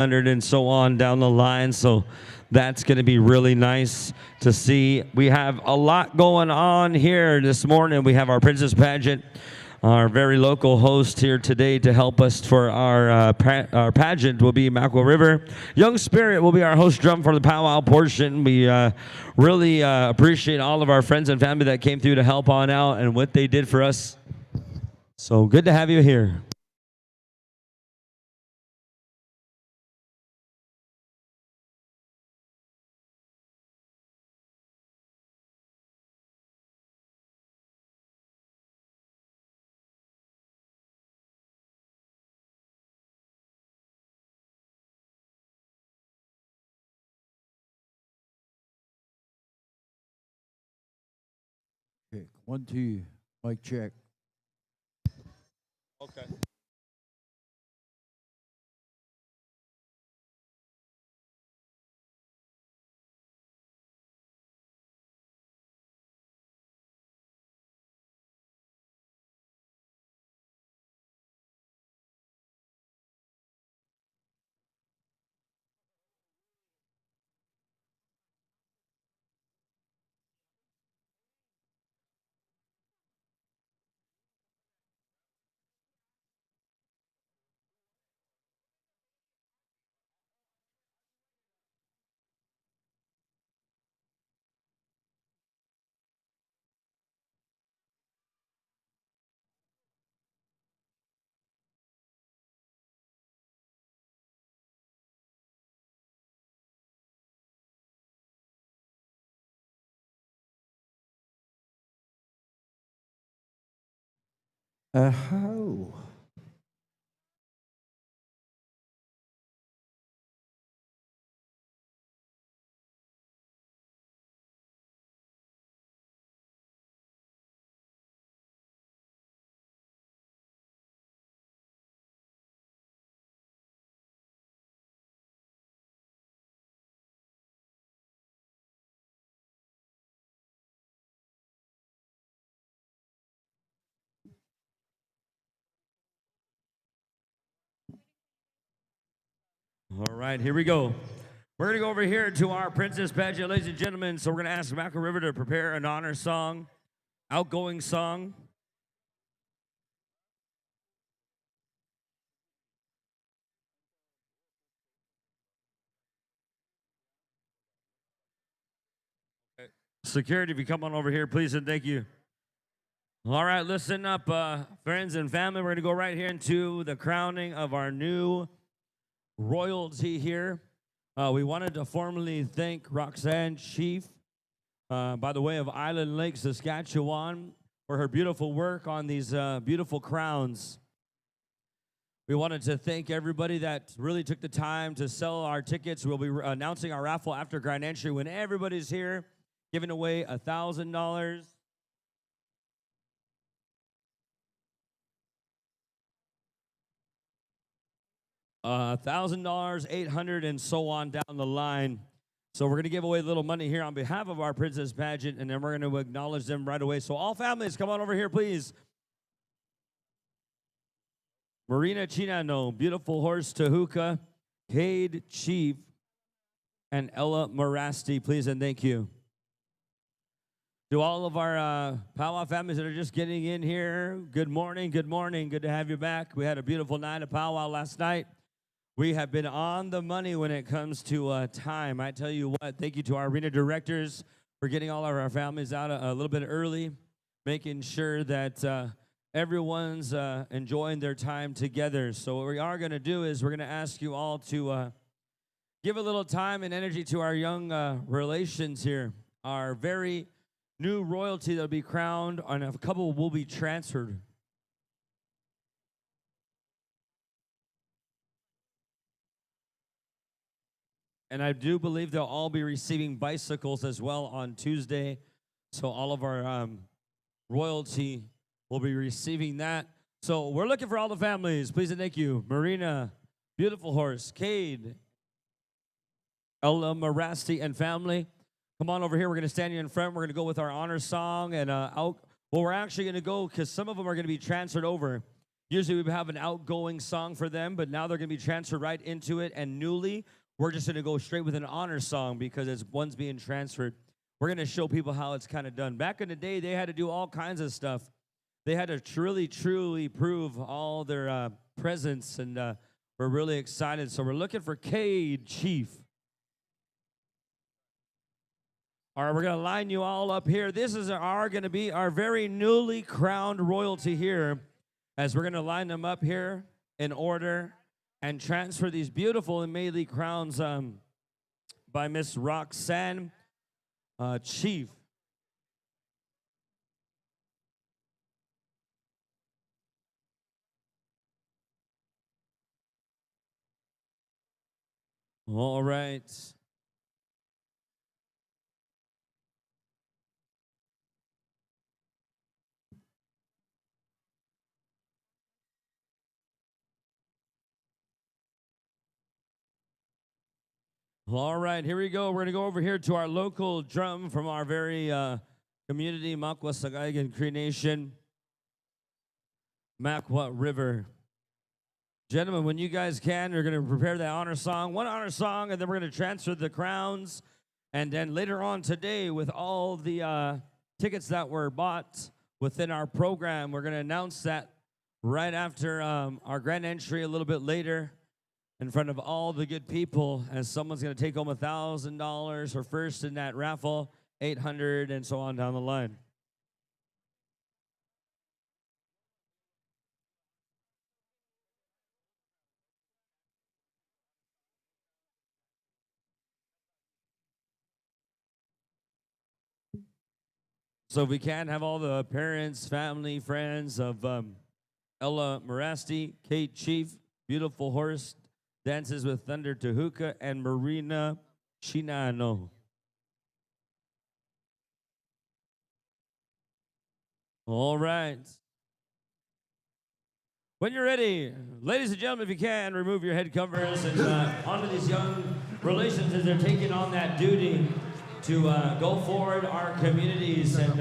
100 and so on down the line. So that's going to be really nice to see. We have a lot going on here this morning. We have our Princess Pageant, our very local host here today to help us for our pageant will be Mackerel River. Young Spirit will be our host drum for the powwow portion. We really appreciate all of our friends and family that came through to help on out and what they did for us. So good to have you here. Okay, 1, 2, mic check. Okay. How? All right, here we go. We're going to go over here to our Princess Pageant, ladies and gentlemen. So we're going to ask Mackerel River to prepare an honor song, outgoing song. Security, if you come on over here, please and thank you. All right, listen up, friends and family. We're going to go right here into the crowning of our new royalty here. We wanted to formally thank Roxanne Chief, by the way of Island Lake, Saskatchewan, for her beautiful work on these beautiful crowns. We wanted to thank everybody that really took the time to sell our tickets. We'll be announcing our raffle after grand entry when everybody's here, giving away $1,000. $1,000, 800, and so on down the line. So we're going to give away a little money here on behalf of our Princess Pageant, and then we're going to acknowledge them right away. So all families, come on over here, please. Marina Chinano, Beautiful Horse Tahuka, Cade Chief, and Ella Morasti, please and thank you. To all of our powwow families that are just getting in here, good morning, good morning. Good to have you back. We had a beautiful night of powwow last night. We have been on the money when it comes to time. I tell you what, thank you to our arena directors for getting all of our families out a little bit early, making sure that everyone's enjoying their time together. So what we are going to do is we're going to ask you all to give a little time and energy to our young relations here, our very new royalty that will be crowned, and a couple will be transferred. And I do believe they'll all be receiving bicycles as well on Tuesday. So all of our royalty will be receiving that. So we're looking for all the families. Please and thank you. Marina, Beautiful Horse, Cade, Ella Morasti, and family. Come on over here. We're going to stand here in front. We're going to go with our honor song. And well, we're actually going to go because some of them are going to be transferred over. Usually we have an outgoing song for them, but now they're going to be transferred right into it. And newly, we're just going to go straight with an honor song because it's one's being transferred. We're going to show people how it's kind of done. Back in the day, they had to do all kinds of stuff. They had to truly prove all their presence, and we're really excited. So we're looking for Cade Chief. All right, we're going to line you all up here. This is going to be our very newly crowned royalty here, as we're going to line them up here in order and transfer these beautiful and maidly crowns by Miss Roxanne Chief. All right. All right, here we go. We're going to go over here to our local drum from our very community, Makwa Sahgaiehcan Cree Nation, Makwa River. Gentlemen, when you guys can, you're going to prepare that honor song, one honor song, and then we're going to transfer the crowns. And then later on today, with all the tickets that were bought within our program, we're going to announce that right after our grand entry a little bit later, in front of all the good people, as someone's going to take home $1,000 for first in that raffle, $800, and so on down the line. So if we can have all the parents, family, friends of Ella Marasti, Kate Chief, beautiful horse, dances with Thunder Tehuka, and Marina Chinano. All right. When you're ready, ladies and gentlemen, if you can, remove your head covers and honor these young relations as they're taking on that duty to go forward our communities and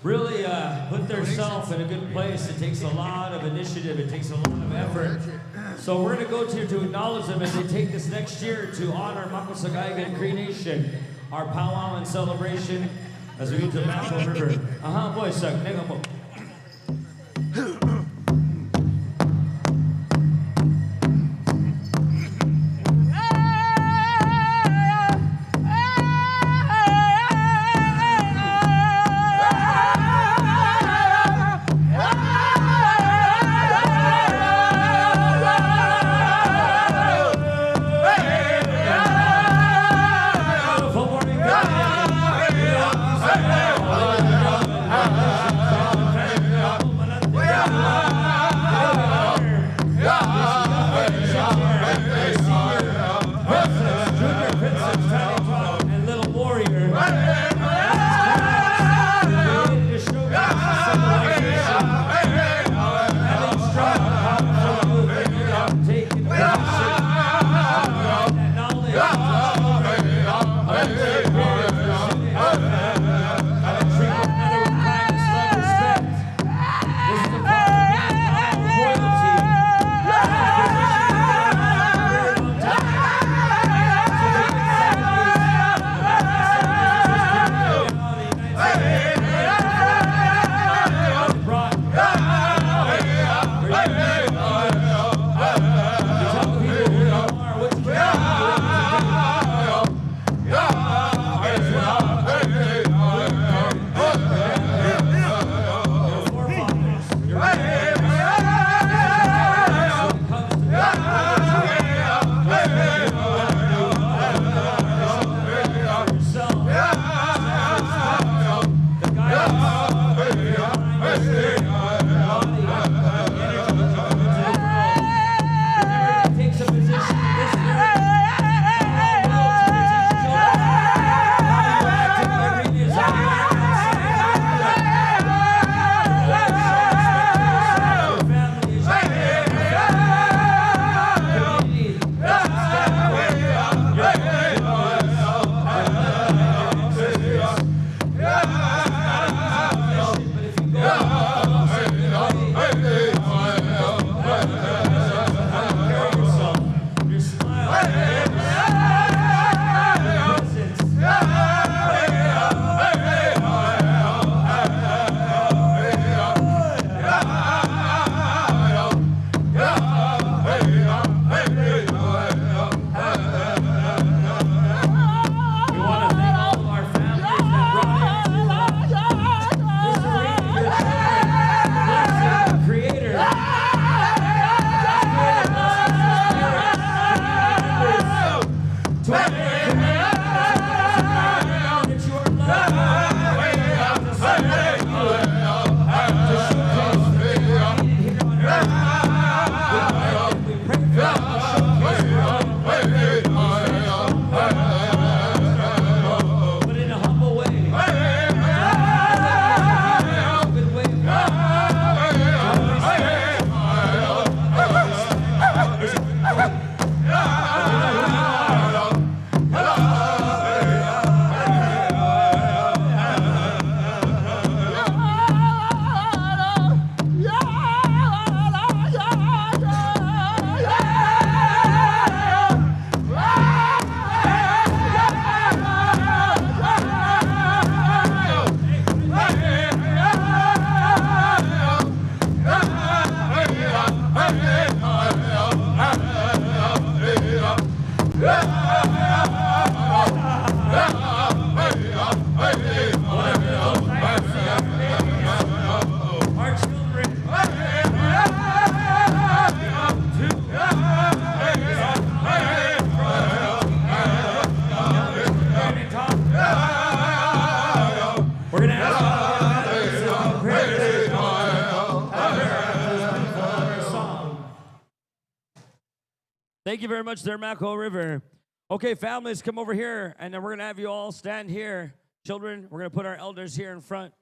really put themselves in a good place. It takes a lot of initiative. It takes a lot of effort. So we're going to go to acknowledge them as they take this next year to honor Makwa Sahgaiehcan Cree Nation, our powwow and celebration as we go to the Makwa River. Boy, suck. Thank you very much there, Mako River. Okay, families, come over here, and then we're going to have you all stand here. Children, we're going to put our elders here in front.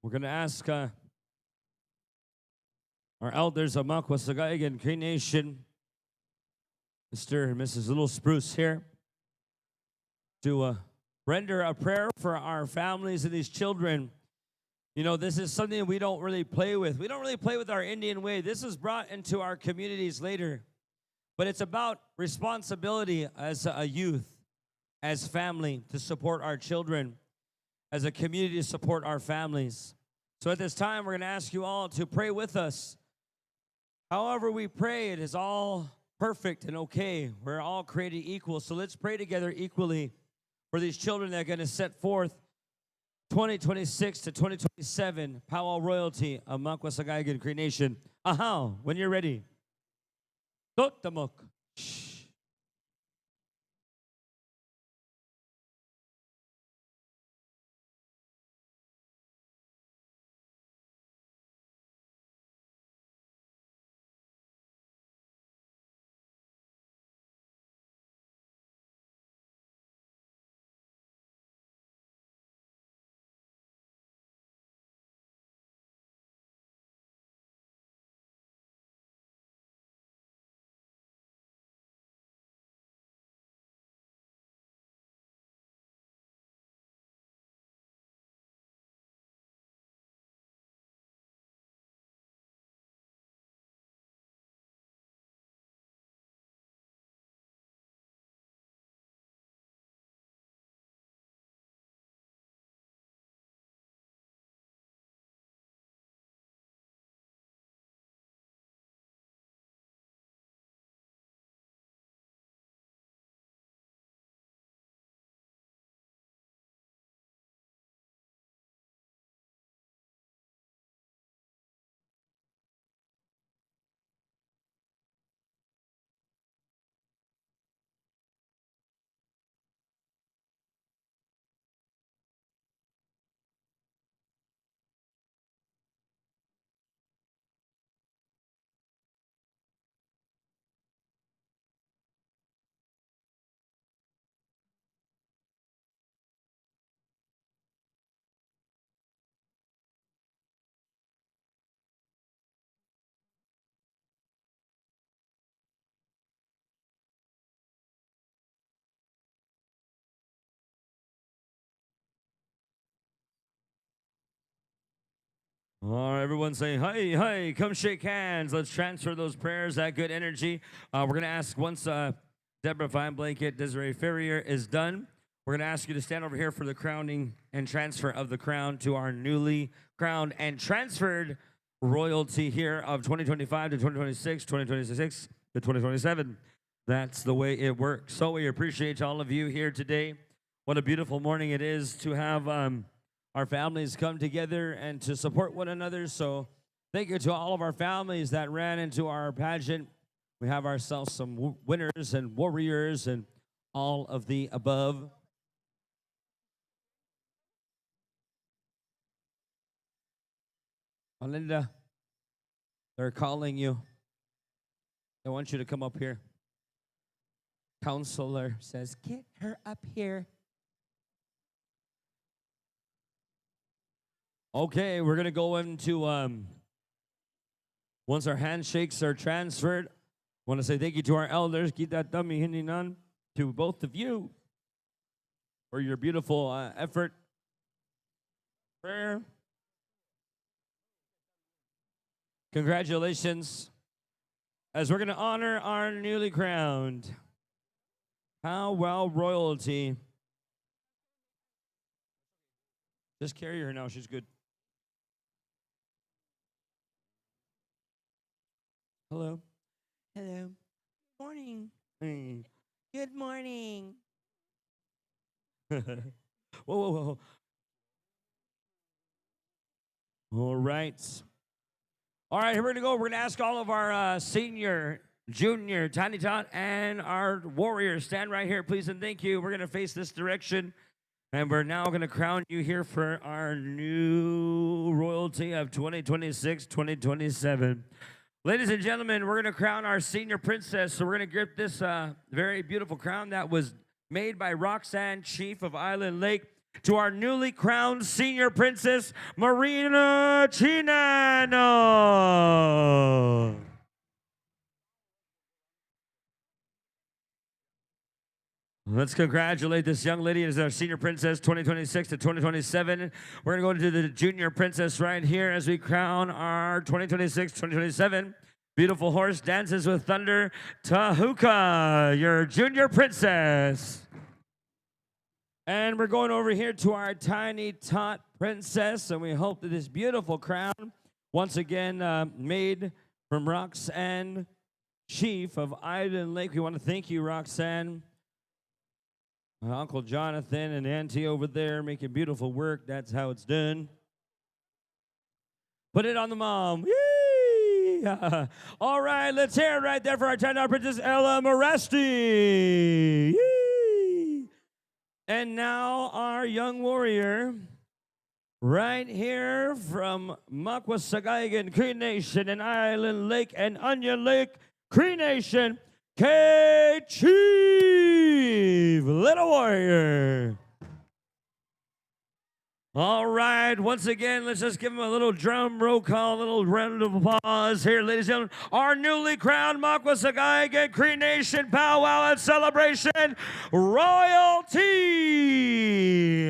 We're going to ask our elders of Makwa Sahgaiehcan Cree Nation, Mr. and Mrs. Little Spruce here, to render a prayer for our families and these children. You know, this is something we don't really play with. We don't really play with our Indian way. This is brought into our communities later. But it's about responsibility as a youth, as family, to support our children, as a community to support our families. So at this time, we're going to ask you all to pray with us. However we pray, it is all perfect and okay. We're all created equal. So let's pray together equally for these children that are going to set forth 2026 to 2027 Powwow royalty of Makwa Sahgaiehcan Cree Nation. Aha, when you're ready. Totamok. All right, everyone say, hi, hi, come shake hands. Let's transfer those prayers, that good energy. We're going to ask once Deborah Fine Blanket, Desiree Ferrier is done, we're going to ask you to stand over here for the crowning and transfer of the crown to our newly crowned and transferred royalty here of 2025 to 2026, 2026 to 2027. That's the way it works. So we appreciate all of you here today. What a beautiful morning it is to have our families come together and to support one another. So thank you to all of our families that ran into our pageant. We have ourselves some winners and warriors and all of the above. Melinda, they're calling you. They want you to come up here. Counselor says, get her up here. Okay, we're going to go into, once our handshakes are transferred, I want to say thank you to our elders. Keep that dummy hinding on to both of you for your beautiful effort. Prayer. Congratulations. As we're going to honor our newly crowned Powwow royalty. Just carry her now. She's good. Hello. Hello. Morning. Hey. Good morning. Whoa, whoa, whoa. All right. All right, here we're going to go. We're going to ask all of our senior, junior, tiny tot, and our warriors. Stand right here, please, and thank you. We're going to face this direction. And we're now going to crown you here for our new royalty of 2026 2027. Ladies and gentlemen, we're going to crown our senior princess. So we're going to give this very beautiful crown that was made by Roxanne, Chief of Island Lake, to our newly crowned senior princess, Marina Chinano. Let's congratulate this young lady as our senior princess 2026 to 2027. We're going to go to the junior princess right here as we crown our 2026-2027 beautiful horse dances with thunder, Tahuka, your junior princess. And we're going over here to our tiny tot princess, and we hope that this beautiful crown, once again made from Roxanne, Chief of Island Lake. We want to thank you, Roxanne. Uncle Jonathan and Auntie over there making beautiful work. That's how it's done. Put it on the mom. Yee! All right, let's hear it right there for our $10 princess, Ella Moresti. Yee! And now our young warrior, right here from Makwa Sahgaiehcan, Cree Nation, and Island Lake and Onion Lake, Cree Nation, K Chief, Little Warrior. All right, once again, let's just give him a little drum roll call, a little round of applause here, ladies and gentlemen. Our newly crowned Makwa Sahgaiehcan, Cree Nation, Powwow and Celebration Royalty.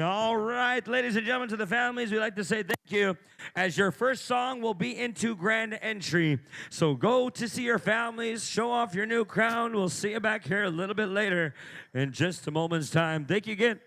All right, ladies and gentlemen, to the families, we'd like to say thank you, as your first song will be into grand entry. So go to see your families, show off your new crown. We'll see you back here a little bit later in just a moment's time. Thank you again.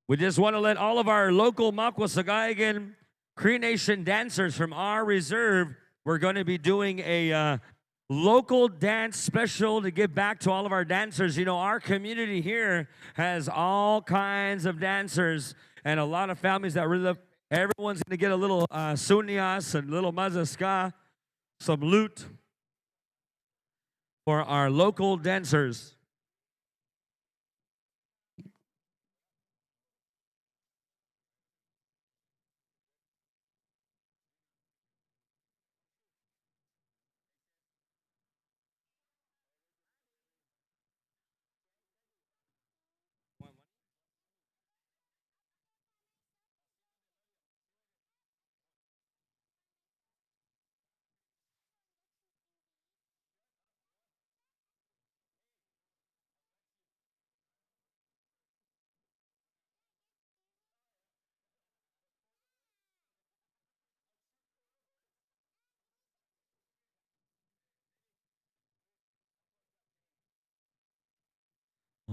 We just want to let all of our local Makwa Sahgaiehcan Cree Nation dancers from our reserve, we're going to be doing a local dance special to give back to all of our dancers. You know, our community here has all kinds of dancers and a lot of families that really love. Everyone's going to get a little sunias and little mazaska, some loot for our local dancers.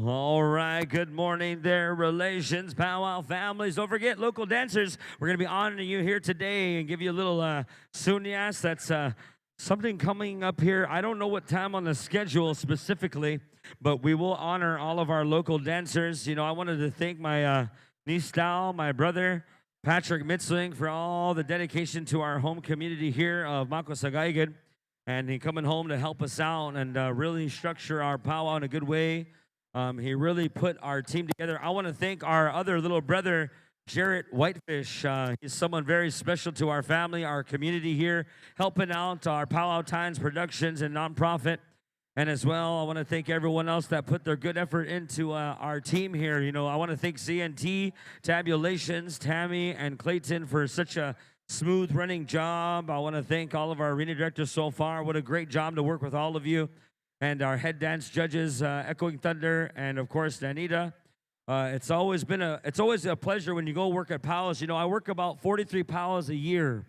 All right, good morning there, relations, powwow families. Don't forget, local dancers, we're going to be honoring you here today and give you a little sunyas. That's something coming up here. I don't know what time on the schedule specifically, but we will honor all of our local dancers. You know, I wanted to thank my niece Dal, my brother, Patrick Mitzling, for all the dedication to our home community here of Makwa Sahgaiehcan, and he coming home to help us out and really structure our powwow in a good way. He really put our team together. I want to thank our other little brother, Jarrett Whitefish. He's someone very special to our family, our community here, helping out our Powwow Times Productions and nonprofit. And as well, I want to thank everyone else that put their good effort into our team here. You know, I want to thank CNT, Tabulations, Tammy, and Clayton for such a smooth running job. I want to thank all of our arena directors so far. What a great job to work with all of you. And our head dance judges, Echoing Thunder, and of course, Danita. It's always a pleasure when you go work at Powwows. You know, I work about 43 Powwows a year,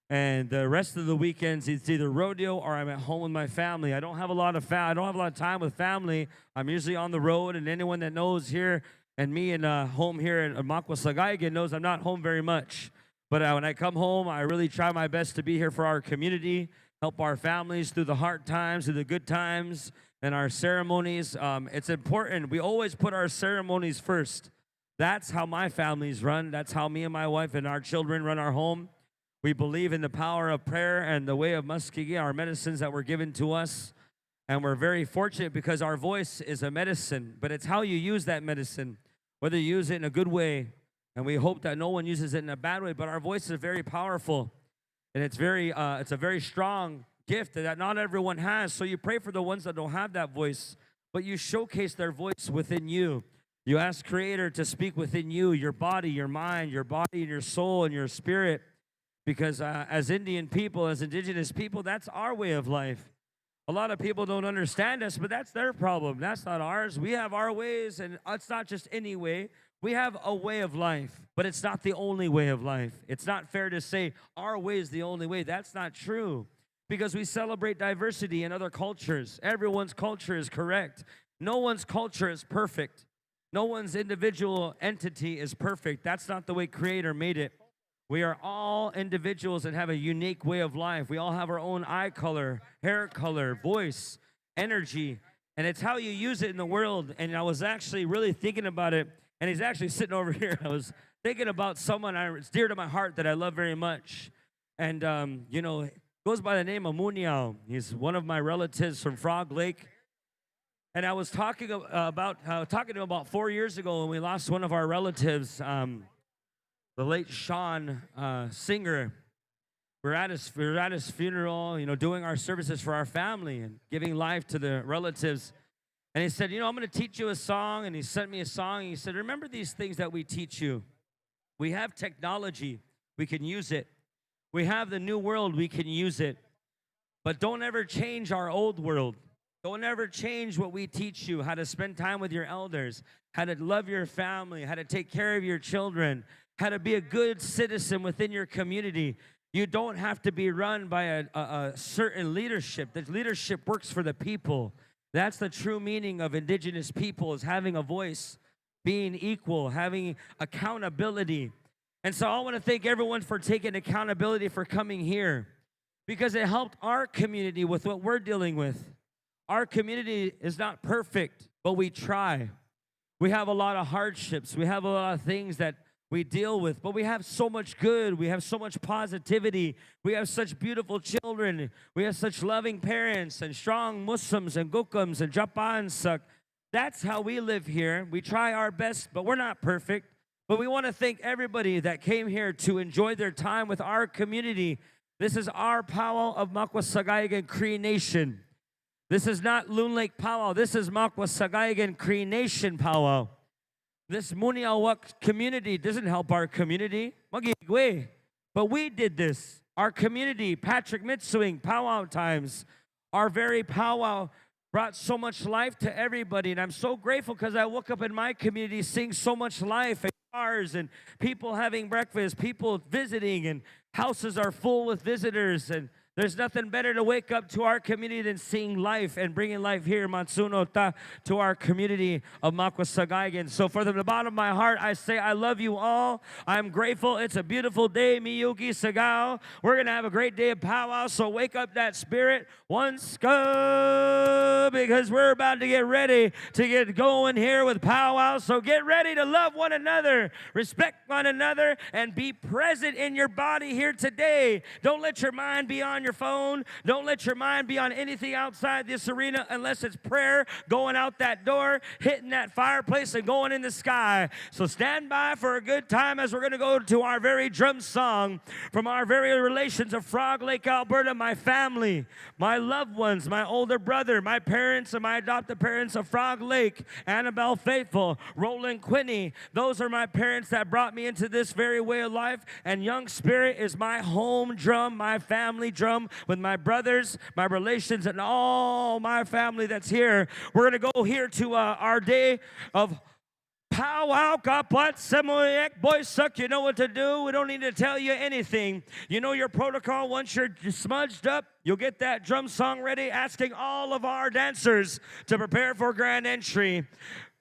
and the rest of the weekends it's either rodeo or I'm at home with my family. I don't have a lot of time with family. I'm usually on the road, and anyone that knows here and me and home here at Makwa Sahgaiehcan knows I'm not home very much. But when I come home, I really try my best to be here for our community, help our families through the hard times, through the good times, and our ceremonies. It's important. We always put our ceremonies first. That's how my family's run. That's how me and my wife and our children run our home. We believe in the power of prayer and the way of muskigi, our medicines that were given to us. And we're very fortunate because our voice is a medicine, but it's how you use that medicine, whether you use it in a good way. And we hope that no one uses it in a bad way, but our voice is very powerful. And it's a very strong gift that not everyone has. So you pray for the ones that don't have that voice, but you showcase their voice within you. You ask Creator to speak within you, your body, your mind, your body and your soul and your spirit. Because as Indian people, as indigenous people, that's our way of life. A lot of people don't understand us, but that's their problem. That's not ours. We have our ways, and it's not just any way. We have a way of life, but it's not the only way of life. It's not fair to say our way is the only way. That's not true, because we celebrate diversity in other cultures. Everyone's culture is correct. No one's culture is perfect. No one's individual entity is perfect. That's not the way Creator made it. We are all individuals and have a unique way of life. We all have our own eye color, hair color, voice, energy, and it's how you use it in the world. And I was actually really thinking about it, and he's actually sitting over here. I was thinking about someone it's dear to my heart that I love very much, and goes by the name of Muniao. He's one of my relatives from Frog Lake, and I was talking to him about 4 years ago when we lost one of our relatives. The late Sean Singer. We're at his funeral, doing our services for our family and giving life to the relatives. And he said, I'm going to teach you a song. And he sent me a song. And he said, remember these things that we teach you. We have technology. We can use it. We have the new world. We can use it. But don't ever change our old world. Don't ever change what we teach you, how to spend time with your elders, how to love your family, how to take care of your children, how to be a good citizen within your community. You don't have to be run by a certain leadership. The leadership works for the people. That's the true meaning of indigenous people, is having a voice, being equal, having accountability. And so I want to thank everyone for taking accountability for coming here, because it helped our community with what we're dealing with. Our community is not perfect, but we try. We have a lot of hardships. We have a lot of things that we deal with, but we have so much good. We have so much positivity. We have such beautiful children. We have such loving parents and strong Muslims and Gukums and Japansak. That's how we live here. We try our best, but we're not perfect. But we want to thank everybody that came here to enjoy their time with our community. This is our powwow of Makwa Sahgaiehcan Cree Nation. This is not Loon Lake Powwow. This is Makwa Sahgaiehcan Cree Nation Powwow. This Muniawak community doesn't help our community. But we did this. Our community, Patrick Mitswing, powwow times, our very powwow brought so much life to everybody. And I'm so grateful because I woke up in my community seeing so much life and cars and people having breakfast, people visiting, and houses are full with visitors. And there's nothing better to wake up to our community than seeing life and bringing life here, Matsuno Ta, to our community of Makwa Sahgaiehcan. So from the bottom of my heart, I say I love you all. I'm grateful. It's a beautiful day, Miyuki Sagao. We're going to have a great day of powwow, so wake up that spirit once go, because we're about to get ready to get going here with powwow. So get ready to love one another, respect one another, and be present in your body here today. Don't let your mind be on your phone. Don't let your mind be on anything outside this arena unless it's prayer, going out that door, hitting that fireplace, and going in the sky. So stand by for a good time as we're going to go to our very drum song from our very relations of Frog Lake, Alberta, my family, my loved ones, my older brother, my parents and my adopted parents of Frog Lake, Annabelle Faithful, Roland Quinney. Those are my parents that brought me into this very way of life, and Young Spirit is my home drum, my family drum, with my brothers, my relations, and all my family that's here. We're going to go here to our day of powwow. Kapwat Semoyek. Boys suck, you know what to do. We don't need to tell you anything. You know your protocol. Once you're smudged up, you'll get that drum song ready, asking all of our dancers to prepare for grand entry.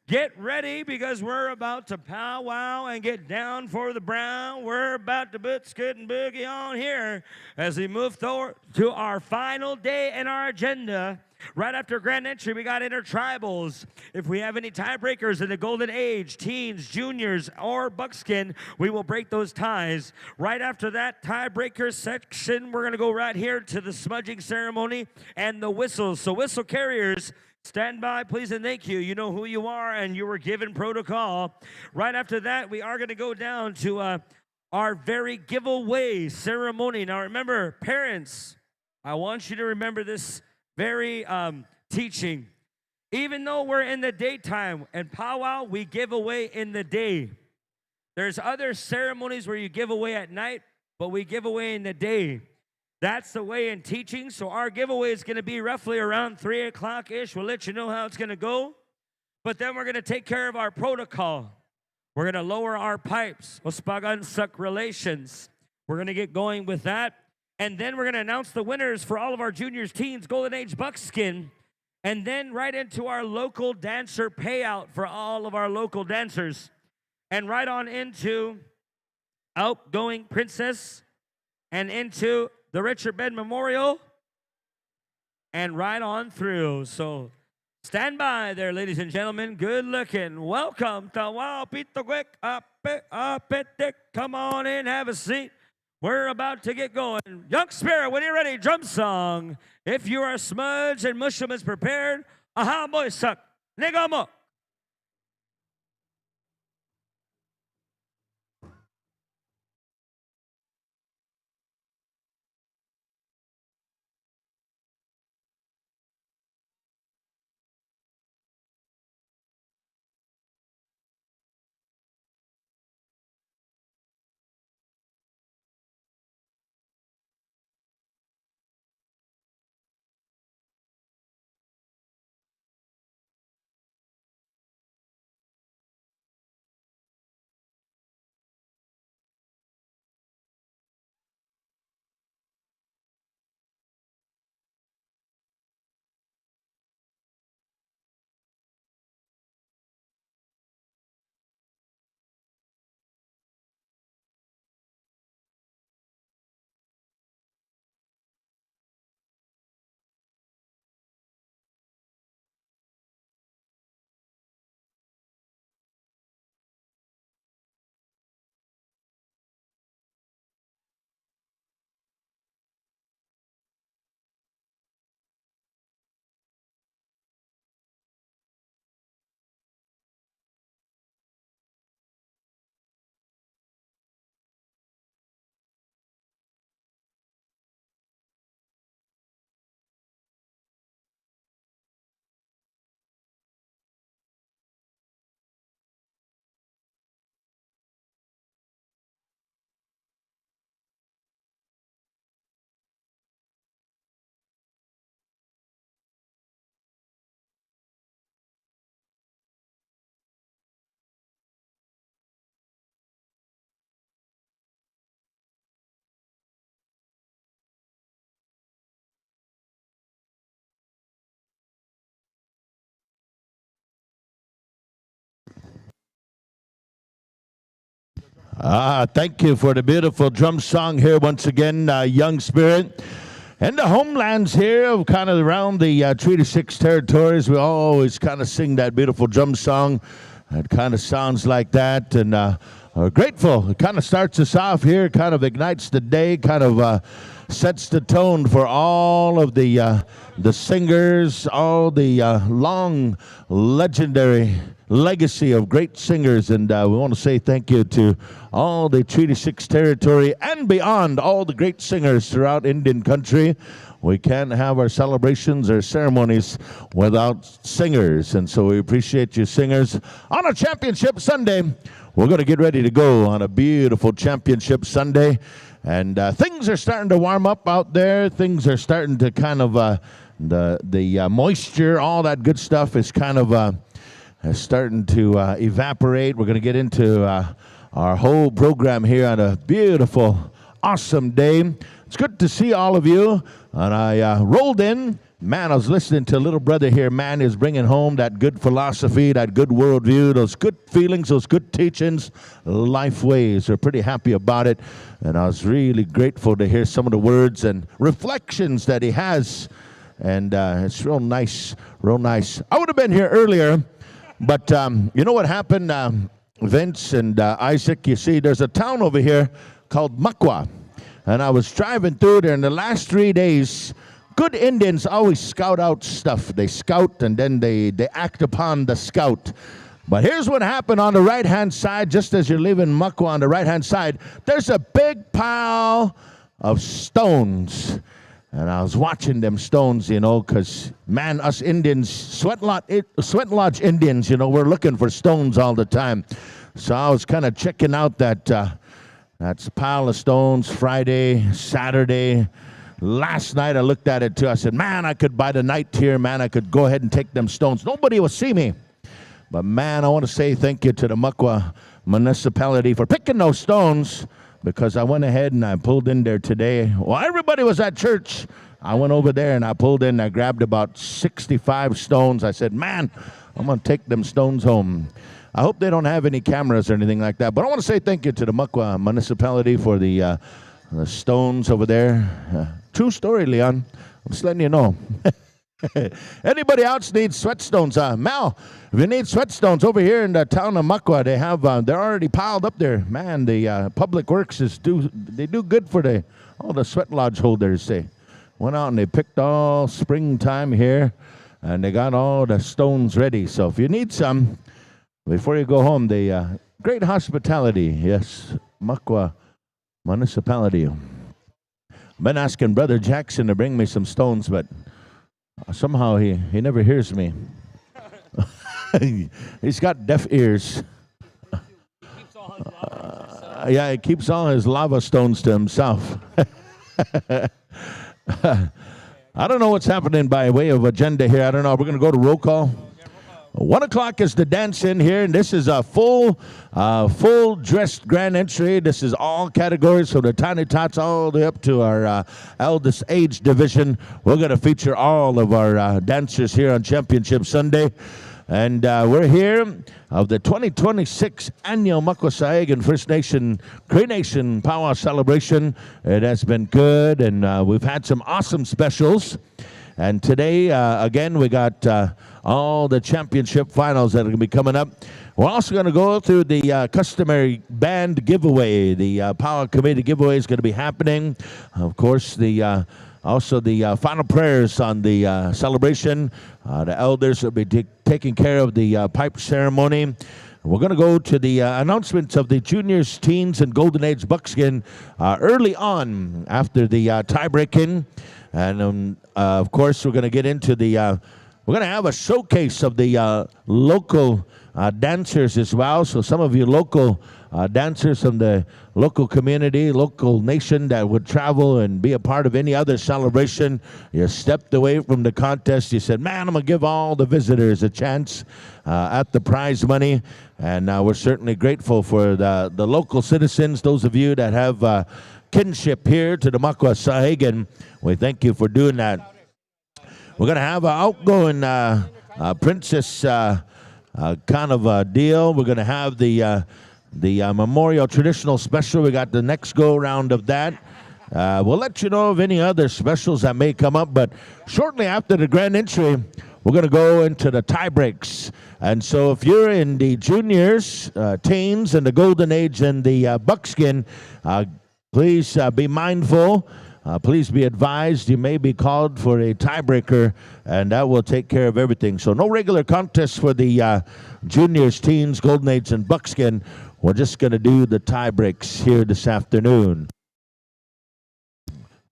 Get ready because we're about to powwow and get down for the brown. We're about to put Scoot and Boogie on here as we move to our final day in our agenda. Right after grand entry, we got intertribals. If we have any tiebreakers in the golden age, teens, juniors, or buckskin, we will break those ties. Right after that tiebreaker section, we're going to go right here to the smudging ceremony and the whistles. So whistle carriers, stand by, please, and thank you. You know who you are, and you were given protocol. Right after that, we are going to go down to our very giveaway ceremony. Now, remember, parents, I want you to remember this very teaching. Even though we're in the daytime and powwow, we give away in the day. There's other ceremonies where you give away at night, but we give away in the day. That's the way in teaching. So our giveaway is going to be roughly around 3 o'clock-ish. We'll let you know how it's going to go. But then we're going to take care of our protocol. We're going to lower our pipes. Ospagansak relations. We're going to get going with that. And then we're going to announce the winners for all of our juniors, teens, golden age, buckskin. And then right into our local dancer payout for all of our local dancers. And right on into Outgoing Princess and into the Richard Ben Memorial. And right on through. So stand by there, ladies and gentlemen. Good looking. Welcome to Wow Pito Quick. Come on in, have a seat. We're about to get going. Young Spirit, when you're ready, drum song. If you are smudged and Mushroom is prepared, aha, boy, suck. Nigga mo. Thank you for the beautiful drum song here once again, Young Spirit. And the homelands here, kind of around the Treaty 6 territories, we always kind of sing that beautiful drum song. It kind of sounds like that, and we're grateful. It kind of starts us off here, kind of ignites the day, kind of sets the tone for all of the singers, all the long legendary legacy of great singers, and we want to say thank you to all the Treaty 6 territory and beyond, all the great singers throughout Indian country. We can't have our celebrations or ceremonies without singers, and so we appreciate you singers. On a Championship Sunday, we're going to get ready to go on a beautiful Championship Sunday, and things are starting to warm up out there. Things are starting to kind of, the moisture, all that good stuff is kind of starting to evaporate. We're going to get into our whole program here on a beautiful, awesome day. It's good to see all of you. And I rolled in man, I was listening to a little brother here. Man is bringing home that good philosophy, that good worldview, those good feelings, those good teachings, life ways. We're pretty happy about it. And I was really grateful to hear some of the words and reflections that he has. And it's real nice, real nice. I would have been here earlier, but you know what happened? Vince and Isaac, you see, there's a town over here called Makwa. And I was driving through there in the last 3 days. Good Indians always scout out stuff. They scout and then they act upon the scout. But here's what happened on the right-hand side, just as you're leaving Makwa on the right-hand side. There's a big pile of stones. And I was watching them stones, you know, because, man, us Indians, Sweat Lodge Indians, you know, we're looking for stones all the time. So I was kind of checking out that's a pile of stones Friday, Saturday. Last night I looked at it too. I said, man, I could buy the night here. Man, I could go ahead and take them stones. Nobody will see me. But, man, I want to say thank you to the Makwa municipality for picking those stones, because I went ahead and I pulled in there today. While everybody was at church, I went over there and I pulled in. I grabbed about 65 stones. I said, man, I'm going to take them stones home. I hope they don't have any cameras or anything like that. But I want to say thank you to the Makwa municipality for the stones over there. True story, Leon. I'm just letting you know. Anybody else needs sweatstones? Mal, if you need sweatstones over here in the town of Makwa, they have they're already piled up there. Man, the Public Works do good for all the sweat lodge holders. They went out and they picked all springtime here, and they got all the stones ready. So if you need some before you go home, the great hospitality, yes, Makwa municipality. I've been asking Brother Jackson to bring me some stones, but somehow he never hears me. He's got deaf ears. Yeah, he keeps all his lava stones to himself. I don't know what's happening by way of agenda here. I don't know. We're going to go to roll call. 1 o'clock is the dance in here, and this is a full dressed grand entry. This is all categories, from the tiny tots all the way up to our eldest age division. We're going to feature all of our dancers here on Championship Sunday. And we're here of the 2026 annual Makwa Sahgaiehcan First Nation Cree Nation Powwow celebration. It has been good, and we've had some awesome specials. And today, again, we got all the championship finals that are going to be coming up. We're also going to go through the customary band giveaway. The Powwow Committee giveaway is going to be happening. Of course, also the final prayers on the celebration. The elders will be taking care of the pipe ceremony. We're going to go to the announcements of the juniors, teens, and Golden Age Buckskin early on after the tie-breaking. And, of course, we're going to get into we're going to have a showcase of the local dancers as well. So some of you local dancers from the local community, local nation that would travel and be a part of any other celebration, you stepped away from the contest. You said, man, I'm going to give all the visitors a chance at the prize money. And we're certainly grateful for the local citizens, those of you that have kinship here to the Makwa Sahgaiehcan. We thank you for doing that. We're going to have an outgoing princess kind of a deal. We're going to have the Memorial Traditional Special. We got the next go-round of that. We'll let you know of any other specials that may come up, but shortly after the grand entry, we're going to go into the tie breaks. And so if you're in the juniors, teens, and the Golden Age and the Buckskin, please be mindful. Please be advised you may be called for a tiebreaker, and that will take care of everything. So no regular contests for the juniors, teens, Golden Age, and Buckskin. We're just going to do the tie breaks here this afternoon.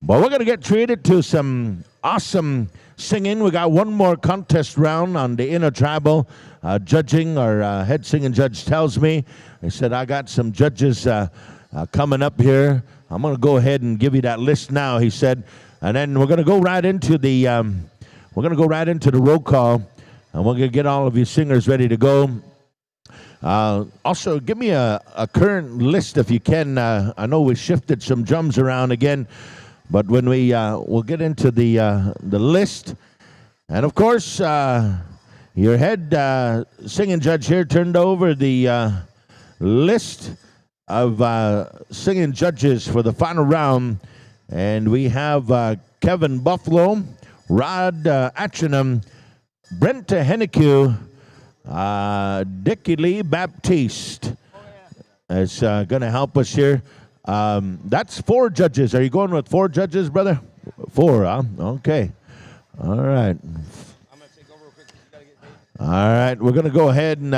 But we're going to get treated to some awesome singing. We got one more contest round on the intertribal judging. Our head singing judge tells me, he said, I got some judges coming up here. I'm going to go ahead and give you that list now, he said. And then we're going to go right into the roll call, and we're going to get all of you singers ready to go. Also, give me a current list if you can. I know we shifted some drums around again, but when we'll get into the list, And of course, your head singing judge here turned over the list of singing judges for the final round. And we have Kevin Buffalo, Rod Achinam, Brenta Henneque, Dickie Lee Baptiste is going to help us here. That's 4 judges. Are you going with 4 judges, brother? 4, huh? Okay. All right. I'm going to take over real quick. You gotta get Dave. All right. We're going to go ahead and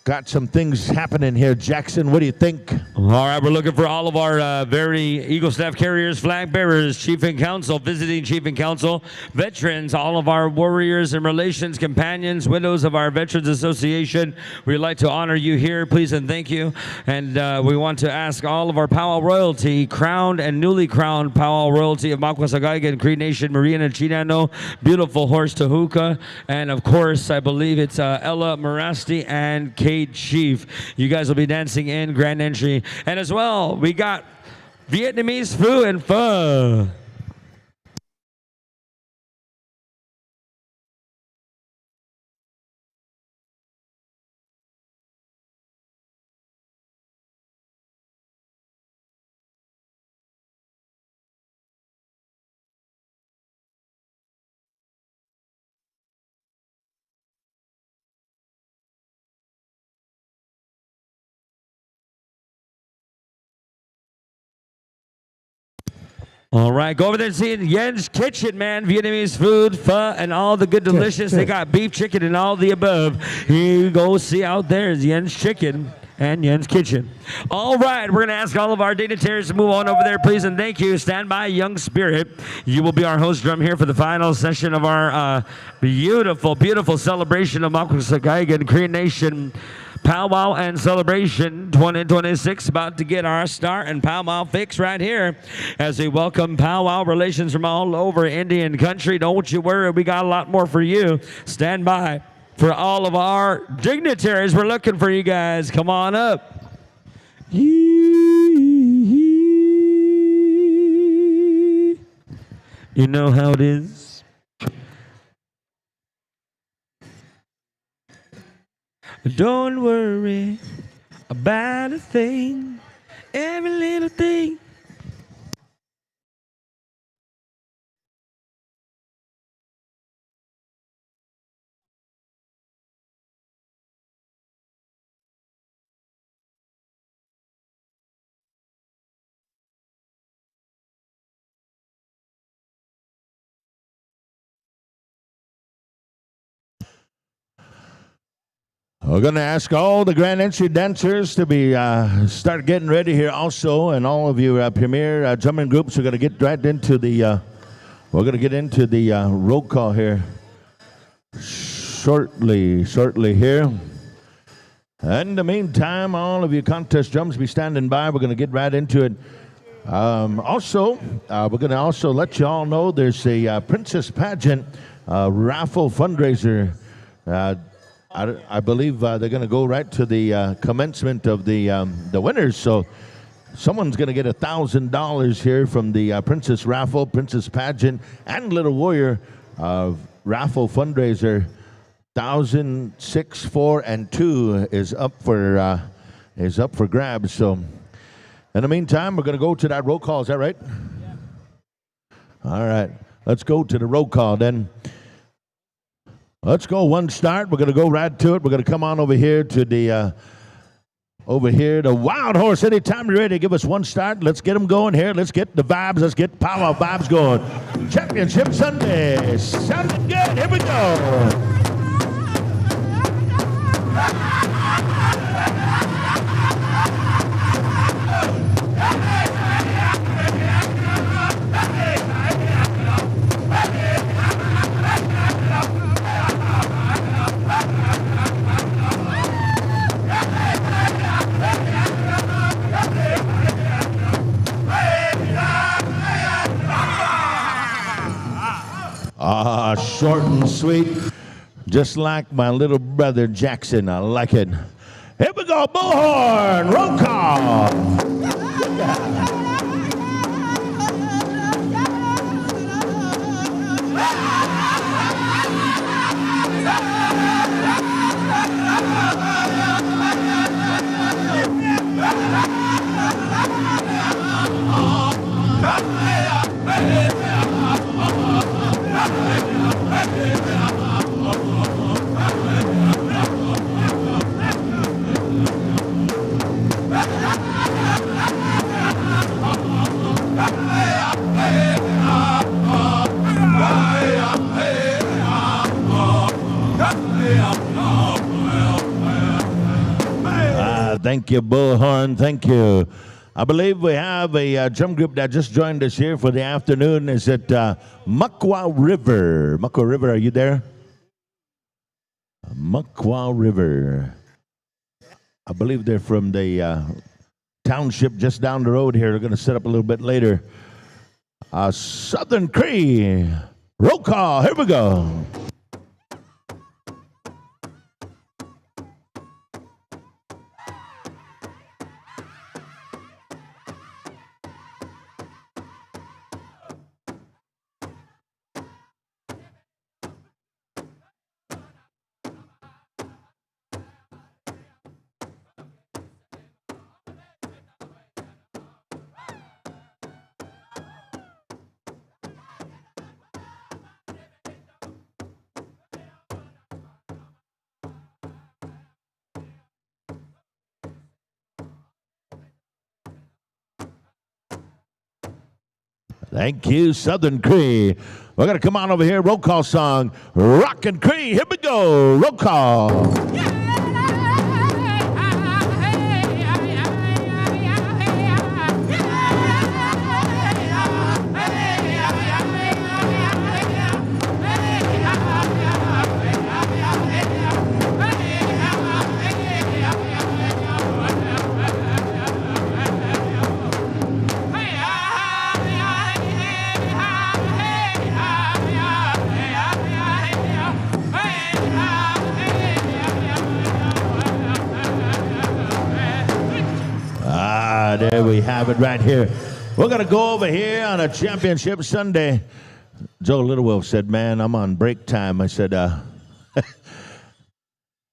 got some things happening here. Jackson, what do you think? All right, we're looking for all of our very Eagle Staff carriers, flag bearers, chief and council, visiting chief and council, veterans, all of our warriors and relations, companions, widows of our Veterans Association. We'd like to honor you here, please and thank you. And we want to ask all of our Powwow royalty, crowned and newly crowned Powwow royalty of Makwa Sahgaiehcan, Cree Nation, Marina Chinano, beautiful horse Tahuka, and of course, I believe it's Ella Marasti and Kate Chief. You guys will be dancing in grand entry. And as well, we got Vietnamese food and pho. All right, go over there and see Yen's Kitchen, man. Vietnamese food, pho, and all the good delicious. They got beef, chicken, and all the above. Here you go see out there is Yen's Chicken and Yen's Kitchen. All right, we're going to ask all of our dignitaries to move on over there, please, and thank you. Stand by, Young Spirit. You will be our host drum here for the final session of our beautiful, beautiful celebration of Makwa Sahgaiehcan Cree Nation Powwow and Celebration 2026, about to get our start and powwow fix right here as we welcome powwow relations from all over Indian country. Don't you worry, we got a lot more for you. Stand by for all of our dignitaries. We're looking for you guys. Come on up. You know how it is. Don't worry about a thing, every little thing. We're going to ask all the grand entry dancers to be start getting ready here also, and all of you premier drumming groups are going to get right into the we're going to get into the roll call here shortly here. In the meantime, all of you contest drums be standing by. We're going to get right into it. Also, we're going to also let you all know there's a Princess Pageant raffle fundraiser. I believe they're going to go right to the commencement of the winners. So someone's going to get $1,000 here from the Princess Raffle, Princess Pageant, and Little Warrior raffle fundraiser. 1,000, 6, 4, and 2 is up for grabs. So in the meantime, we're going to go to that roll call. Is that right? Yeah. All right. Let's go to the roll call then. Let's go one start. We're going to go right to it. We're going to come on over here to the Wild Horse. Anytime you're ready to give us one start, let's get them going here. Let's get the vibes. Let's get powwow vibes going. Championship Sunday. Sounding good. Here we go. Short and sweet, just like my little brother Jackson. I like it. Here we go, bullhorn, roll call. Thank you, Bullhorn. Thank you. I believe we have a drum group that just joined us here for the afternoon. Is it Powwow River? Powwow River, are you there? Powwow River. I believe they're from the township just down the road here. They're going to set up a little bit later. Southern Cree. Roll call. Here we go. Thank you, Southern Cree. We're going to come on over here. Roll call song, Rockin' Cree. Here we go. Roll call. There we have it right here. We're going to go over here on a championship Sunday. Joe Littlewolf said, man, I'm on break time. I said,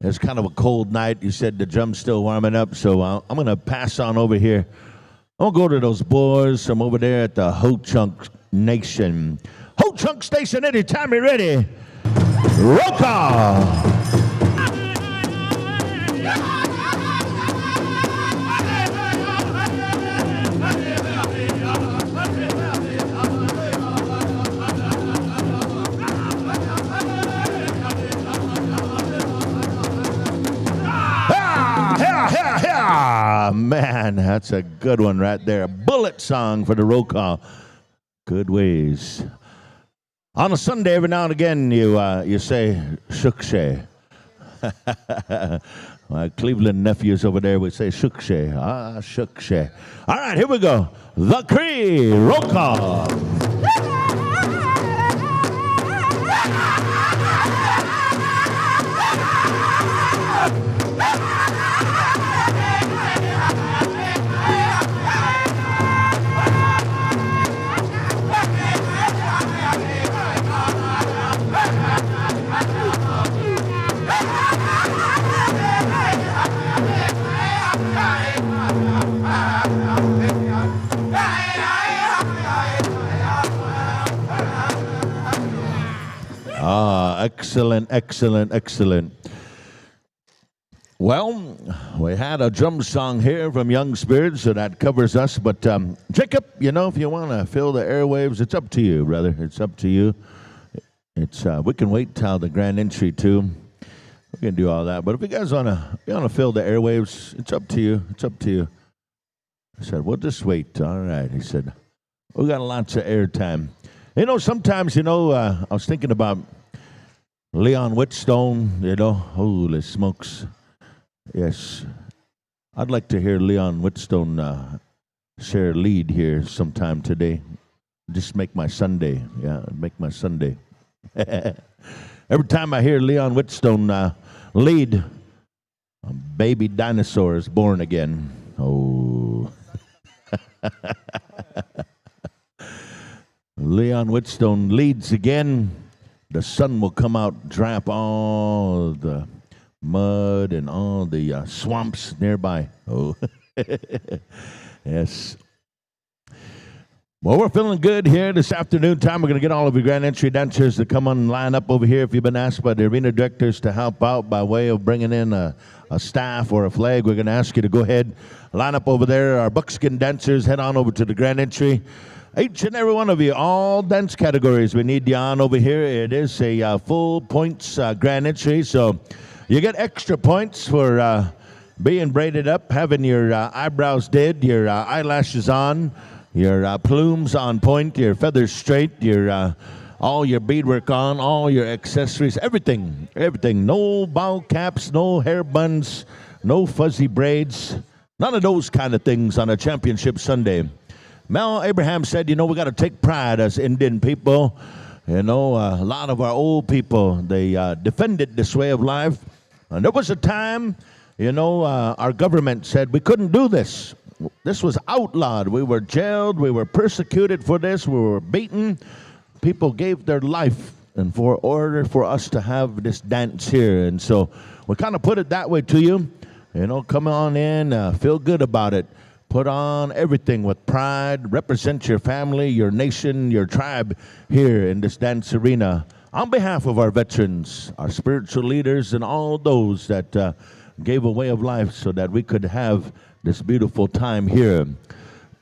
it's kind of a cold night. You said the drum's still warming up, so I'm going to pass on over here. I'm going to go to those boys from over there at the Ho Chunk Nation. Ho Chunk Station, anytime you're ready. Roll call. Man, that's a good one right there. A bullet song for the roll call. Good ways. On a Sunday, every now and again, you say shukshe. My Cleveland nephews over there would say shukshe. Ah, shukshe. All right, here we go. The Cree roll call. Excellent, excellent, excellent. Well, we had a drum song here from Young Spirits, so that covers us. But Jacob, you know, if you want to fill the airwaves, it's up to you, brother. It's up to you. It's we can wait till the grand entry too. We can do all that. But if you guys wanna fill the airwaves, it's up to you. It's up to you. I said, we'll just wait. All right. He said, we got lots of airtime. You know, sometimes, I was thinking about Leon Whitstone, holy smokes. Yes. I'd like to hear Leon Whitstone share lead here sometime today. Just make my Sunday. Yeah, make my Sunday. Every time I hear Leon Whitstone lead, a baby dinosaur is born again. Oh. Leon Whitstone leads again. The sun will come out, drop all the mud and all the swamps nearby. Oh, yes. Well, we're feeling good here this afternoon time. We're going to get all of your grand entry dancers to come on and line up over here. If you've been asked by the arena directors to help out by way of bringing in a staff or a flag, we're going to ask you to go ahead, line up over there. Our buckskin dancers, head on over to the grand entry. Each and every one of you, all dance categories, we need you on over here. It is a full points grand entry, so you get extra points for being braided up, having your eyebrows did, your eyelashes on, your plumes on point, your feathers straight, your all your beadwork on, all your accessories, everything. No bow caps, no hair buns, no fuzzy braids, none of those kind of things on a championship Sunday. Mel Abraham said, we got to take pride as Indian people. A lot of our old people, they defended this way of life. And there was a time, our government said we couldn't do this. This was outlawed. We were jailed. We were persecuted for this. We were beaten. People gave their life in order for us to have this dance here. And so we kind of put it that way to you. Come on in, feel good about it. Put on everything with pride. Represent your family, your nation, your tribe here in this dance arena. On behalf of our veterans, our spiritual leaders, and all those that gave a way of life so that we could have this beautiful time here.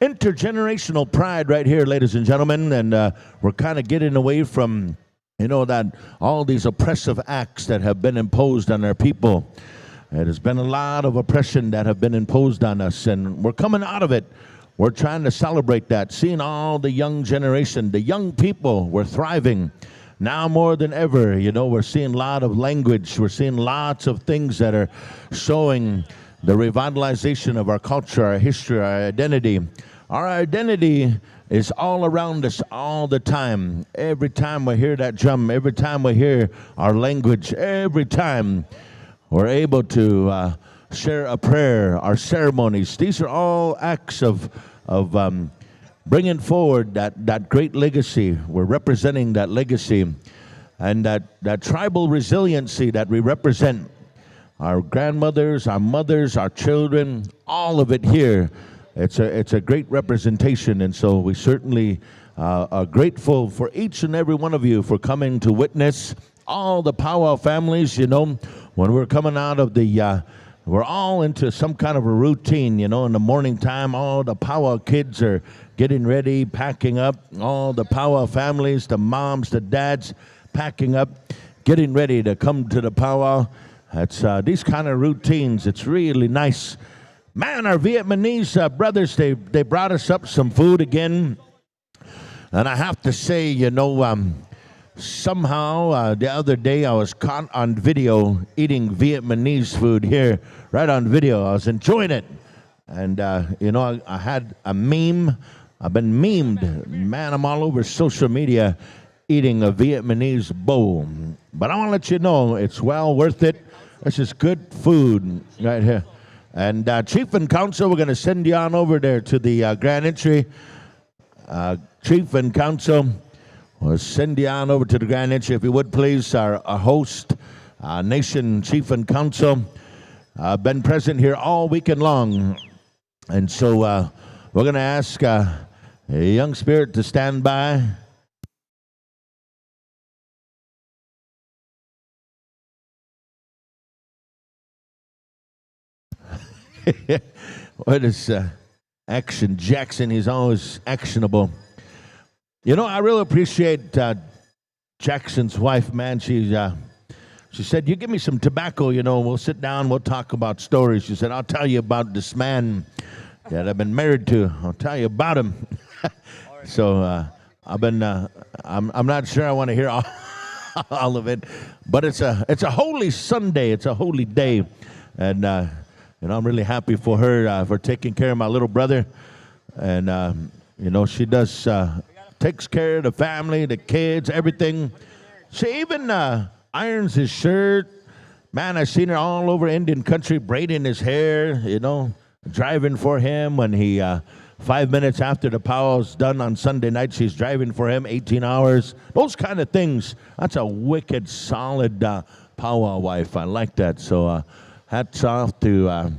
Intergenerational pride right here, ladies and gentlemen, and we're kind of getting away from, that all these oppressive acts that have been imposed on our people. There's been a lot of oppression that have been imposed on us, and we're coming out of it. We're trying to celebrate that, seeing all the young generation, the young people, we're thriving. Now more than ever, we're seeing a lot of language. We're seeing lots of things that are showing the revitalization of our culture, our history, our identity. Our identity is all around us all the time. Every time we hear that drum, every time we hear our language, every time we're able to share a prayer, our ceremonies. These are all acts of bringing forward that great legacy. We're representing that legacy and that tribal resiliency that we represent. Our grandmothers, our mothers, our children, all of it here. It's a great representation, and so we certainly are grateful for each and every one of you for coming to witness. All the Powwow families, when we're coming out of we're all into some kind of a routine, in the morning time. All the Powwow kids are getting ready, packing up. All the Powwow families, the moms, the dads, packing up, getting ready to come to the Powwow. It's these kind of routines. It's really nice. Man, our Vietnamese brothers, they brought us up some food again. And I have to say, somehow the other day I was caught on video eating Vietnamese food here, right on video. I was enjoying it. And, I had a meme. I've been memed. Man, I'm all over social media eating a Vietnamese bowl. But I want to let you know it's well worth it. This is good food right here. And Chief and Council, we're going to send you on over there to the grand entry. Chief and Council, we'll send you on over to the grand entry, if you would, please. Our host, Nation Chief and Council, been present here all weekend long. And so we're going to ask a young spirit to stand by. What is Action Jackson? He's always actionable. I really appreciate Jackson's wife, man. She said, you give me some tobacco, we'll sit down, we'll talk about stories. She said, I'll tell you about this man that I've been married to. I'll tell you about him. So I've been, I'm not sure I want to hear all of it, but it's a holy Sunday. It's a holy day. And, I'm really happy for her for taking care of my little brother. And, she does, takes care of the family, the kids, everything. She even irons his shirt. Man, I've seen her all over Indian country braiding his hair, driving for him when he, 5 minutes after the powwow's done on Sunday night, she's driving for him 18 hours. Those kind of things. That's a wicked, solid powwow wife. I like that. So, hats off to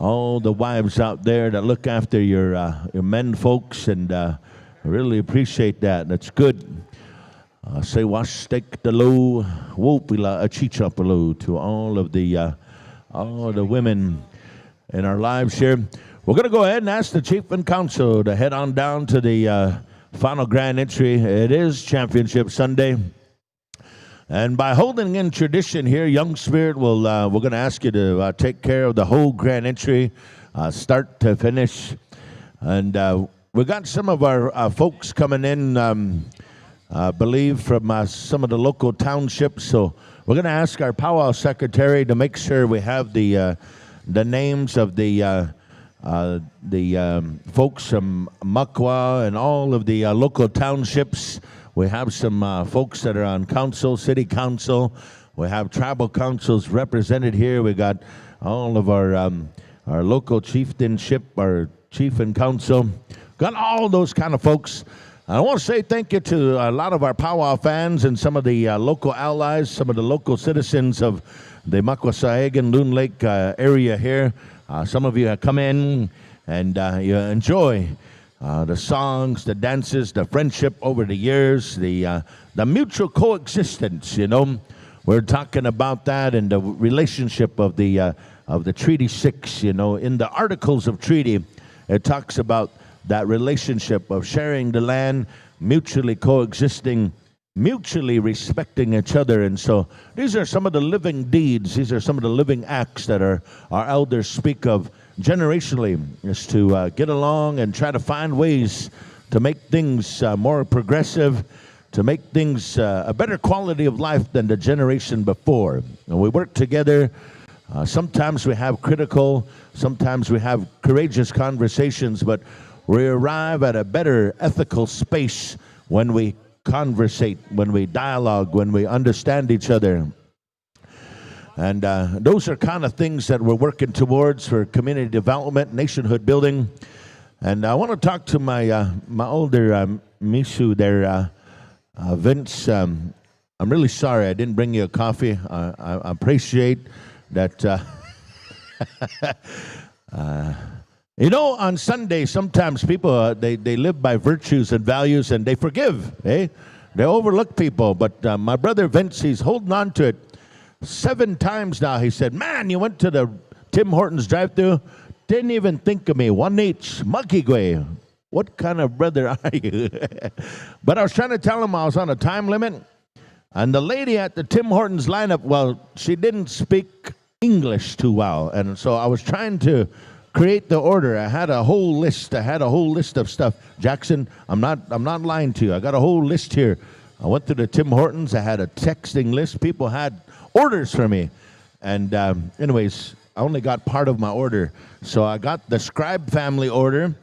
all the wives out there that look after your men folks and I really appreciate that. That's good. Say wash steak the low, wopila a chicha below to all the women in our lives here. We're going to go ahead and ask the chief and council to head on down to the final grand entry. It is Championship Sunday. And by holding in tradition here, Young Spirit will, we're going to ask you to take care of the whole grand entry, start to finish. And we got some of our folks coming in, I believe, from some of the local townships. So we're going to ask our powwow secretary to make sure we have the names of the folks from Makwa and all of the local townships. We have some folks that are on council, city council. We have tribal councils represented here. We got all of our local chieftainship, our chief and council. Got all those kind of folks. I want to say thank you to a lot of our powwow fans and some of the local allies, some of the local citizens of the Makwa Sahgaiehcan Loon Lake area here. Some of you have come in and you enjoy the songs, the dances, the friendship over the years, the mutual coexistence. You know, we're talking about that and the relationship of the Treaty 6. You know, in the Articles of Treaty, it talks about that relationship of sharing the land, mutually coexisting, mutually respecting each other. And so these are some of the living deeds. These are some of the living acts that our elders speak of generationally, is to get along and try to find ways to make things more progressive, to make things a better quality of life than the generation before. And we work together. Sometimes we have critical, sometimes we have courageous conversations, but we arrive at a better ethical space when we conversate, when we dialogue, when we understand each other. And those are kind of things that we're working towards for community development, nationhood building. And I want to talk to my older Misu there, Vince. I'm really sorry I didn't bring you a coffee. I appreciate that. You know, on Sunday, sometimes people, they live by virtues and values and they forgive, eh? They overlook people. But my brother Vince, he's holding on to it. 7 times now, he said, man, you went to the Tim Hortons drive-thru, didn't even think of me. 1 each, Makigwe. What kind of brother are you? But I was trying to tell him I was on a time limit. And the lady at the Tim Hortons lineup, well, she didn't speak English too well. And so I was trying to create the order. I had a whole list. Of stuff. Jackson, I'm not lying to you. I got a whole list here. I went to the Tim Hortons. I had a texting list. People had orders for me. And anyways, I only got part of my order. So I got the Scribe family order.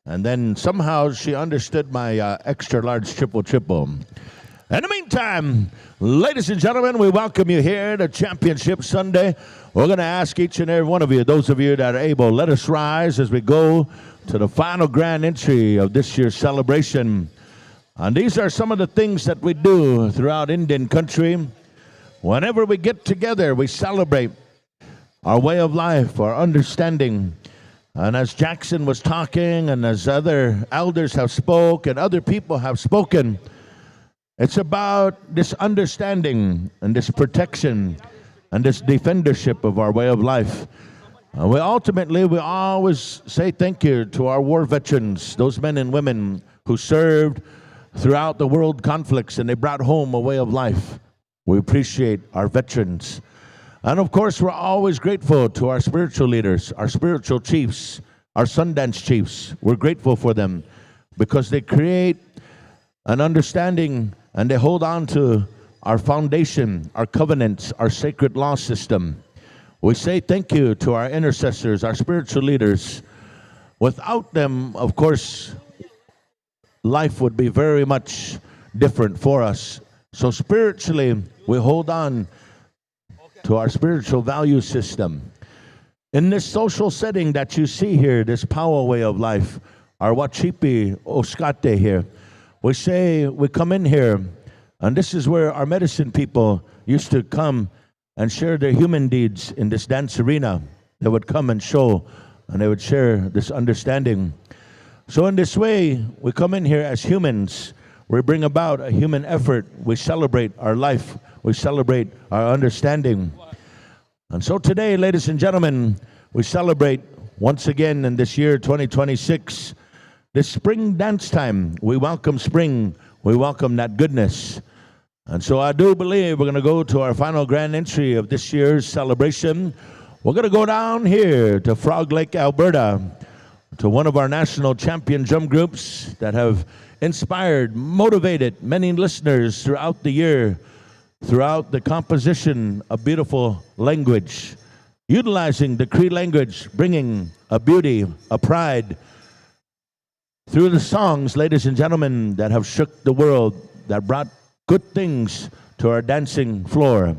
And then somehow she understood my extra large triple. In the meantime, ladies and gentlemen, we welcome you here to Championship Sunday. We're going to ask each and every one of you, those of you that are able, let us rise as we go to the final grand entry of this year's celebration. And these are some of the things that we do throughout Indian country. Whenever we get together, we celebrate our way of life, our understanding. And as Jackson was talking, and as other elders have spoken, and other people have spoken, it's about this understanding and this protection and this defendership of our way of life. We always say thank you to our war veterans, those men and women who served throughout the world conflicts and they brought home a way of life. We appreciate our veterans. And of course, we're always grateful to our spiritual leaders, our spiritual chiefs, our Sundance chiefs. We're grateful for them because they create an understanding and they hold on to our foundation, our covenants, our sacred law system. We say thank you to our intercessors, our spiritual leaders. Without them, of course, life would be very much different for us. So spiritually, we hold on to our spiritual value system. In this social setting that you see here, this Powwow way of life, our Wachipi Oskate here, we come in here, and this is where our medicine people used to come and share their human deeds in this dance arena. They would come and show, and they would share this understanding. So in this way, we come in here as humans. We bring about a human effort. We celebrate our life. We celebrate our understanding. And so today, ladies and gentlemen, we celebrate once again in this year 2026, this spring dance time. We welcome spring. We welcome that goodness. And so I do believe we're going to go to our final grand entry of this year's celebration. We're going to go down here to Frog Lake, Alberta, to one of our national champion drum groups that have inspired, motivated many listeners throughout the year, throughout the composition of beautiful language, utilizing the Cree language, bringing a beauty, a pride, through the songs, ladies and gentlemen, that have shook the world, that brought good things to our dancing floor.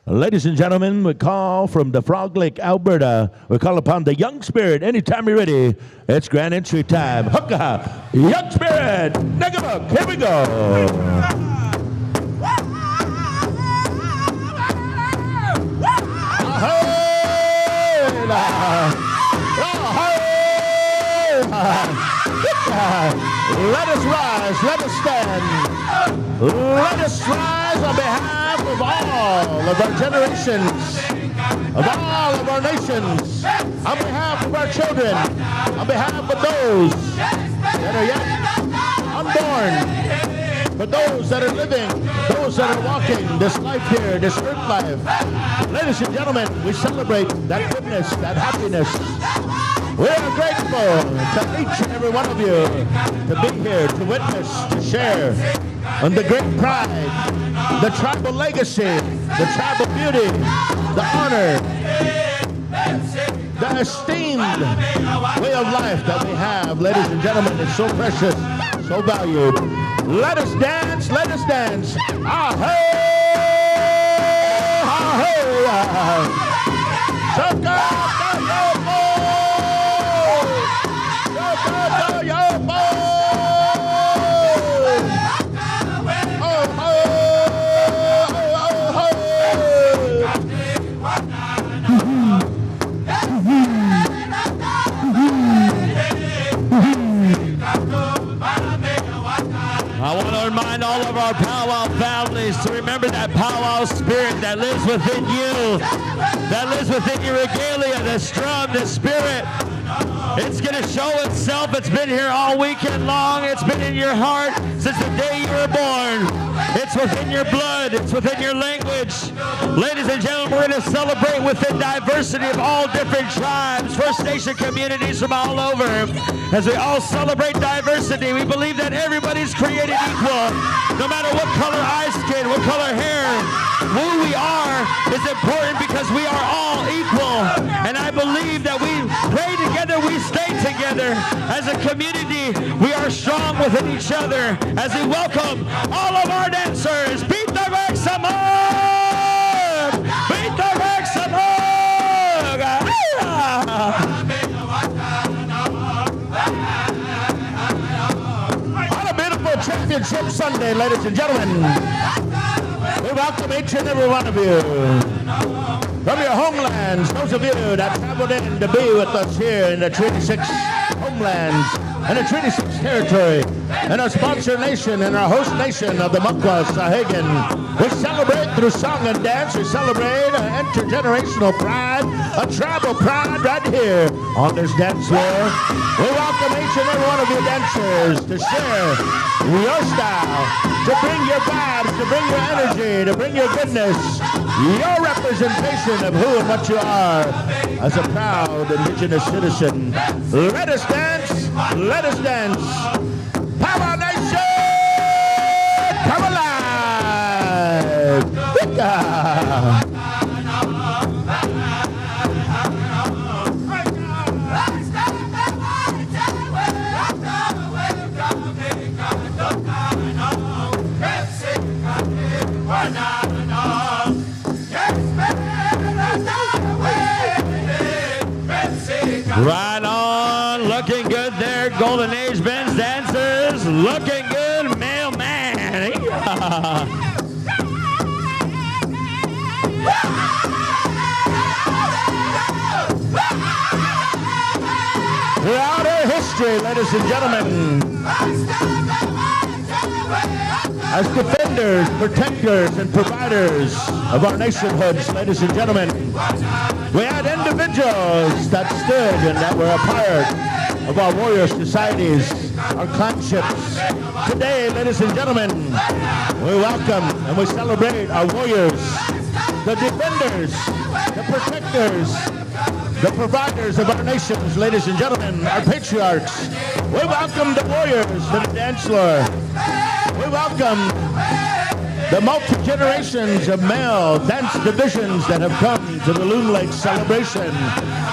Ladies and gentlemen, we call from the Frog Lake, Alberta. We call upon the young spirit. Anytime you're ready, it's grand entry time. Hooka! Young spirit! Negabook! Here we go! Let us rise, let us stand. Let us rise on behalf of all of our generations, of all of our nations, on behalf of our children, on behalf of those that are yet unborn, for those that are living, those that are walking this life here, this earth life. Ladies and gentlemen, we celebrate that goodness, that happiness. We are grateful to each and every one of you to be here, to witness, to share on the great pride, the tribal legacy, the tribal beauty, the honor, the esteemed way of life that we have. Ladies and gentlemen, it's so precious, so valued. Let us dance, let us dance. Ah-hey! Ah-hey! Sahgaiehcan! I want to remind all of our powwow families to remember that powwow spirit that lives within you, that lives within your regalia, the strum, the spirit. It's going to show itself. It's been here all weekend long. It's been in your heart since the day you were born. It's within your blood. It's within your language. Ladies and gentlemen, we're going to celebrate within diversity of all different tribes, First Nation communities from all over. As we all celebrate diversity, we believe that everybody's created equal. No matter what color eye skin, what color hair, who we are is important because we are all equal. And I believe that we pray together, we stay together. As a community, we are strong within each other. As we welcome all of our dancers, beat the back some more! Beat the back some more! On a beautiful championship Sunday, ladies and gentlemen, we welcome each and every one of you from your homelands, those of you that traveled in to be with us here in the Treaty 6 homelands and the Treaty 6 territory, and our sponsor nation and our host nation of the Muckwa, Sahgaiehcan. We celebrate through song and dance. We celebrate an intergenerational pride, a tribal pride right here on this dance floor. We welcome each and every one of you dancers to share your style, to bring your vibes, to bring your energy, to bring your goodness, your representation of who and what you are as a proud Indigenous citizen. Let us dance, let us dance. Powwow Nation, come alive! Wicca! Right on, looking good there, Golden Age Ben's dancers, looking good, mailman. Throughout our history, energy, ladies and gentlemen. As defenders, protectors, and providers of our nationhoods, ladies and gentlemen, we had individuals that stood and that were a part of our warrior societies, our clanships. Today, ladies and gentlemen, we welcome and we celebrate our warriors, the defenders, the protectors, the providers of our nations, ladies and gentlemen, our patriarchs. We welcome the warriors to the dance floor. We welcome the multi-generations of male dance divisions that have come to the Loon Lake celebration.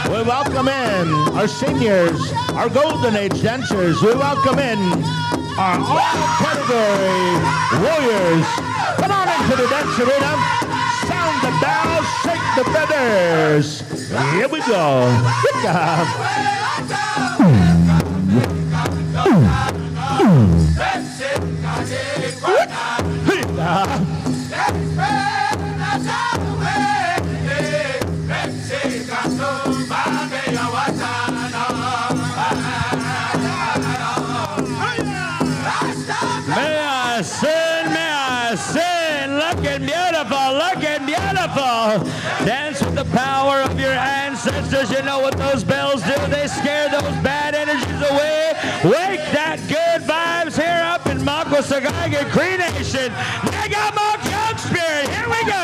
We welcome in our seniors, our golden age dancers. We welcome in our all-category warriors. Come on into the dance arena. Sound the bells, shake the feathers. Here we go. Good job. May I sin, looking beautiful. Dance with the power of your ancestors. You know what those bells do? They scare those bad energies away. Wake that good vibes here up in Mako Sahgaiehcan Cree Nation. Mega Monk Young Spirit, here we go.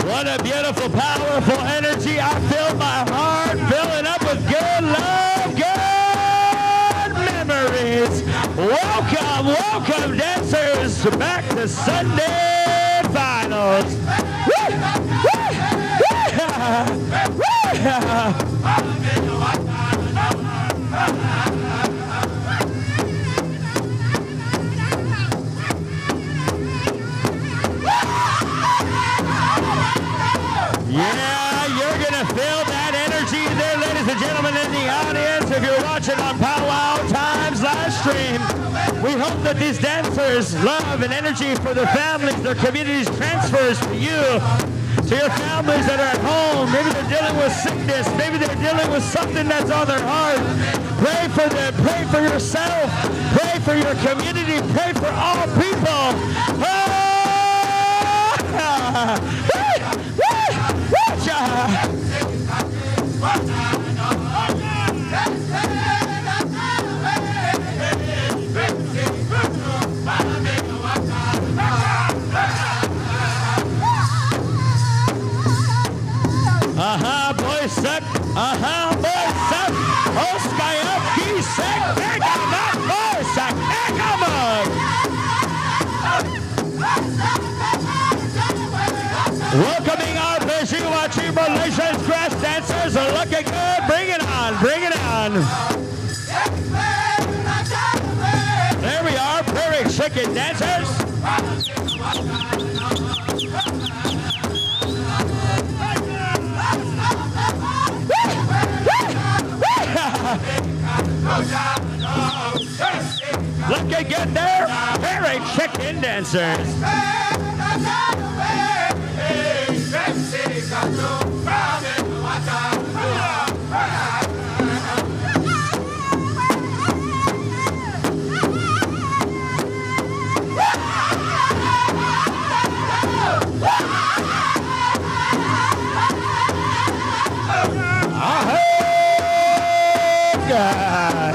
What a beautiful, powerful energy. I feel my heart filling up with good love, good memories. Welcome, dancers, back to Sunday finals. Yeah, you're going to feel that energy there, ladies and gentlemen in the audience. If you're watching on Powwow Times live stream, we hope that these dancers' love and energy for their families, their communities transfers to you, to your families that are at home. Maybe they're dealing with sickness. Maybe they're dealing with something that's on their heart. Pray for them. Pray for yourself. Pray for your community. Pray for all people. Boys suck. Boys suck. Sahgaiehcan, pick 'em up, boys suck. Pick 'em up. Welcoming our Powwow Team Relations grass dancers are looking good. Bring it on, bring it on. There we are, prairie chicken dancers. Looking good there, prairie chicken dancers.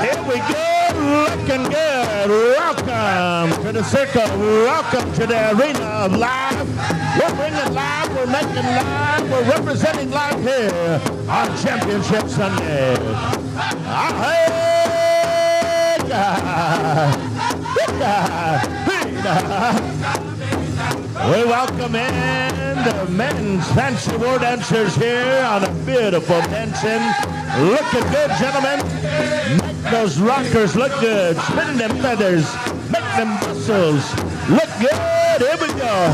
Here we go, looking good. Welcome to the circle. Welcome to the arena of live. We're bringing live. We're making live. We're representing live here on Championship Sunday. We welcome in the men's fancy war dancers here on a beautiful dancing. Looking good, gentlemen. those rockers look good. Spinning them feathers. Make them muscles look good. Here we go.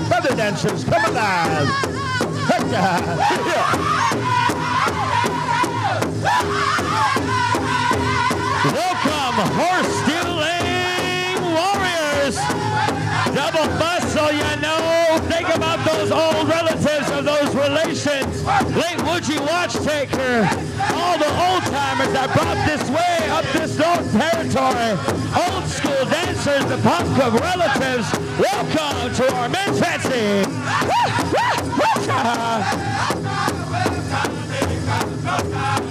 Feather dancers, come alive. Welcome, horse stealing warriors. Double muscle, you know. Think about those old relatives of those relations. Late Woodgie watch taker. All the old timers that brought this way up this old territory. Old school dancers, the punk of relatives. Welcome to our men's fancy.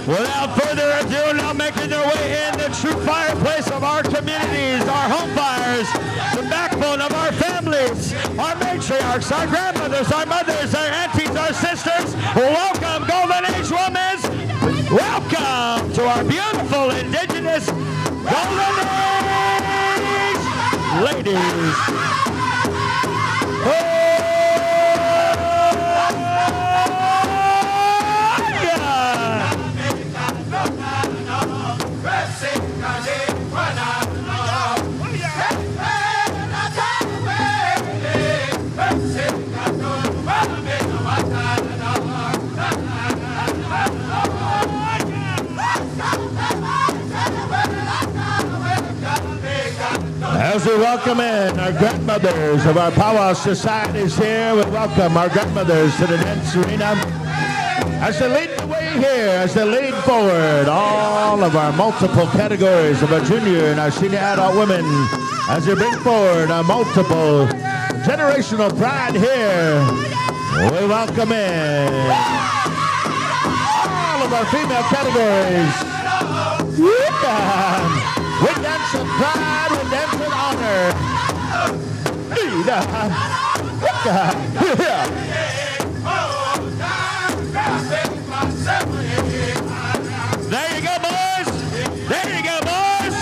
Without further ado, now making their way in the true fireplace of our communities, our home fires, the backbone of our families, our matriarchs, our grandmothers, our mothers, our aunties, our sisters. Welcome, Golden Age women. Welcome to our beautiful indigenous Golden Age ladies. As we welcome in our grandmothers of our powwow societies here, we welcome our grandmothers to the dance arena. As they lead the way here, as they lead forward all of our multiple categories of our junior and our senior adult women, as they bring forward our multiple generational pride here, we welcome in all of our female categories. Yeah. We dance with pride, we dance with honor. There you go, boys. There you go, boys.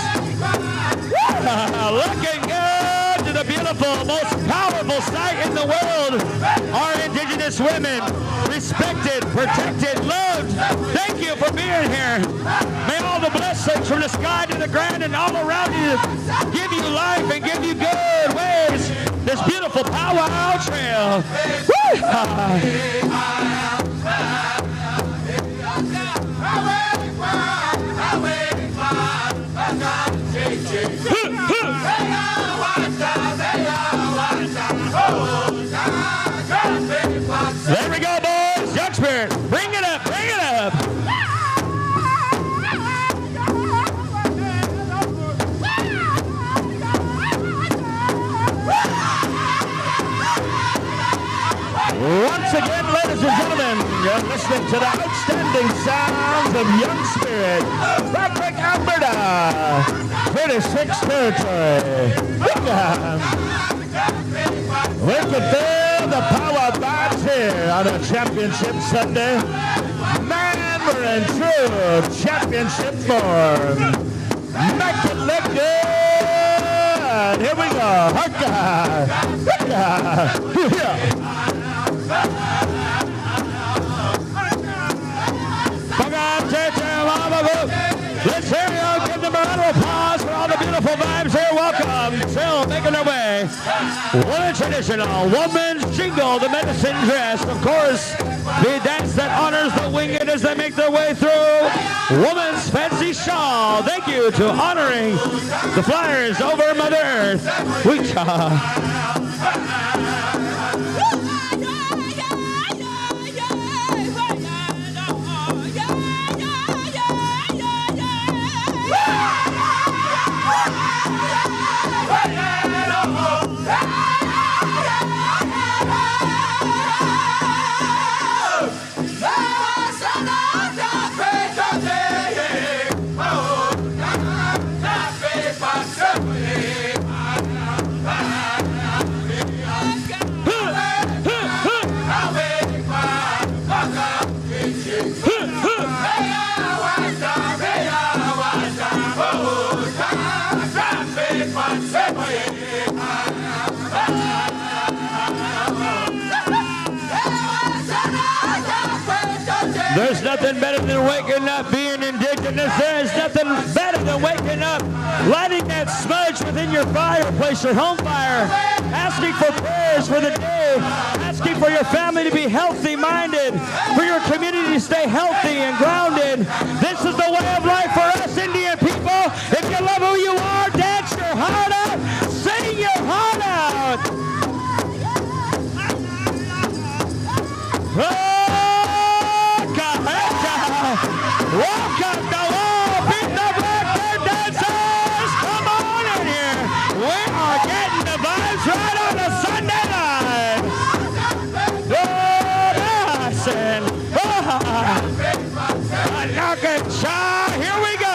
Looking good to the beautiful, most powerful sight in the world. Our indigenous women, respected, protected, loved. Thank you for being here. May all the blessings from the sky to the ground and all around you give you life and give you good ways. This beautiful powwow trail. There we go, boys. Young Spirit, bring it up, bring it up. Once again, ladies and gentlemen, you're listening to the outstanding sounds of Young Spirit, Roderick, Alberta, 36th territory. We can feel the power vibes here on a championship Sunday. Man, we're in true championship form. Make it look good. Here we go. Let's hear you. Give them a round of applause for all the beautiful vibes here. Welcome. Still making their way. One traditional woman's jingle, the medicine dress. Of course, the dance that honors the winged as they make their way through. Woman's fancy shawl. Thank you to honoring the flyers over Mother Earth. There's nothing better than waking up being indigenous goodness, there is nothing better than waking up, lighting that smudge within your fireplace, your home fire, asking for prayers for the day, asking for your family to be healthy-minded, for your community to stay healthy and grounded. This is the way of life for us Indian people. If you love who you are, dance your heart out, sing your heart out. Welcome to all Beat the Blackbird dancers. Come on in here. We are getting the vibes right on a Sunday night. Dancing. Sahgaiehcan. Here we go.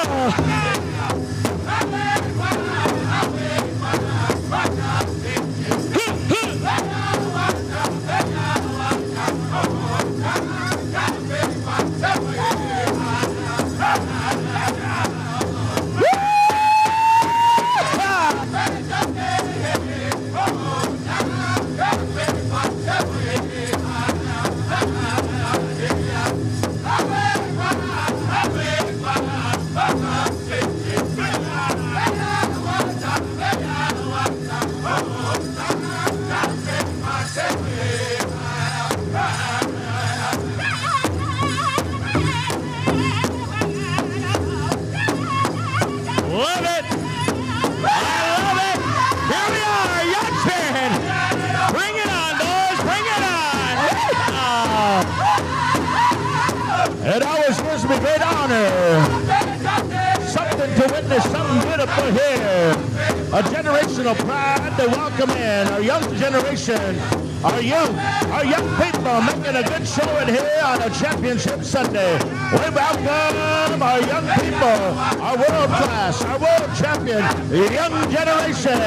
Love it. I love it. Here we are, Young Spirit. Bring it on, boys. Bring it on. It always gives me great honor. Something to witness, something beautiful here. A generational pride to welcome in our young generation, our young people making a good show in here on a championship Sunday. We welcome our young people, our world class, our world champion, young generation.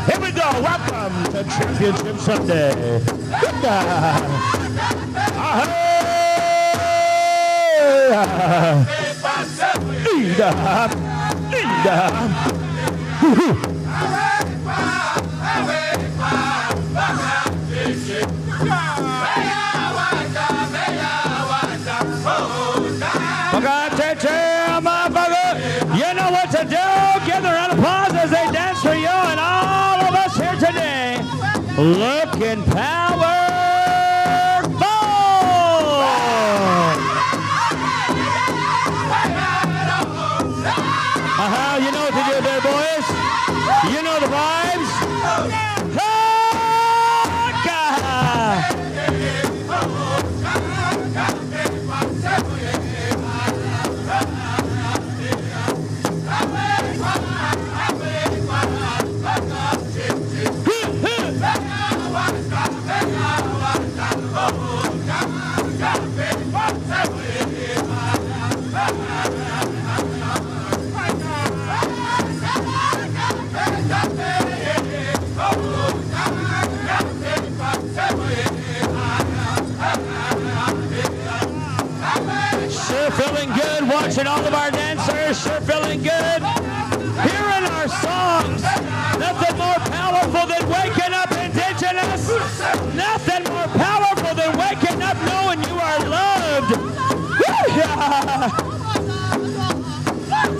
Here we go. Welcome to Championship Sunday. Good God. You know what to do. Give them a round of applause as they dance for you and all of us here today. Looking powerful. You know what to do there, boys. You know the vibes. Feeling good, watching all of our dancers, sure feeling good. Hearing our songs, nothing more powerful than waking up indigenous. Nothing more powerful than waking up knowing you are loved.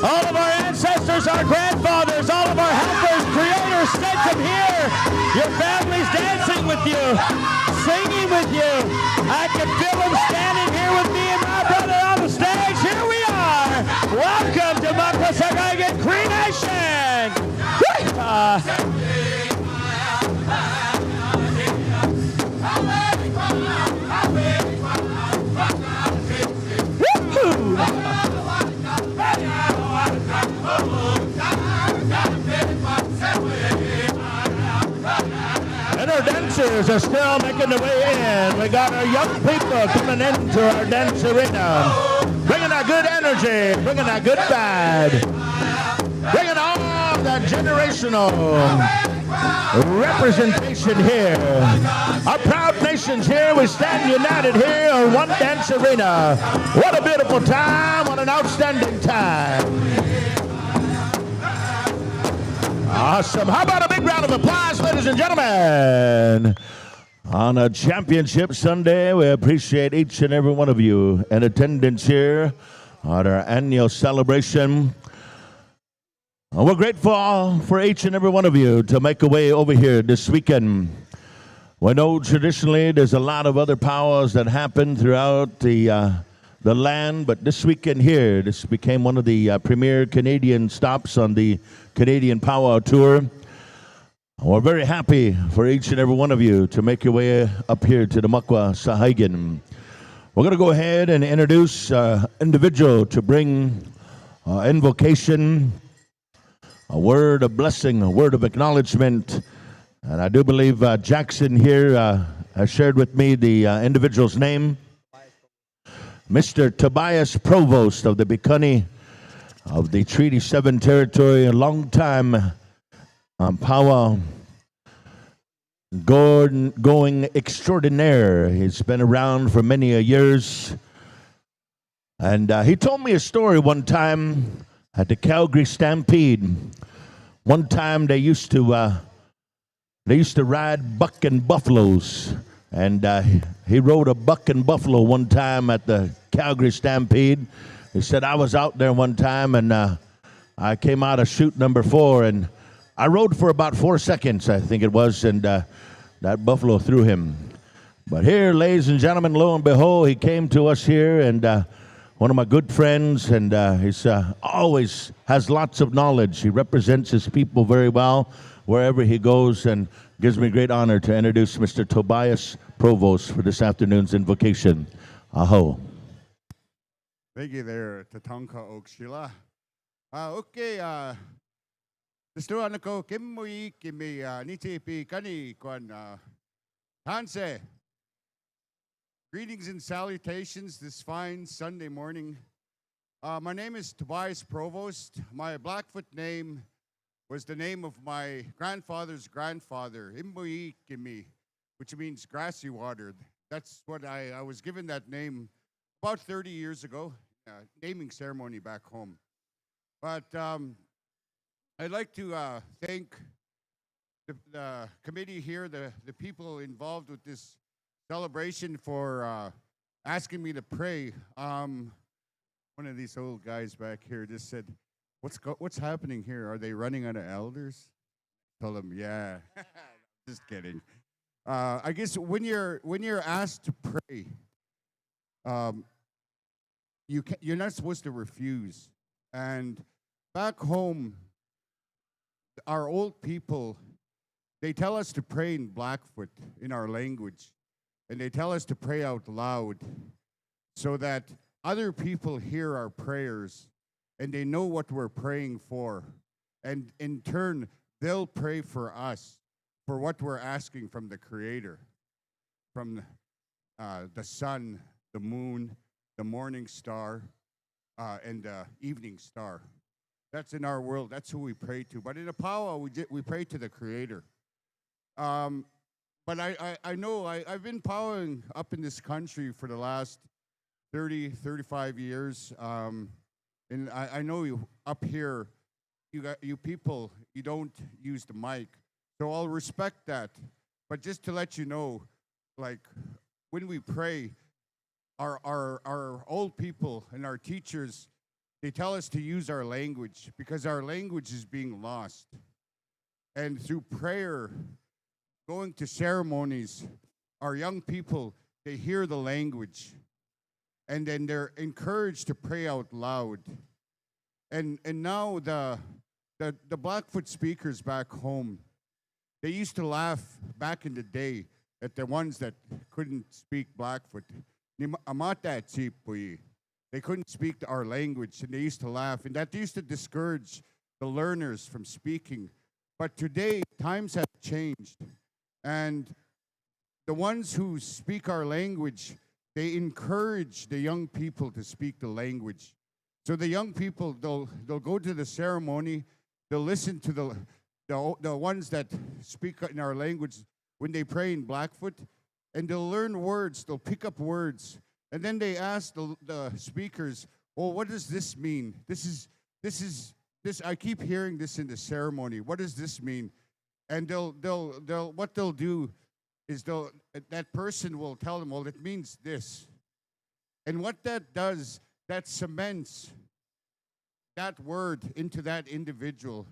All of our ancestors, our grandfathers, all of our helpers, creators sent them here. Your family's dancing with you, singing with you. I can feel them standing here with me and my brother on the stage. Here we are. Welcome to my Sahgaiehcan Cree Nation. And our dancers are still making their way in. We got our young people coming into our dance arena, bringing that good energy, bringing that good vibe, bringing all that generational representation here. Our proud nations here, we stand united here on one dance arena. What a beautiful time, what an outstanding time. Awesome. How about a big round of applause, ladies and gentlemen? On a championship Sunday, we appreciate each and every one of you in attendance here at our annual celebration. We're grateful for each and every one of you to make a way over here this weekend. We know traditionally there's a lot of other powwows that happen throughout the land, but this weekend here, this became one of the premier Canadian stops on the Canadian Powwow Tour. We're very happy for each and every one of you to make your way up here to the Makwa Sahgaiehcan. We're going to go ahead and introduce individual to bring invocation, a word of blessing, a word of acknowledgement. And I do believe Jackson here has shared with me the individual's name. Mr. Tobias Provost of the Bikini of the Treaty 7 territory, a long time powwow going extraordinaire. He's been around for many years. And he told me a story one time at the Calgary Stampede. One time they used to ride buck and buffaloes. And he rode a buck and buffalo one time at the Calgary Stampede. He said, I was out there one time and I came out of chute number 4 and I rode for about 4 seconds, I think it was, and that buffalo threw him. But here, ladies and gentlemen, lo and behold, he came to us here, and one of my good friends, and he's always has lots of knowledge. He represents his people very well wherever he goes, and gives me great honor to introduce Mr. Tobias Provost for this afternoon's invocation. Aho. Thank you there, Tatanka Okshila. Okay, Mr. Anako, Kimui, Kimi, Nitipi, Kani, Kwan, Hanse. Greetings and salutations this fine Sunday morning. My name is Tobias Provost. My Blackfoot name was the name of my grandfather's grandfather, Imbui Kimi, which means grassy water. That's what I was given that name about 30 years ago, naming ceremony back home. But I'd like to thank the committee here, the people involved with this celebration for asking me to pray. One of these old guys back here just said, what's happening here? Are they running out of elders? Tell them, yeah. Just kidding. I guess when you're asked to pray, you're not supposed to refuse. And back home, our old people, they tell us to pray in Blackfoot, in our language. And they tell us to pray out loud so that other people hear our prayers and they know what we're praying for. And in turn, they'll pray for us for what we're asking from the Creator, from the sun, the moon, the morning star, and the evening star. That's in our world. That's who we pray to. But in a powwow, we pray to the Creator. But I know I've been powwowing up in this country for the last 30, 35 years. And I know you up here, you people, you don't use the mic. So I'll respect that. But just to let you know, like, when we pray, our old people and our teachers, they tell us to use our language because our language is being lost. And through prayer, going to ceremonies, our young people, they hear the language. And then they're encouraged to pray out loud. And now the Blackfoot speakers back home, they used to laugh back in the day at the ones that couldn't speak Blackfoot. They couldn't speak our language, and they used to laugh. And that used to discourage the learners from speaking. But today, times have changed. And the ones who speak our language, they encourage the young people to speak the language. So the young people, they'll go to the ceremony, they'll listen to the ones that speak in our language when they pray in Blackfoot, and they'll learn words, they'll pick up words. And then they ask the speakers, well, what does this mean? This I keep hearing this in the ceremony. What does this mean? And what they'll do is that person will tell them, well, it means this. And what that does that cements that word into that individual.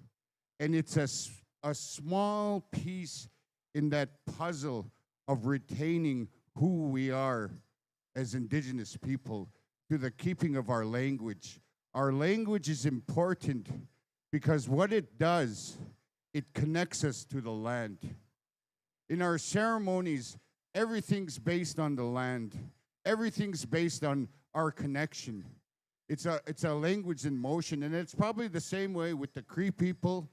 And it's a small piece in that puzzle of retaining who we are as Indigenous people to the keeping of our language. Our language is important because what it does, it connects us to the land. In our ceremonies, everything's based on the land. Everything's based on our connection. It's a language in motion, and it's probably the same way with the Cree people,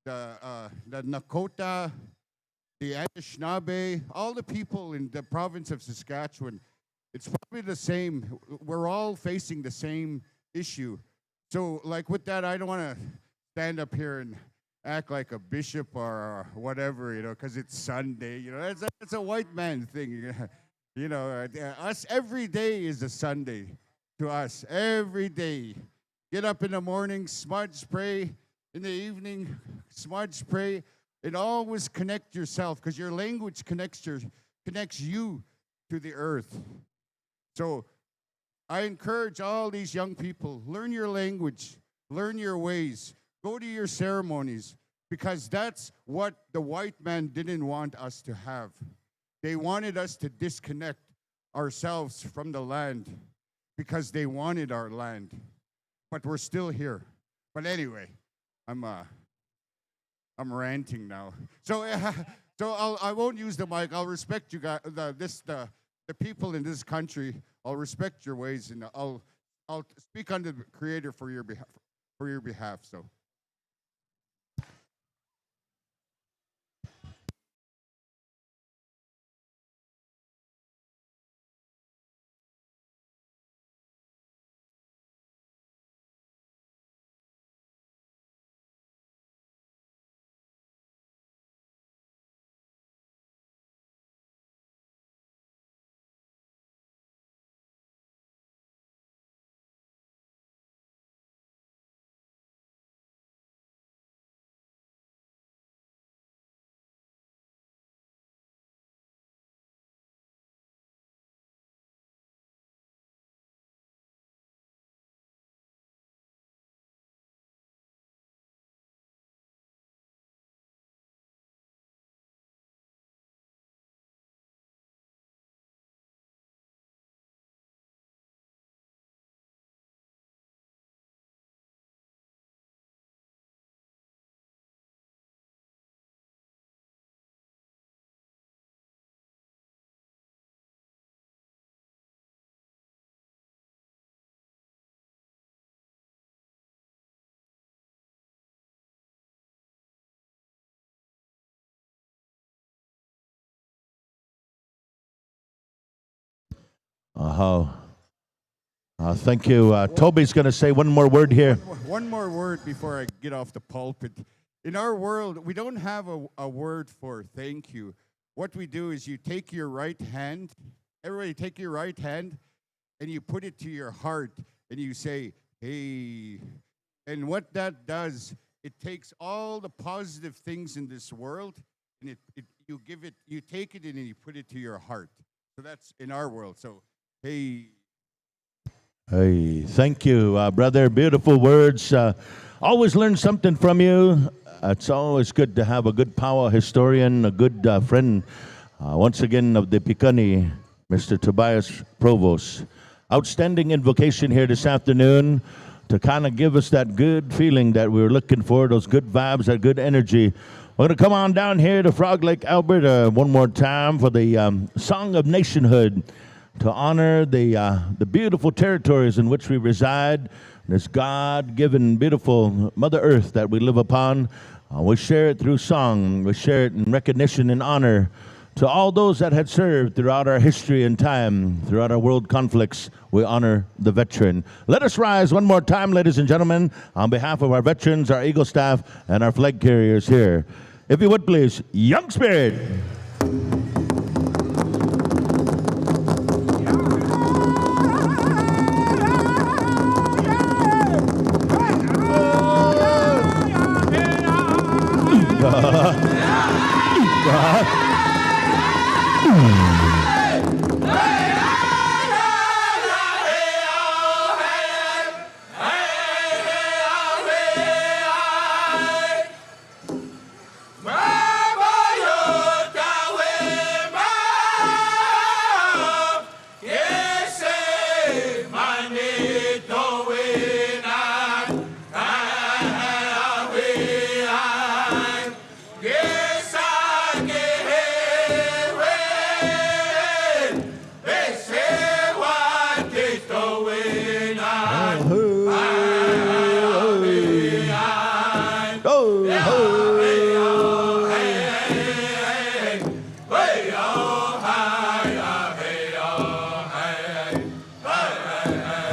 the Nakota, the Anishinaabe, all the people in the province of Saskatchewan. It's probably the same. We're all facing the same issue. So, like with that, I don't want to stand up here and act like a bishop or whatever, because it's Sunday. That's a white man thing. Us every day is a Sunday to us. Every day. Get up in the morning, smudge, pray. In the evening, smudge, pray. And always connect yourself, because your language connects you to the earth. So I encourage all these young people, learn your language, learn your ways, go to your ceremonies, because that's what the white man didn't want us to have. They wanted us to disconnect ourselves from the land because they wanted our land. But we're still here. But anyway, I'm ranting now. So I won't use the mic. I'll respect you guys, the people in this country. I'll respect your ways, and I'll speak under the Creator for your behalf. So. Thank you. Toby's going to say one more word here. One more word before I get off the pulpit. In our world, we don't have a word for thank you. What we do is you take your right hand, everybody take your right hand, and you put it to your heart, and you say, hey. And what that does, it takes all the positive things in this world, and you take it and you put it to your heart. So that's in our world. So, hey. Hey, thank you, brother. Beautiful words. Always learn something from you. It's always good to have a good powwow historian, a good friend, once again, of the Piikani, Mr. Tobias Provost. Outstanding invocation here this afternoon to kind of give us that good feeling that we were looking for, those good vibes, that good energy. We're going to come on down here to Frog Lake, Alberta, one more time for the Song of Nationhood, to honor the beautiful territories in which we reside, this God-given, beautiful Mother Earth that we live upon. We share it through song. We share it in recognition and honor to all those that had served throughout our history and time, throughout our world conflicts. We honor the veteran. Let us rise one more time, ladies and gentlemen, on behalf of our veterans, our Eagle staff, and our flag carriers here. If you would please, Young Spirit.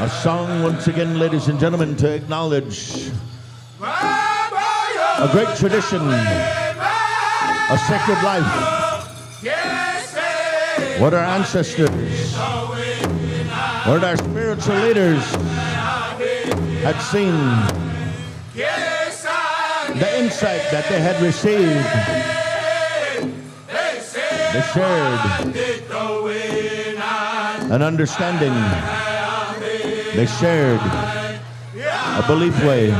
A song once again, ladies and gentlemen, to acknowledge a great tradition, a sacred life, what our ancestors, what our spiritual leaders had seen, the insight that they had received. They shared an understanding. They shared a belief way.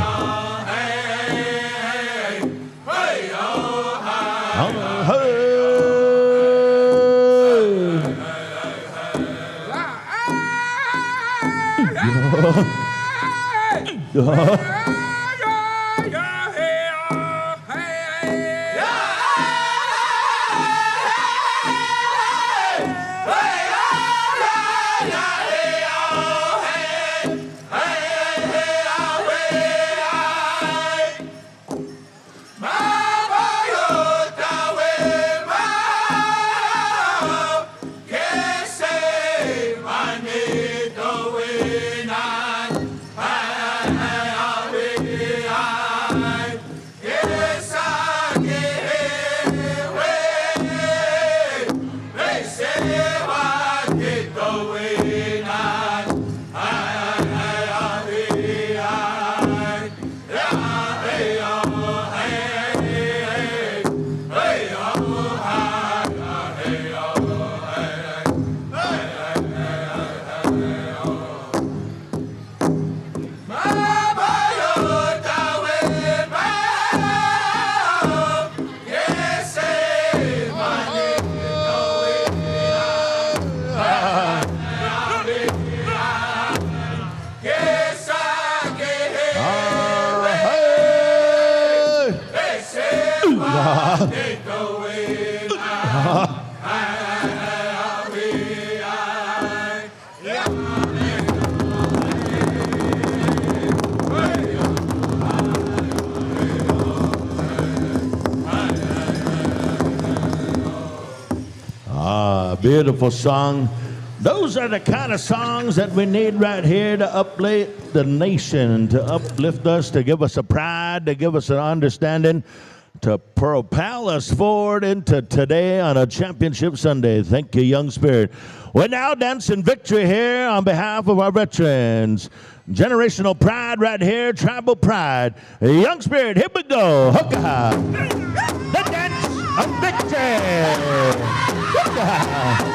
Beautiful song. Those are the kind of songs that we need right here to uplift the nation, to uplift us, to give us a pride, to give us an understanding, to propel us forward into today on a championship Sunday. Thank you, Young Spirit. We're now dancing victory here on behalf of our veterans. Generational pride right here, tribal pride. Young Spirit, here we go. Hookah. The dance of victory. Hookah.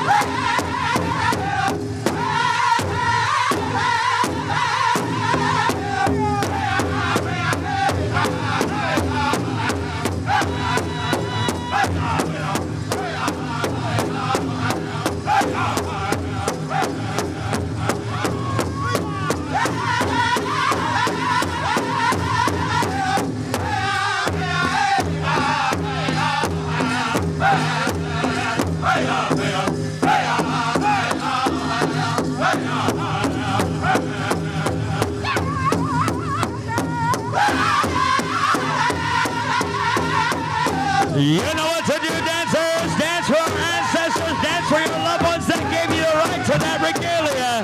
You know what to do, dancers. Dance for our ancestors. Dance for your loved ones that gave you the right to that regalia,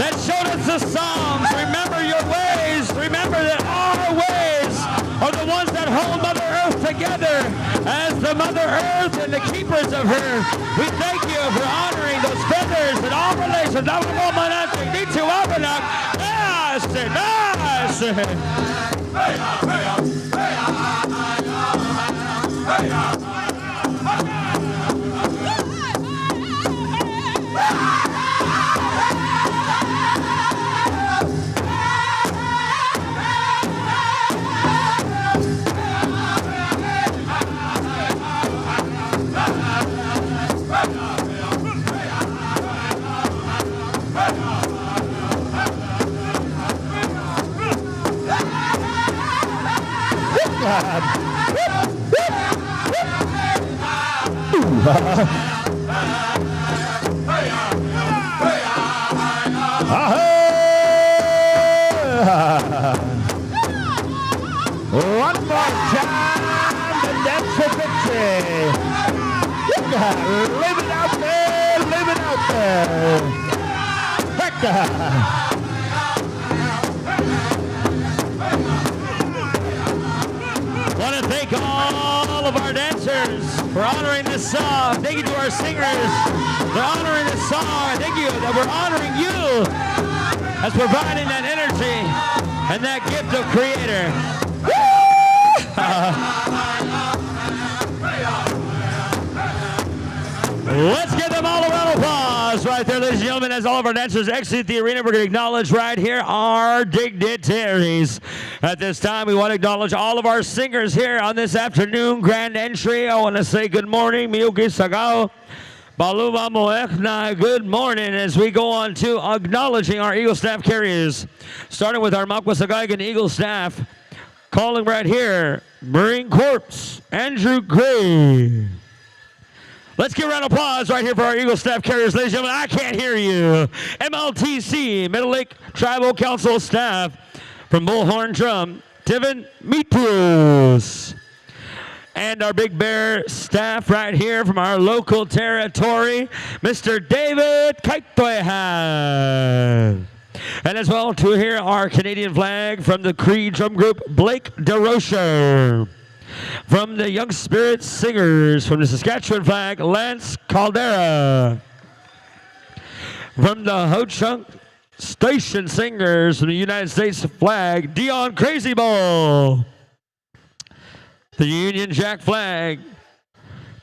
that showed us the Psalms. Remember your ways. Remember that our ways are the ones that hold Mother Earth together as the Mother Earth and the keepers of her. We thank you for honoring those feathers and all relations. One more time, and that's a victory. Leave it out there, leave it out there. We're honoring this song. Thank you to our singers. They're honoring this song. Thank you that we're honoring you as providing that energy and that gift of creator. Let's give them all a round of applause right there, ladies and gentlemen. As all of our dancers exit the arena, we're going to acknowledge right here our dignitaries. At this time, we want to acknowledge all of our singers here on this afternoon grand entry. I want to say good morning, Miyuki Sagao. Baluma Moekna, good morning as we go on to acknowledging our Eagle Staff carriers. Starting with our Makwa Sahgaiehcan Eagle Staff. Calling right here, Marine Corps, Andrew Gray. Let's give a round of applause right here for our Eagle Staff carriers. Ladies and gentlemen, I can't hear you. MLTC, Middle Lake Tribal Council staff from Bullhorn Drum, Tivin Mitus. And our Big Bear staff right here from our local territory, Mr. David Kaitoehan. And as well to hear our Canadian flag from the Cree Drum Group, Blake DeRocher. From the Young Spirit Singers, from the Saskatchewan flag, Lance Caldera. From the Ho-Chunk Station Singers, from the United States flag, Dion Crazy Ball. The Union Jack flag,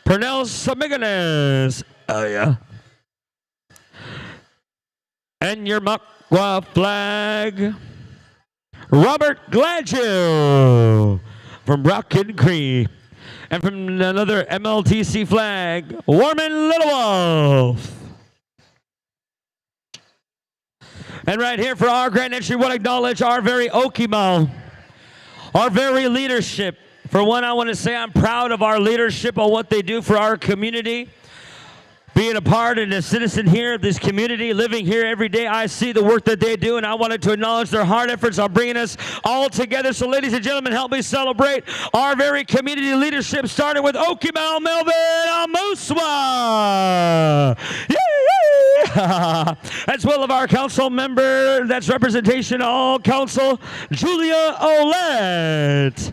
Pernell Samiganes. Oh, yeah. And your Makwa flag, Robert Gladue. From Brocken Cree. And from another MLTC flag, Warman Little Wolf. And right here for our grand entry, we want to acknowledge our very Okimo, our very leadership. For one, I want to say I'm proud of our leadership on what they do for our community. Being a part and a citizen here of this community, living here every day, I see the work that they do, and I wanted to acknowledge their hard efforts on bringing us all together. So, ladies and gentlemen, help me celebrate our very community leadership, starting with Okimau Melvin Amuswa. Yay! As well of our council member, that's representation all council, Julia Olette.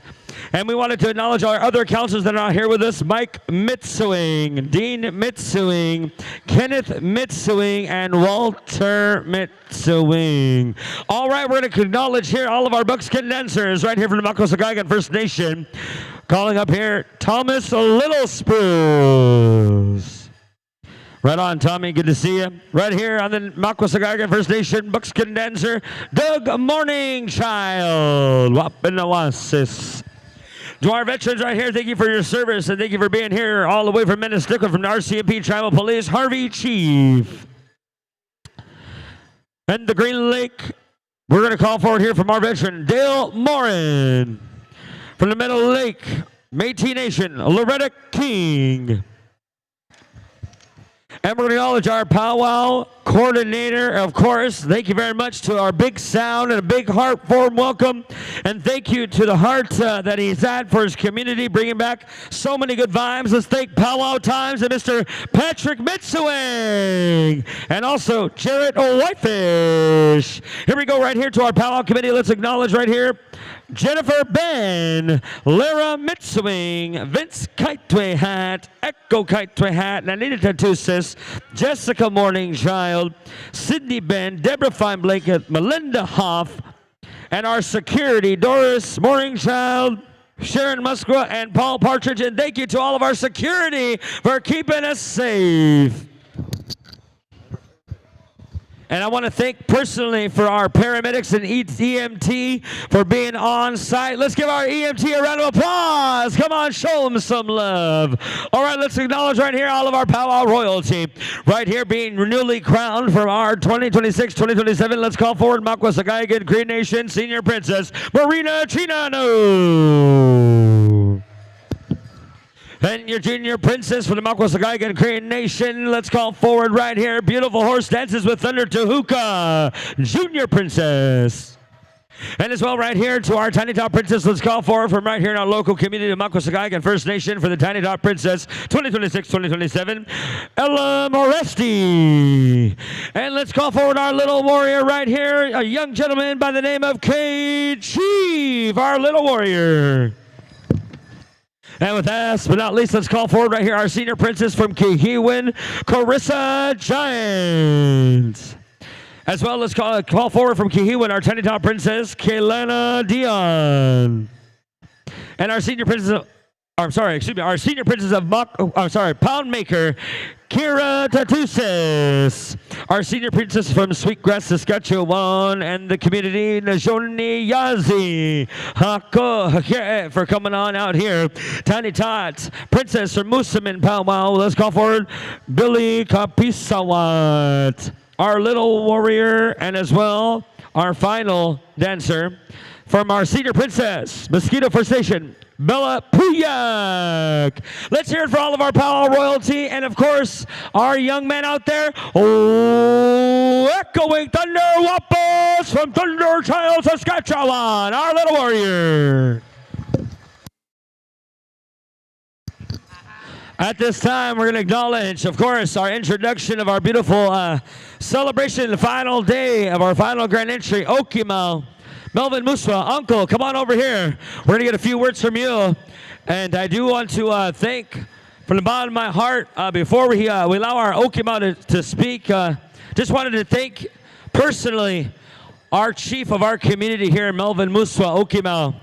And we wanted to acknowledge our other councilors that are here with us, Mike Mitsuing, Dean Mitsuing, Kenneth Mitsuing, and Walter Mitsuing. All right, we're going to acknowledge here all of our buckskin dancers right here from the Makwa Sahgaiehcan First Nation. Calling up here, Thomas Little Spruce. Right on, Tommy. Good to see you. Right here on the Makwa Sahgaiehcan First Nation buckskin dancer, Doug Morningchild. Wapinawasis. To our veterans right here, thank you for your service and thank you for being here all the way from Minnesota from the RCMP Tribal Police, Harvey Chief. And the Green Lake, we're going to call forward here from our veteran, Dale Morin. From the Middle Lake, Métis Nation, Loretta King. And we're going to acknowledge our powwow coordinator, of course. Thank you very much to our big sound and a big heart warm welcome. And thank you to the heart that he's had for his community, bringing back so many good vibes. Let's thank Powwow Times and Mr. Patrick Mitsuing. And also Jarrett Whitefish. Here we go right here to our powwow committee. Let's acknowledge right here Jennifer Ben, Lara Mitsuing, Vince Kaitoehan, Echo Kaitoehan, Nanita Tatusis, Jessica Morningchild, Sydney Ben, Deborah Feinblanket, Melinda Hoff, and our security, Doris Morningchild, Sharon Muskwa, and Paul Partridge. And thank you to all of our security for keeping us safe. And I want to thank personally for our paramedics and EMT for being on site. Let's give our EMT a round of applause. Come on, show them some love. All right, let's acknowledge right here all of our powwow royalty. Right here being newly crowned from our 2026-2027. Let's call forward Makwa Sahgaiehcan Cree Nation Senior Princess, Marina Chinano. And your junior princess for the Makwa Sahgaiehcan Cree Nation. Let's call forward right here. Beautiful horse dances with Thunder Tehuka, junior princess. And as well right here to our Tiny Top Princess, let's call forward from right here in our local community of Makwa Sahgaiehcan First Nation for the Tiny Top Princess 2026-2027, Ella Moresti. And let's call forward our little warrior right here, a young gentleman by the name of Cade Chief, our little warrior. And with last but not least, let's call forward right here our senior princess from Kihiwin, Carissa Giant. As well, let's call forward from Kihiwin our Tenny-Top princess, Kaylana Dion. And our senior princess our senior princess of Pound Maker, Kira Tatusis. Our senior princess from Sweetgrass, Saskatchewan, and the community, Najoni Yazi. Hako for coming on out here. Tiny Tot, princess from Moosomin Powwow. Let's call forward Billy Kapisawat, our little warrior, and as well our final dancer from our senior princess, Mosquito First Station, Bella Puyak. Let's hear it for all of our Powwow royalty and, of course, our young men out there. Oh, echoing Thunder Wappos from Thunder Child, Saskatchewan, our little warrior. At this time, we're going to acknowledge, of course, our introduction of our beautiful celebration, the final day of our final grand entry, Okimau. Melvin Muswa, Uncle, come on over here. We're going to get a few words from you. And I do want to thank from the bottom of my heart, before we allow our Okimau to speak, just wanted to thank personally our chief of our community here, Melvin Muswa, Okimau.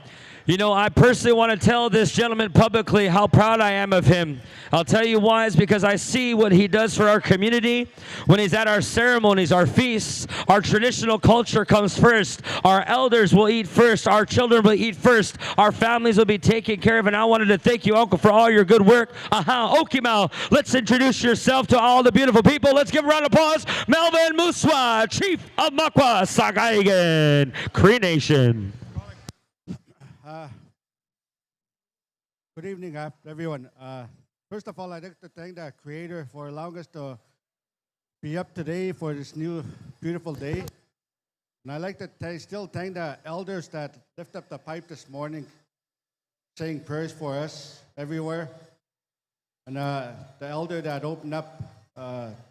You know, I personally want to tell this gentleman publicly how proud I am of him. I'll tell you why. It's because I see what he does for our community. When he's at our ceremonies, our feasts, our traditional culture comes first. Our elders will eat first. Our children will eat first. Our families will be taken care of. And I wanted to thank you, Uncle, for all your good work. Okimau, let's introduce yourself to all the beautiful people. Let's give a round of applause. Melvin Muswa, Chief of Makwa, Sahgaiehcan, Cree Nation. Good evening, everyone. First of all, I'd like to thank the Creator for allowing us to be up today for this new beautiful day. And I'd like to still thank the elders that lift up the pipe this morning, saying prayers for us everywhere. And the elder that opened up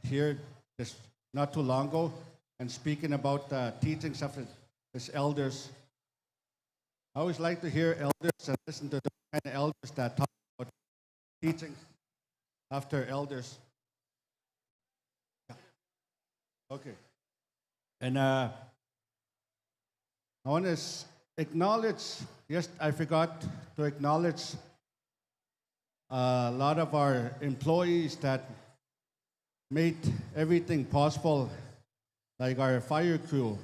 here this not too long ago and speaking about the teachings of his elders. I always like to hear elders and listen to the kind of elders that talk about teachings after elders. Okay. And I want to acknowledge, yes, I forgot to acknowledge a lot of our employees that made everything possible, like our fire crew,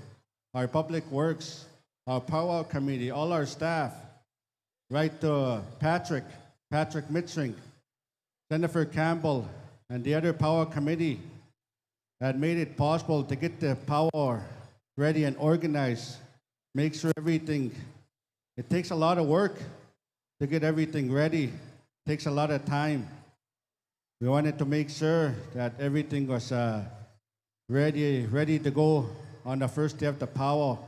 our public works, our Powwow committee, all our staff, right to Patrick Mitzring, Jennifer Campbell, and the other Powwow committee that made it possible to get the Powwow ready and organized, make sure everything, it takes a lot of work to get everything ready, it takes a lot of time. We wanted to make sure that everything was ready to go on the first day of the Powwow.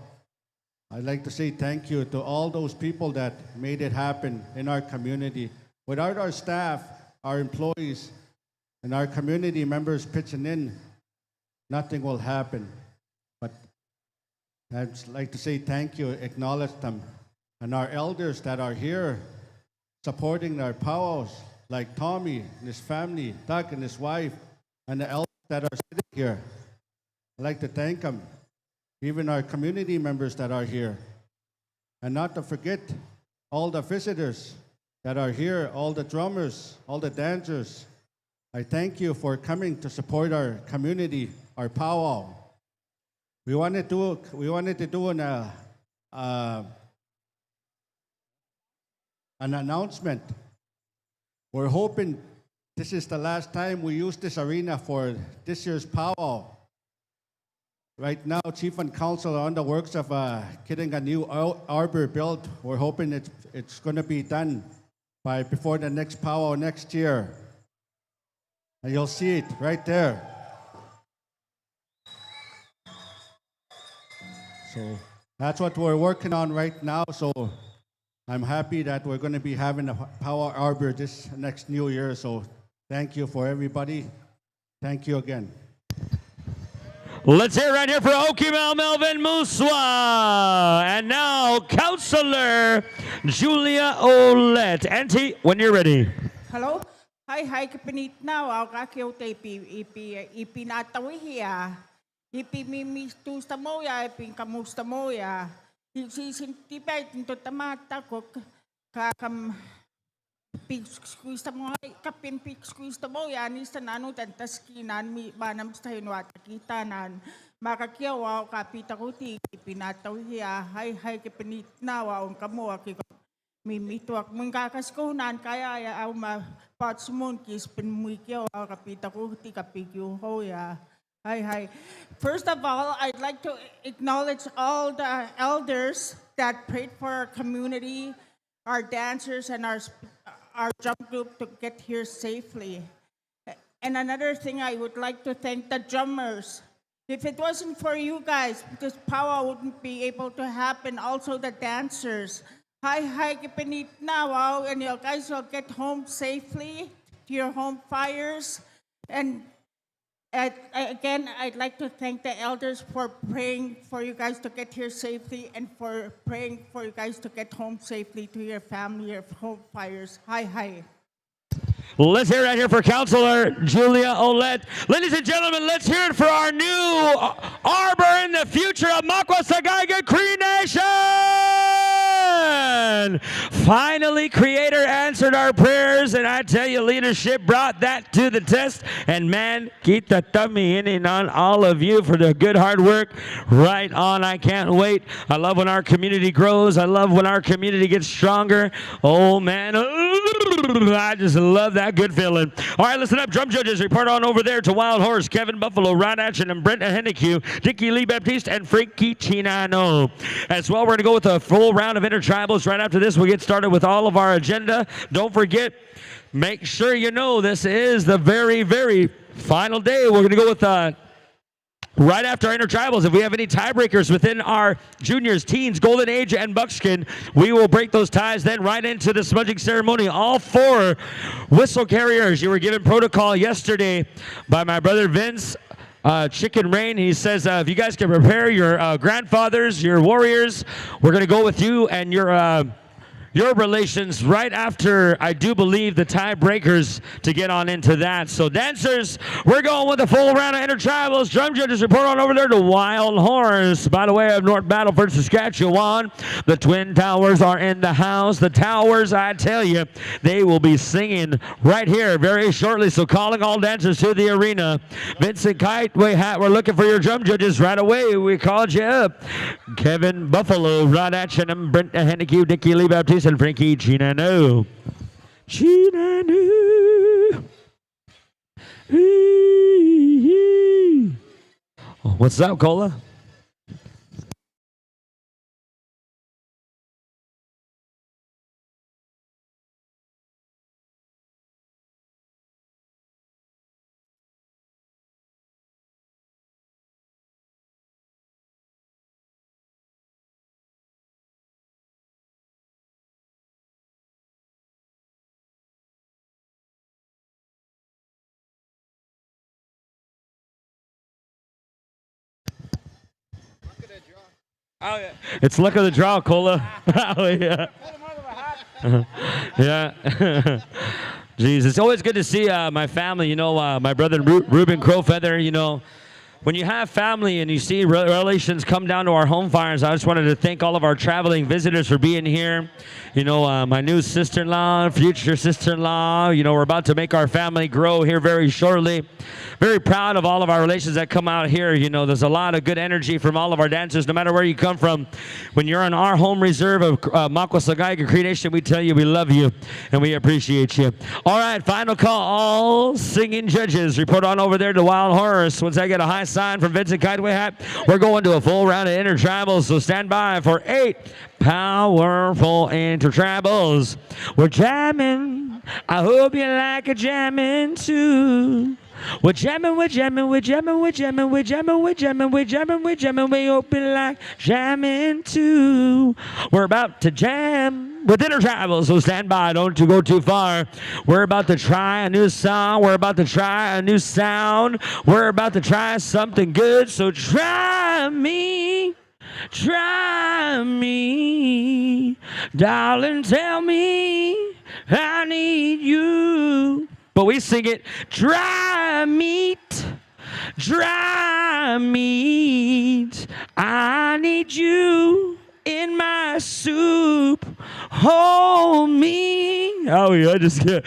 I'd like to say thank you to all those people that made it happen in our community. Without our staff, our employees, and our community members pitching in, nothing will happen. But I'd like to say thank you, acknowledge them. And our elders that are here supporting our powwows, like Tommy and his family, Doug and his wife, and the elders that are sitting here. I'd like to thank them. Even our community members that are here. And not to forget all the visitors that are here, all the drummers, all the dancers. I thank you for coming to support our community, our powwow. We wanted to do an announcement. We're hoping this is the last time we use this arena for this year's powwow. Right now, Chief and Council are on the works of getting a new arbor built. We're hoping it's going to be done before the next powwow next year. And you'll see it right there. So that's what we're working on right now. So I'm happy that we're going to be having a powwow arbor this next New Year. So thank you for everybody. Thank you again. Let's hear it right here for Okimau Melvin Muswa. And now, Councilor Julia Olette. Auntie, when you're ready. Hello? Hi, kapanit na. Wow, kakyo te ipinatawihiya. Ipimimistu sa moya, ipinkamusta moya. Isisintipay, tinto tamata ko, kakam, pikskuista mo, kapin pikskuista moya, nista nanu tantaskinan, manam sa hinwata kitanan. Makakyaw, wow, kapita ko ti, ipinatawihiya. Hi, kapanit na. Wow, kamo, mimituak mengkakaskunan kaya au ma patsmun kis penmuikyo kapita ko ti kapikyo hoya. Hi. First of all, I'd like to acknowledge all the elders that prayed for our community, our dancers, and our jump group to get here safely. And another thing, I would like to thank the drummers. If it wasn't for you guys, because Powwow wouldn't be able to happen, also the dancers. Hi, kapanit na, wow, and you guys will get home safely to your home fires. And again, I'd like to thank the elders for praying for you guys to get here safely and for praying for you guys to get home safely to your family, your home fires. Hi. Let's hear it right here for Counselor Julia Olette. Ladies and gentlemen, let's hear it for our new arbor in the future of Makwa Sahgaiehcan Cree Nation. Finally, Creator answered our prayers, and I tell you, leadership brought that to the test. And man, kita tami in on all of you for the good hard work. Right on, I can't wait. I love when our community grows. I love when our community gets stronger. Oh man, I just love that good feeling. All right, listen up, drum judges. Report on over there to Wild Horse, Kevin Buffalo, Ron Atchin, and Brent Hennique, Dickie Lee Baptiste, and Frankie Chinano. As well, we're going to go with a full round of intertribals. Right after this, we'll get started with all of our agenda. Don't forget, make sure you know this is the very, very final day. We're going to go with right after our intertribals. If we have any tiebreakers within our juniors, teens, golden age, and buckskin, we will break those ties then right into the smudging ceremony. All 4 whistle carriers, you were given protocol yesterday by my brother Vince. Chicken Rain, he says, if you guys can prepare your grandfathers, your warriors, we're going to go with you and your relations right after, I do believe, the tiebreakers to get on into that. So dancers, we're going with a full round of intertribals. Drum judges, report on over there to Wild Horse. By the way, of North Battleford, Saskatchewan, the Twin Towers are in the house. The Towers, I tell you, they will be singing right here very shortly. So calling all dancers to the arena. Vincent Kite, we're looking for your drum judges right away. We called you up. Kevin Buffalo, Rod Atchin, Brent Hennique, Dickie Lee Baptiste, and Frankie Chinano. What's up, Cola? Oh, yeah. It's luck of the draw, Cola. Oh, yeah. Yeah. Jeez, it's always good to see my family, you know, my brother Ruben Crowfeather, you know. When you have family and you see relations come down to our home fires, I just wanted to thank all of our traveling visitors for being here. You know, my new sister-in-law, future sister-in-law, you know, we're about to make our family grow here very shortly. Very proud of all of our relations that come out here. You know, there's a lot of good energy from all of our dancers, no matter where you come from. When you're in our home reserve of Makwa Sahgaiehcan Cree Nation, we tell you we love you and we appreciate you. All right, final call. All singing judges, report on over there to Wild Horse. Once I get a high sign from Vincent Kiteway Hat, we're going to a full round of intertribals, so stand by for 8 powerful intertribals. We're jamming. I hope you like a jamming too. We're jamming, we're jamming, we're jamming, we're jamming, we're jamming, we're jamming, we're jamming, we're jamming, we hope you like jamming too. We're about to jam with intertribals, so stand by, don't you go too far. We're about to try a new song, we're about to try a new sound, we're about to try something good, so try me. Try me, darling, tell me I need you. But we sing it, dry meat, I need you in my soup. Hold me. Oh, yeah, just here.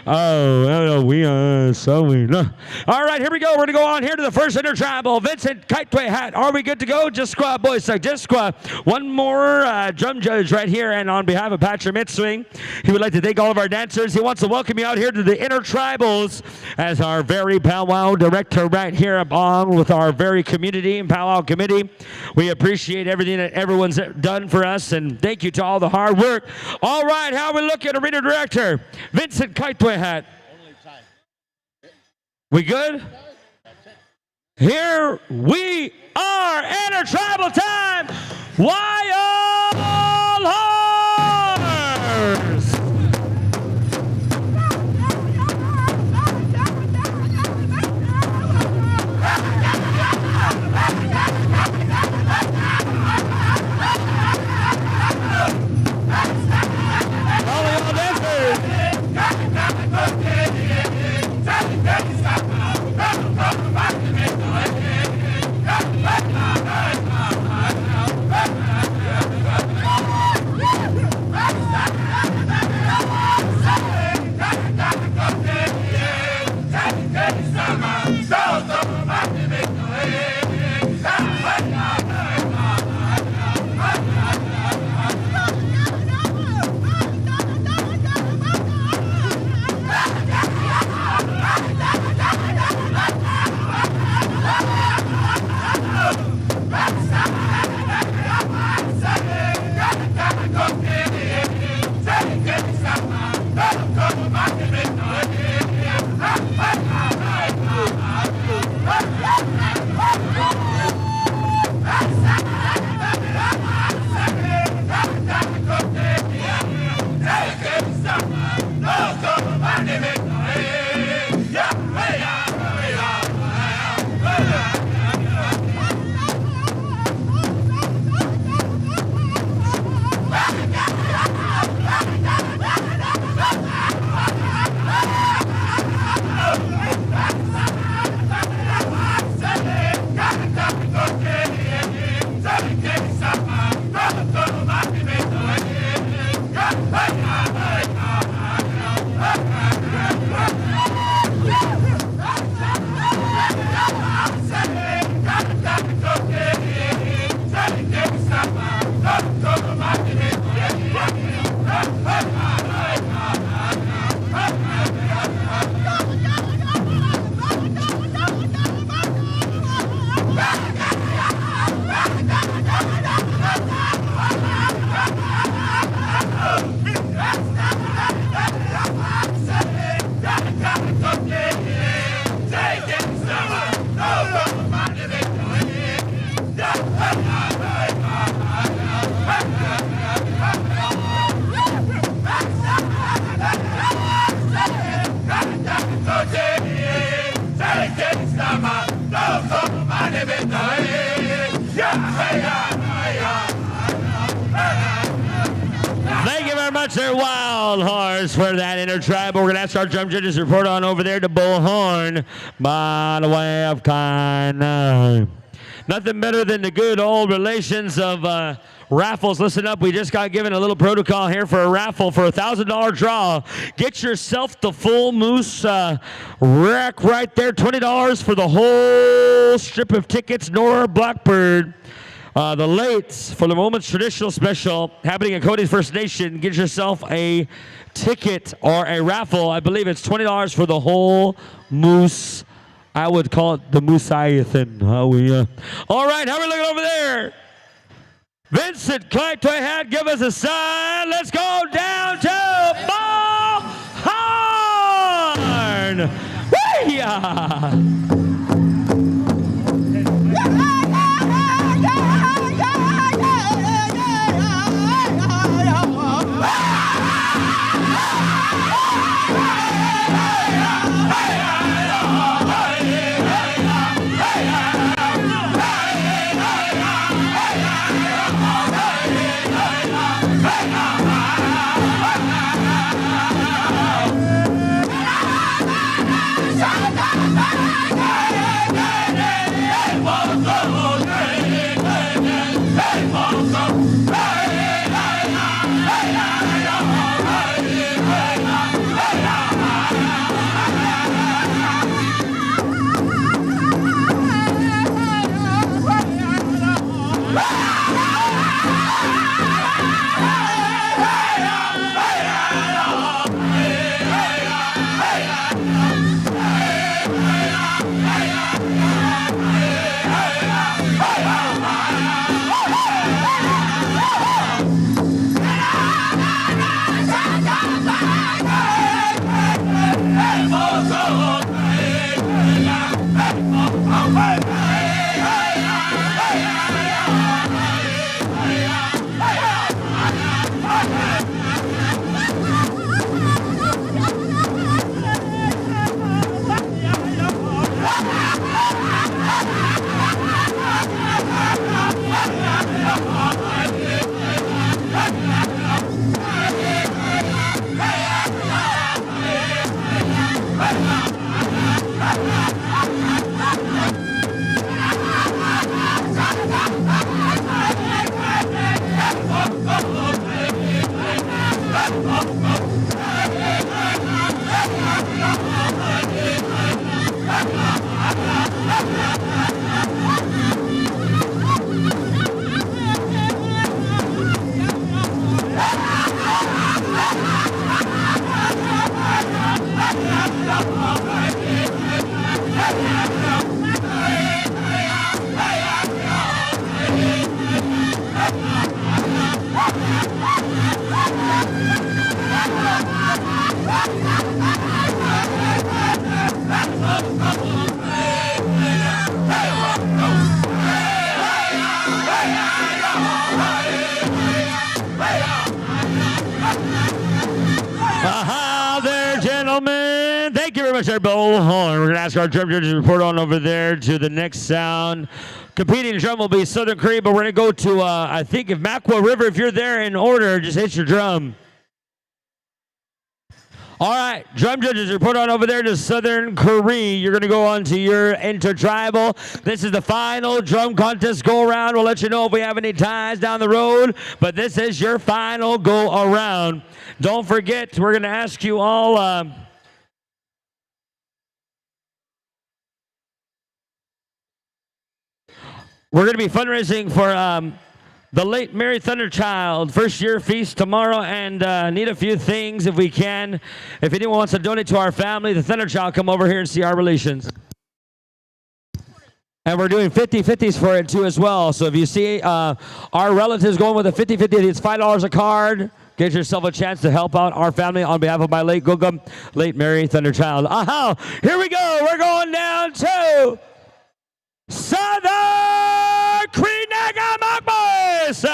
Oh, we are so we know. All right, here we go. We're gonna go on here to the first intertribal. Vincent Sahgaiehcan. Are we good to go? Just squad, boys. Just squad. One more drum judge right here, and on behalf of Patrick Mitswing, he would like to thank all of our dancers. He wants to welcome you out here to the intertribals as our very powwow director right here, along with our very community and powwow committee. We appreciate everything that everyone's done for us, and thank you to all the hard work. All right, how are we looking, arena director Vincent Sahgaiehcan? We good? Here we are, intertribal time. Wild Horse. Thank you very much, there, Wild Horse, for that intertribal. We're going to ask our drum judges to report on over there to Bullhorn by the way of kind. Nothing better than the good old relations of raffles. Listen up, we just got given a little protocol here for a raffle for a $1,000 draw. Get yourself the full moose rack right there. $20 for the whole strip of tickets. Nora Blackbird. The Lates for the Moment's traditional special happening at Cody's First Nation. Get yourself a ticket or a raffle. I believe it's $20 for the whole moose. I would call it the Mooseiathon. All right, how are we looking over there? Vincent Sahgaiehcan, give us a sign. Let's go down to Bullhorn. Wee-ya! Aha there, gentlemen. Thank you very much, everybody. We're going to ask our drum judges to report on over there to the next sound. Competing drum will be Southern Cree, but we're going to go to, I think, if Macwa River, if you're there in order, just hit your drum. All right, drum judges, report on over there to Southern Cree. You're going to go on to your intertribal. This is the final drum contest go-around. We'll let you know if we have any ties down the road, but this is your final go-around. Don't forget, we're going to ask you all... we're going to be fundraising for the late Mary Thunderchild first year feast tomorrow, and need a few things if we can. If anyone wants to donate to our family, the Thunderchild, come over here and see our relations. And we're doing 50-50s for it too as well. So if you see our relatives going with a 50-50, it's $5 a card. Get yourself a chance to help out our family on behalf of my late Gugum, late Mary Thunderchild. Aha! Here we go. We're going down to Southern Cree Boys.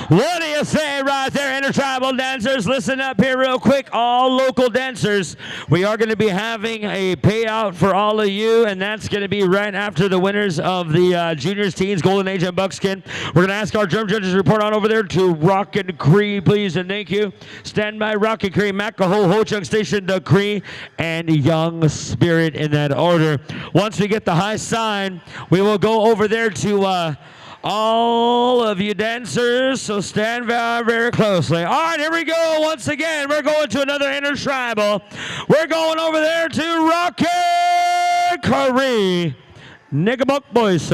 What do you say right there, intertribal dancers? Listen up here real quick, all local dancers. We are going to be having a payout for all of you, and that's going to be right after the winners of the juniors, teens, golden age, and buckskin. We're going to ask our drum judges to report on over there to Rock and Cree, please, and thank you. Stand by, Rock and Cree, Makaho, Ho Chung Station, the Cree, and Young Spirit in that order. Once we get the high sign, we will go over there to all of you dancers, so stand very, very closely. All right, here we go. Once again, we're going to another intertribal. We're going over there to Rock and Cree. Niggabuck boys.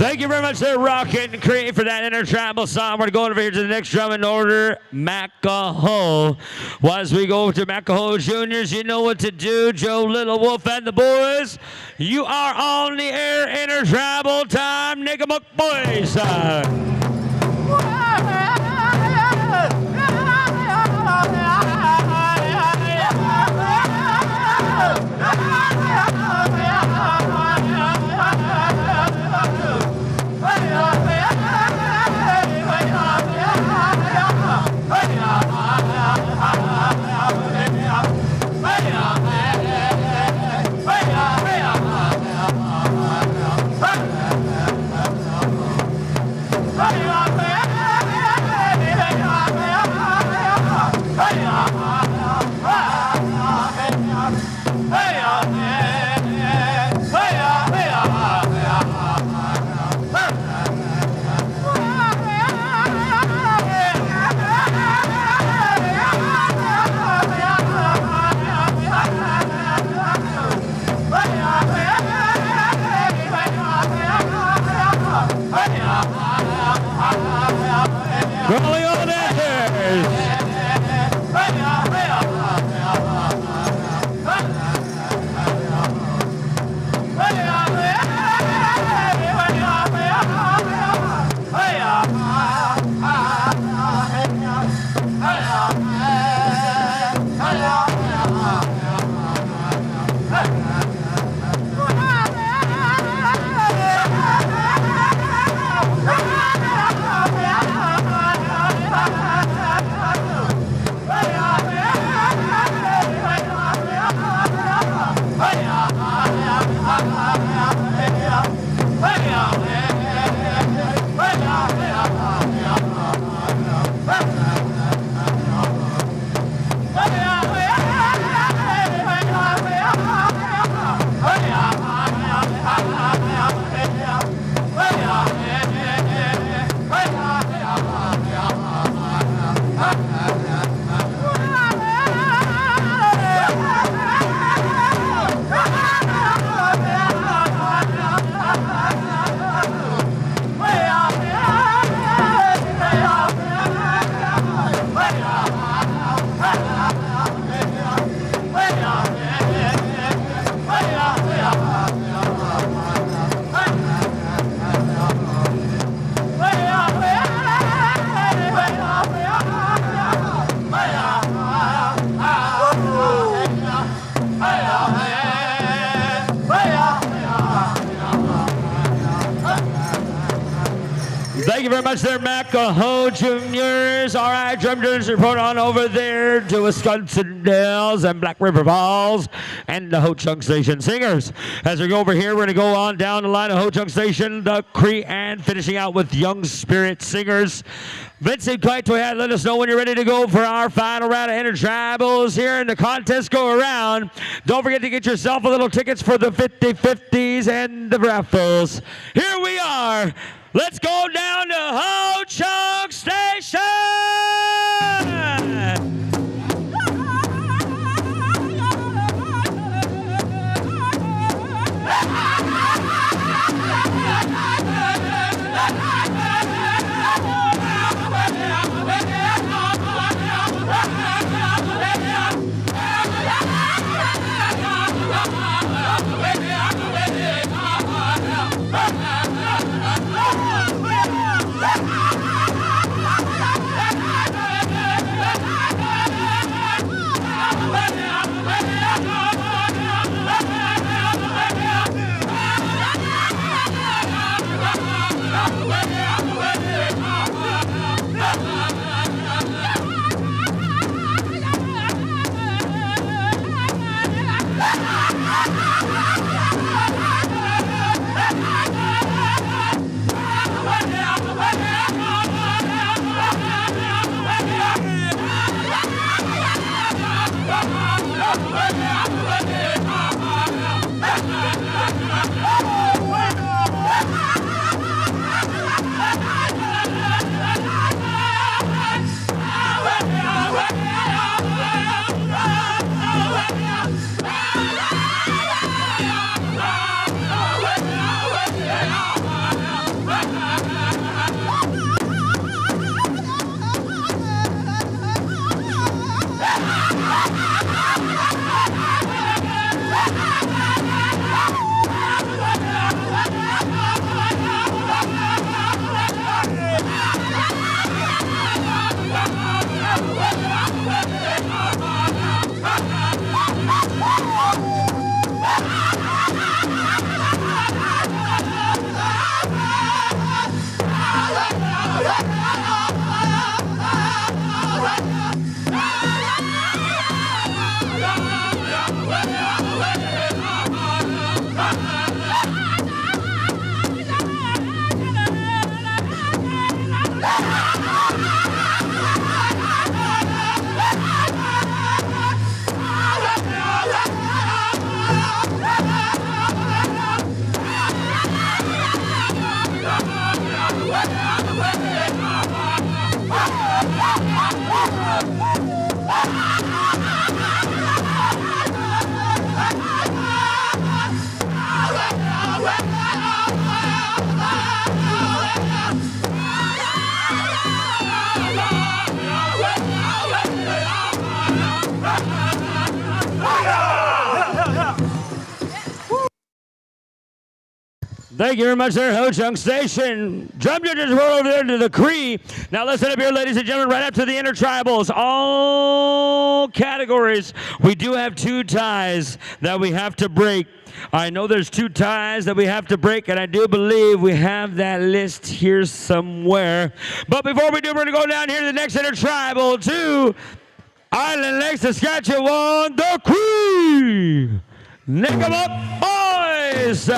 Thank you very much there, Rock and Cree, for that intertribal song. We're going over here to the next drum in order, Makaho. Well, as we go to Makaho Juniors, you know what to do. Joe Little Wolf and the boys, you are on the air, intertribal time, Niggamuck boys. Thank you very much there, Macaho Juniors. All right, Drum Juniors, report on over there to Wisconsin Dells and Black River Falls and the Ho Chunk Station Singers. As we go over here, we're going to go on down the line of Ho Chunk Station, the Cree, and finishing out with Young Spirit Singers. Vincent Kaitoyat, let us know when you're ready to go for our final round of intertribals here in the contest go around. Don't forget to get yourself a little tickets for the 50-50s and the raffles. Here we are. Let's go down to Ho Chunk Station! Thank you very much there, Ho Chung Station. Drum judges roll over there to the Cree. Now listen up here, ladies and gentlemen, right up to the intertribals. All categories. We do have 2 ties that we have to break. I know there's 2 ties that we have to break, and I do believe we have that list here somewhere. But before we do, we're going to go down here to the next intertribal to Island Lake, Saskatchewan, the Cree. Nick 'em up, boys!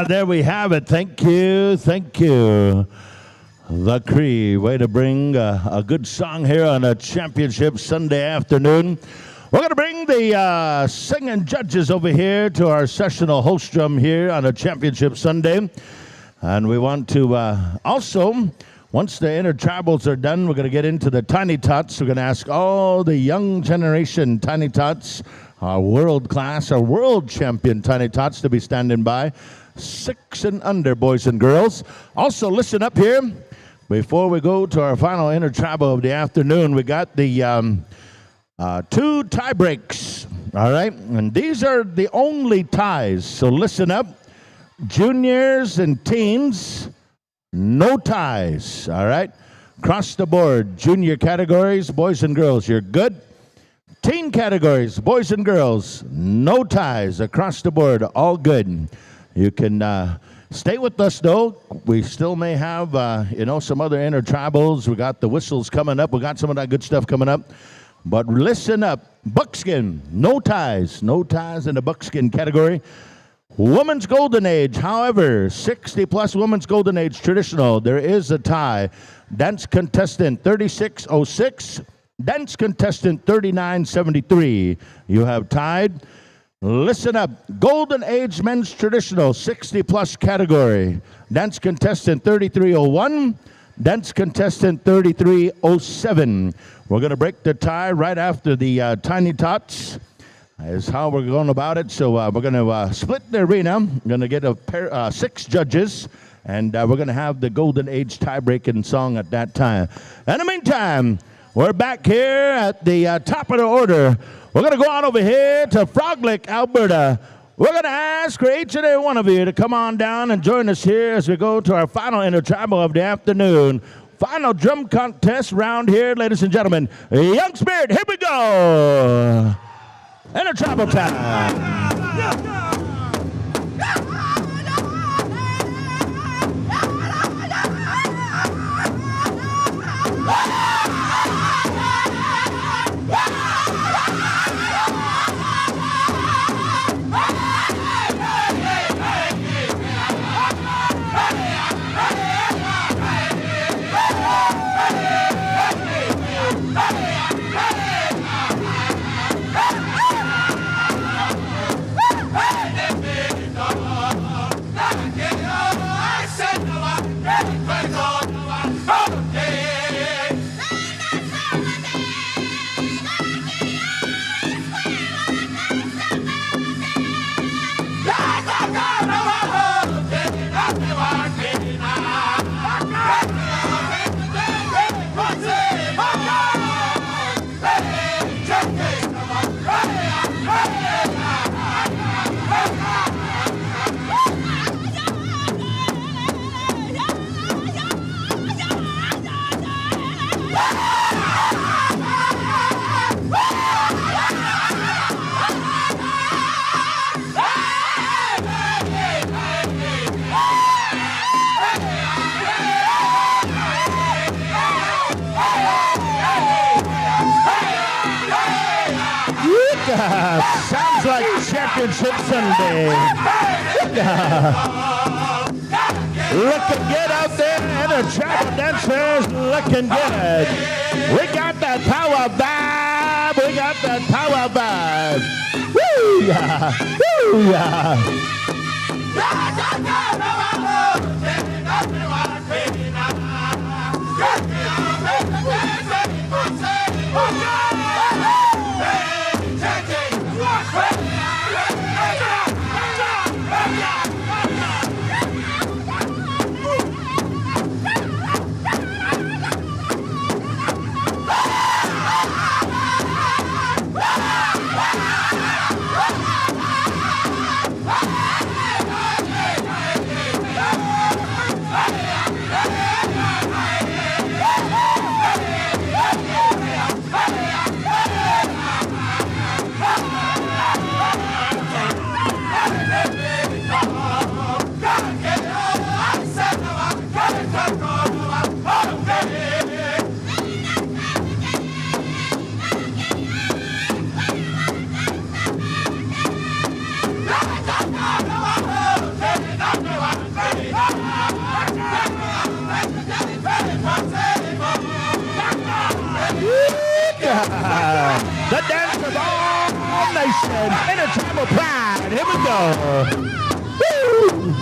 There we have it. Thank you. Thank you. The Cree, way to bring a good song here on a championship Sunday afternoon. We're going to bring the singing judges over here to our sessional host drum here on a championship Sunday. And we want to also, once the intertribals are done, we're going to get into the Tiny Tots. We're going to ask all the young generation Tiny Tots, our world class, our world champion Tiny Tots to be standing by. 6 and under, boys and girls. Also, listen up here. Before we go to our final intertribal of the afternoon, we got the 2 tie breaks, all right? And these are the only ties, so listen up. Juniors and teens, no ties, all right? Across the board, junior categories, boys and girls, you're good. Teen categories, boys and girls, no ties. Across the board, all good. You can stay with us, though. We still may have, some other intertribals. We got the whistles coming up. We got some of that good stuff coming up. But listen up. Buckskin, no ties. No ties in the buckskin category. Women's Golden Age, however, 60-plus Women's Golden Age traditional. There is a tie. Dance contestant 3606. Dance contestant 3973. You have tied. Listen up. Golden Age Men's Traditional 60-plus category. Dance contestant 3301. Dance contestant 3307. We're going to break the tie right after the Tiny Tots. Is how we're going about it. So we're going to split the arena. We're going to get a pair, 6 judges. And we're going to have the Golden Age tie-breaking song at that time. In the meantime, we're back here at the top of the order. We're going to go on over here to Frog Lake, Alberta. We're going to ask for each and every one of you to come on down and join us here as we go to our final intertribal of the afternoon. Final drum contest round here, ladies and gentlemen. Young Spirit, here we go. Intertribal time. Sounds like Championship Sunday. Looking good out there, and the tribal dancers looking good. We got that power vibe. We got that power vibe. Woo yeah, woo yeah. The dance of all nations, intertribal pride. Here we go. Woo!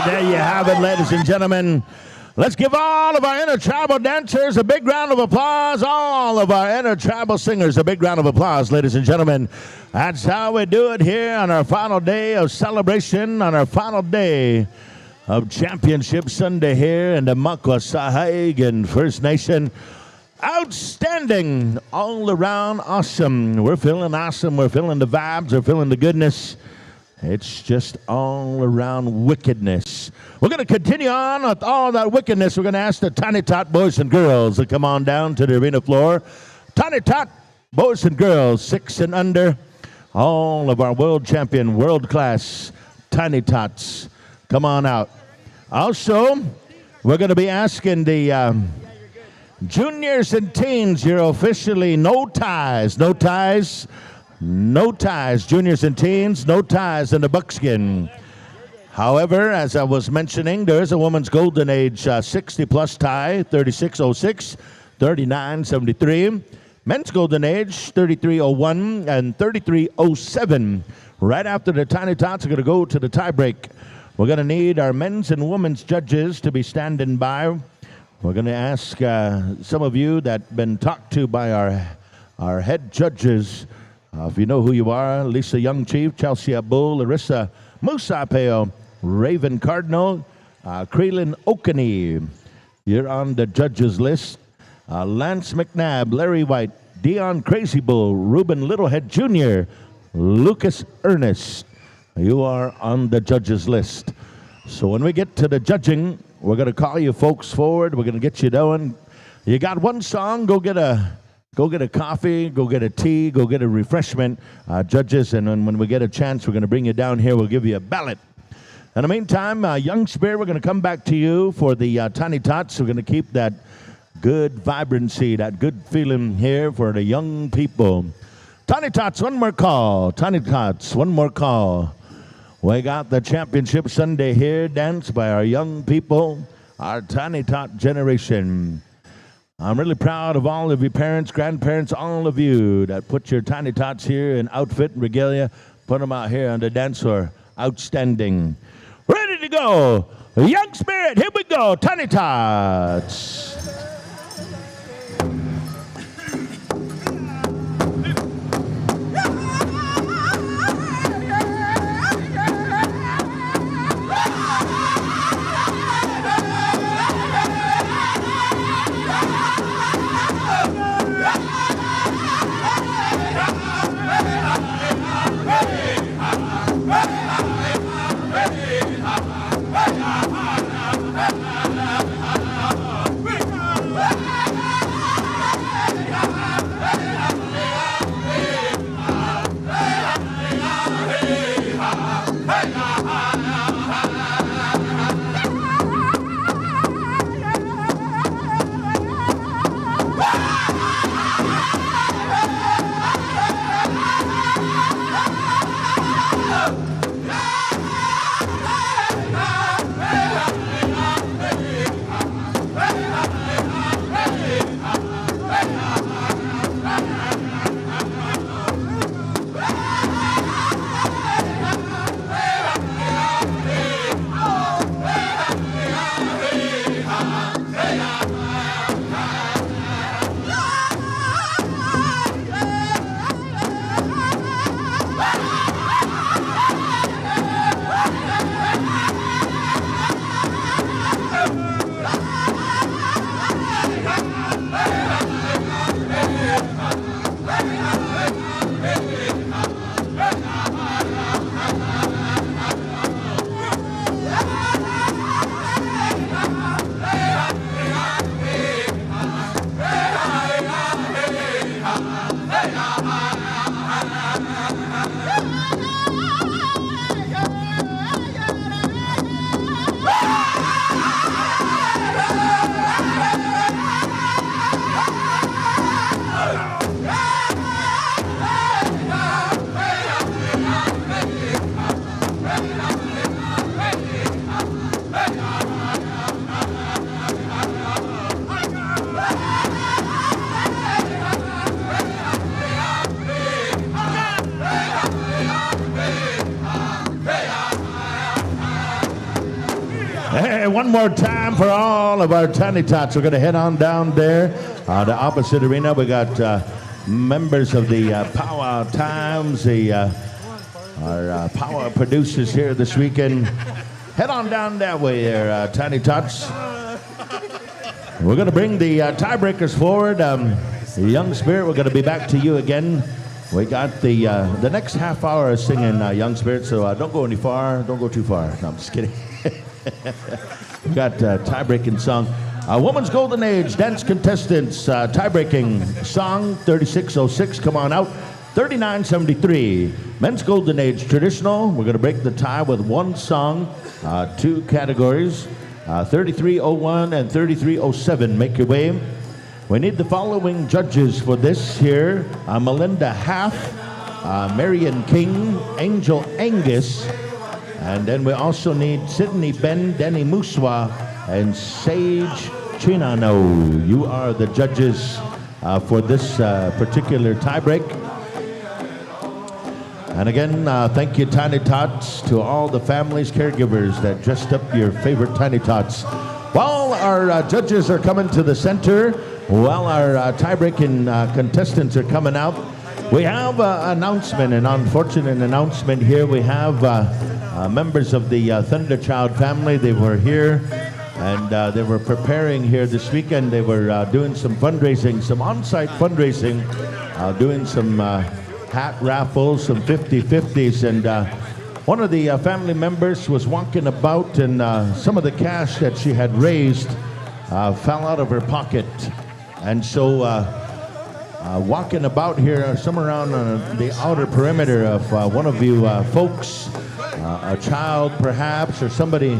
There you have it, ladies and gentlemen. Let's give all of our intertribal dancers a big round of applause. All of our intertribal singers a big round of applause, ladies and gentlemen. That's how we do it here on our final day of celebration, on our final day of Championship Sunday here in the Makwa Sahgaiehcan First Nation. Outstanding, all around awesome. We're feeling awesome. We're feeling the vibes. We're feeling the goodness. It's just all around wickedness. We're going to continue on with all that wickedness. We're going to ask the Tiny Tot boys and girls to come on down to the arena floor. Tiny Tot boys and girls, 6 and under. All of our world champion, world class Tiny Tots, come on out. Also, we're going to be asking the juniors and teens. You're officially no ties, no ties. No ties, juniors and teens, no ties in the buckskin. However, as I was mentioning, there is a woman's golden age 60-plus tie, 3606, 3973. Men's golden age, 3301 and 3307. Right after the Tiny Tots are going to go to the tie break. We're going to need our men's and women's judges to be standing by. We're going to ask some of you that been talked to by our head judges. If you know who you are, Lisa Young Chief, Chelsea Abul, Larissa Musapeo, Raven Cardinal, Creelan Okani. You're on the judges list. Lance McNabb, Larry White, Dion Crazy Bull, Ruben Littlehead Jr., Lucas Ernest. You are on the judges list. So when we get to the judging, we're going to call you folks forward. We're going to get you going. You got one song, go get a coffee, go get a tea, go get a refreshment, judges, and then when we get a chance, we're going to bring you down here. We'll give you a ballot. In the meantime, Young Spirit, we're going to come back to you for the Tiny Tots. We're going to keep that good vibrancy, that good feeling here for the young people. Tiny Tots, one more call. Tiny Tots, one more call. We got the Championship Sunday here, danced by our young people, our Tiny Tot generation. I'm really proud of all of you parents, grandparents, all of you that put your Tiny Tots here in outfit and regalia, put them out here on the dance floor. Outstanding. Ready to go. Young Spirit, here we go. Tiny Tots. Hey, one more time for all of our Tiny Tots. We're going to head on down there, the opposite arena. We got members of the Powwow Times, our Powwow producers here this weekend. Head on down that way there, Tiny Tots. We're going to bring the tiebreakers forward. Young Spirit, we're going to be back to you again. We got the next half hour of singing Young Spirit, so don't go any far. Don't go too far. No, I'm just kidding. We got tie-breaking song. Woman's Golden Age dance contestants, tie-breaking song 3606. Come on out. 3973. Men's Golden Age traditional. We're going to break the tie with one song, two categories. 3301 and 3307. Make your way. We need the following judges for this here. Melinda Half, Marion King, Angel Angus, and then we also need Sydney Ben, Denny Muswa, and Sage Chinano. You are the judges for this particular tiebreak. And again, thank you, Tiny Tots, to all the families, caregivers that dressed up your favorite Tiny Tots. While our judges are coming to the center, while our tie-breaking contestants are coming out, we have an announcement, an unfortunate announcement here. We have members of the Thunderchild family. They were here, and they were preparing here this weekend. They were doing some fundraising, some on-site fundraising, doing some hat raffles, some 50-50s, and one of the family members was walking about, and some of the cash that she had raised fell out of her pocket. And so walking about here, somewhere around the outer perimeter of one of you folks, a child perhaps, or somebody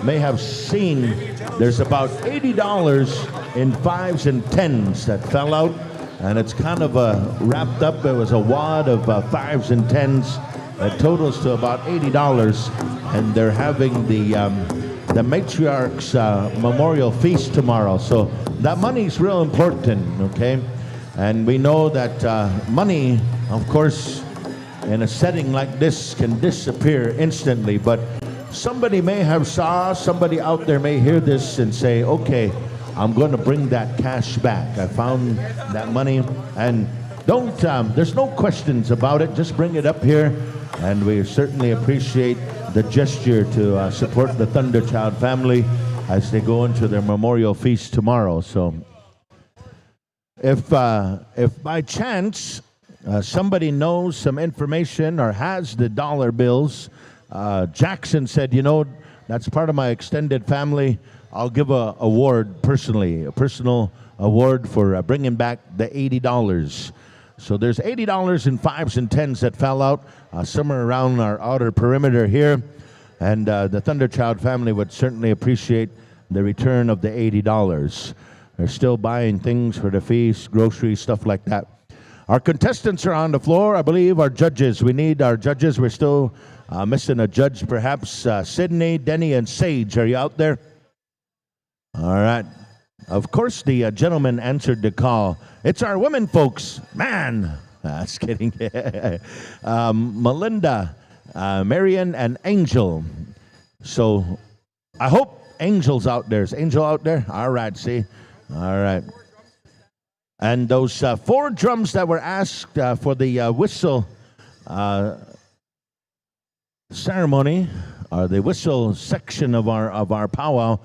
may have seen, there's about $80 in 5s and 10s that fell out, and it's kind of wrapped up. It was a wad of 5s and 10s. It totals to about $80, and they're having the matriarch's memorial feast tomorrow. So that money's real important, okay? And we know that money, of course, in a setting like this can disappear instantly, but somebody may have somebody out there may hear this and say, okay, I'm going to bring that cash back. I found that money, and there's no questions about it. Just bring it up here, and we certainly appreciate the gesture to support the Thunderchild family as they go into their memorial feast tomorrow. So if by chance somebody knows some information or has the dollar bills, Jackson said, that's part of my extended family. I'll give a award personally, a personal award for bringing back the $80. So there's $80 in 5s and 10s that fell out somewhere around our outer perimeter here. And the Thunderchild family would certainly appreciate the return of the $80. They're still buying things for the feast, groceries, stuff like that. Our contestants are on the floor. I believe our judges. We need our judges. We're still missing a judge, perhaps. Sydney, Denny, and Sage. Are you out there? All right. Of course, the gentleman answered the call. It's our women folks. Man. Just kidding. Melinda, Marion, and Angel. So I hope Angel's out there. Is Angel out there? All right, see? All right. And those 4 drums that were asked for the whistle ceremony, or the whistle section of our powwow,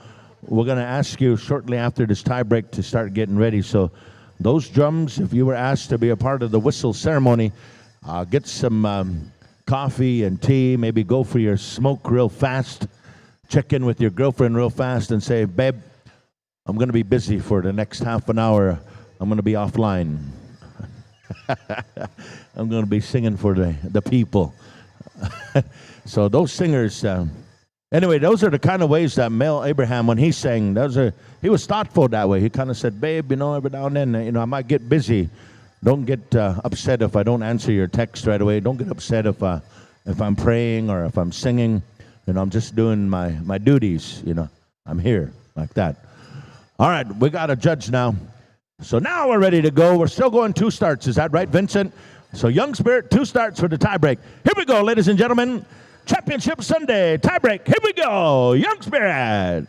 we're going to ask you shortly after this tie break to start getting ready. So those drums, if you were asked to be a part of the whistle ceremony, get some coffee and tea, maybe go for your smoke real fast, check in with your girlfriend real fast and say, babe, I'm going to be busy for the next half an hour. I'm going to be offline. I'm going to be singing for the people. So those singers, anyway, those are the kind of ways that Mel Abraham, when he sang, he was thoughtful that way. He kind of said, babe, every now and then, I might get busy. Don't get upset if I don't answer your text right away. Don't get upset if I'm praying or if I'm singing. I'm just doing my duties. I'm here like that. All right, we got a judge now. So now we're ready to go. We're still going 2 starts. Is that right, Vincent? So Young Spirit, 2 starts for the tiebreak. Here we go, ladies and gentlemen. Championship Sunday tiebreak. Here we go, Young Spirit.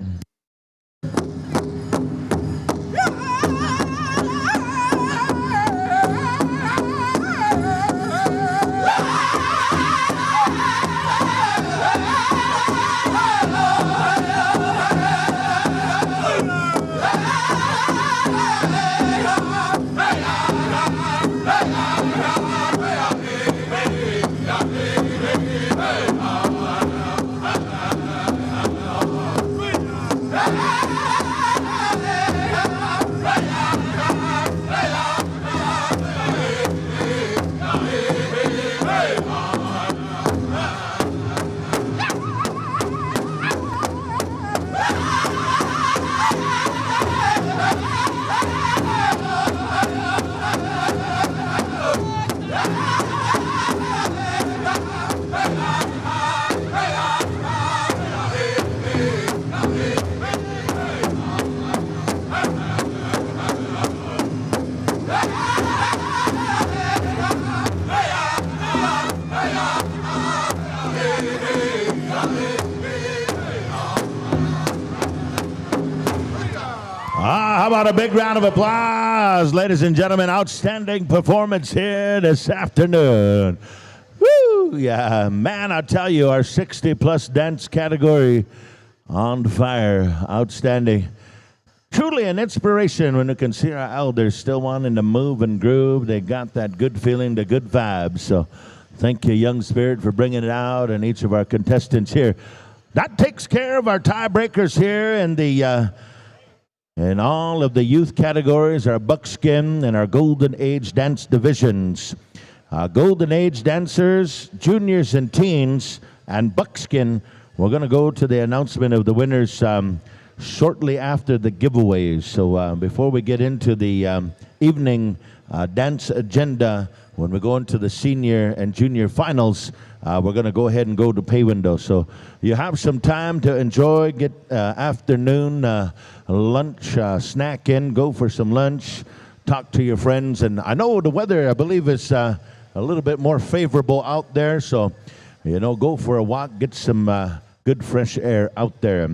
How about a big round of applause, ladies and gentlemen? Outstanding performance here this afternoon. Woo! Yeah, man, I tell you, our 60-plus dance category on fire. Outstanding. Truly an inspiration when you can see our elders still wanting to move and groove. They got that good feeling, the good vibes. So thank you, Young Spirit, for bringing it out, and each of our contestants here. That takes care of our tiebreakers here in all of the youth categories, our buckskin and our golden age dance divisions. Golden age dancers, juniors and teens, and buckskin. We're going to go to the announcement of the winners shortly after the giveaways. So before we get into the evening dance agenda, when we go into the senior and junior finals, we're going to go ahead and go to pay window. So you have some time to enjoy, get afternoon lunch, snack in, go for some lunch, talk to your friends. And I know the weather, I believe, is a little bit more favorable out there. So, you know, go for a walk, get some good fresh air out there.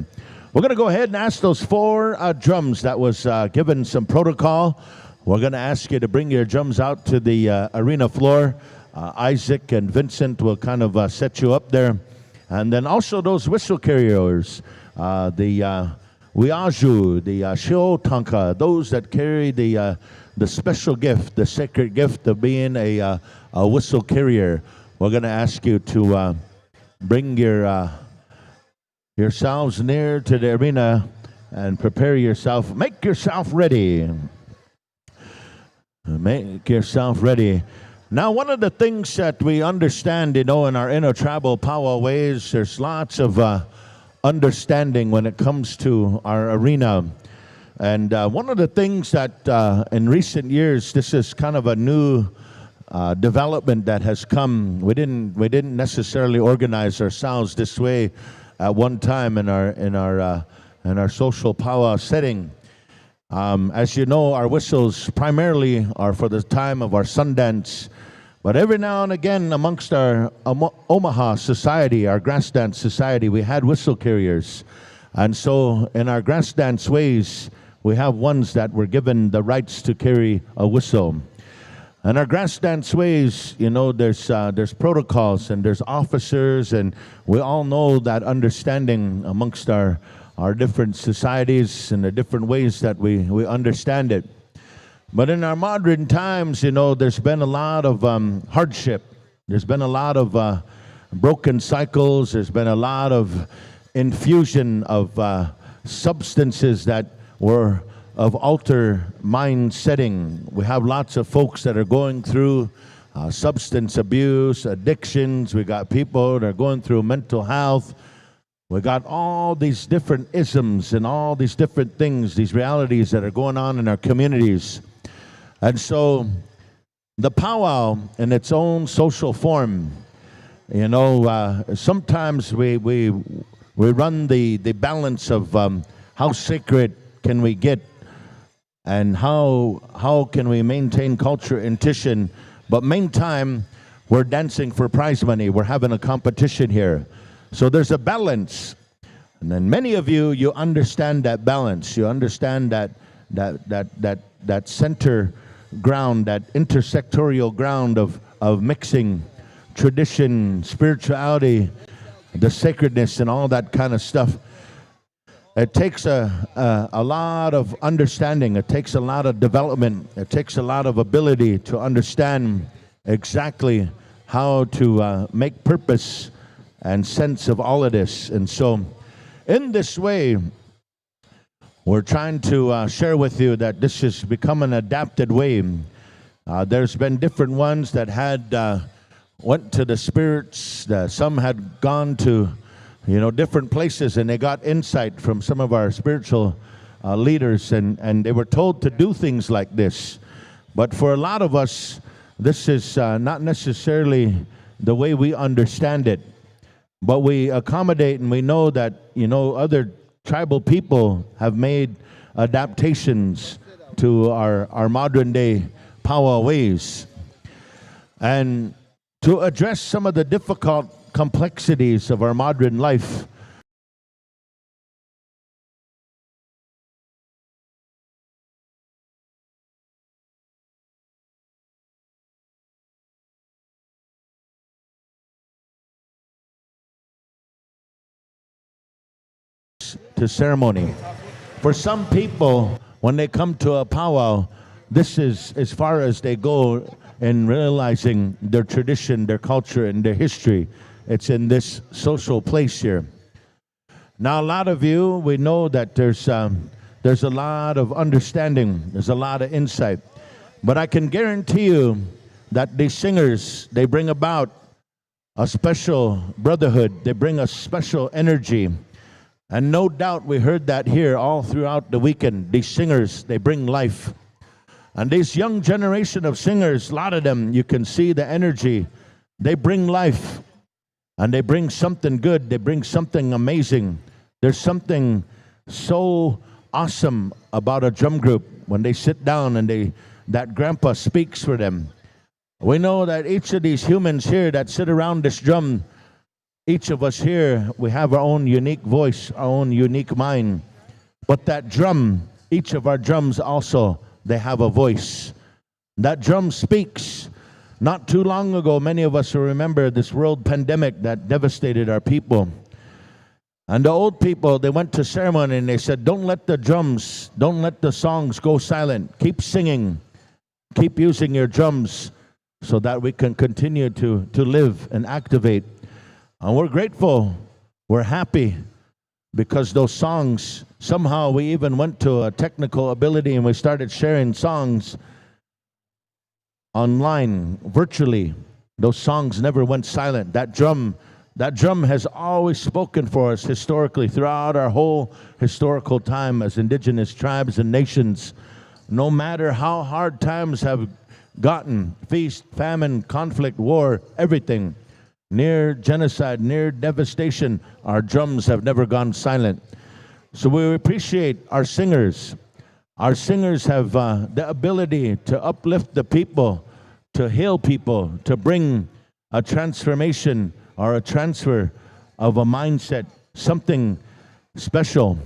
We're going to go ahead and ask those 4 drums that was given some protocol. We're going to ask you to bring your drums out to the arena floor. Isaac and Vincent will kind of set you up there. And then also those whistle carriers, the Wiaju, the Shio Tanka, those that carry the special gift, the sacred gift of being a whistle carrier. We're going to ask you to bring yourselves near to the arena and prepare yourself. Make yourself ready. Make yourself ready. Now, one of the things that we understand, you know, in our intertribal powwow ways, there's lots of understanding when it comes to our arena. And one of the things that in recent years, this is kind of a new development that has come. We didn't necessarily organize ourselves this way at one time in our social powwow setting. As you know, our whistles primarily are for the time of our Sundance, but every now and again amongst our Omaha society, our grass dance society, we had whistle carriers. And so in our grass dance ways, we have ones that were given the rights to carry a whistle. And our grass dance ways, you know, there's protocols and there's officers, and we all know that understanding amongst our different societies and the different ways that we understand it. But in our modern times, you know, there's been a lot of hardship. There's been a lot of broken cycles. There's been a lot of infusion of substances that were of alter mind setting. We have lots of folks that are going through substance abuse, addictions. We got people that are going through mental health. We got all these different isms and all these different things, these realities that are going on in our communities. And so the powwow in its own social form, you know, sometimes we run the balance of how sacred can we get and how can we maintain culture and tradition. But meantime, we're dancing for prize money. We're having a competition here. So there's a balance. And then many of you understand that balance. You understand that center ground, that intersectorial ground of mixing tradition, spirituality, the sacredness, and all that kind of stuff. It takes a lot of understanding. It takes a lot of development. It takes a lot of ability to understand exactly how to make purpose and sense of all of this. And so in this way, we're trying to share with you that this has become an adapted way. There's been different ones that had went to the spirits. Some had gone to, you know, different places, and they got insight from some of our spiritual leaders, and they were told to do things like this. But for a lot of us, this is not necessarily the way we understand it. But we accommodate, and we know that, you know, other tribal people have made adaptations to our modern day powwow ways. And to address some of the difficult complexities of our modern life, aspects to ceremony. For some people, when they come to a powwow, this is as far as they go in realizing their tradition, their culture, and their history. It's in this social place here. Now, a lot of you, we know that there's a lot of understanding, there's a lot of insight. But I can guarantee you that these singers, they bring about a special brotherhood. They bring a special energy. And no doubt we heard that here all throughout the weekend. These singers, they bring life. And this young generation of singers, a lot of them, you can see the energy. They bring life. And they bring something good. They bring something amazing. There's something so awesome about a drum group when they sit down and that grandpa speaks for them. We know that each of these humans here that sit around this drum, each of us here, we have our own unique voice, our own unique mind. But that drum, each of our drums also, they have a voice. That drum speaks. Not too long ago, many of us will remember this world pandemic that devastated our people. And the old people, they went to ceremony and they said, don't let the drums, don't let the songs go silent. Keep singing. Keep using your drums so that we can continue to live and activate. And we're grateful. We're happy because those songs, somehow we even went to a technical ability and we started sharing songs online, virtually. Those songs never went silent. That drum has always spoken for us historically throughout our whole historical time as indigenous tribes and nations. No matter how hard times have gotten, feast, famine, conflict, war, everything, near genocide, near devastation, our drums have never gone silent. So we appreciate our singers. Our singers have the ability to uplift the people, to heal people, to bring a transformation or a transfer of a mindset, something special.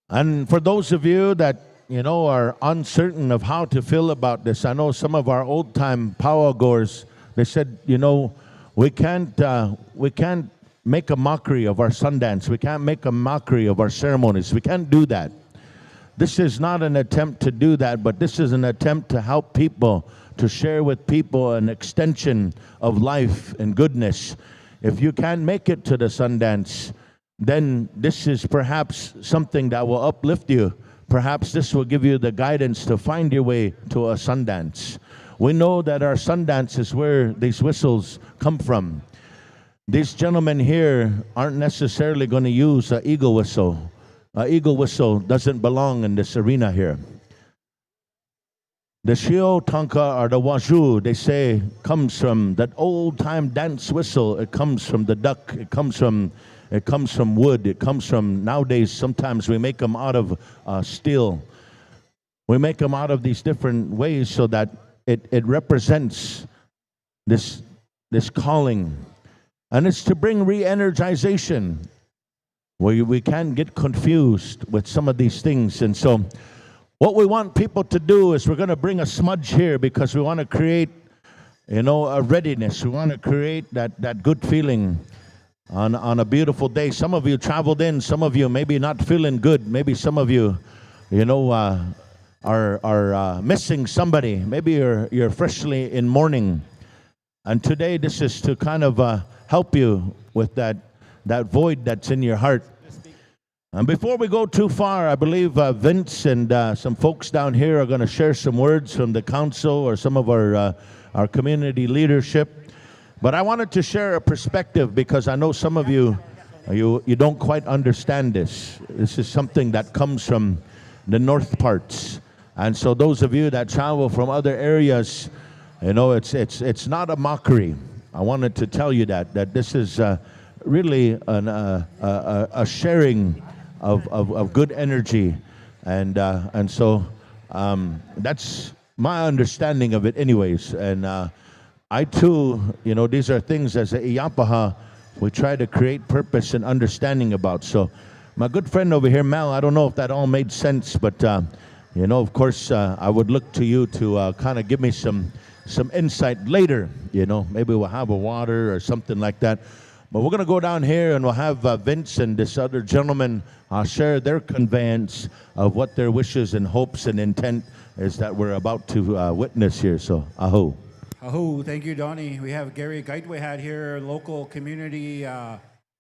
And for those of you that are uncertain of how to feel about this, I know some of our old-time powwow goers, they said, we can't make a mockery of our Sundance. We can't make a mockery of our ceremonies. We can't do that. This is not an attempt to do that, but this is an attempt to help people, to share with people an extension of life and goodness. If you can't make it to the Sundance, then this is perhaps something that will uplift you. Perhaps this will give you the guidance to find your way to a Sundance. We know that our Sundance is where these whistles come from. These gentlemen here aren't necessarily going to use an eagle whistle. An eagle whistle doesn't belong in this arena here. The shio tanka or the waju, they say, comes from that old-time dance whistle. It comes from the duck. It comes from wood. It comes from, nowadays, sometimes we make them out of steel. We make them out of these different ways so that it represents this calling. And it's to bring re-energization. We can't get confused with some of these things. And so what we want people to do is we're going to bring a smudge here because we want to create, a readiness. We want to create that good feeling on a beautiful day. Some of you traveled in. Some of you maybe not feeling good. Maybe some of you, are missing somebody. Maybe you're freshly in mourning. And today this is to kind of help you with that void that's in your heart. And before we go too far, I believe Vince and some folks down here are going to share some words from the council or some of our community leadership. But I wanted to share a perspective because I know some of you don't quite understand this. This is something that comes from the north parts. And so those of you that travel from other areas, it's not a mockery. I wanted to tell you that this is really a sharing of good energy, and so that's my understanding of it, anyways. And I too, these are things as a Iyapaha we try to create purpose and understanding about. So, my good friend over here, Mel, I don't know if that all made sense, but of course, I would look to you to kind of give me some insight later. Maybe we'll have a water or something like that. But we're going to go down here and we'll have Vince and this other gentleman share their conveyance of what their wishes and hopes and intent is that we're about to witness here. So, aho. Aho, thank you, Donnie. We have Gary Geitwehad here, local community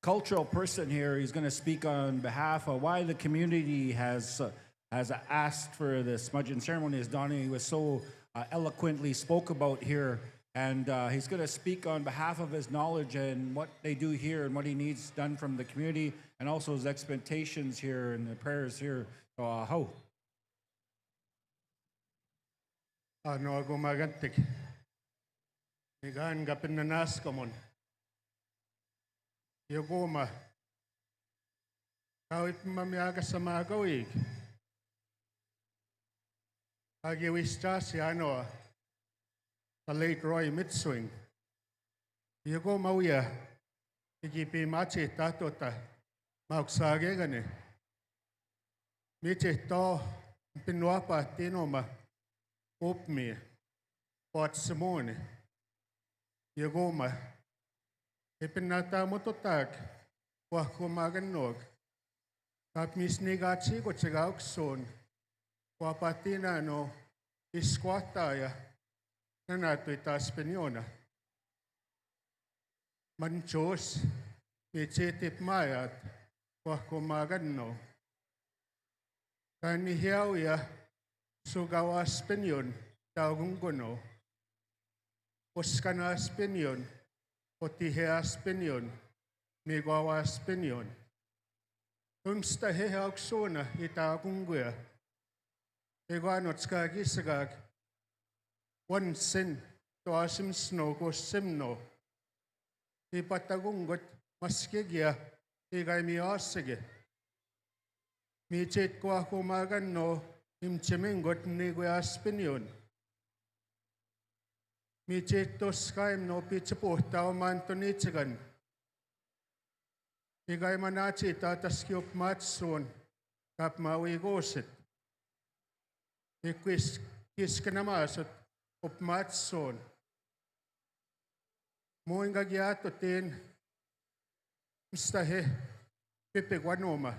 cultural person here. He's going to speak on behalf of why the community has asked for the smudging ceremony, as Donnie was so eloquently spoke about here. And he's going to speak on behalf of his knowledge and what they do here and what he needs done from the community and also his expectations here and the prayers here. So, aho. Ano gumagantik. Igan gapin na nas kamon. Yogoma. Kawit mamiaga sa mga gawig. Agiwista si ano, the late Roy Mitswing. Yogoma uya. Igipi machi tatota. Mauksage gani. Michi to pinuapa tinoma. Opmi. Pot Simone. Yogoma. Ipinata mo to tag. Wah kumaganog. Kap misnigachi ko tsigaukson. Wah patina no. Iskwataya. Nanato itas pinyona. Manchos. Michitip mayat. Wah kumagano. Kanihiyaw ya. Sugawas pinyon. Tawgung gono. Oskanas pinyon. Otiheas pinyon, migawas pinyon. Umsta hehauk sona ita kunguya. Eganot skagisagag. One sin to asim snow ko simno. Ipatagungot maskigya igay miasige. Michit ko ako magano imchimingot niguas pinyon. Michitos kaim no pichapo tao man to nichigan. Igay manachi tatas kiop matsun kap mawi gosit. Ikwis kinamasot op matsun. Muing gagyato tin mistahe pipigwanoma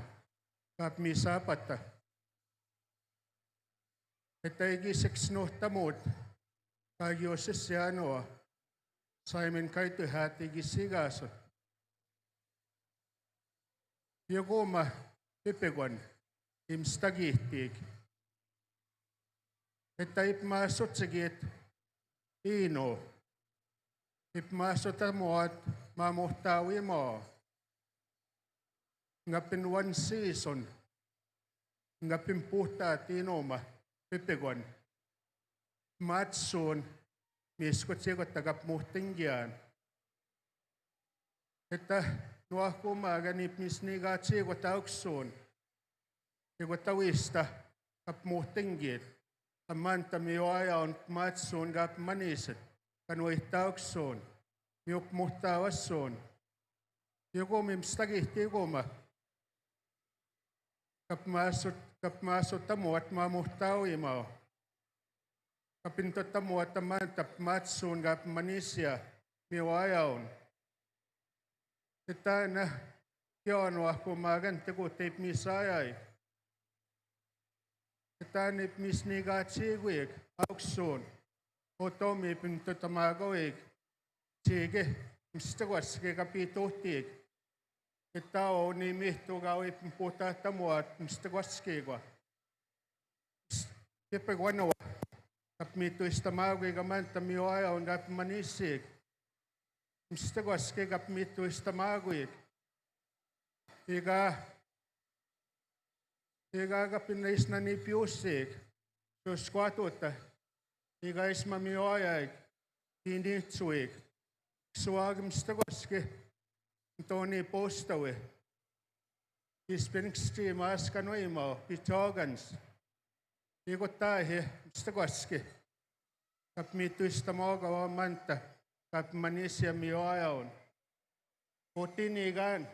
kap misapata. Itay six no tamot. Kagyosis ano, Simon kaito hati gisigasot. Yogoma pipigwan, imstagihtig. Itay ipmasot sigit, ino. Ipmasot amuat, mamuhtawi mo. Ngapin one season, ngapin puta tinoma, pipigwan. Matsun, miskot siya ko tagap muhtingyan. Ita, nuah ko maganip misnigat siya ko tauksun. Siya ko tawista, kap muhtinggit. Aman tamiwayaw matsun gap manisit. Kanway tauksun. Miyok muhtawasun. Siya ko mimstagihti ko ma. Kap masot tamo at mamuhtawi mo. Kapintot tamo at taman tap matsun gap manisya miwayaw. Kita na kiyon wah kumagan tigo tape misayay. Kita nip misnigat sigwik auksun. Oto mi pintot tamagawik. Sige, mistagwas ke kapitutik. Kita o ni mihto gawip puta tamo at mistagwas ke kwa. Kipagwanawa. Kap mito istamagwe gaman tamiwayaw gap manisik. Mistagwas ke kap mito istamagwe. Iga kapin na isna ni piusik. So squatota. Iga isma miwayag. Hindi tsuik. Suwag mistagwas ke. Ito ni postawe. Ispiniksi mas kanoy mo. Pitogans. Ikot tayo, mistagwaske. Kap mito istamaga wa manta. Kap manisya miwayaw. Potinigan.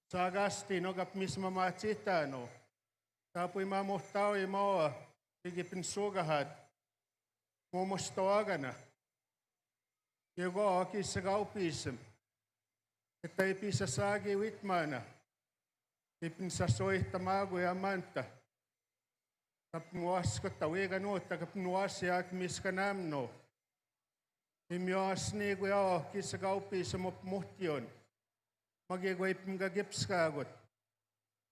Sagasti no kap misma machita no. Kapoy mamuhtaw mo. Igipinsugahat. Mumustawagan na. Yago aki sa gaupism. Että ei pisa saagi vitmaana. Ipin sa soihtamagu ja manta. Kap nuaskotta uiga nuutta kap nuasiak miska namno. Imias niinku ja kissa kauppiisa mop muhtion. Magi ko ipin ka gipskaagot.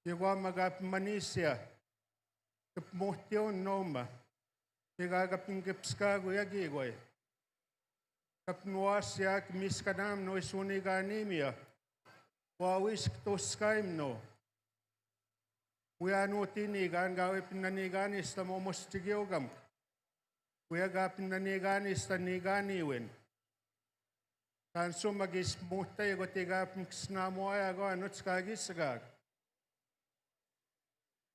Joku ammaga manisia. Kap muhtion noma. Iga kapin gipskaago ja giigoi. Kap nuasiak miska namno isuniga nimia. Wa wisk tuskaimno. Uya nutinigan gawin pinaniganista mo mustigiogam. Uya gawin pinaniganista niganiwin. Kan sumagis muhtay ko tiga snamo ay go anot skagisagag.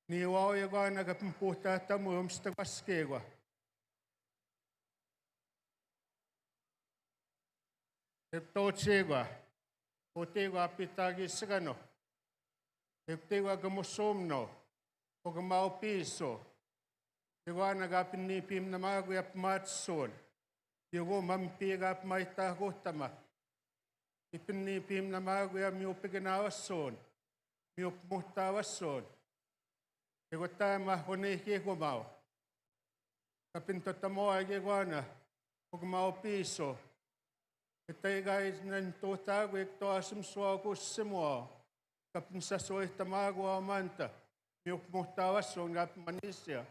Ni wao ya go nagapimputa tamu umstagaskego. Eptotsego. Otego apitagisagano. Eptego gamusomno. O gamao piso. Ego nagapin ni pim na mago yap matson. Ego mampiga ap maita gotama. Ipin ni pim na mago yap miupiganawason. Miupmuhtawason. Ego tama honeki gomao. Kapin totamo ay ego o gamao piso. Ito guys nan totago ito asum suago semua. Kapin sa soihtamago amanta. Miupmuhtawason gap manisya.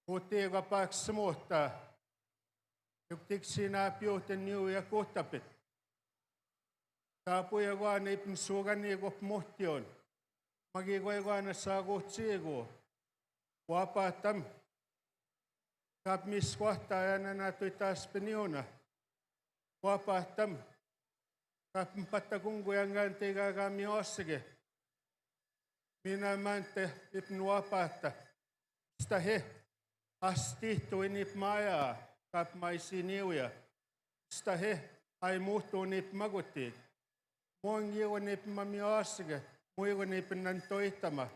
Uti kapak semuhta. Yuktik sinapiuhten niu ja kohtapit. Taapuja kuana ipin suugani kop muhtion. Magi koi kuana saa kohtsiigu. Vapaatam. Kap mis kohta ja nana tui taas peniuna. Vapaatam. Kap mpatta kungu ja ngantiga kami ossige. Minä mante ipin vapaatta. Sitä he. Asti tuinip maja, kap maisi niuja. Sitä he ai muhtuu nip magutti. Mongi on nip mami asge, muigo nip nan toitama.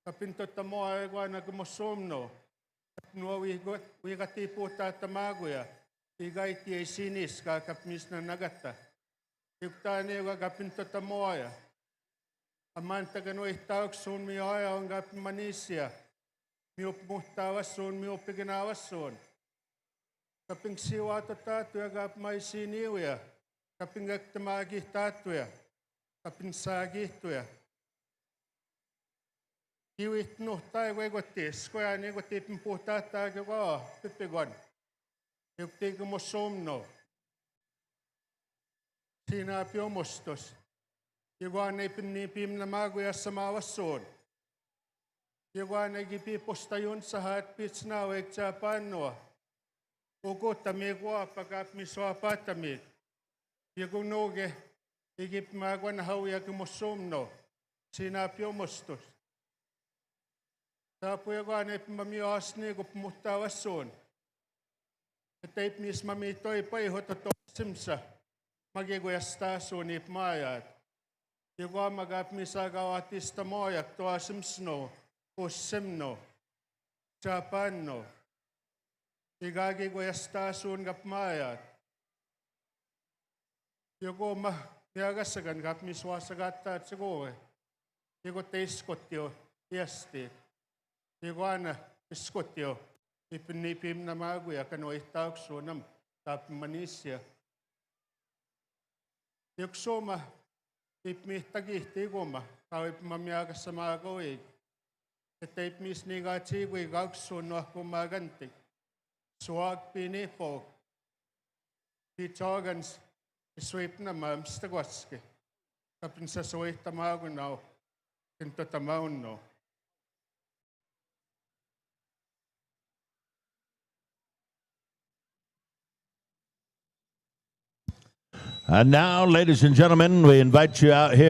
Kapin totta moa egoana como somno. Nuo viigati puhtaa tamaguja. Igaiti ei siniska kap misna nagatta. Yuktaa niuga kapin totta moa. Amantaga nuihtauksuun mi aja on kap manisia. Miupmuhtawasun, miupiginawasun. Kaping siwata tatuya kap maisi niuja. Kaping aktamagi tatuya. Kaping sagihtuja. Kiwit nuhtai vegotis. Koja negotipin puhtaattaa koko pipigon. Yuktiiku musumno. Siinä piomustus. Joka neipin niipim namaguja samawassun. Joku ainakin piposta junsahat pitsnau eksää pannua. Ukuttamia kuoppakat misua pattamia. Joku nuuke ikipmää kun hauja kumus sumno. Siinä piomustus. Taapu joku ainakin mami asni kun muhtaa vassuun. Että ei mis mami toi paihota tosimsa. Magi kun jästää suun ip maajat. Joku ammakat misaga aatista maajat tuo simsno. Usemno, Japanno, igagi ko yasta sun kap mayat. Joku ma miagasagan kap miswasagatta at sigoe. Joku teiskotio iasti. Joku ana iskotio ipinipim na maguya kano ihtauksunam kap manisya. Joku soma ipmihtagihti goma kawip mamiagasa magaoig. Että ei mis niga tsiigui kaksun nohku maganti. Suag pinipo. Pichogans iswipna mamsta kwaski. Kapin sa suihta magunau. Kinto tamaunno. And now, ladies and gentlemen, we invite you out here.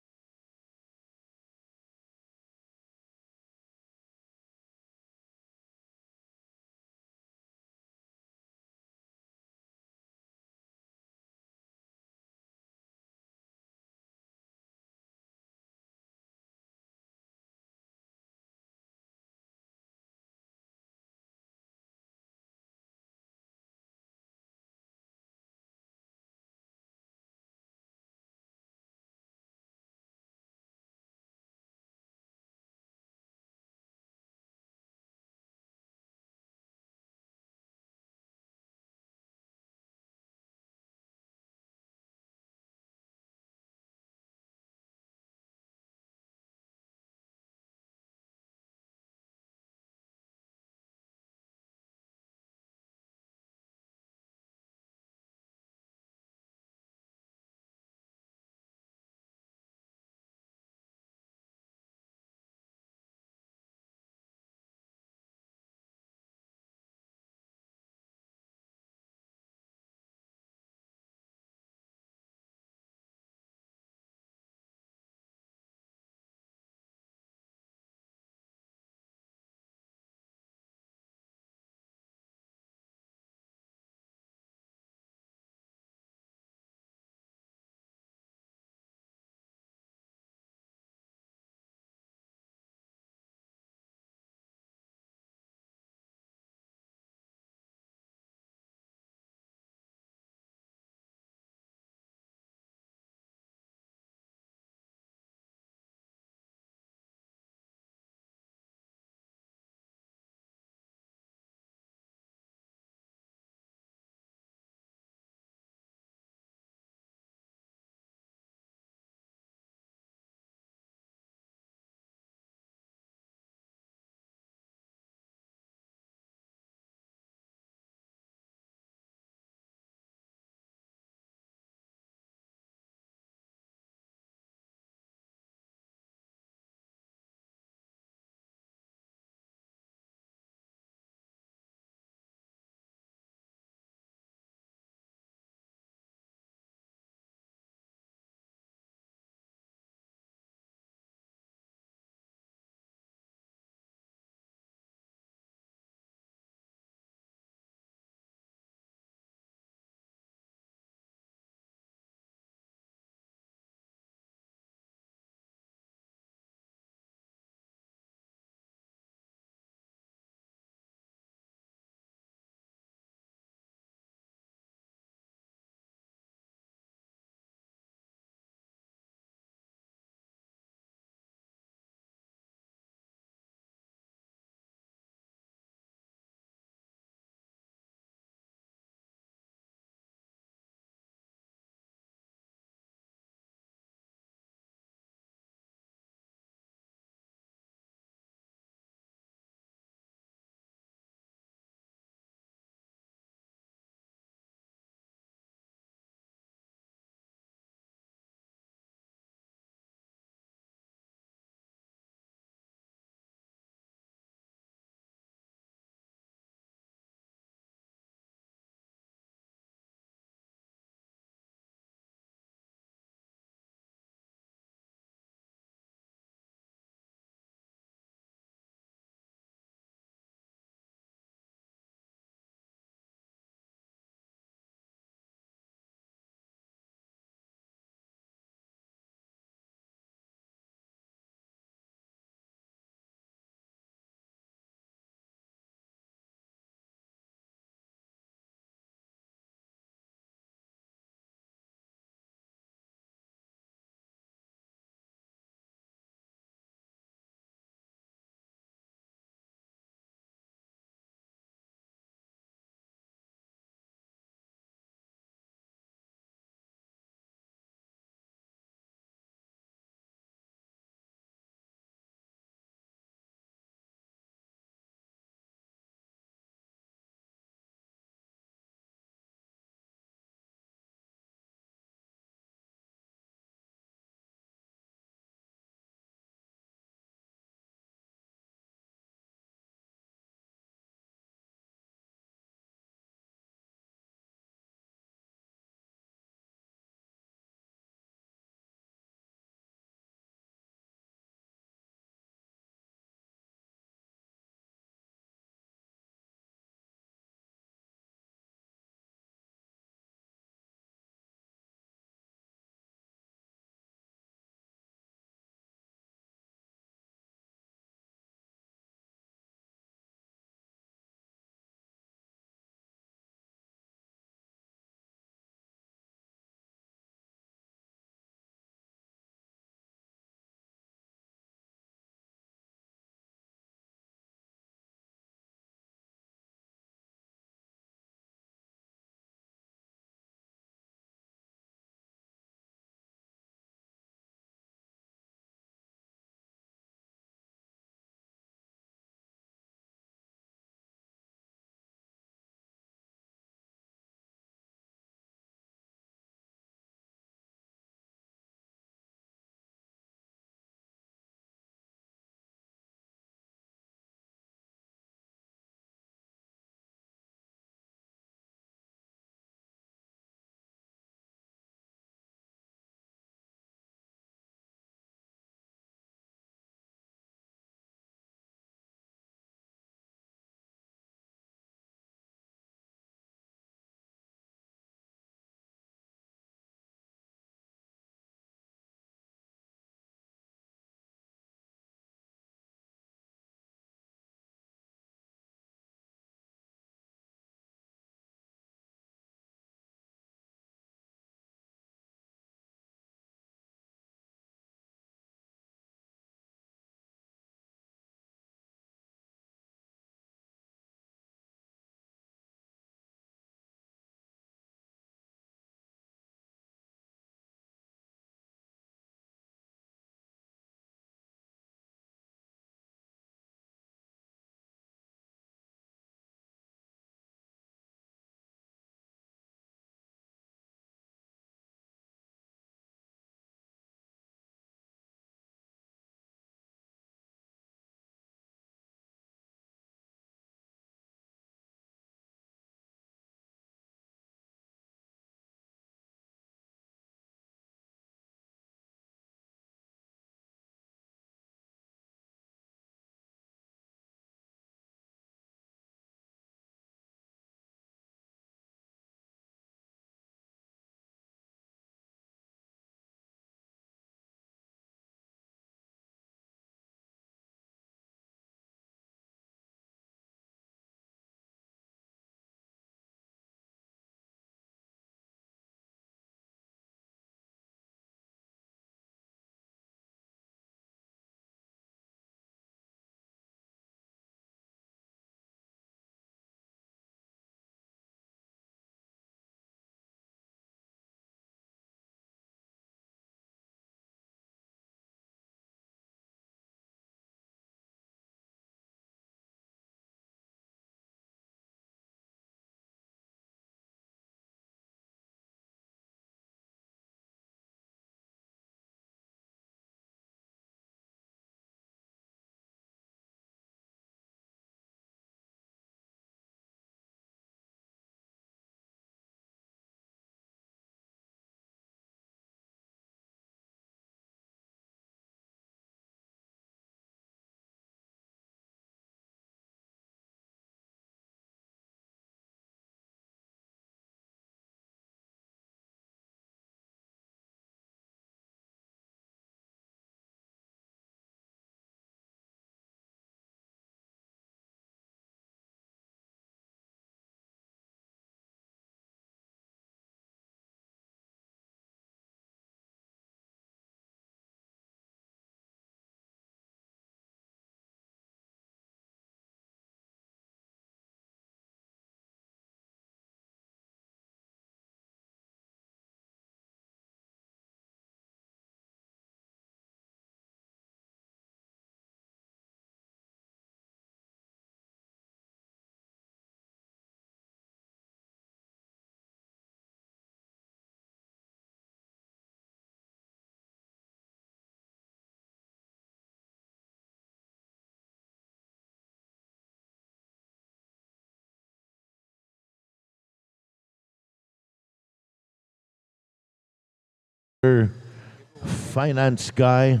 finance guy.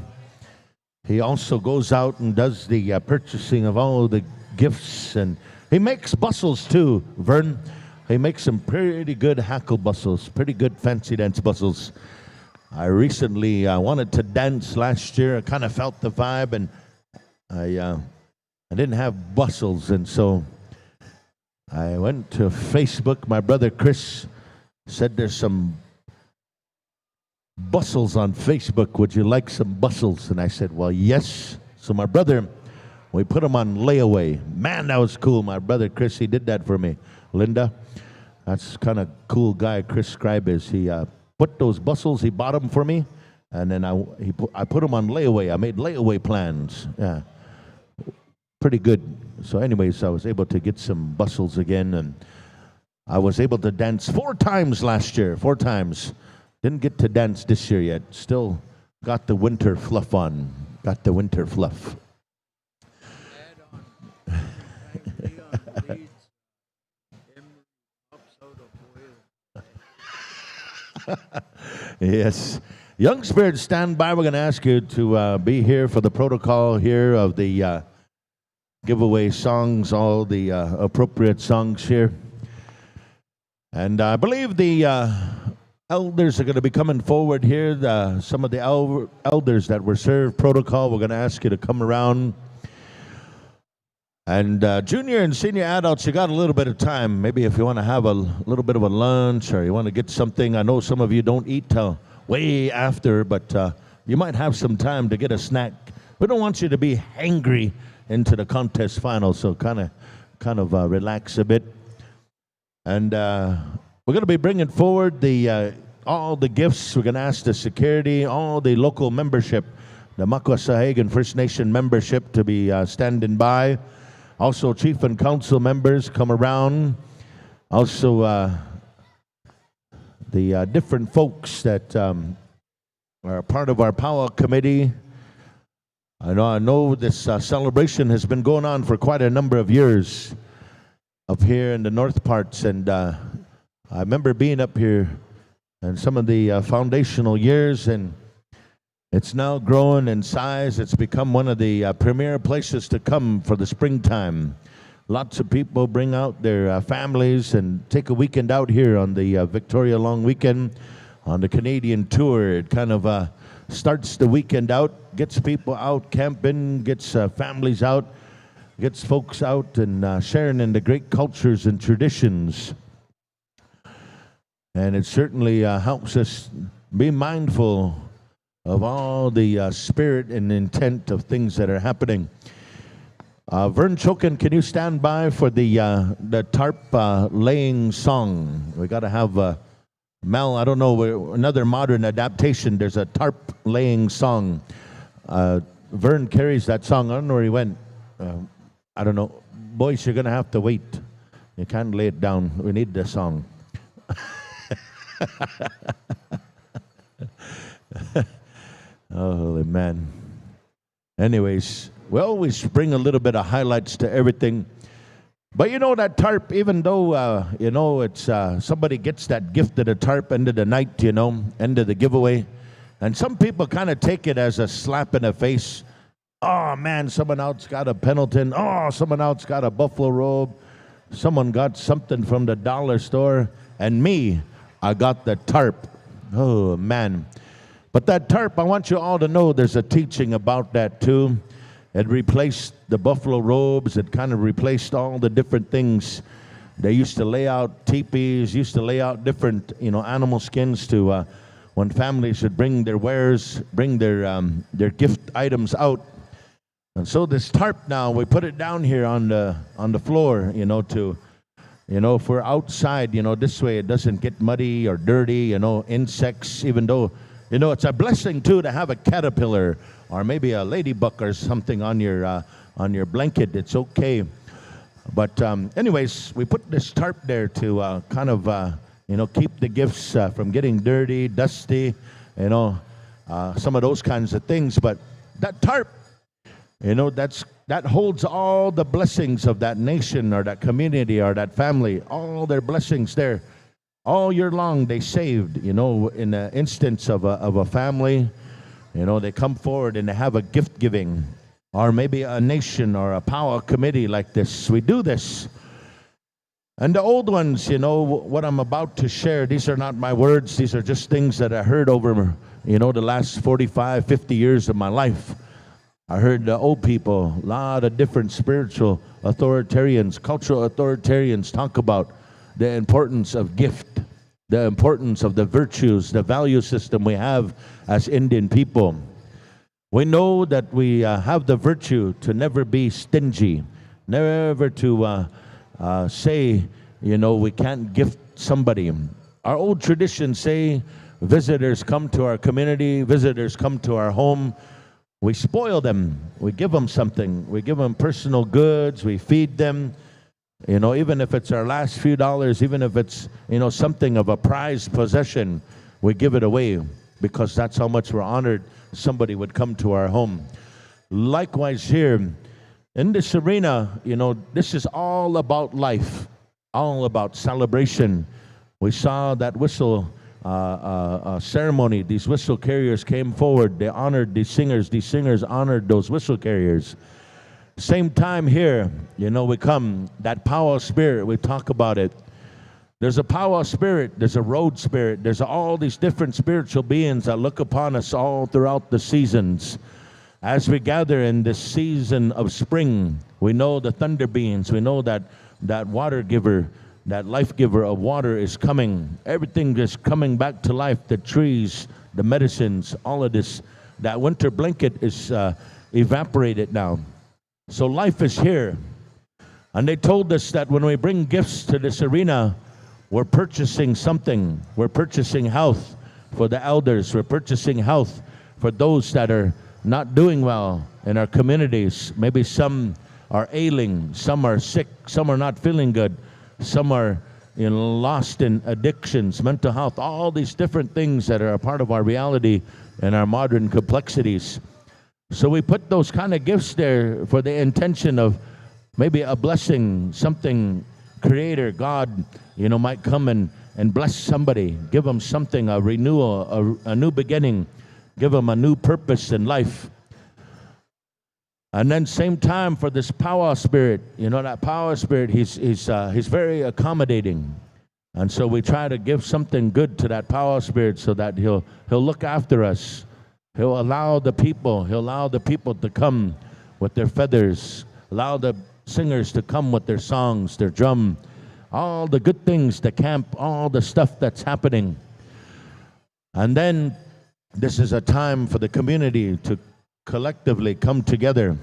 He also goes out and does the purchasing of all the gifts, and he makes bustles too, Vern. He makes some pretty good hackle bustles, pretty good fancy dance bustles. I recently wanted to dance last year. I kind of felt the vibe, and I didn't have bustles, and so I went to Facebook. My brother Chris said there's some bustles on Facebook. Would you like some bustles? And I said, well, yes. So my brother, we put them on layaway. Man, that was cool. My brother Chris, he did that for me. Linda, that's kind of cool guy Chris Scribe is. He put those bustles, he bought them for me, and then I put them on layaway. I made layaway plans. Yeah, pretty good. So anyways, I was able to get some bustles again, and I was able to dance 4 times last year, 4 times. Didn't get to dance this year yet. Still got the winter fluff on. Got the winter fluff. Yes. Young Spirit, stand by. We're going to ask you to be here for the protocol here of the giveaway songs, all the appropriate songs here. And I believe the elders are going to be coming forward here. Some of the elders that were served protocol, we're going to ask you to come around. And junior and senior adults, you got a little bit of time. Maybe if you want to have a little bit of a lunch or you want to get something. I know some of you don't eat till way after, but you might have some time to get a snack. We don't want you to be hangry into the contest final, so kind of relax a bit. And we're going to be bringing forward all the gifts. We're going to ask the security, all the local membership, the Makwa Sahgaiehcan First Nation membership to be standing by. Also, chief and council members come around. Also, the different folks that are part of our Powwow committee. I know this celebration has been going on for quite a number of years up here in the north parts, and I remember being up here in some of the foundational years, and it's now grown in size. It's become one of the premier places to come for the springtime. Lots of people bring out their families and take a weekend out here on the Victoria Long Weekend on the Canadian tour. It kind of starts the weekend out, gets people out camping, gets families out, gets folks out and sharing in the great cultures and traditions. And it certainly helps us be mindful of all the spirit and intent of things that are happening. Vern Chokin, can you stand by for the tarp laying song? We got to have Mel, I don't know, another modern adaptation. There's a tarp laying song. Vern carries that song. I don't know where he went. I don't know. Boys, you're going to have to wait. You can't lay it down. We need the song. Oh, holy man. Anyways, we always bring a little bit of highlights to everything. But you know that tarp, even though, it's somebody gets that gift of the tarp end of the night, end of the giveaway. And some people kind of take it as a slap in the face. Oh, man, someone else got a Pendleton. Oh, someone else got a buffalo robe. Someone got something from the dollar store. And me, I got the tarp. Oh, man. But that tarp, I want you all to know there's a teaching about that too. It replaced the buffalo robes. It kind of replaced all the different things. They used to lay out teepees, used to lay out different, animal skins to when families would bring their wares, bring their gift items out. And so this tarp now, we put it down here on the floor, if we're outside, this way it doesn't get muddy or dirty, insects, even though, it's a blessing too to have a caterpillar or maybe a ladybug or something on your blanket. It's okay. But anyways, we put this tarp there to kind of, keep the gifts from getting dirty, dusty, some of those kinds of things. But that tarp, that holds all the blessings of that nation or that community or that family, all their blessings there. All year long, they saved. In the instance of a family, they come forward and they have a gift giving, or maybe a nation or a powwow committee like this. We do this. And the old ones, what I'm about to share, these are not my words. These are just things that I heard over, the last 45, 50 years of my life. I heard the old people, a lot of different spiritual authoritarians, cultural authoritarians talk about the importance of gift, the importance of the virtues, the value system we have as Indian people. We know that we have the virtue to never be stingy, never to say, we can't gift somebody. Our old traditions say visitors come to our community, visitors come to our home. We spoil them. We give them something. We give them personal goods. We feed them. Even if it's our last few dollars, even if it's, something of a prized possession, we give it away because that's how much we're honored somebody would come to our home. Likewise here, in this arena, this is all about life, all about celebration. We saw that whistle ceremony. These whistle carriers came forward. They honored these singers. These singers honored those whistle carriers. Same time here, we come, that powwow spirit, we talk about it. There's a powwow spirit, there's a road spirit, there's all these different spiritual beings that look upon us all throughout the seasons. As we gather in this season of spring, we know the thunder beings, we know that water giver, that life giver of water is coming. Everything is coming back to life, the trees, the medicines, all of this. That winter blanket is evaporated now. So life is here. And they told us that when we bring gifts to this arena, we're purchasing something. We're purchasing health for the elders. We're purchasing health for those that are not doing well in our communities. Maybe some are ailing, some are sick, some are not feeling good, some are lost in addictions, mental health, all these different things that are a part of our reality and our modern complexities. So we put those kind of gifts there for the intention of maybe a blessing, something Creator, God, might come and bless somebody, give them something, a renewal, a new beginning, give them a new purpose in life. And then same time for this powwow spirit, that powwow spirit, he's very accommodating. And so we try to give something good to that powwow spirit so that he'll look after us. He'll allow the people to come with their feathers, allow the singers to come with their songs, their drum, all the good things, the camp, all the stuff that's happening. And then this is a time for the community to collectively come together,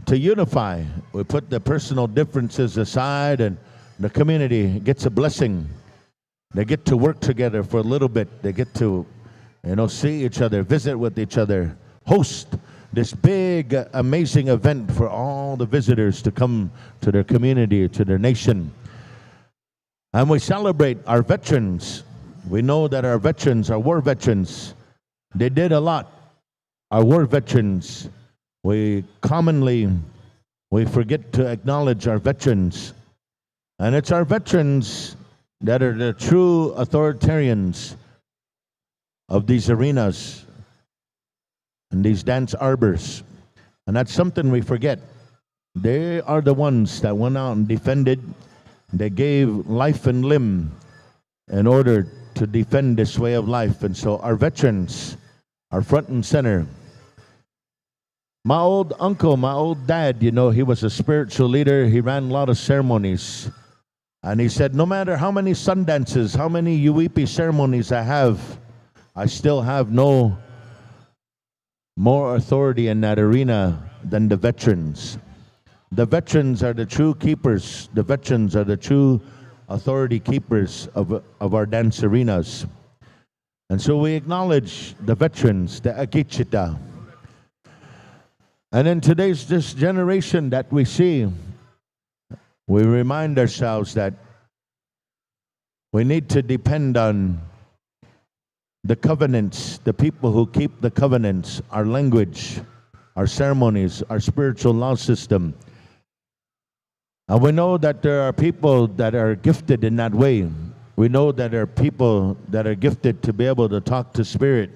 to unify. We put the personal differences aside and the community gets a blessing. They get to work together for a little bit. They get to see each other, visit with each other, host this big, amazing event for all the visitors to come to their community, to their nation. And we celebrate our veterans. We know that our veterans, our war veterans, they did a lot. Our war veterans, we forget to acknowledge our veterans. And it's our veterans that are the true authoritarians of these arenas and these dance arbors. And that's something we forget. They are the ones that went out and defended. They gave life and limb in order to defend this way of life. And so our veterans are front and center. My old uncle, my old dad, he was a spiritual leader. He ran a lot of ceremonies. And he said, no matter how many sun dances, how many Uipi ceremonies I have, I still have no more authority in that arena than the veterans. The veterans are the true keepers. The veterans are the true authority keepers of our dance arenas. And so we acknowledge the veterans, the Akichita. And in this generation that we see, we remind ourselves that we need to depend on the covenants, the people who keep the covenants, our language, our ceremonies, our spiritual law system. And we know that there are people that are gifted in that way. We know that there are people that are gifted to be able to talk to spirit,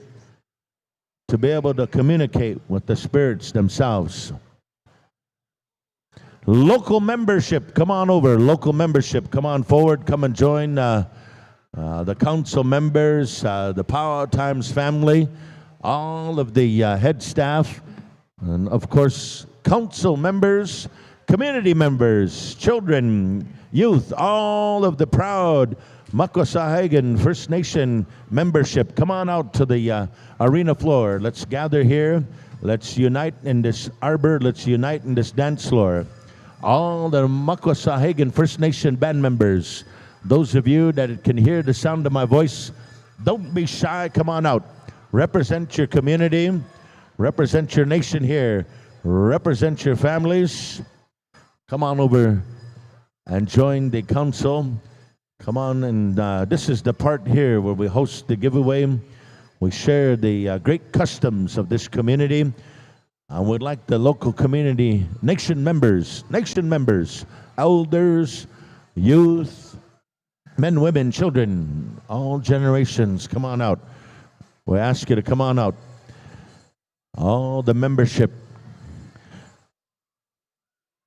to be able to communicate with the spirits themselves. Local membership, come on over. Local membership, come on forward. Come and join the council members, the Powwow Times family, all of the head staff, and of course, council members, community members, children, youth, all of the proud Sahgaiehcan First Nation membership. Come on out to the arena floor. Let's gather here. Let's unite in this arbor. Let's unite in this dance floor. All the Sahgaiehcan First Nation band members, those of you that can hear the sound of my voice, don't be shy. Come on out. Represent your community. Represent your nation here. Represent your families. Come on over and join the council. Come on, and this is the part here where we host the giveaway. We share the great customs of this community. And we'd like the local community, nation members, elders, youth, men, women, children, all generations, come on out. We ask you to come on out. All the membership,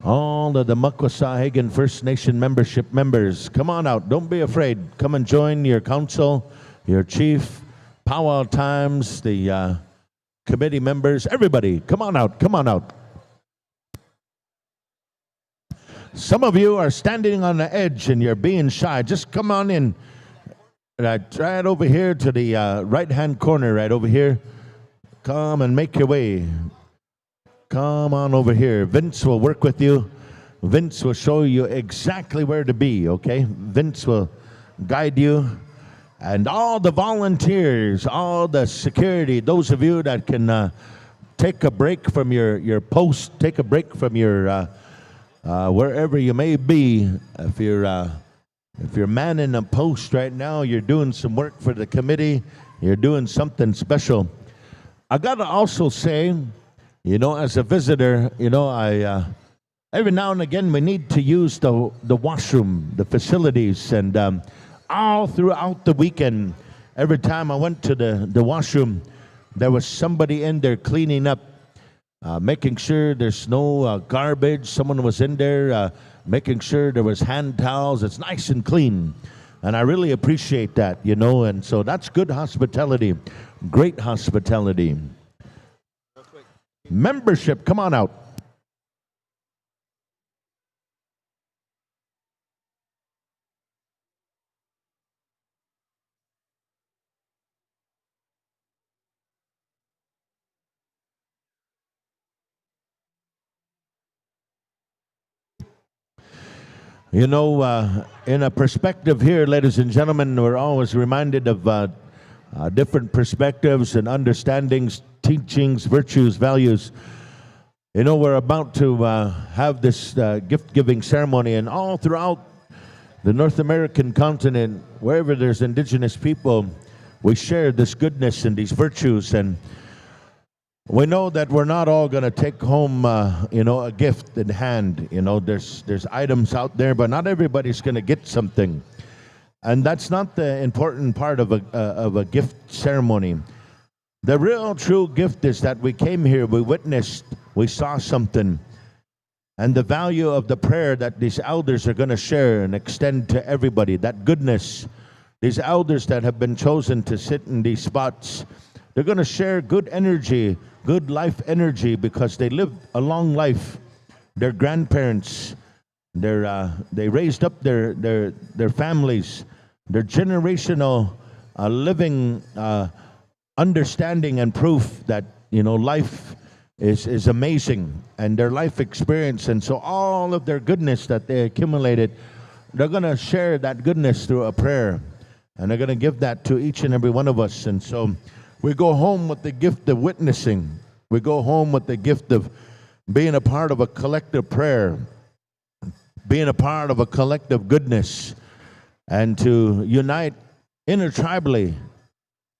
all of the Sahgaiehcan First Nation membership members, come on out. Don't be afraid. Come and join your council, your chief, Powwow Times, the committee members, everybody. Come on out. Come on out. Some of you are standing on the edge and you're being shy. Just come on in. Right over here to the right-hand corner, right over here. Come and make your way. Come on over here. Vince will work with you. Vince will show you exactly where to be, okay? Vince will guide you. And all the volunteers, all the security, those of you that can take a break from your post, take a break from your wherever you may be. If you're manning a post right now, you're doing some work for the committee, you're doing something special. I gotta also say, you know, as a visitor, you know, I every now and again we need to use the washroom, the facilities, and all throughout the weekend, every time I went to the washroom, there was somebody in there cleaning up, making sure there's no garbage. Someone was in there making sure there was hand towels. It's nice and clean. And I really appreciate that, you know, and so that's good hospitality, great hospitality. Membership, come on out. You know, in a perspective here, ladies and gentlemen, we're always reminded of different perspectives and understandings, teachings, virtues, values. You know, we're about to have this gift-giving ceremony, and all throughout the North American continent, wherever there's indigenous people, we share this goodness and these virtues. And we know that we're not all going to take home, you know, a gift in hand. You know, there's items out there, but not everybody's going to get something. And that's not the important part of a gift ceremony. The real true gift is that we came here, we witnessed, we saw something. And the value of the prayer that these elders are going to share and extend to everybody, that goodness, these elders that have been chosen to sit in these spots, they're going to share good energy, good life energy, because they lived a long life. Their grandparents, they raised up their families, their generational living understanding and proof that, you know, life is amazing, and their life experience. And so all of their goodness that they accumulated, they're going to share that goodness through a prayer, and they're going to give that to each and every one of us. And so we go home with the gift of witnessing. We go home with the gift of being a part of a collective prayer, being a part of a collective goodness, and to unite intertribally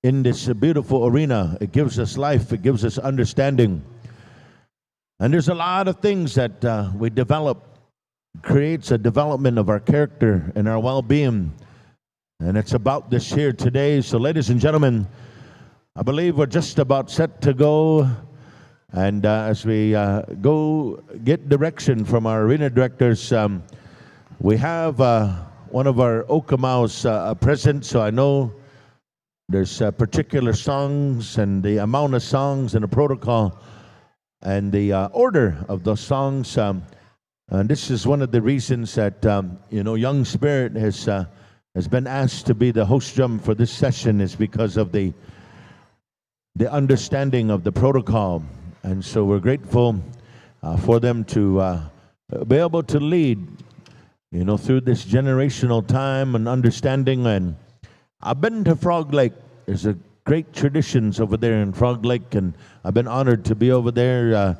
in this beautiful arena. It gives us life. It gives us understanding. And there's a lot of things that we develop, creates a development of our character and our well-being. And it's about this here today. So, ladies and gentlemen, I believe we're just about set to go. And as we go get direction from our arena directors, we have one of our Okamaus present. So I know there's particular songs and the amount of songs and the protocol and the order of those songs. And this is one of the reasons that, Young Spirit has been asked to be the host drum for this session, is because of the understanding of the protocol. And so we're grateful for them to be able to lead, through this generational time and understanding. And I've been to Frog Lake. There's a great traditions over there in Frog Lake, and I've been honored to be over there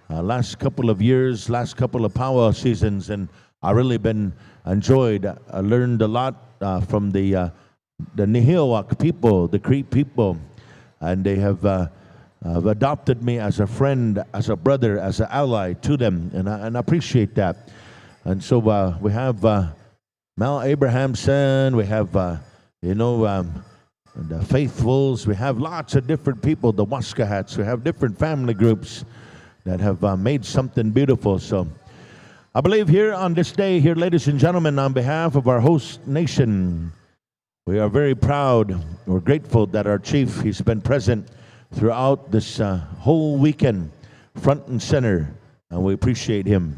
last couple of years, last couple of powwow seasons, and I really been enjoyed. I learned a lot from the Nihilwak people, the Cree people, and they have adopted me as a friend, as a brother, as an ally to them, and I appreciate that. And so we have Mel Abrahamson, we have the Faithfuls, we have lots of different people, the Waskahats, we have different family groups that have made something beautiful. So I believe here on this day here, ladies and gentlemen, on behalf of our host nation, we are very proud, we're grateful that our chief, he's been present throughout this whole weekend, front and center, and we appreciate him.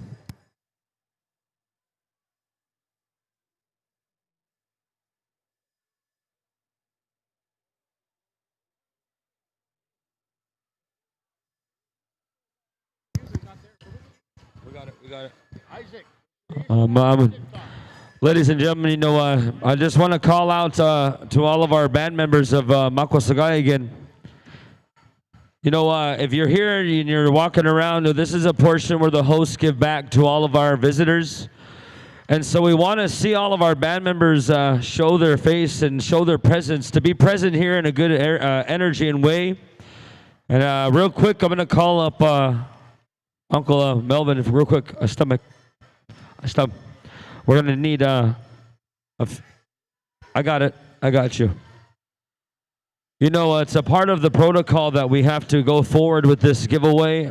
We got it. Isaac. Ladies and gentlemen, I just want to call out to all of our band members of Sahgaiehcan. If you're here and you're walking around, this is a portion where the hosts give back to all of our visitors. And so we want to see all of our band members show their face and show their presence, to be present here in a good energy and way. And real quick, I'm going to call up Uncle Melvin, real quick, a stomach. We're going to need I got it. I got you. It's a part of the protocol that we have to go forward with this giveaway.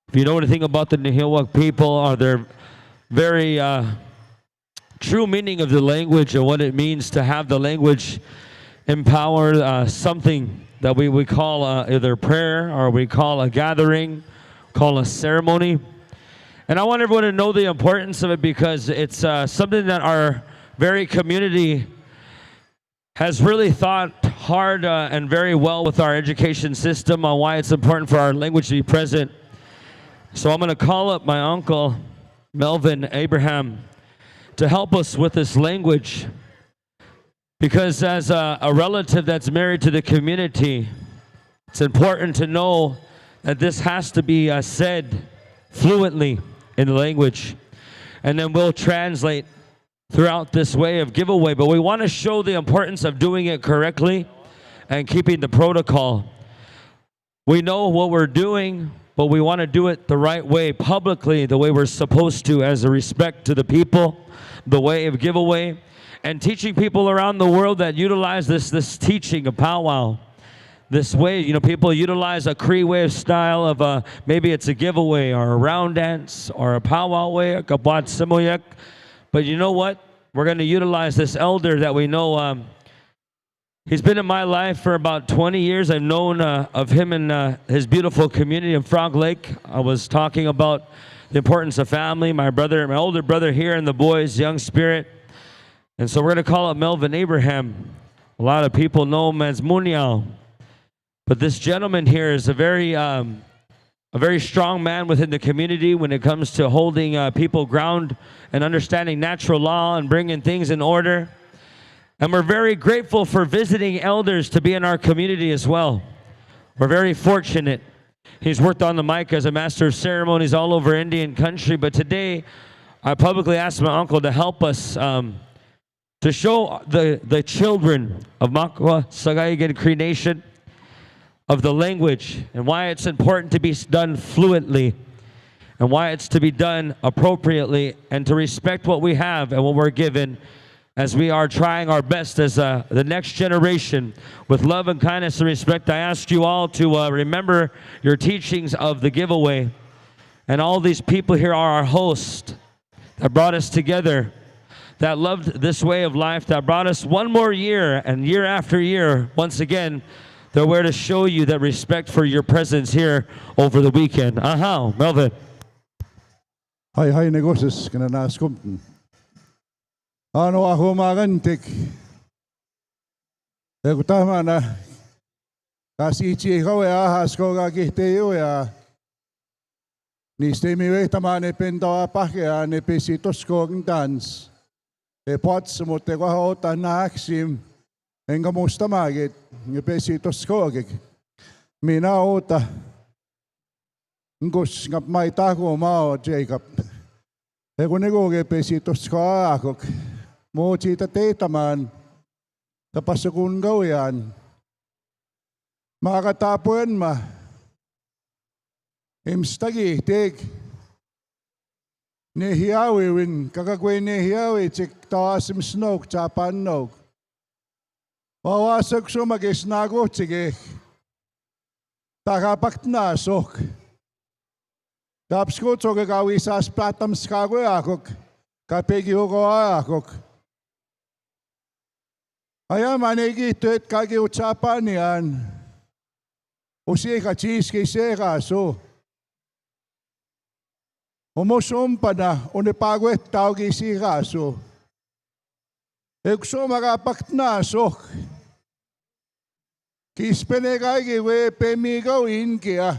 If you know anything about the Nihilwak people, or their very true meaning of the language and what it means to have the language empower something that we call either prayer, or we call a gathering, call a ceremony. And I want everyone to know the importance of it, because it's something that our very community has really thought hard and very well with our education system on why it's important for our language to be present. So I'm going to call up my uncle, Melvin Abraham, to help us with this language. Because as a relative that's married to the community, it's important to know that this has to be said fluently in the language. And then we'll translate throughout this way of giveaway. But we want to show the importance of doing it correctly and keeping the protocol. We know what we're doing, but we want to do it the right way, publicly, the way we're supposed to, as a respect to the people, the way of giveaway, and teaching people around the world that utilize this teaching of powwow. This way, people utilize a Cree way of style of maybe it's a giveaway or a round dance or a powwow way, a kabat simoyak. But you know what? We're going to utilize this elder that we know. He's been in my life for about 20 years. I've known of him in his beautiful community in Frog Lake. I was talking about the importance of family. My older brother here, and the boys, Young Spirit. And so we're going to call up Melvin Abraham. A lot of people know him as Munyao. But this gentleman here is a very strong man within the community when it comes to holding people ground and understanding natural law and bringing things in order. And we're very grateful for visiting elders to be in our community as well. We're very fortunate. He's worked on the mic as a master of ceremonies all over Indian country. But today, I publicly asked my uncle to help us to show the children of Makwa Sahgaiehcan Cree Nation of the language, and why it's important to be done fluently, and why it's to be done appropriately, and to respect what we have and what we're given, as we are trying our best as the next generation with love and kindness and respect, I ask you all to remember your teachings of the giveaway. And all these people here are our hosts that brought us together, that loved this way of life, that brought us one more year and year after year. Once again, they're there to show you that respect for your presence here over the weekend. Melvin. Hi, negosyo kana naskumten. Ano ako magantik. Eko tama na. Kasi ichi ikaw ahas ko kakiteyo ya. Ni stemiwe tama ne pentawa pakya ne pesitos ko ang dance. E pot sumute ko hautan na aksim. En kamusta magit. Ni pesitos ko agik. Mina ota. Ngos ngap mai tako mao Jacob. E kung nego ke pesitos ko ako. Mo chita teta man. Tapos kung gawin. Makakatapuan ma. Imstagi tig. Nehiawi win kakagwe nehiawi chik taas im snog chapan nog. Wawasag so mag-isnago chige. Takapak na sok. Tapos ko so gagawi sa platam skago akok. Kapegi ko akok. Aya manegi tuet kagi ucapan yan. Usi ka cheese kay seka so. Umusumpa na, unipagwet tao kisi kaso. Ekso makapak na, sok. Kispene kay kiwe pemigaw in kia.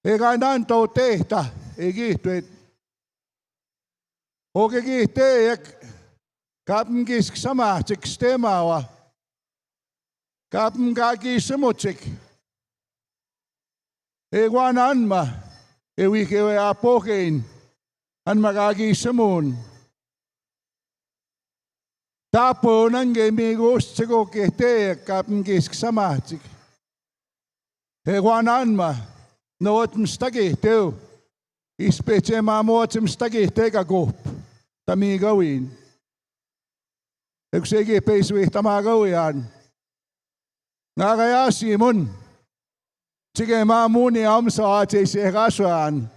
Eka nan tau tehta, egitwet. O kikite, kapm kisk sama, chik stemawa. Kapm kaki semuchik. Ewanan ma. Ewi kewe apokin an magagi samun. Tapo nang gemigos tsiko kete kapn kisk samatik. Ewanan ma noot mstagi teo. Ispeche mamot mstagi tega gop. Tamigawin. Eksege peswe tamagawian. Nga kaya Simon. Sige mamuni am sa ate si Ekaswan.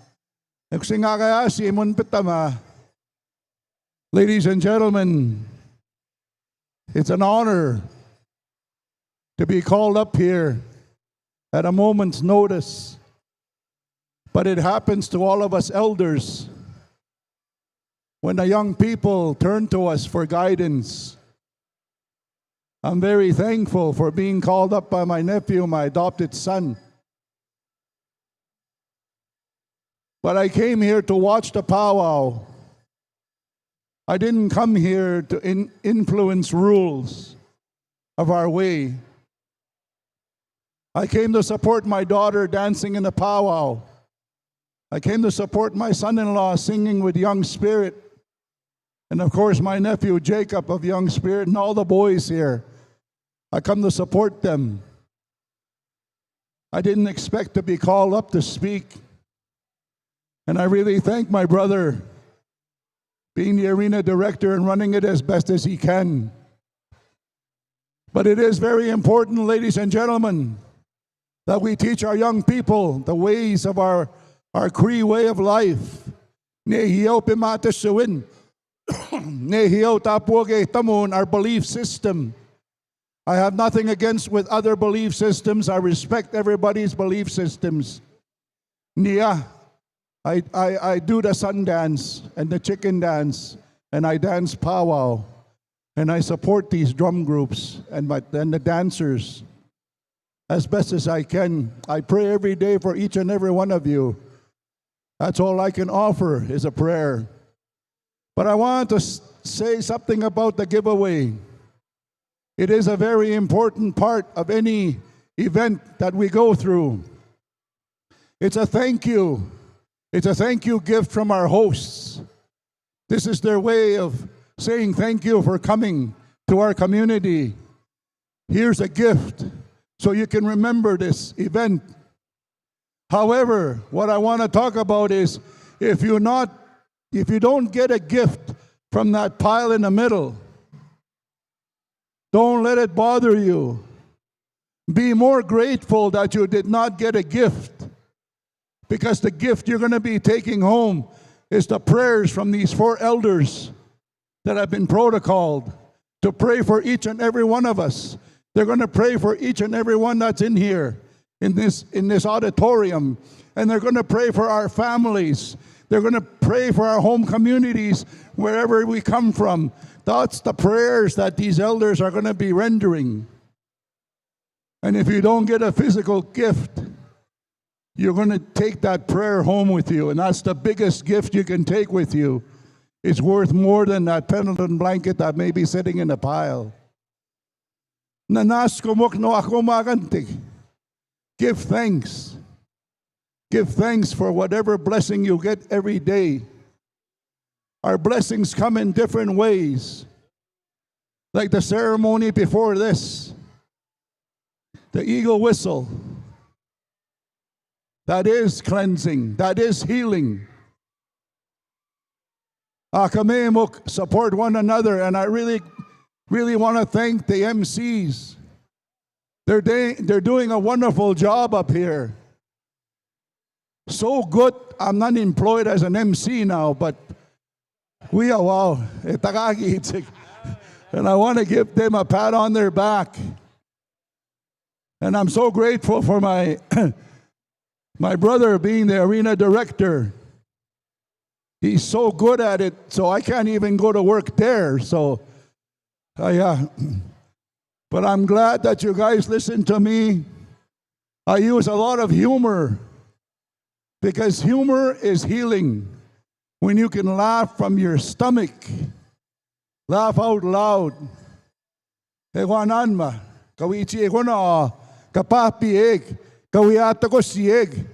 Eksinga Simon Pitama. Ladies and gentlemen, it's an honor to be called up here at a moment's notice. But it happens to all of us elders when the young people turn to us for guidance. I'm very thankful for being called up by my nephew, my adopted son. But I came here to watch the powwow. I didn't come here to influence rules of our way. I came to support my daughter dancing in the powwow. I came to support my son-in-law singing with Young Spirit. And of course, my nephew Jacob of Young Spirit and all the boys here. I come to support them. I didn't expect to be called up to speak. And I really thank my brother being the arena director and running it as best as he can. But it is very important, ladies and gentlemen, that we teach our young people the ways of our Cree way of life. Nehiyaw pimatasuin. Nehiyaw tapuage tamun, our belief system. I have nothing against with other belief systems. I respect everybody's belief systems. Nia. I do the sun dance and the chicken dance, and I dance powwow, and I support these drum groups and the dancers as best as I can. I pray every day for each and every one of you. That's all I can offer is a prayer. But I want to say something about the giveaway. It is a very important part of any event that we go through. It's a thank you. It's a thank you gift from our hosts. This is their way of saying thank you for coming to our community. Here's a gift so you can remember this event. However, what I want to talk about is if you don't get a gift from that pile in the middle. Don't let it bother you. Be more grateful that you did not get a gift, because the gift you're going to be taking home is the prayers from these 4 elders that have been protocoled to pray for each and every one of us. They're going to pray for each and every one that's in here, in this auditorium, and they're going to pray for our families. They're going to pray for our home communities, wherever we come from. That's the prayers that these elders are going to be rendering. And if you don't get a physical gift, you're going to take that prayer home with you. And that's the biggest gift you can take with you. It's worth more than that Pendleton blanket that may be sitting in a pile. Nanas kumok no ako maganti. Give thanks. Give thanks for whatever blessing you get every day. Our blessings come in different ways. Like the ceremony before this, the eagle whistle. That is cleansing. That is healing. Kami mo support one another, and I really want to thank the MCs. They're doing a wonderful job up here. So good, I'm not employed as an MC now, but we are wow. And I want to give them a pat on their back. And I'm so grateful for my my brother being the arena director. He's so good at it, so I can't even go to work there. So, but I'm glad that you guys listen to me. I use a lot of humor, because humor is healing. When you can laugh from your stomach, laugh out loud. Ewanan ma, kawichi ekono, kapapi eg, kawiata ko sieg.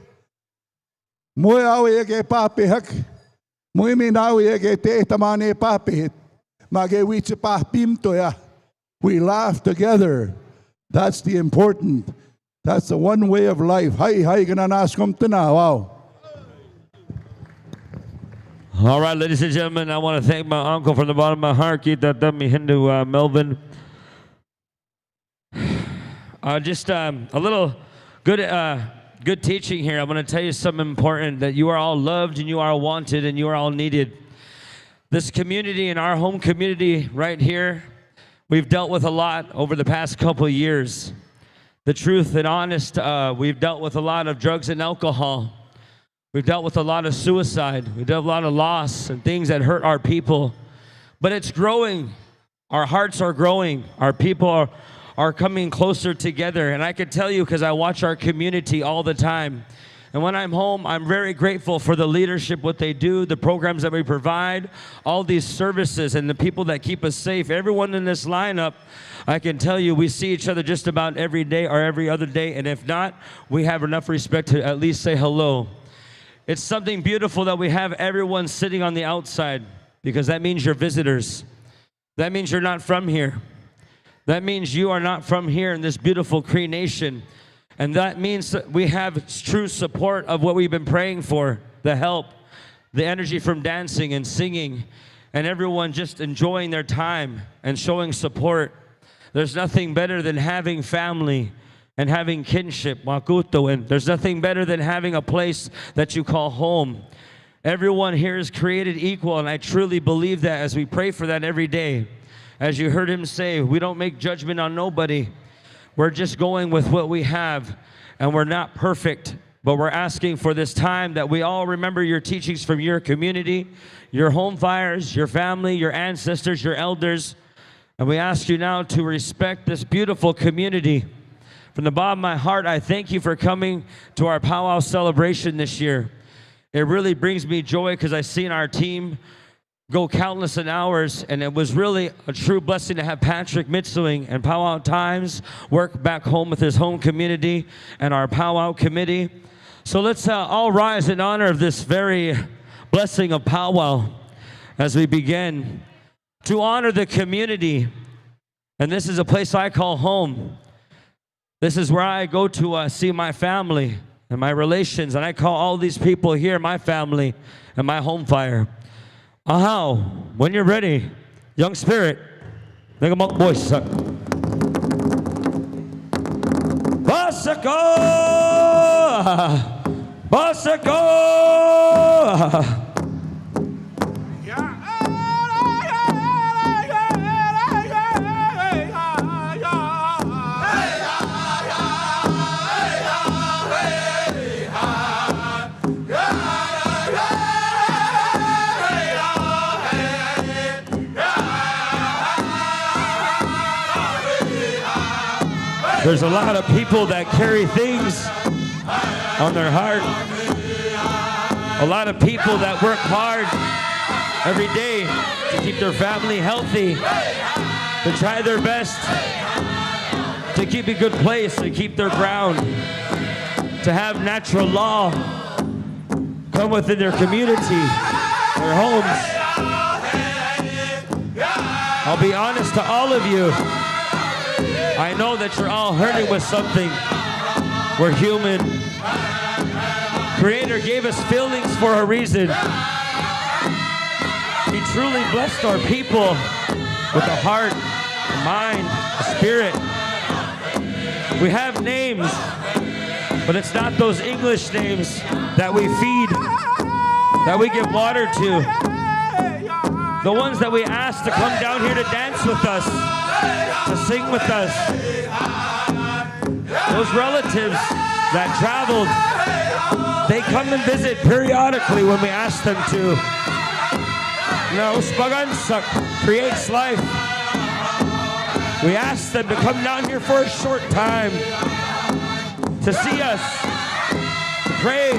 Moe awe ege papi hak. We laugh together. That's the important. That's the one way of life. Wow. All right, ladies and gentlemen, I want to thank my uncle from the bottom of my heart, Kita Dami Hindu Melvin. Just a little good teaching here. I'm going to tell you something important, that you are all loved and you are wanted and you are all needed. This community and our home community right here, we've dealt with a lot over the past couple of years. The truth and honest, we've dealt with a lot of drugs and alcohol. We've dealt with a lot of suicide. We've dealt with a lot of loss and things that hurt our people. But it's growing. Our hearts are growing. Our people are coming closer together. And I can tell you, because I watch our community all the time. And when I'm home, I'm very grateful for the leadership, what they do, the programs that we provide, all these services, and the people that keep us safe. Everyone in this lineup, I can tell you, we see each other just about every day or every other day. And if not, we have enough respect to at least say hello. It's something beautiful that we have everyone sitting on the outside, because that means you're visitors. That means you're not from here. That means you are not from here in this beautiful Cree Nation. And that means that we have true support of what we've been praying for, the help, the energy from dancing and singing, and everyone just enjoying their time and showing support. There's nothing better than having family and having kinship, makuto, and there's nothing better than having a place that you call home. Everyone here is created equal, and I truly believe that as we pray for that every day. As you heard him say, we don't make judgment on nobody. We're just going with what we have, and we're not perfect, but we're asking for this time that we all remember your teachings from your community, your home fires, your family, your ancestors, your elders, and we ask you now to respect this beautiful community. From the bottom of my heart, I thank you for coming to our powwow celebration this year. It really brings me joy, because I've seen our team go countless in hours, and it was really a true blessing to have Patrick Mitsuing and Powwow Times work back home with his home community and our powwow committee. So let's all rise in honor of this very blessing of powwow as we begin to honor the community. And this is a place I call home. This is where I go to see my family and my relations, and I call all these people here my family and my home fire. Ahaw, when you're ready, young spirit, make a monk voice. Basako! Basako! There's a lot of people that carry things on their heart. A lot of people that work hard every day to keep their family healthy, to try their best to keep a good place, to keep their ground, to have natural law come within their community, their homes. I'll be honest to all of you. I know that you're all hurting with something. We're human. Creator gave us feelings for a reason. He truly blessed our people with a heart, a mind, a spirit. We have names, but it's not those English names that we feed, that we give water to. The ones that we ask to come down here to dance with us, to sing with us. Those relatives that traveled, they come and visit periodically when we ask them to. No, Spagansak creates life. We ask them to come down here for a short time to see us, to pray.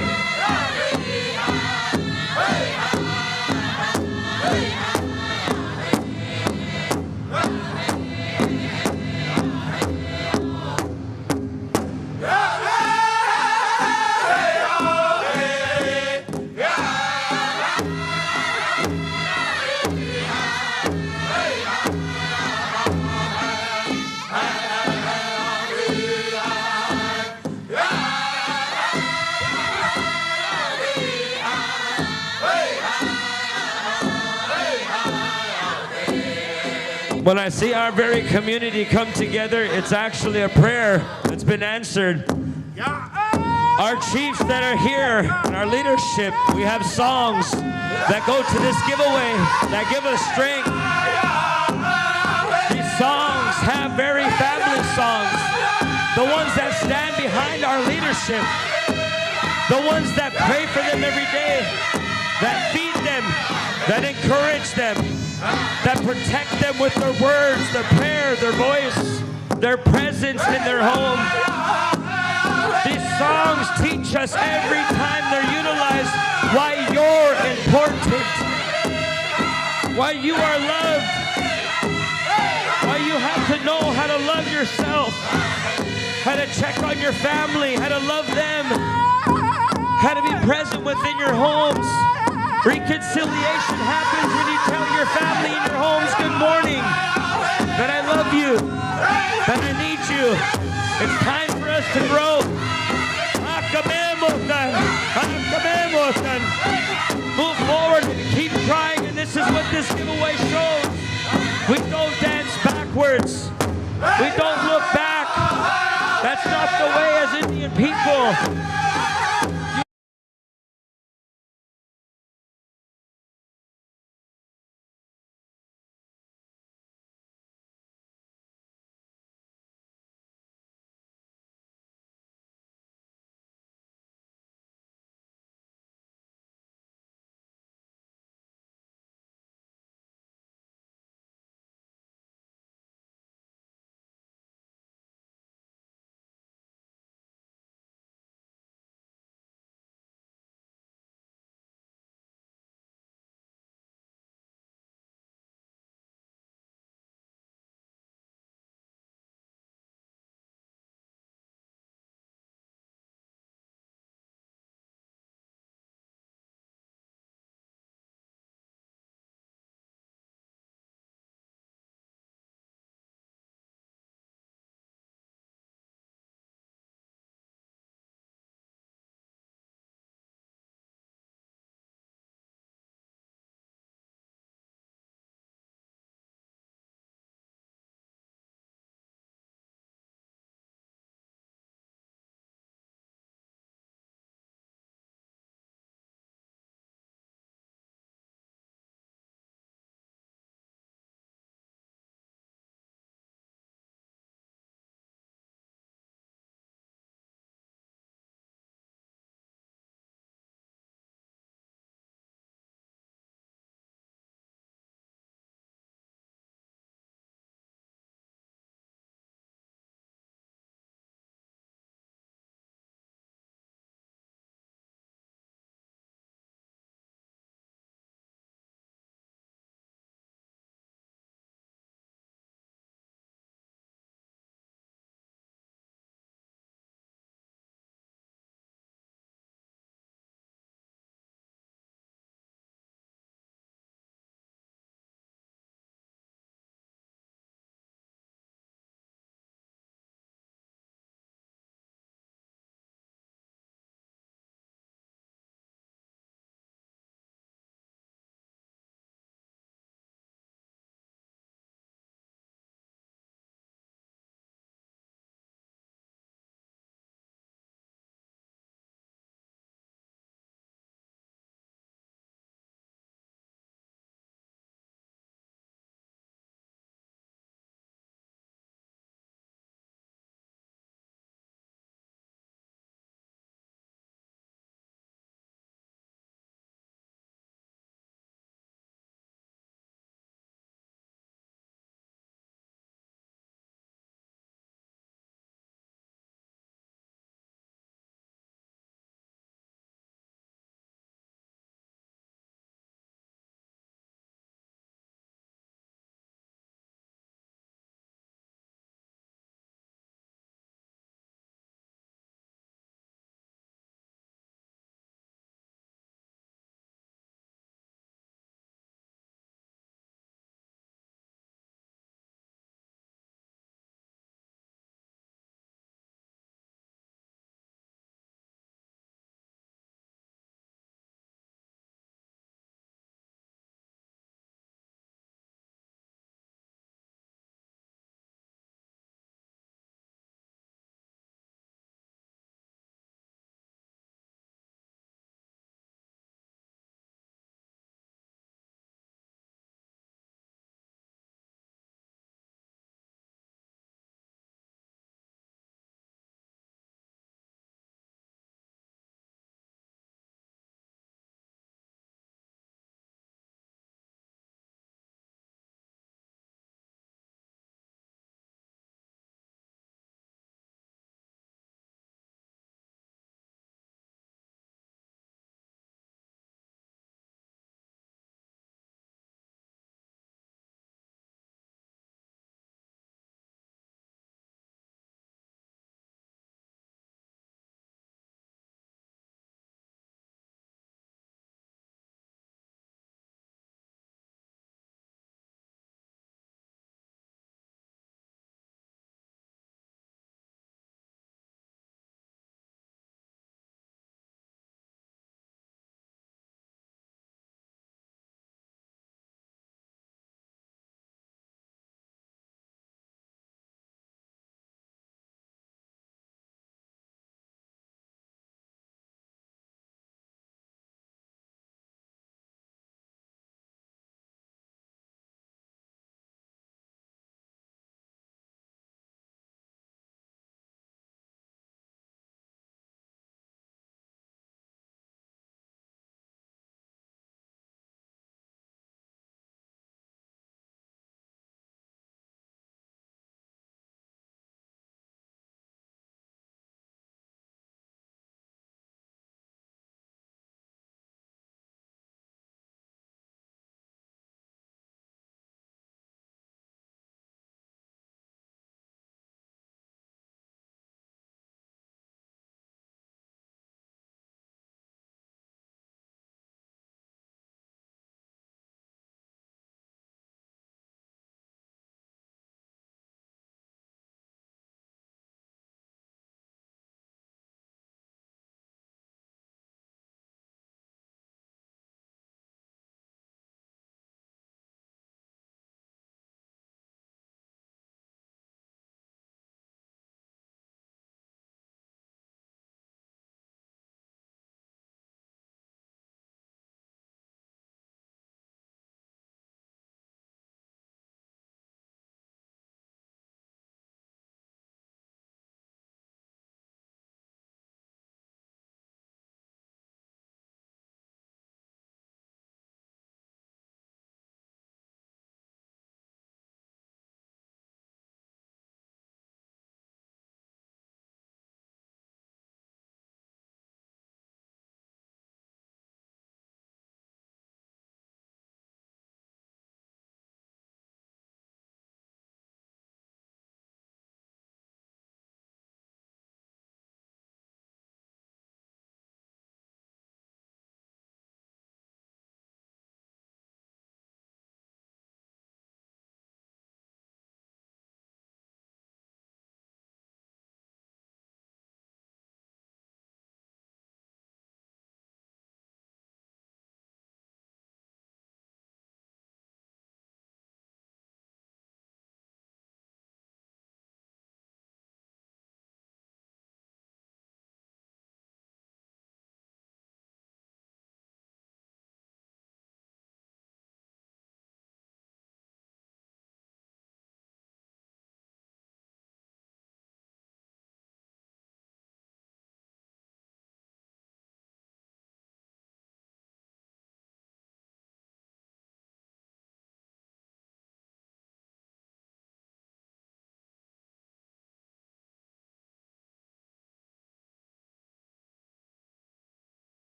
When I see our very community come together, it's actually a prayer that's been answered. Our chiefs that are here and our leadership, we have songs that go to this giveaway, that give us strength. These songs have very family songs. The ones that stand behind our leadership. The ones that pray for them every day, that feed them, that encourage them, that protect them with their words, their prayer, their voice, their presence in their home. These songs teach us every time they're utilized why you're important, why you are loved, why you have to know how to love yourself, how to check on your family, how to love them, how to be present within your homes. Reconciliation happens when you tell your family in your homes, good morning, that I love you, that I need you. It's time for us to grow. Move forward and keep trying, and this is what this giveaway shows. We don't dance backwards. We don't look back. That's not the way as Indian people.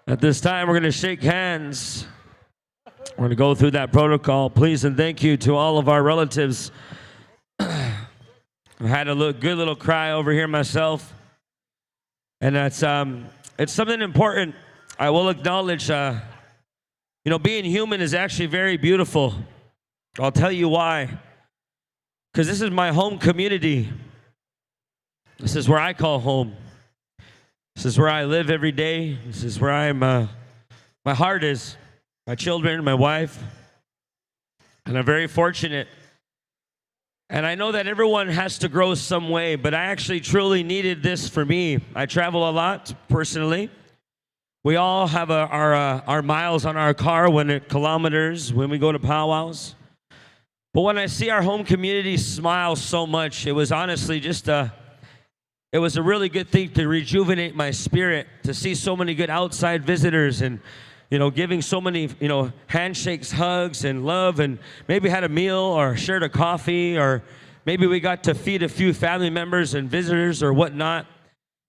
At this time, we're going to shake hands. We're going to go through that protocol. Please and thank you to all of our relatives. I had a good little cry over here myself. And that's it's something important. I will acknowledge, being human is actually very beautiful. I'll tell you why. Because this is my home community. This is where I call home. This is where I live every day. This is where my heart is. My children, my wife. And I'm very fortunate. And I know that everyone has to grow some way, but I actually truly needed this for me. I travel a lot personally. We all have our miles on our car, kilometers, when we go to powwows. But when I see our home community smile so much, it was honestly it was a really good thing to rejuvenate my spirit, to see so many good outside visitors and, giving so many, handshakes, hugs, and love, and maybe had a meal or shared a coffee, or maybe we got to feed a few family members and visitors or whatnot.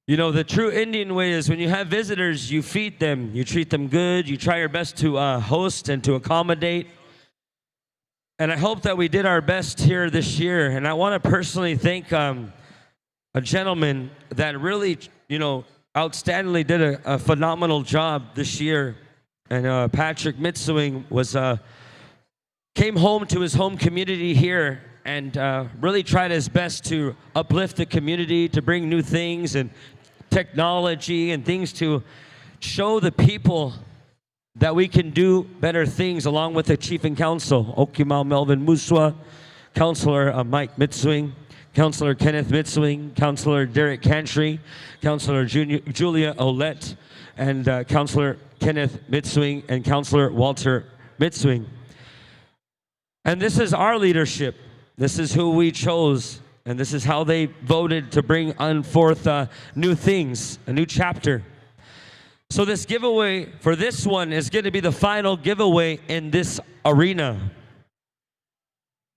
The true Indian way is when you have visitors, you feed them, you treat them good, you try your best to host and to accommodate. And I hope that we did our best here this year. And I want to personally thank a gentleman that really, outstandingly did a phenomenal job this year. And Patrick Mitswing came home to his home community here and really tried his best to uplift the community, to bring new things and technology and things to show the people that we can do better things, along with the Chief and Council, Okimau Melvin Muswa, Councilor Mike Mitswing, Councilor Kenneth Mitswing, Councilor Derek Cantry, Councilor Julia Olette, and Councilor Kenneth Mitswing, and Councilor Walter Mitswing. And this is our leadership. This is who we chose, and this is how they voted to bring on forth new things, a new chapter. So this giveaway for this one is going to be the final giveaway in this arena.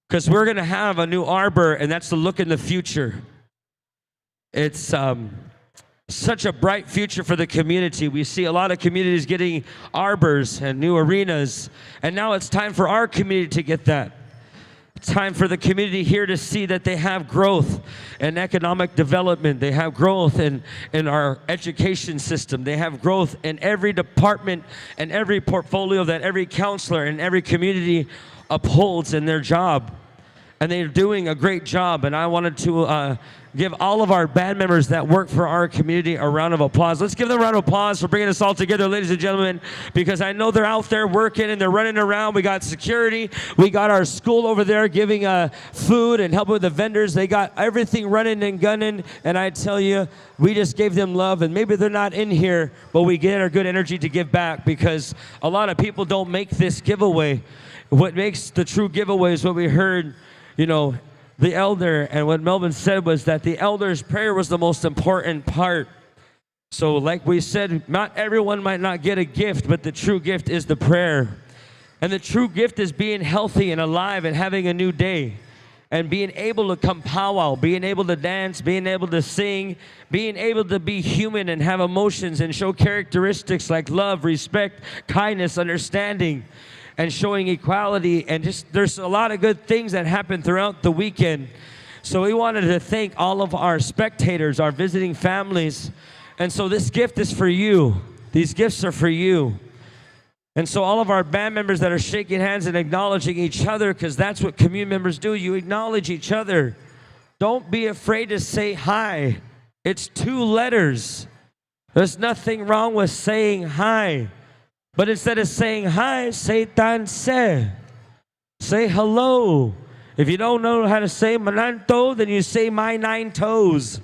Because we're going to have a new arbor, and that's the look in the future. It's such a bright future for the community. We see a lot of communities getting arbors and new arenas, and now it's time for our community to get that. It's time for the community here to see that they have growth in economic development. They have growth in our education system. They have growth in every department and every portfolio that every counselor and every community upholds in their job. And they're doing a great job. And I wanted to give all of our band members that work for our community a round of applause. Let's give them a round of applause for bringing us all together, ladies and gentlemen, because I know they're out there working and they're running around. We got security. We got our school over there giving food and helping with the vendors. They got everything running and gunning. And I tell you, we just gave them love. And maybe they're not in here, but we get our good energy to give back, because a lot of people don't make this giveaway. What makes the true giveaway is what we heard, the elder, and what Melvin said was that the elder's prayer was the most important part. So like we said, not everyone might not get a gift, but the true gift is the prayer. And the true gift is being healthy and alive and having a new day. And being able to come powwow, being able to dance, being able to sing, being able to be human and have emotions and show characteristics like love, respect, kindness, understanding, and showing equality, and just there's a lot of good things that happen throughout the weekend. So we wanted to thank all of our spectators, our visiting families. And so this gift is for you. These gifts are for you. And so all of our band members that are shaking hands and acknowledging each other, because that's what community members do. You acknowledge each other. Don't be afraid to say hi. It's 2 letters. There's nothing wrong with saying hi. But instead of saying hi, say tanse. Say hello. If you don't know how to say mananto, then you say my 9 toes.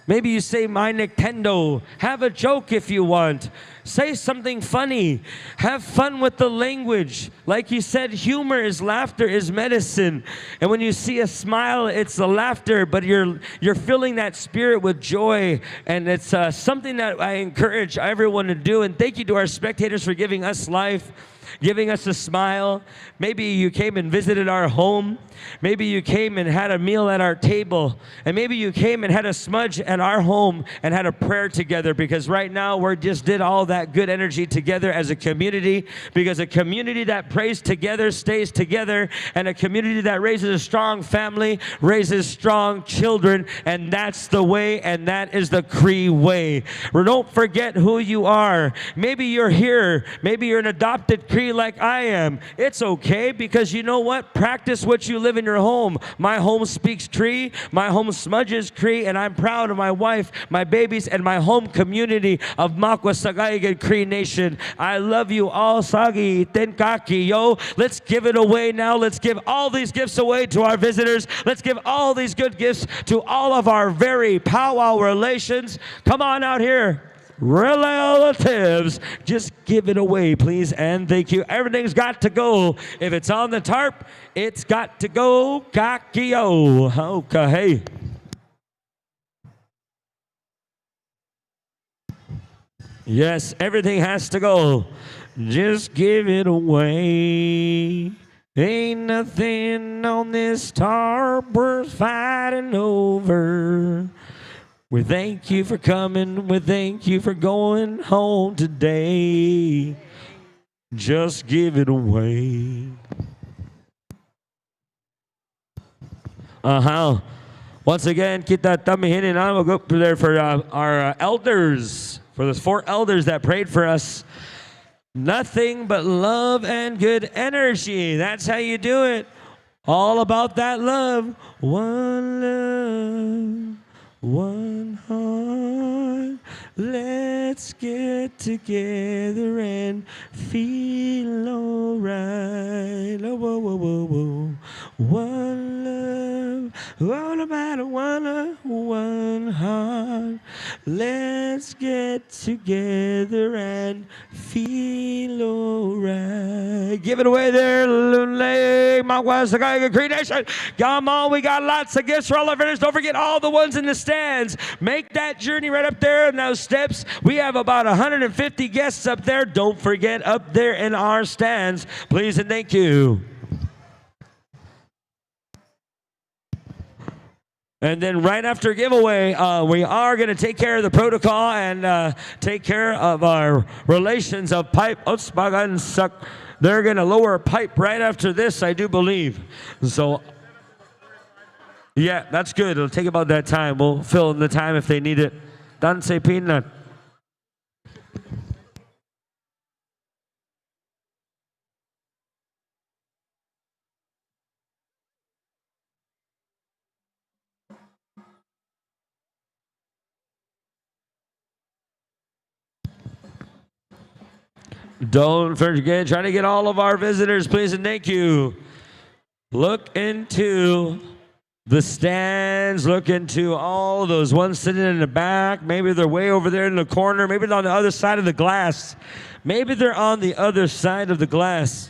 Maybe you say my Nintendo. Have a joke if you want. Say something funny. Have fun with the language. Like you said, humor is laughter is medicine. And when you see a smile, it's a laughter, but you're filling that spirit with joy. And it's something that I encourage everyone to do. And thank you to our spectators for giving us life. giving us a smile. Maybe you came and visited our home. Maybe you came and had a meal at our table. And maybe you came and had a smudge at our home and had a prayer together, because right now we just did all that good energy together as a community, because a community that prays together stays together, and a community that raises a strong family raises strong children, and that's the way, and that is the Cree way. Don't forget who you are. Maybe you're here. Maybe you're an adopted Cree like I am. It's okay, because you know what? Practice what you live in your home. My home speaks Cree. My home smudges Cree, and I'm proud of my wife, my babies, and my home community of Makwa Sahgaiehcan Cree Nation. I love you all. Sahgaiehcan, yo. Let's give it away now. Let's give all these gifts away to our visitors. Let's give all these good gifts to all of our very powwow relations. Come on out here. Relatives, just give it away, please, and thank you. Everything's got to go. If it's on the tarp, it's got to go. Kakio. Okay. Yes, everything has to go. Just give it away. Ain't nothing on this tarp worth fighting over. We thank you for coming. We thank you for going home today. Just give it away. Once again, kita tamihin na. We'll go up there for our elders, for the 4 elders that prayed for us. Nothing but love and good energy. That's how you do it. All about that love. One love. One heart, let's get together and feel alright. Oh, whoa, whoa, whoa, whoa. One love, all about one heart. Let's get together and feel alright. Give it away there, Lune, Makwa Sahgaiehcan Cree Nation. Come on, we got lots of gifts for all our vendors. Don't forget all the ones in the stands. Make that journey right up there in those steps. We have about 150 guests up there. Don't forget up there in our stands. Please and thank you. And then right after giveaway, we are going to take care of the protocol and take care of our relations of pipe. They're going to lower a pipe right after this, I do believe. So, yeah, that's good. It'll take about that time. We'll fill in the time if they need it. Danse peanut. Don't forget, trying to get all of our visitors, please and thank you. Look into the stands, look into all those ones sitting in the back. Maybe they're way over there in the corner. Maybe they're on the other side of the glass. Maybe they're on the other side of the glass.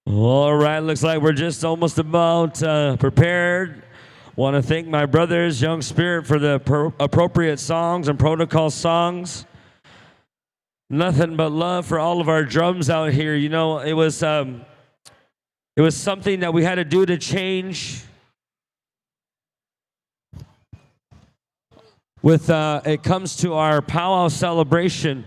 All right, looks like we're just almost about prepared. Want to thank my brothers, Young Spirit, for the appropriate songs and protocol songs. Nothing but love for all of our drums out here. You know, it was something that we had to do to change. With it comes to our powwow celebration.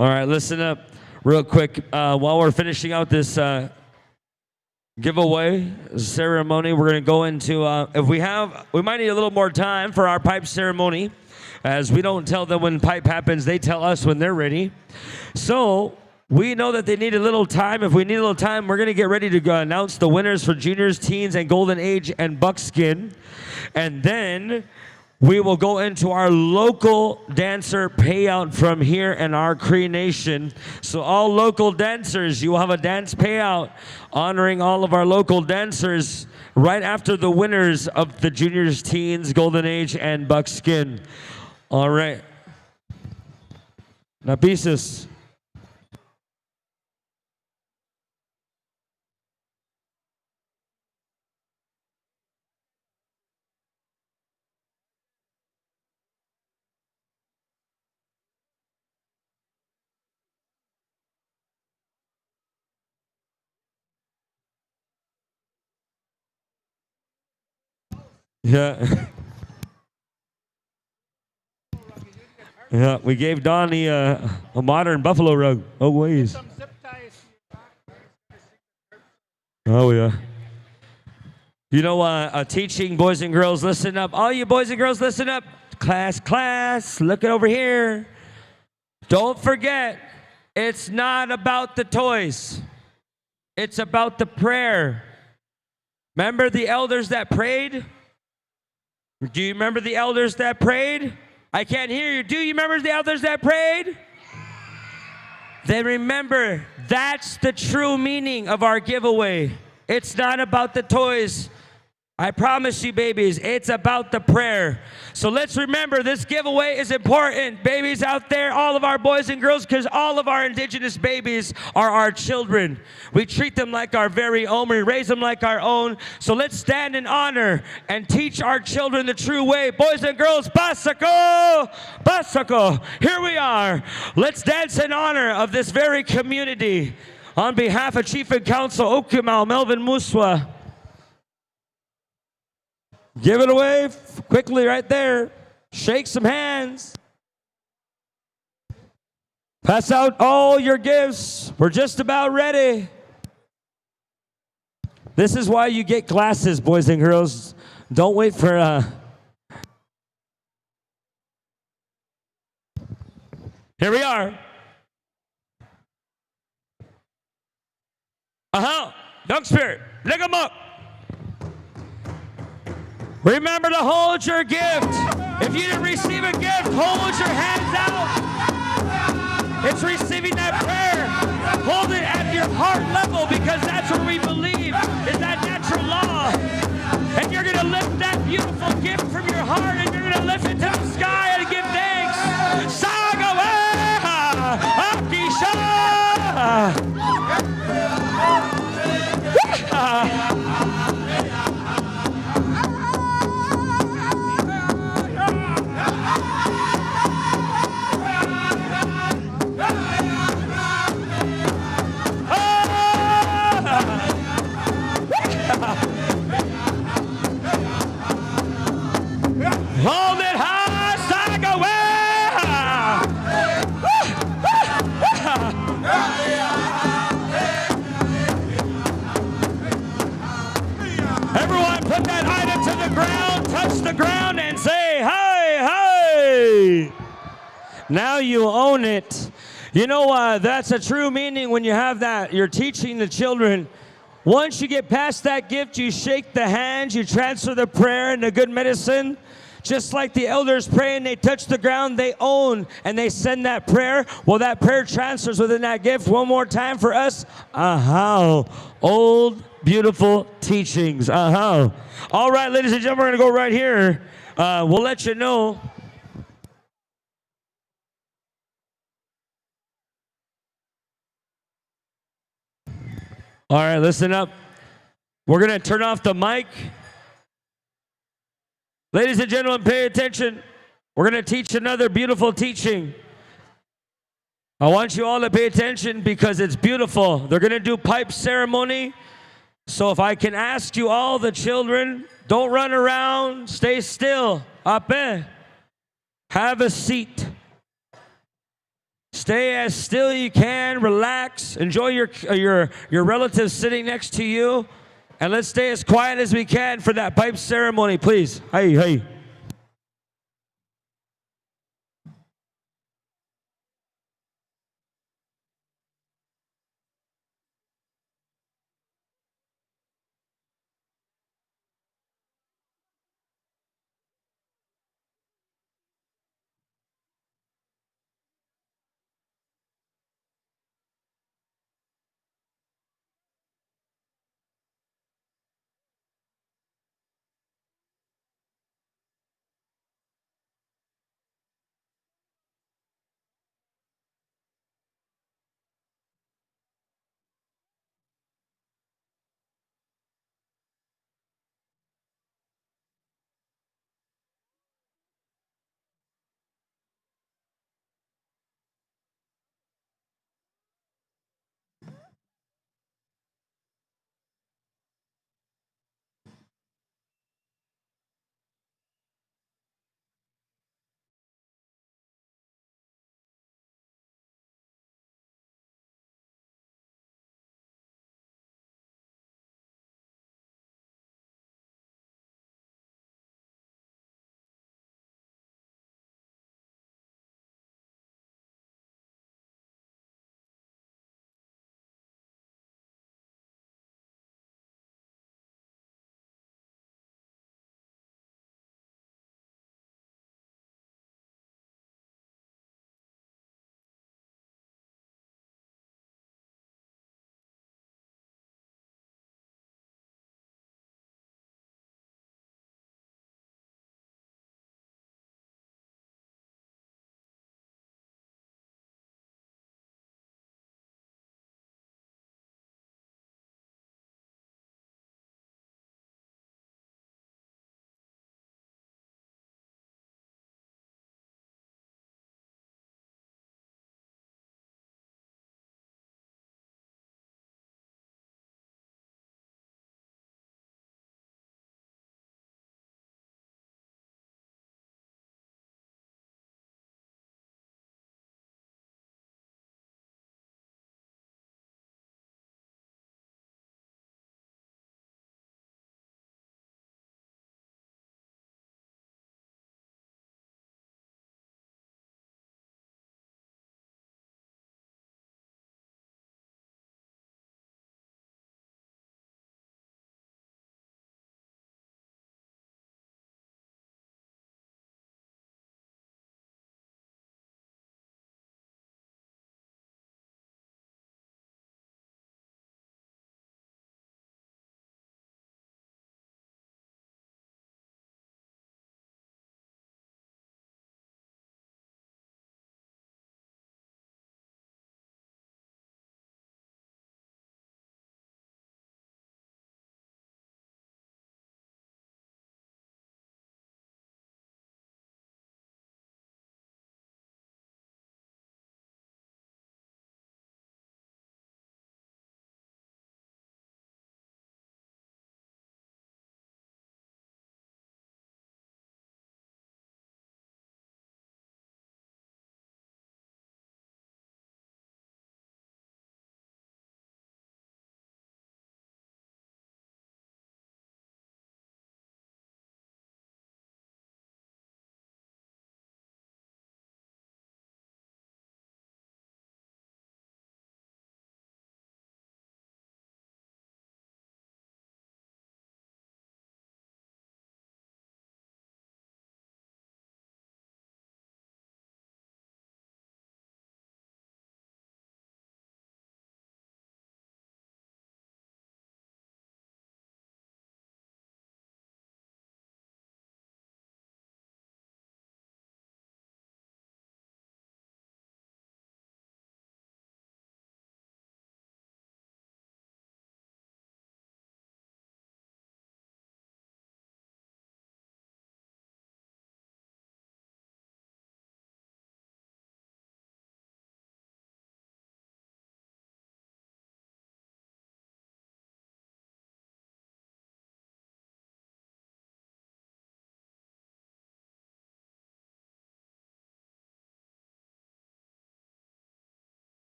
All right, listen up. real quick, while we're finishing out this giveaway ceremony, we're going to go into, we might need a little more time for our pipe ceremony, as we don't tell them when pipe happens, they tell us when they're ready. So we know that they need a little time. If we need a little time, we're going to get ready to announce the winners for juniors, teens, and golden age and buckskin. And then we will go into our local dancer payout from here in our Cree Nation. So all local dancers, you will have a dance payout honoring all of our local dancers right after the winners of the juniors, teens, golden age, and buckskin. All right. Na pieces. Yeah. Yeah, we gave Donnie a modern buffalo rug. Oh, ways. Oh, yeah. You know, teaching boys and girls, listen up. All you boys and girls, listen up. Class, look it over here. Don't forget, it's not about the toys. It's about the prayer. Remember the elders that prayed? Do you remember the elders that prayed? I can't hear you. Do you remember the elders that prayed? Then remember, that's the true meaning of our giveaway. It's not about the toys. I promise you, babies, it's about the prayer. So let's remember, this giveaway is important. Babies out there, all of our boys and girls, because all of our indigenous babies are our children. We treat them like our very own. We raise them like our own. So let's stand in honor and teach our children the true way. Boys and girls, Basako! Basako! Here we are. Let's dance in honor of this very community. On behalf of Chief and Council Okimau, Melvin Muswa, give it away quickly right there. Shake some hands. Pass out all your gifts. We're just about ready. This is why you get glasses, boys and girls. Don't wait for... Here we are. Young Spirit, lick them up. Remember to hold your gift. If you didn't receive a gift, hold your hands out. It's receiving that prayer. Hold it at your heart level, because that's what we believe is that natural law. And you're going to lift that beautiful gift from your heart, and you're going to lift it to the sky and give thanks. Sahgaiehcan! Akisha! Hold it high, Sahgaiehcan! Everyone put that item to the ground, touch the ground, and say, hey, hey! Now you own it. You know, that's a true meaning when you have that. You're teaching the children. Once you get past that gift, you shake the hands, you transfer the prayer and the good medicine. Just like the elders pray and they touch the ground, they own and they send that prayer. Well, that prayer transfers within that gift. One more time for us. Old, beautiful teachings. All right, ladies and gentlemen, we're going to go right here. We'll let you know. All right, listen up. We're going to turn off the mic. Ladies and gentlemen, pay attention. We're going to teach another beautiful teaching. I want you all to pay attention because it's beautiful. They're going to do pipe ceremony. So if I can ask you all, the children, don't run around. Stay still. Ape. Have a seat. Stay as still you can. Relax. Enjoy your relatives sitting next to you. And let's stay as quiet as we can for that pipe ceremony, please. Hey, hey.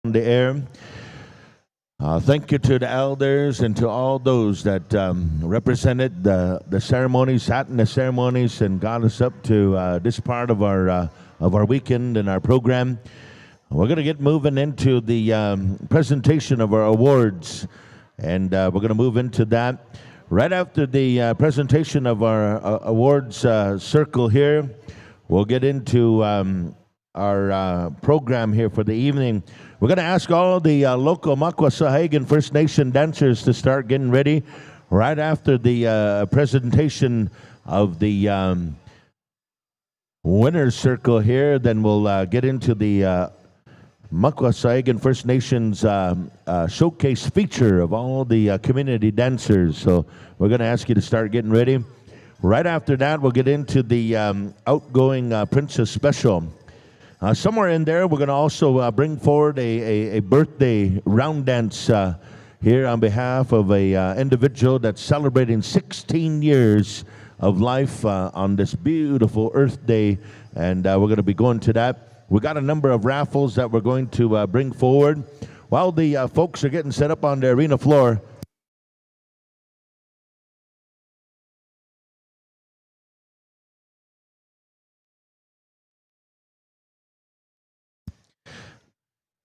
on the air. Thank you to the elders and to all those that represented the ceremonies, sat in the ceremonies, and got us up to this part of our weekend and our program. We're going to get moving into the presentation of our awards, and we're going to move into that. Right after the presentation of our awards circle here, we'll get into our program here for the evening. We're going to ask all the local Sahgaiehcan First Nation dancers to start getting ready right after the presentation of the winner's circle here. Then we'll get into the Sahgaiehcan First Nations showcase feature of all the community dancers. So we're going to ask you to start getting ready. Right after that, we'll get into the outgoing Princess Special. Somewhere in there, we're going to also bring forward a birthday round dance here on behalf of a individual that's celebrating 16 years of life on this beautiful Earth Day, and we're going to be going to that. We got a number of raffles that we're going to bring forward. While the folks are getting set up on the arena floor,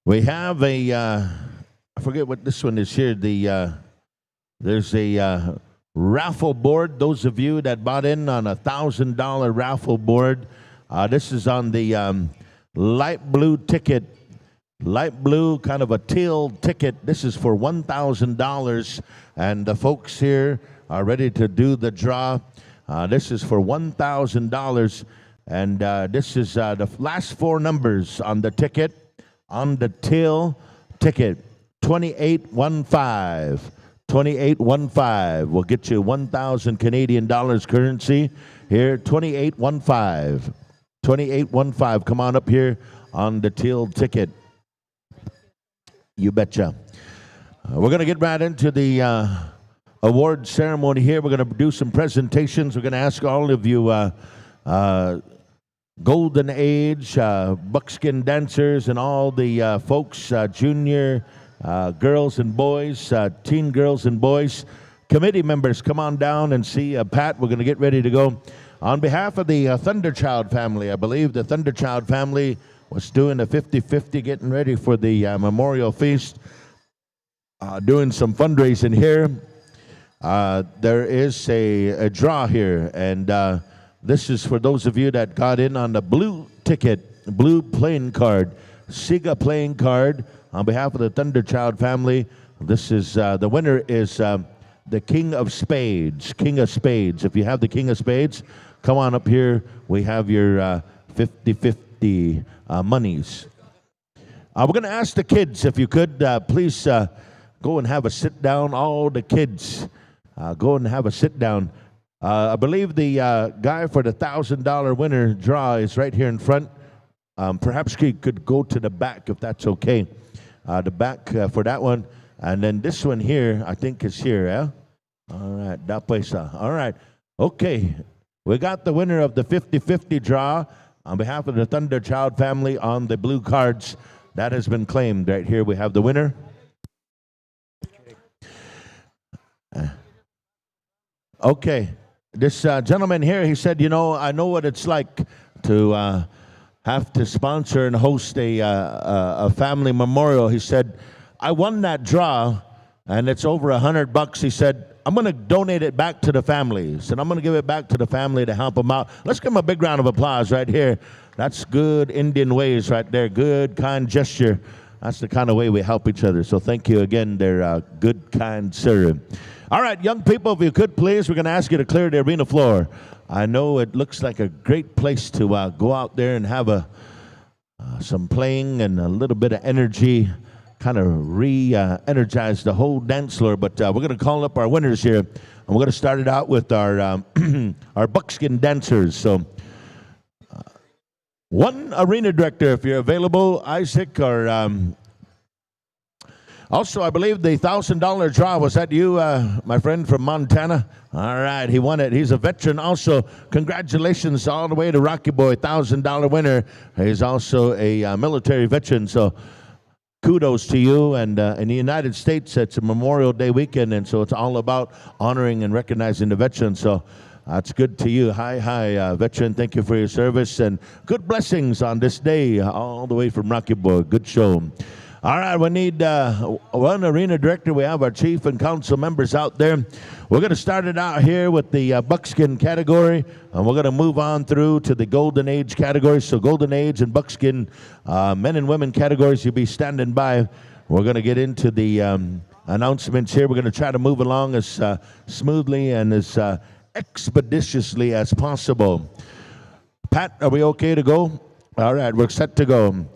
we have a, I forget what this one is here. There's a raffle board. Those of you that bought in on a $1,000 raffle board, this is on the light blue ticket, light blue, kind of a teal ticket. This is for $1,000, and the folks here are ready to do the draw. This is for $1,000, and this is the last four numbers on the ticket. On the teal ticket, 2815. 2815 will get you 1,000 Canadian dollars currency here. 2815. 2815. Come on up here on the teal ticket. You betcha. We're going to get right into the award ceremony here. We're going to do some presentations. We're going to ask all of you Golden Age, buckskin dancers, and all the folks, junior girls and boys, teen girls and boys, committee members, come on down and see Pat. We're going to get ready to go. On behalf of the Thunderchild family, I believe the Thunderchild family was doing a 50-50, getting ready for the memorial feast, doing some fundraising here. There is a draw here, and this is for those of you that got in on the blue ticket, blue playing card, SIGA playing card. On behalf of the Thunderchild family, this is the winner is the King of Spades. King of Spades. If you have the King of Spades, come on up here. We have your 50-50 monies. We're going to ask the kids, if you could, please go and have a sit down. All the kids, go and have a sit down. I believe the guy for the $1,000 winner draw is right here in front. Perhaps he could go to the back if that's okay. The back for that one. And then this one here, I think is here, yeah? All right, that place. All right. Okay. We got the winner of the 50-50 draw on behalf of the Thunderchild family on the blue cards. That has been claimed. Right here we have the winner. Okay. This gentleman here, he said, you know, I know what it's like to have to sponsor and host a family memorial. He said, I won that draw, and it's over $100. He said, I'm going to donate it back to the family. He said, I'm going to give it back to the family to help them out. Let's give him a big round of applause right here. That's good Indian ways right there. Good, kind gesture. That's the kind of way we help each other. So thank you again there, good, kind sir. All right, young people, if you could, please, we're going to ask you to clear the arena floor. I know it looks like a great place to go out there and have some playing and a little bit of energy, kind of re-energize the whole dance floor. But we're going to call up our winners here, and we're going to start it out with our our buckskin dancers. So one arena director, if you're available, Isaac, or also, I believe the $1,000 draw, was that you, my friend from Montana? All right, he won it. He's a veteran also. Congratulations all the way to Rocky Boy, $1,000 winner. He's also a military veteran. So kudos to you. And in the United States, it's a Memorial Day weekend, and so it's all about honoring and recognizing the veterans. So it's good to you. Hi, veteran. Thank you for your service, and good blessings on this day, all the way from Rockyburg. Good show. All right, we need one arena director. We have our chief and council members out there. We're going to start it out here with the buckskin category, and we're going to move on through to the golden age category. So golden age and buckskin men and women categories, you'll be standing by. We're going to get into the announcements here. We're going to try to move along as smoothly and as expeditiously as possible. Pat, are we okay to go? All right, we're set to go.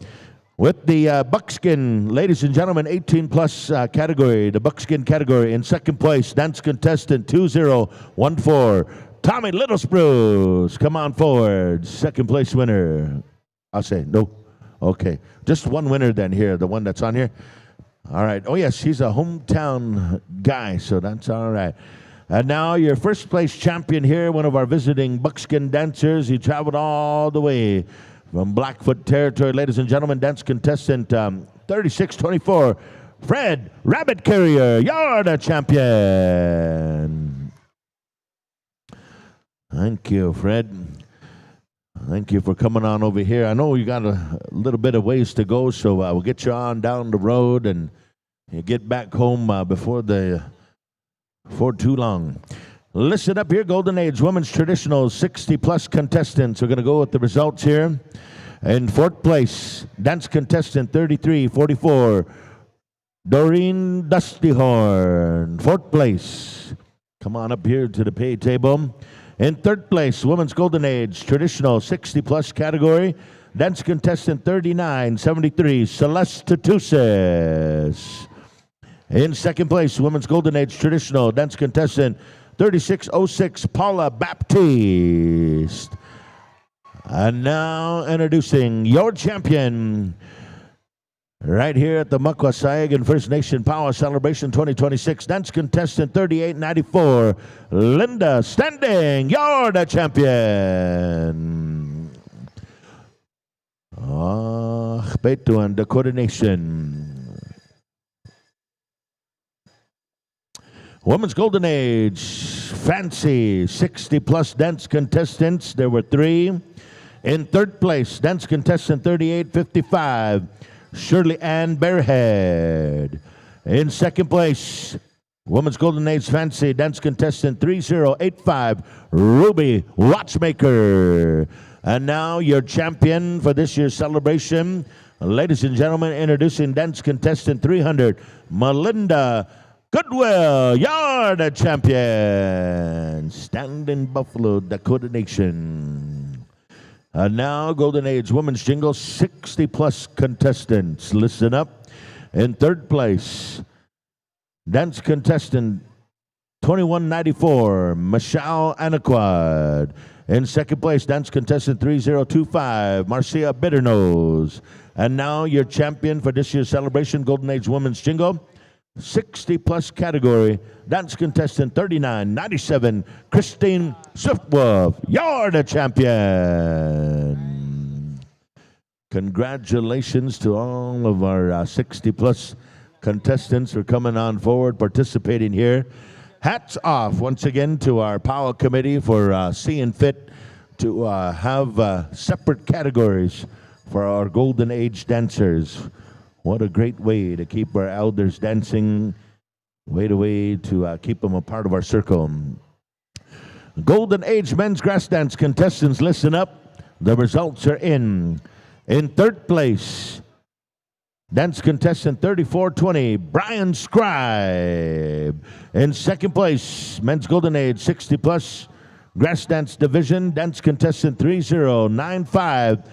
With the buckskin, ladies and gentlemen, 18-plus category, the buckskin category, in second place, dance contestant 2014, Tommy Little Spruce. Come on forward, second place winner. I'll say no. Okay, just one winner then here, the one that's on here. All right. Oh, yes, he's a hometown guy, so that's all right. And now your first place champion here, one of our visiting buckskin dancers. He traveled all the way from Blackfoot territory, ladies and gentlemen, dance contestant 3624, Fred Rabbit Carrier. You're the champion. Thank you, Fred. Thank you for coming on over here. I know you got a little bit of ways to go, so we'll get you on down the road and you get back home before too long. Listen up here, Golden Age Women's Traditional 60-plus contestants. We're going to go with the results here. In fourth place, dance contestant 3344, Doreen Dustyhorn. Fourth place. Come on up here to the pay table. In third place, Women's Golden Age Traditional 60-plus category, dance contestant 3973, Celeste Tutusis. In second place, Women's Golden Age Traditional dance contestant 3606, Paula Baptiste. And now introducing your champion right here at the Makwa Sahgaiehcan First Nation Powwow Celebration 2026, dance contestant 3894, Linda Standing. You're the champion. Beto and Dakota Nation. Women's Golden Age, Fancy, 60-plus dance contestants. There were 3. In third place, dance contestant 3855, Shirley Ann Barehead. In second place, Women's Golden Age Fancy, dance contestant 3085, Ruby Watchmaker. And now your champion for this year's celebration, ladies and gentlemen, introducing dance contestant 300, Melinda Goodwill. You're the champion. Standing Buffalo, Dakota Nation. And now, Golden Age Women's Jingle, 60-plus contestants. Listen up. In third place, dance contestant 2194, Michelle Anaquad. In second place, dance contestant 3025, Marcia Bitternose. And now, your champion for this year's celebration, Golden Age Women's Jingle, 60-plus category, dance contestant 3997, Christine Swiftwolf. You're the champion. Congratulations to all of our 60-plus contestants for coming on forward, participating here. Hats off once again to our Powwow Committee for seeing fit to have separate categories for our Golden Age dancers. What a great way to keep our elders dancing, way to keep them a part of our circle. Golden Age men's grass dance contestants, listen up. The results are in. In third place, dance contestant 3420, Brian Scribe. In second place, men's Golden Age 60-plus grass dance division, dance contestant 3095,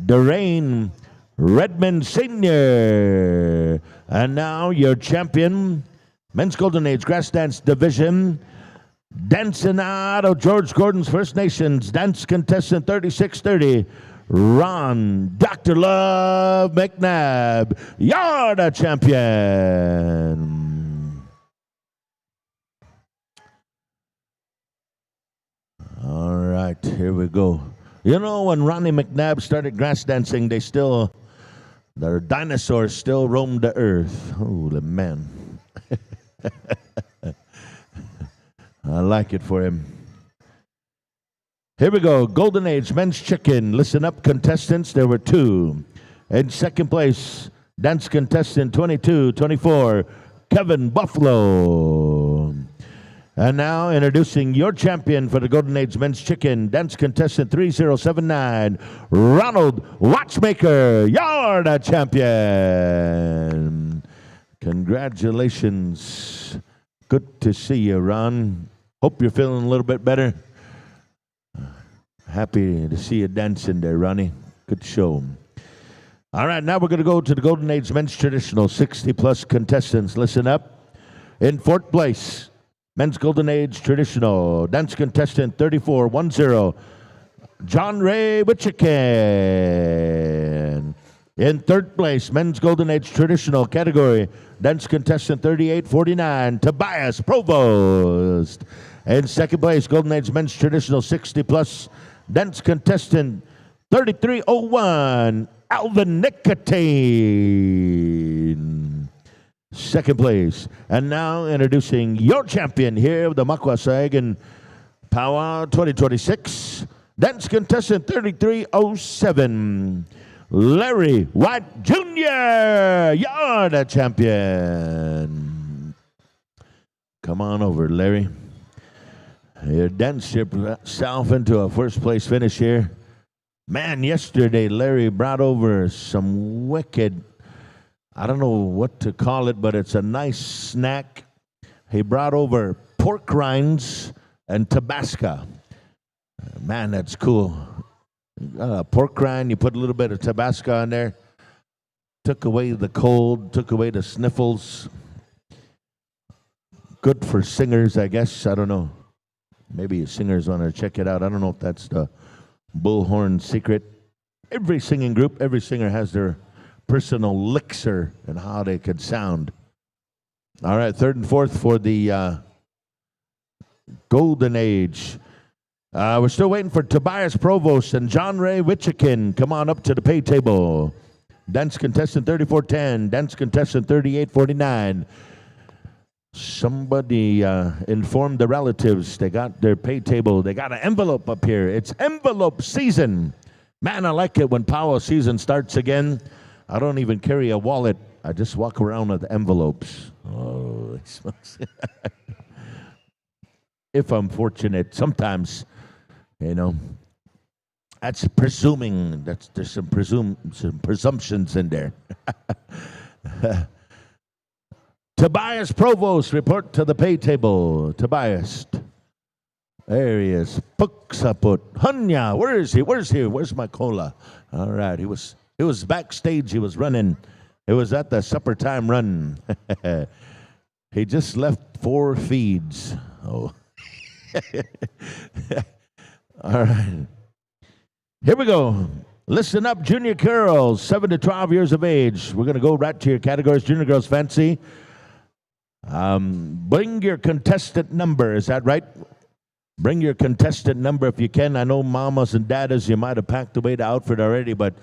Daraine Redmond Sr. And now your champion, men's Golden Age grass dance division, dancing out of George Gordon's First Nations, dance contestant 3630, Ron Dr. Love McNabb. You're the champion. All right, here we go. You know, when Ronnie McNabb started grass dancing, they still The dinosaurs still roam the earth. Holy man. I like it for him. Here we go. Golden Age Men's Chicken. Listen up, contestants. There were two. In second place, dance contestant 22-24, Kevin Buffalo. And now introducing your champion for the Golden Age Men's Chicken, dance contestant 3079, Ronald Watchmaker. You're the champion. Congratulations. Good to see you, Ron. Hope you're feeling a little bit better. Happy to see you dancing there, Ronnie. Good show. All right, now we're going to go to the Golden Age Men's Traditional, 60-plus contestants. Listen up. In fourth place, Men's Golden Age Traditional, dance contestant 3410, John Ray Wichican. In third place, Men's Golden Age Traditional category, dance contestant 3849, Tobias Provost. In second place, Golden Age Men's Traditional 60-plus, dance contestant 3301, Alvin Nicotine. Second place. And now introducing your champion here of the Sahgaiehcan Powwow 2026, dance contestant 3307, Larry White Jr. You're the champion. Come on over, Larry. You danced yourself into a first place finish here. Man, yesterday Larry brought over some wicked, I don't know what to call it, but it's a nice snack. He brought over pork rinds and Tabasco. Man, that's cool. Pork rind, you put a little bit of Tabasco in there. Took away the cold, took away the sniffles. Good for singers, I guess. I don't know. Maybe singers want to check it out. I don't know if that's the bullhorn secret. Every singing group, every singer has their personal elixir and how they could sound. All right, third and fourth for the Golden Age. We're still waiting for Tobias Provost and John Ray Wichican. Come on up to the pay table. Dance contestant 3410, dance contestant 3849. Somebody informed the relatives they got their pay table. They got an envelope up here. It's envelope season. Man, I like it when Powwow season starts again. I don't even carry a wallet. I just walk around with envelopes. Oh, if I'm fortunate, sometimes, you know, that's presuming. There's some presumptions in there. Tobias Provost, report to the pay table. Tobias. There he is. Puksaput. Hunya. Where is he? Where's my cola? All right. He was backstage. He was running. It was at the supper time run. He just left 4 feeds. Oh. All right. Here we go. Listen up, junior girls, 7 to 12 years of age. We're going to go right to your categories. Junior girls fancy. Bring your contestant number. Is that right? Bring your contestant number if you can. I know mamas and daddas, you might have packed away the outfit already, but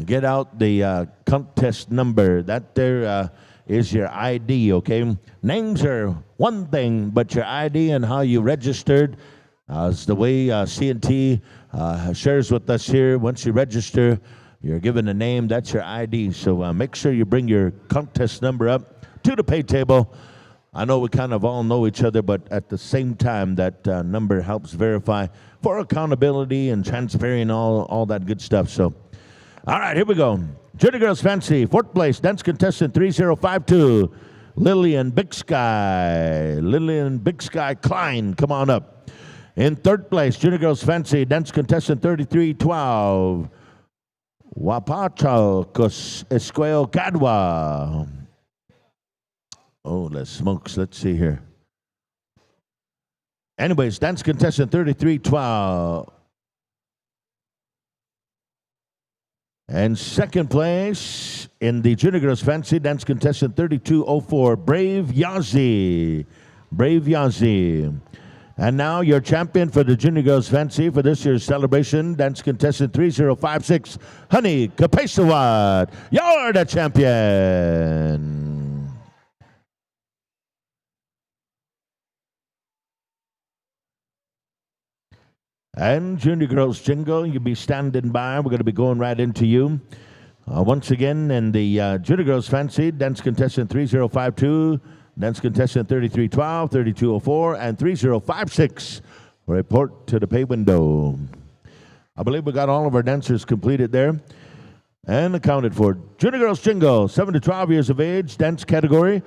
get out the contest number. That there is your ID, okay? Names are one thing, but your ID and how you registered is the way CNT shares with us here. Once you register, you're given a name. That's your ID. So make sure you bring your contest number up to the pay table. I know we kind of all know each other, but at the same time, that number helps verify for accountability and transferring all that good stuff. So, all right, here we go. Junior Girls Fancy, 4th place, dance contestant 3052, Lillian Big Sky. Lillian Big Sky Klein, come on up. In 3rd place, Junior Girls Fancy, dance contestant 3312, Wapachakos Esquel Cadwa. Oh, let's smokes. Let's see here. Anyways, dance contestant 3312. And 2nd place in the Junior Girls Fancy, dance contestant 3204, Brave Yazi. Brave Yazi. And now your champion for the Junior Girls Fancy for this year's celebration, dance contestant 3056, Honey Kapesawat. You're the champion. And Junior Girls Jingle, you'll be standing by. We're going to be going right into you. Once again, in the Junior Girls Fancy, dance contestant 3052, dance contestant 3312, 3204, and 3056. Report to the pay window. I believe we got all of our dancers completed there and accounted for. Junior Girls Jingle, 7 to 12 years of age, dance category.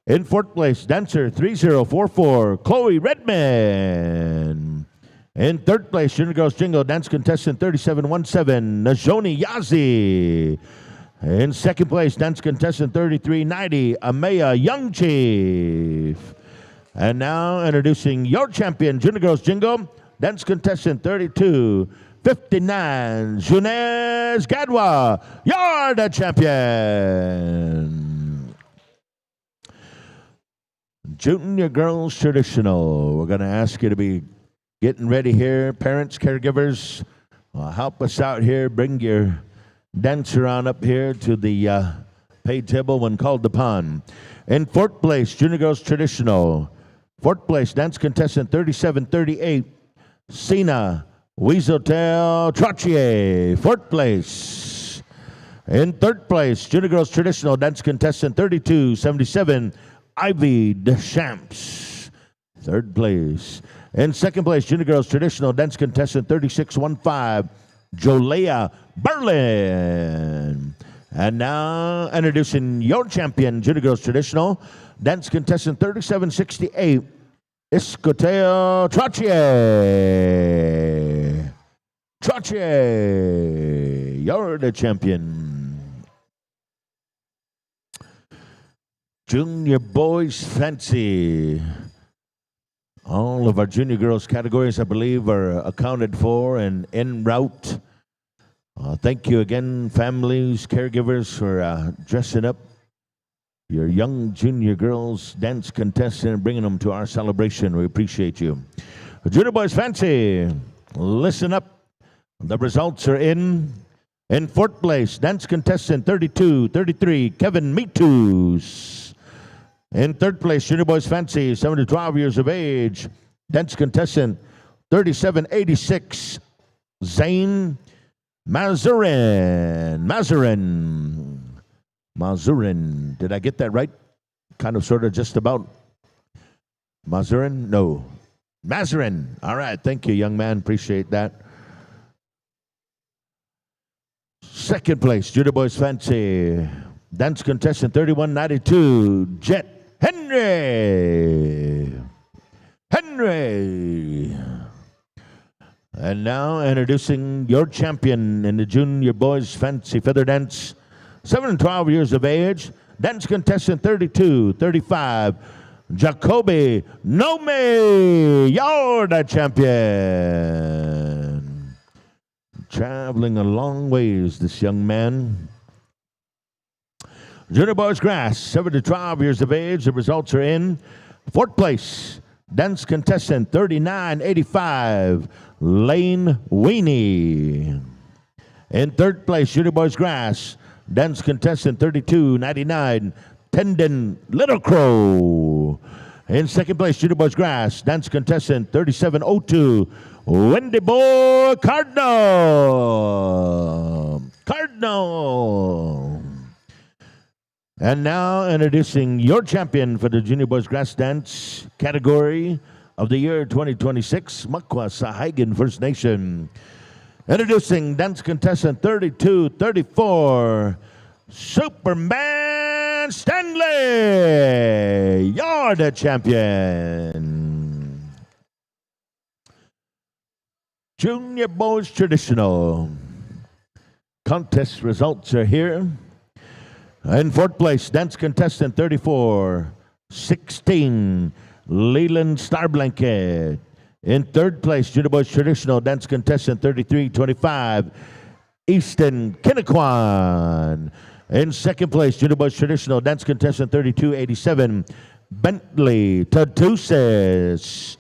In fourth place, dancer 3044, Chloe Redman. In third place, Junior Girls Jingle, dance contestant 3717, Najoni Yazi. In second place, dance contestant 3390, Amaya Young Chief. And now introducing your champion, Junior Girls Jingle, dance contestant 3259, Junez Gadwa. You're the champion. Junior Girls Traditional. We're going to ask you to be getting ready here. Parents, caregivers, help us out here. Bring your dancer on up here to the pay table when called upon. In fourth place, Junior Girls Traditional. Fourth place, dance contestant 3738, Sina Weaseltail Trottier. Fourth place. In third place, Junior Girls Traditional, dance contestant 3277, Ivy Deschamps. Third place. In second place, Junior Girls Traditional, dance contestant 3615, Jolea Berlin. And now introducing your champion, Junior Girls Traditional, dance contestant 3768, Iscoteo Trottier. Trottier, you're the champion. Junior Boys Fancy. All of our Junior Girls categories, I believe, are accounted for and en route. Thank you again, families, caregivers, for dressing up your young Junior Girls dance contestant and bringing them to our celebration. We appreciate you. Junior Boys Fancy, listen up. The results are in. In fourth place, dance contestant 3233, Kevin Mitus. In third place, Junior Boys Fancy, 7 to 12 years of age, dance contestant 3786, Zane Mazurin. Mazurin. Did I get that right? Kind of, sort of, just about. Mazurin? No. Mazurin. All right. Thank you, young man. Appreciate that. Second place, Junior Boys Fancy, dance contestant 3192, Jet Henry. And now introducing your champion in the Junior Boys Fancy Feather Dance, 7 and 12 years of age, dance contestant 3235, Jacoby Nome. You're the champion. Traveling a long ways, this young man. Junior Boys Grass, 7 to 12 years of age. The results are in. Fourth place, dance contestant 3985, Lane Weenie. In third place, Junior Boys Grass, dance contestant 3299, Tendon Little Crow. In second place, Junior Boys Grass, dance contestant 3702, Wendy Boy Cardinal. And now introducing your champion for the Junior Boys Grass Dance category of the year 2026, Makwa Sahgaiehcan First Nation. Introducing dance contestant 3234, Superman Stanley. You're the champion. Junior Boys Traditional. Contest results are here. In fourth place, dance contestant 3416, Leland Starblanket. In third place, Junior Boys Traditional, dance contestant 3325, Easton Kinnequan. In second place, Junior Boys Traditional, dance contestant 3287, Bentley Tatusis.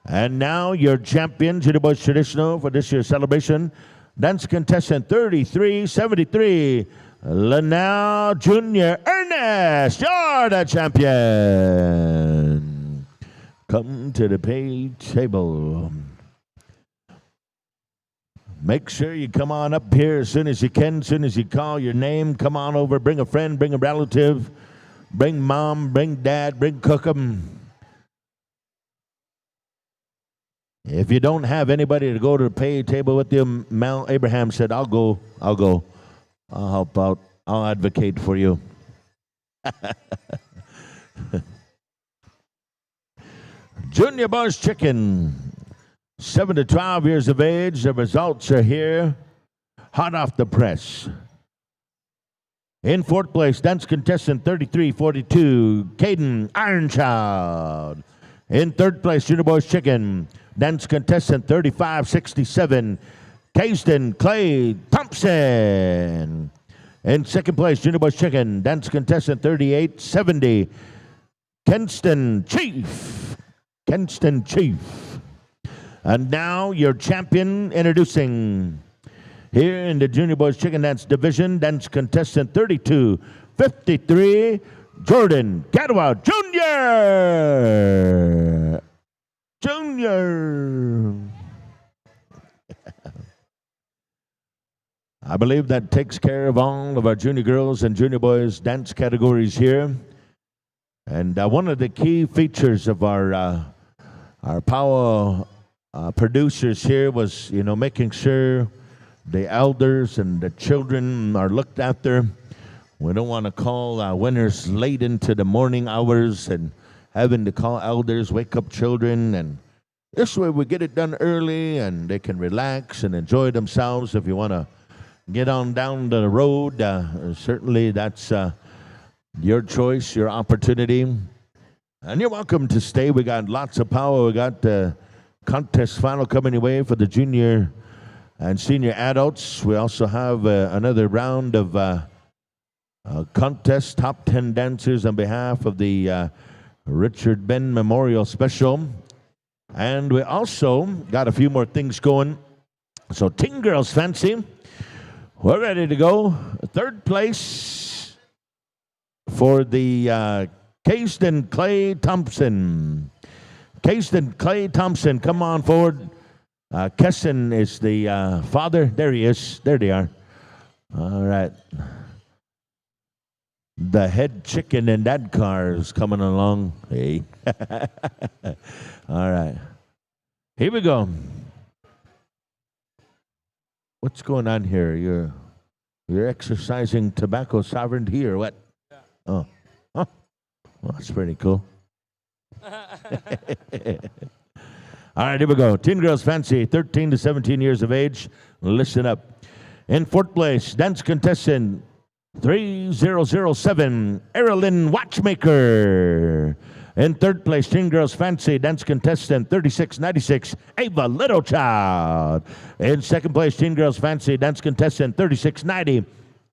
And now your champion, Junior Boys Traditional for this year's celebration, dance contestant 3373, Lanao Junior Ernest. You're the champion. Come to the pay table. Make sure you come on up here as soon as you can, as soon as you call your name. Come on over, bring a friend, bring a relative, bring mom, bring dad, bring cookum. If you don't have anybody to go to the pay table with you, Mel Abraham said, I'll go. I'll help out. I'll advocate for you. Junior Boys Chicken, 7 to 12 years of age. The results are here, hot off the press. In fourth place, dance contestant 3342, Caden Ironchild. In third place, Junior Boys Chicken, dance contestant 3567, Kayston Clay Thompson. In second place, Junior Boys Chicken, dance contestant 3870, Kenston Chief. And now your champion introducing here in the Junior Boys Chicken Dance Division, dance contestant 3253, Jordan Gadwa Jr. I believe that takes care of all of our junior girls and junior boys dance categories here. And one of the key features of our Powwow producers here was, making sure the elders and the children are looked after. We don't want to call winners late into the morning hours and having to call elders, wake up children. And this way we get it done early and they can relax and enjoy themselves. If you want to get on down the road, certainly that's your choice, your opportunity. And you're welcome to stay. We got lots of power. We got the contest final coming your way for the junior and senior adults. We also have another round of contest, top 10 dancers on behalf of the Richard Ben Memorial Special. And we also got a few more things going. So Teen Girls Fancy, we're ready to go. Third place for the Kayston Clay Thompson. Kayston Clay Thompson, come on forward. Kesson is the father. There he is. There they are. All right. The head chicken in that car is coming along. Hey. All right. Here we go. What's going on here? You're exercising tobacco sovereignty or what? Yeah. Oh. Huh. Well, that's pretty cool. All right, here we go. Teen Girls Fancy, 13 to 17 years of age. Listen up. In fourth place, dance contestant 3007, Erilyn Watchmaker. In third place, Teen Girls Fancy, dance contestant 3696, Ava Littlechild. In second place, Teen Girls Fancy, dance contestant 3690,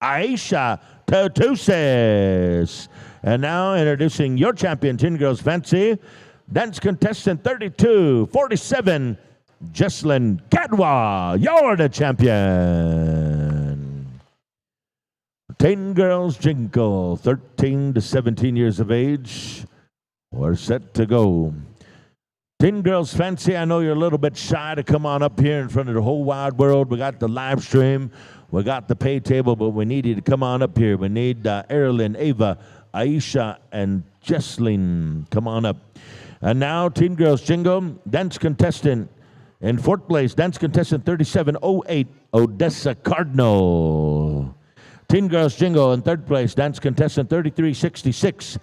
Aisha Tatusis. And now introducing your champion, Teen Girls Fancy, dance contestant 3247, Jesslyn Gadwa. You're the champion. Teen Girls Jingle, 13 to 17 years of age. We're set to go. Teen Girls Fancy, I know you're a little bit shy to come on up here in front of the whole wide world. We got the live stream. We got the pay table, but we need you to come on up here. We need Erilyn, Ava, Aisha, and Jesslyn. Come on up. And now, Teen Girls Jingle, dance contestant in fourth place, dance contestant 3708, Odessa Cardinal. Teen Girls Jingle in third place, dance contestant 3366,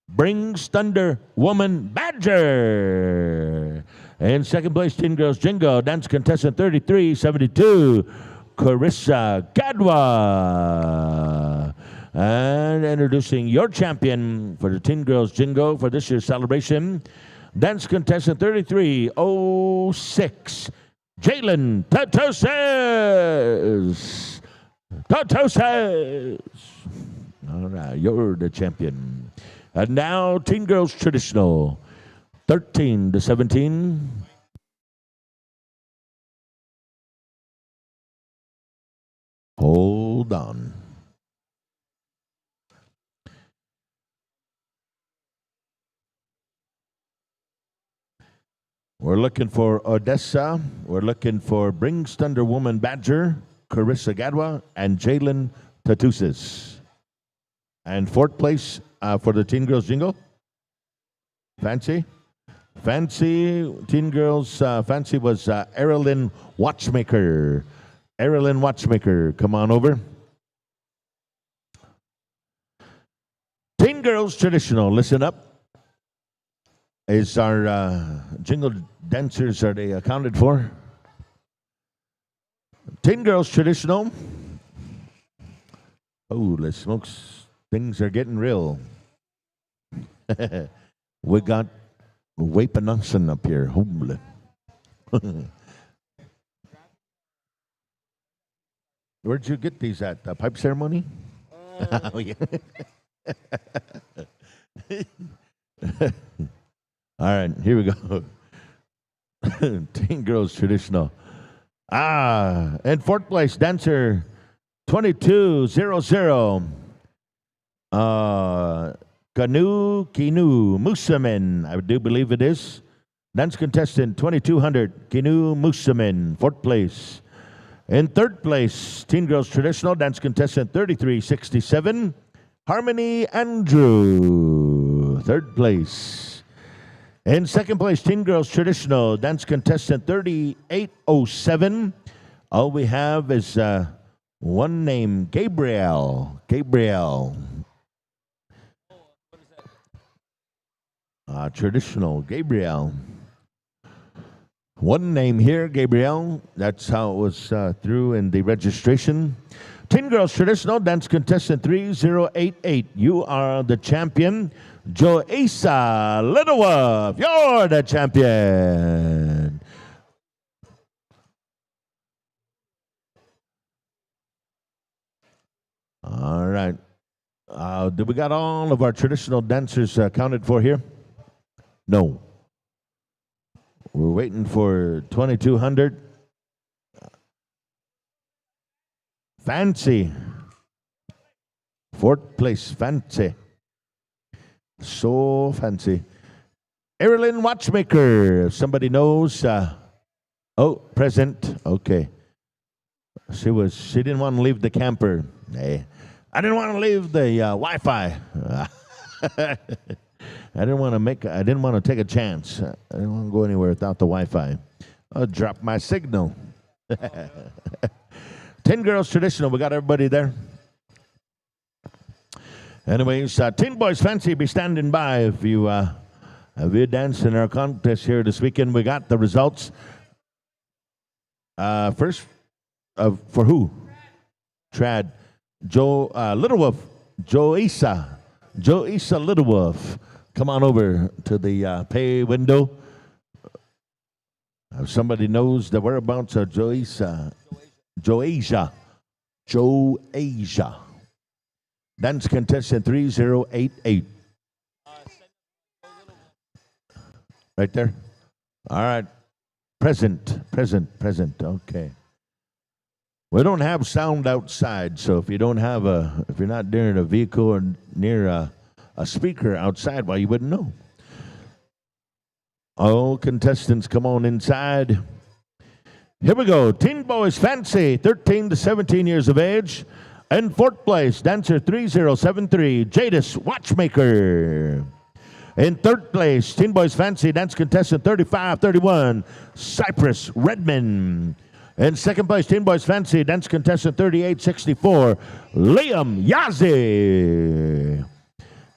Brings Thunder Woman Badger. In second place, Teen Girls Jingle, dance contestant 3372, Carissa Gadwa. And introducing your champion for the Teen Girls Jingle for this year's celebration, dance contestant 3306, Jalen Tatusis. All right, you're the champion. And now, Teen Girls Traditional, 13 to 17. Hold on. We're looking for Odessa. We're looking for Brings Thunder Woman Badger, Carissa Gadwa, and Jalen Tatusis. And fourth place for the Teen Girls Jingle. Fancy? Fancy, Teen Girls, Fancy was Erilyn Watchmaker. Erilyn Watchmaker, come on over. Teen Girls Traditional, listen up. Is our jingle dancers, are they accounted for? Teen Girls Traditional. Holy smokes, things are getting real. We got Wapanungson up here. Holy. Where'd you get these at? The pipe ceremony? Oh, yeah. All right, here we go. Teen Girls Traditional. And fourth place, dancer 2200. Kanu Kinu Musamin, I do believe it is. Dance contestant 2200, Kinu Musamin, fourth place. In third place, Teen Girls Traditional, dance contestant 3367, Harmony Andrew, third place. In second place, Teen Girls Traditional, dance contestant 3807. All we have is one name, Gabriel. Gabriel. Traditional, Gabriel. One name here, Gabriel. That's how it was through in the registration. Teen Girls Traditional, dance contestant 3088. You are the champion. Joesa Littlewolf, you're the champion. All right. Do we got all of our traditional dancers accounted for here? No. We're waiting for 2200. Fancy. Fourth place, Fancy. So fancy. Erilyn Watchmaker. If somebody knows. Present. Okay. She didn't want to leave the camper. Hey. I didn't want to leave the Wi-Fi. I didn't want to take a chance. I didn't want to go anywhere without the Wi-Fi. I'll drop my signal. 10 Girls Traditional. We got everybody there. Anyways, Teen Boys Fancy, be standing by if you dance in our contest here this weekend. We got the results. First, for who? Trad. Joe Littlewolf. Joesa Littlewolf. Come on over to the pay window. If somebody knows the whereabouts of Joesa. Dance contestant 3088. Right there. All right. Present. Okay. We don't have sound outside, so if you're not near a vehicle or near a speaker outside, well, you wouldn't know. All contestants, come on inside. Here we go. Teen Boys Fancy, 13 to 17 years of age. In fourth place, dancer 3073, Jadis Watchmaker. In third place, Teen Boys Fancy, dance contestant 3531, Cypress Redmond. In second place, Teen Boys Fancy, dance contestant 3864, Liam Yazi.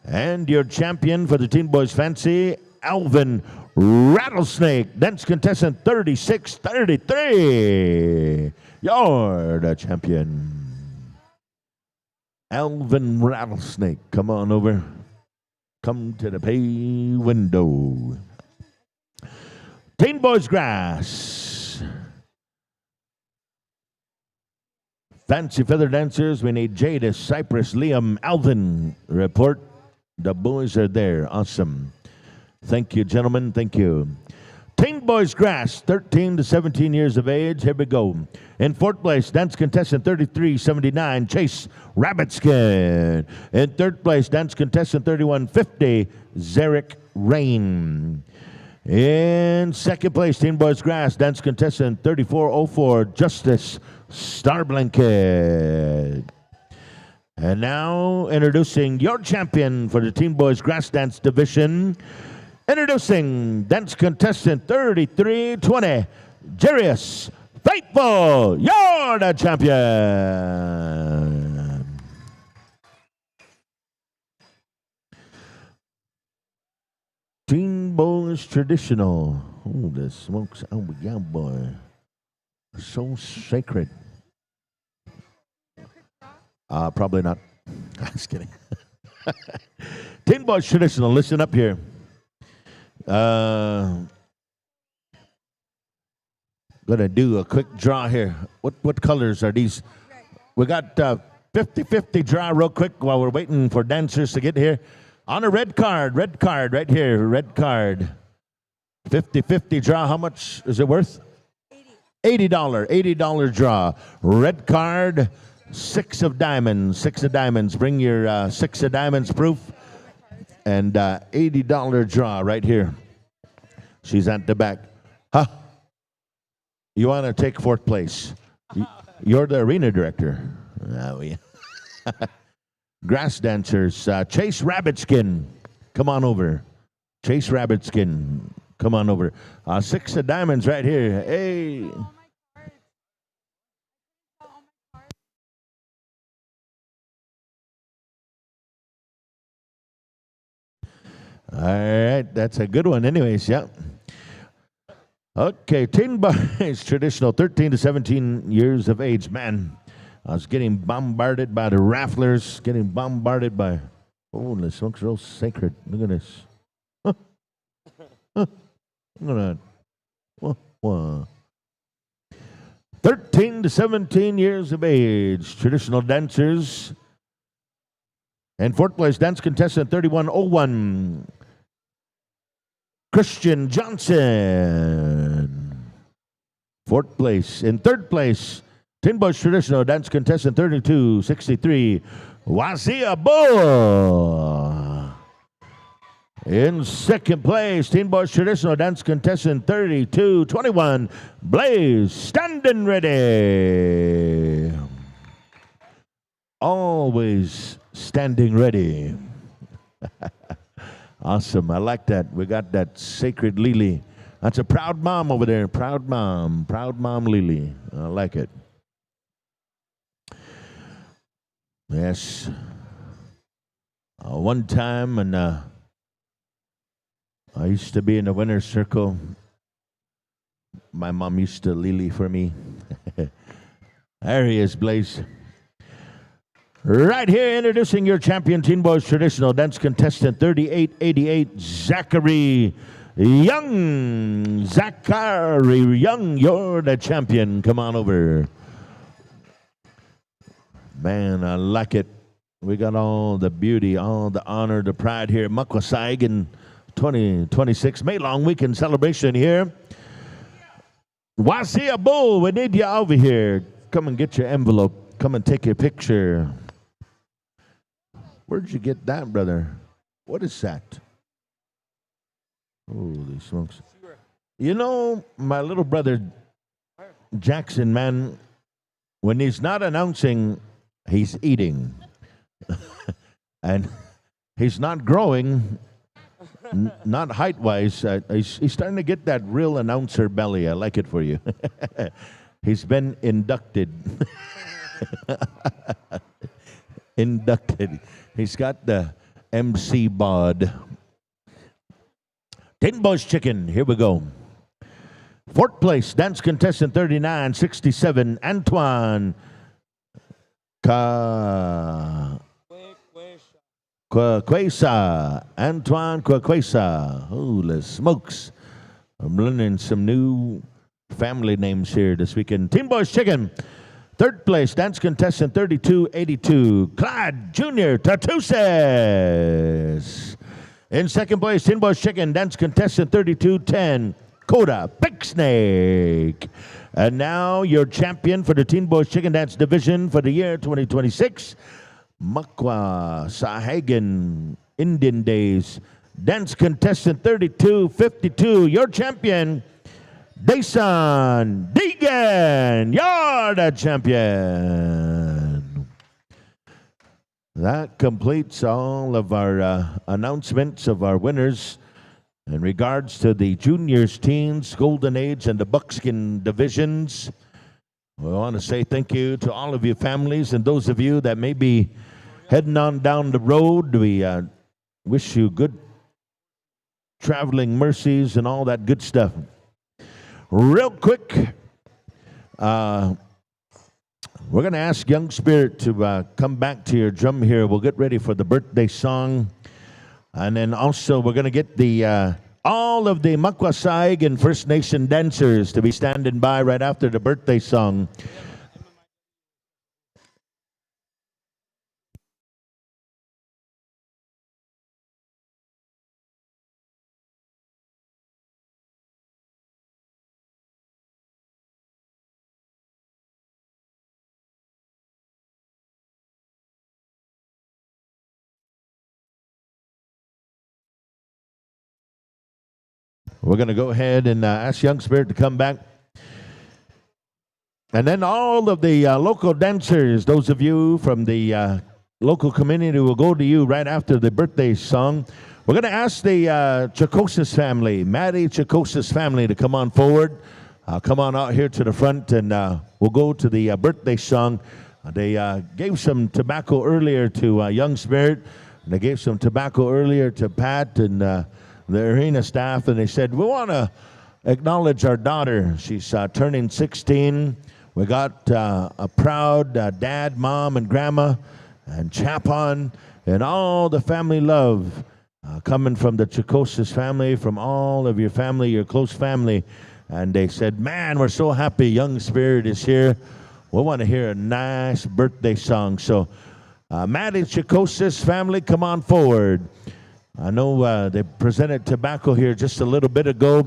And your champion for the Teen Boys Fancy, Alvin Rattlesnake, dance contestant 3633. You're the champion. Alvin Rattlesnake, come on over. Come to the pay window. Teen Boys Grass. Fancy Feather Dancers, we need Jadis, Cypress, Liam, Alvin. Report. The boys are there. Awesome. Thank you, gentlemen. Thank you. Teen Boys Grass, 13 to 17 years of age. Here we go. In fourth place, dance contestant 3379, Chase Rabbitskin. In third place, dance contestant 3150, Zarek Rain. In second place, Teen Boys Grass, dance contestant 3404, Justice Starblanket. And now, introducing your champion for the Teen Boys Grass Dance Division. Introducing dance contestant 3320, Jarius Faithful. You're the champion. Teen Boys Traditional. Holy smokes, oh yeah, boy. So sacred. Probably not. Just kidding. Teen Boys Traditional, listen up here. Gonna do a quick draw here. What colors are these? We got 50-50 draw real quick while we're waiting for dancers to get here. On a red card right here, red card. 50-50 draw, how much is it worth? $80 draw. Red card, 6 of diamonds. Bring your 6 of diamonds proof. And $80 draw right here. She's at the back. Huh? You want to take fourth place? You're the arena director. Oh, yeah. Grass dancers. Chase Rabbitskin. Come on over. Chase Rabbitskin. Come on over. 6 of diamonds right here. Hey. All right, that's a good one anyways, yeah. Okay, Teen Boys Traditional, 13 to 17 years of age. Man, I was getting bombarded by the rafflers, getting bombarded by, oh, this looks real sacred. Look at this. Look at that. Whoa. 13 to 17 years of age, traditional dancers. And fourth place, dance contestant 3101, Christian Johnson. Fourth place. In third place, Teen Boys Traditional, dance contestant 3263, Wazia Bull. In second place, Teen Boys Traditional, dance contestant 3221, Blaze, standing ready. Always standing ready. Awesome. I like that. We got that sacred Lily. That's a proud mom over there. Proud mom. Proud mom Lily. I like it. Yes. One time, and I used to be in the winner's circle. My mom used to Lily for me. There he is, Blaze. Right here, introducing your champion, Teen Boys Traditional dance contestant 3888, Zachary Young. Zachary Young, you're the champion. Come on over. Man, I like it. We got all the beauty, all the honor, the pride here. Sahgaiehcan 2026 May Long Weekend celebration here. Wazia Bull, we need you over here. Come and get your envelope. Come and take your picture. Where'd you get that, brother? What is that? Holy smokes. You know, my little brother, Jackson, man, when he's not announcing, he's eating. And he's not growing, not height-wise. He's starting to get that real announcer belly. I like it for you. He's been inducted. Inducted. He's got the MC bod. Teen Boys Chicken, here we go. Fourth place, dance contestant 3967, Antoine Quaquesa. Antoine Quaquesa. Holy smokes. I'm learning some new family names here this weekend. Teen Boys Chicken. Third place, dance contestant 3282, Clyde Jr. Tatuses. In second place, Teen Boys Chicken, dance contestant 3210, Coda, Big Snake. And now your champion for the Teen Boys Chicken Dance Division for the year 2026, Makwa Sahgaiehcan Indian Days. Dance contestant 3252, your champion, Dason Deegan. You're the champion. That completes all of our announcements of our winners in regards to the juniors, teens, golden age, and the buckskin divisions. We want to say thank you to all of you families and those of you that may be heading on down the road. We wish you good traveling mercies and all that good stuff. Real quick, we're going to ask Young Spirit to come back to your drum here. We'll get ready for the birthday song. And then also we're going to get the all of the Makwa Sahgaiehcan First Nation dancers to be standing by right after the birthday song. We're going to go ahead and ask Young Spirit to come back. And then all of the local dancers, those of you from the local community, will go to you right after the birthday song. We're going to ask the Chikosis family, Maddie Chikosis family, to come on forward. Come on out here to the front, and we'll go to the birthday song. They gave some tobacco earlier to Young Spirit. They gave some tobacco earlier to Pat and the arena staff, and they said, we want to acknowledge our daughter. She's turning 16. We got a proud dad, mom, and grandma, and Chapon, and all the family love coming from the Chikosis family, from all of your family, your close family. And they said, man, we're so happy Young Spirit is here. We want to hear a nice birthday song. So, Maddie Chikosis family, come on forward. I know they presented tobacco here just a little bit ago.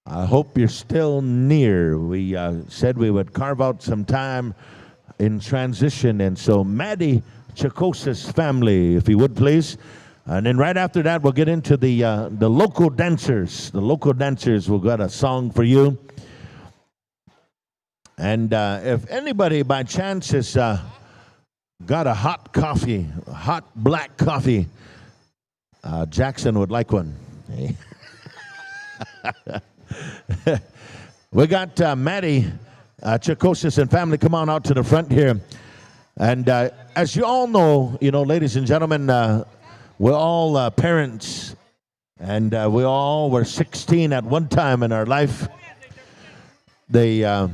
I hope you're still near. We said we would carve out some time in transition. And so, Maddie Chikosis family, if you would please. And then right after that, we'll get into the local dancers. The local dancers will got a song for you. And if anybody by chance has got a hot coffee, a hot black coffee, Jackson would like one. We got Maddie Chikosis and family. Come on out to the front here. And as you all know, ladies and gentlemen, we're all parents, and we all were 16 at one time in our life. There's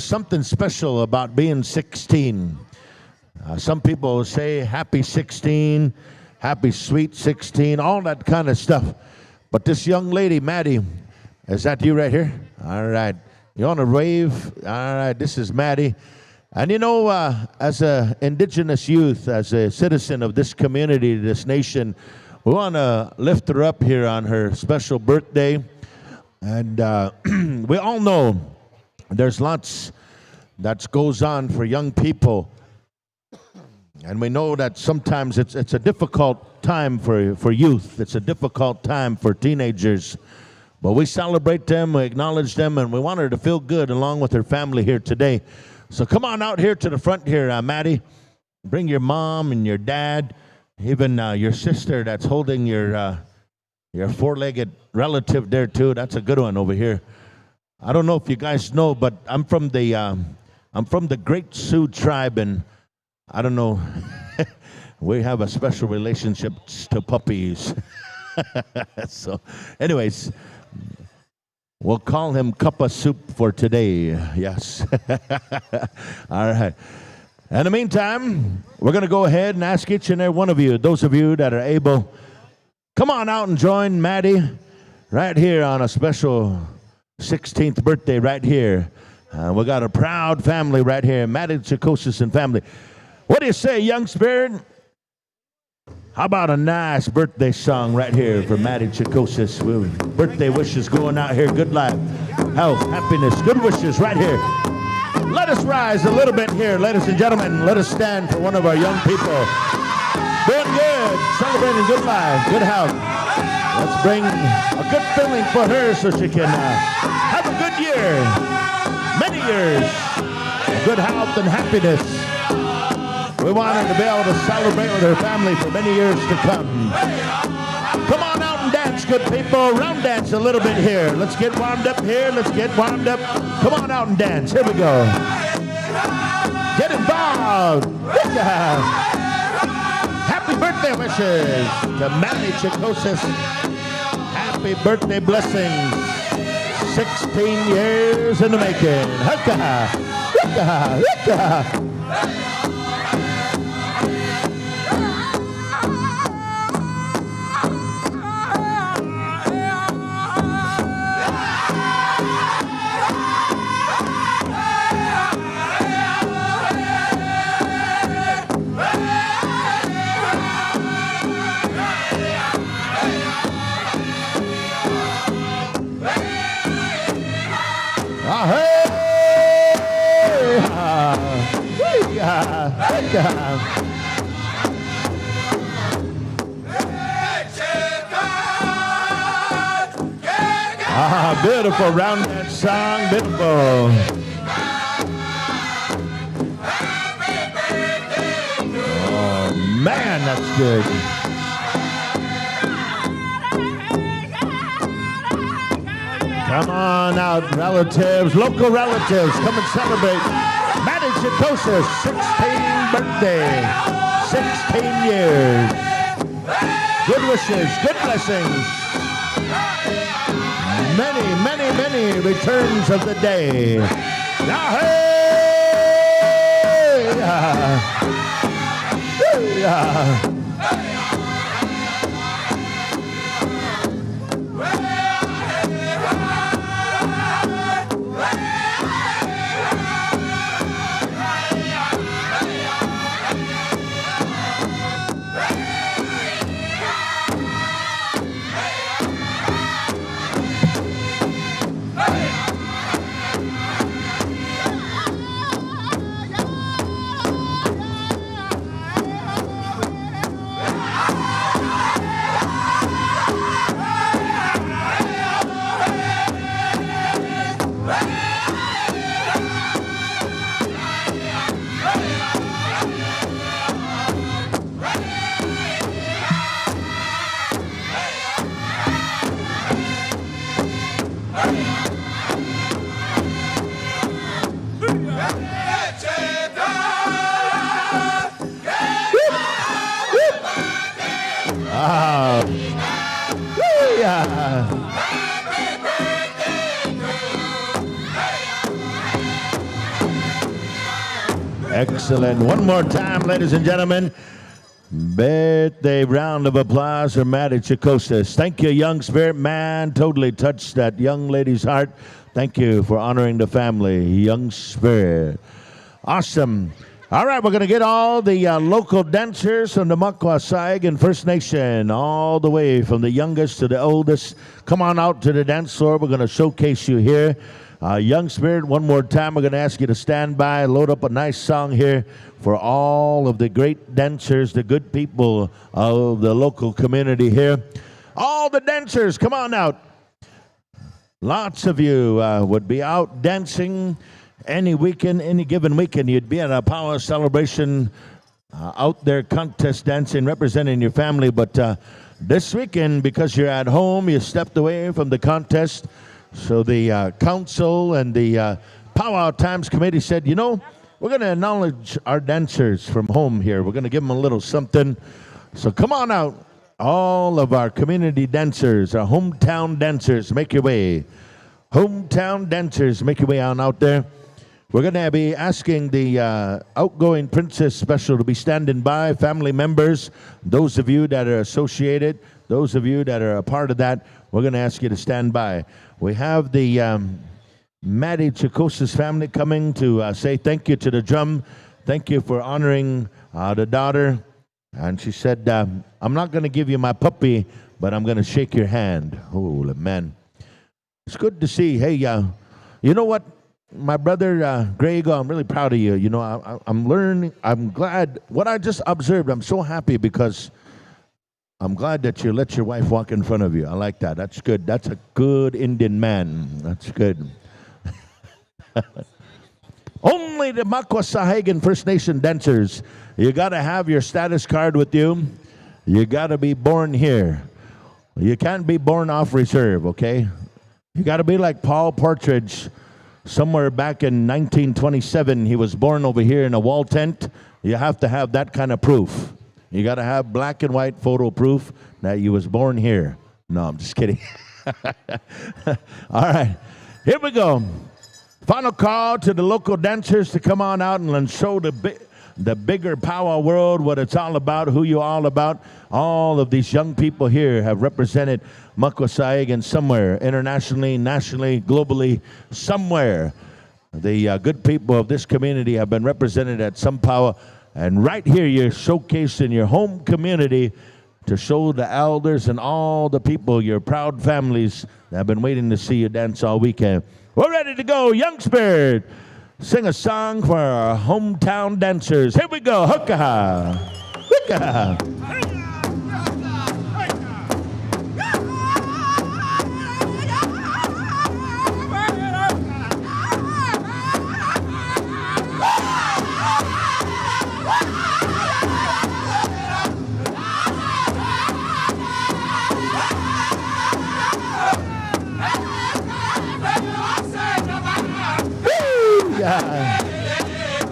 something special about being 16. Some people say happy 16. Happy sweet 16, all that kind of stuff. But this young lady, Maddie, is that you right here? All right. You want to wave? All right, this is Maddie. And as an indigenous youth, as a citizen of this community, this nation, we want to lift her up here on her special birthday. And we all know there's lots that goes on for young people. And we know that sometimes it's a difficult time for youth. It's a difficult time for teenagers. But we celebrate them, we acknowledge them, and we want her to feel good along with her family here today. So come on out here to the front here, Maddie. Bring your mom and your dad, even your sister that's holding your four-legged relative there too. That's a good one over here. I don't know if you guys know, but I'm from the Great Sioux tribe, and I don't know. We have a special relationship to puppies. So, anyways, we'll call him Cup of Soup for today. Yes. All right. In the meantime, we're going to go ahead and ask each and every one of you, those of you that are able, come on out and join Maddie right here on a special 16th birthday right here. We got a proud family right here, Maddie Chikosis and family. What do you say, Young Spirit? How about a nice birthday song right here for Maddie Chikosis? Birthday wishes going out here. Good life, health, happiness, good wishes right here. Let us rise a little bit here, ladies and gentlemen. Let us stand for one of our young people. Doing good, celebrating good life, good health. Let's bring a good feeling for her so she can have a good year, many years, good health and happiness. We want her to be able to celebrate with her family for many years to come. Come on out and dance, good people. Round dance a little bit here. Let's get warmed up here. Let's get warmed up. Come on out and dance. Here we go. Get involved. Happy birthday wishes to Maddie Chikosis. Happy birthday blessings. 16 years in the making. Hukka, hukka, hukka. Beautiful round dance song, beautiful. Oh man, that's good. Come on out, relatives, local relatives, come and celebrate Maddie Chikosis' 16th birthday, 16 years. Good wishes, good blessings. Many, many, many returns of the day. Now, hey! Excellent. One more time, ladies and gentlemen. Birthday round of applause for Maddie Chikosis. Thank you, young spirit man. Totally touched that young lady's heart. Thank you for honoring the family, young spirit. Awesome. All right, we're going to get all the local dancers from the Makwa Sahgaiehcan First Nation, all the way from the youngest to the oldest. Come on out to the dance floor. We're going to showcase you here. Young spirit, one more time, we're going to ask you to stand by, load up a nice song here for all of the great dancers, the good people of the local community here. All the dancers, come on out. Lots of you would be out dancing any weekend, any given weekend. You'd be at a Powwow celebration, out there contest dancing, representing your family. But this weekend, because you're at home, you stepped away from the contest. So the council and the Powwow Times Committee said, you know, we're going to acknowledge our dancers from home here. We're going to give them a little something. So come on out. All of our community dancers, our hometown dancers, make your way. Hometown dancers, make your way on out there. We're going to be asking the outgoing Princess Special to be standing by, family members, those of you that are associated, those of you that are a part of that, we're going to ask you to stand by. We have the Maddie Chikosis family coming to say thank you to the drum. Thank you for honoring the daughter. And she said, I'm not going to give you my puppy, but I'm going to shake your hand. Holy man. It's good to see. Hey, you know what? My brother Grego, I'm really proud of you. You know, I'm learning. I'm glad. What I just observed, I'm so happy because I'm glad that you let your wife walk in front of you. I like that. That's good. That's a good Indian man. That's good. Only the Sahgaiehcan First Nation dancers. You got to have your status card with you. You got to be born here. You can't be born off reserve, okay? You got to be like Paul Partridge. Somewhere back in 1927, he was born over here in a wall tent. You have to have that kind of proof. You got to have black and white photo proof that you was born here. No, I'm just kidding. All right, here we go. Final call to the local dancers to come on out and show the bigger powwow world what it's all about, who you're all about. All of these young people here have represented Sahgaiehcan somewhere, internationally, nationally, globally, somewhere. The good people of this community have been represented at some powwow, and right here you're showcased in your home community to show the elders and all the people, your proud families that have been waiting to see you dance all weekend. We're ready to go, Young Spirit. Sing a song for our hometown dancers. Here we go. Hookah. Hookah.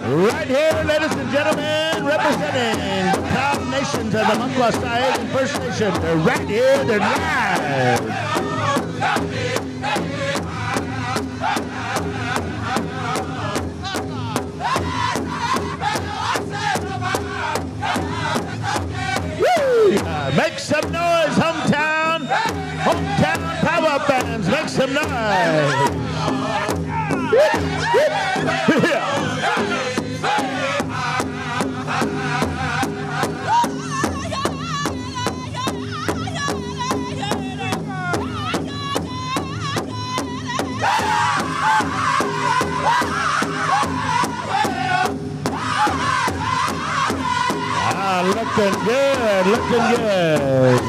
Right here, ladies and gentlemen, representing the proud nations of the Sahgaiehcan First Nation. They're right here, they're live. Make some noise, hometown. Hometown powwow bands, make some noise. Looking good, looking good.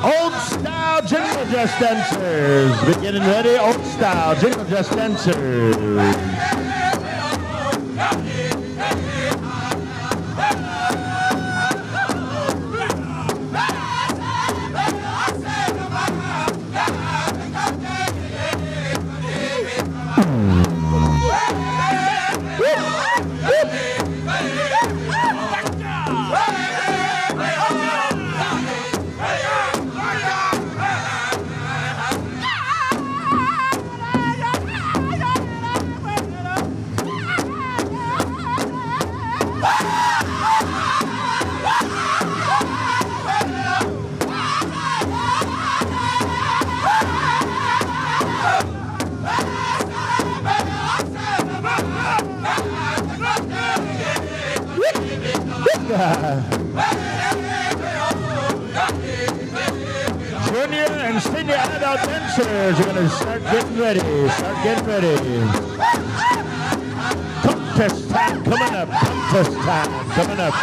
Old style jingle dress dancers. We're getting ready, old style jingle dress dancers. Junior and senior adult dancers are going to start getting ready. Start getting ready. Contest time coming up. Contest time coming up.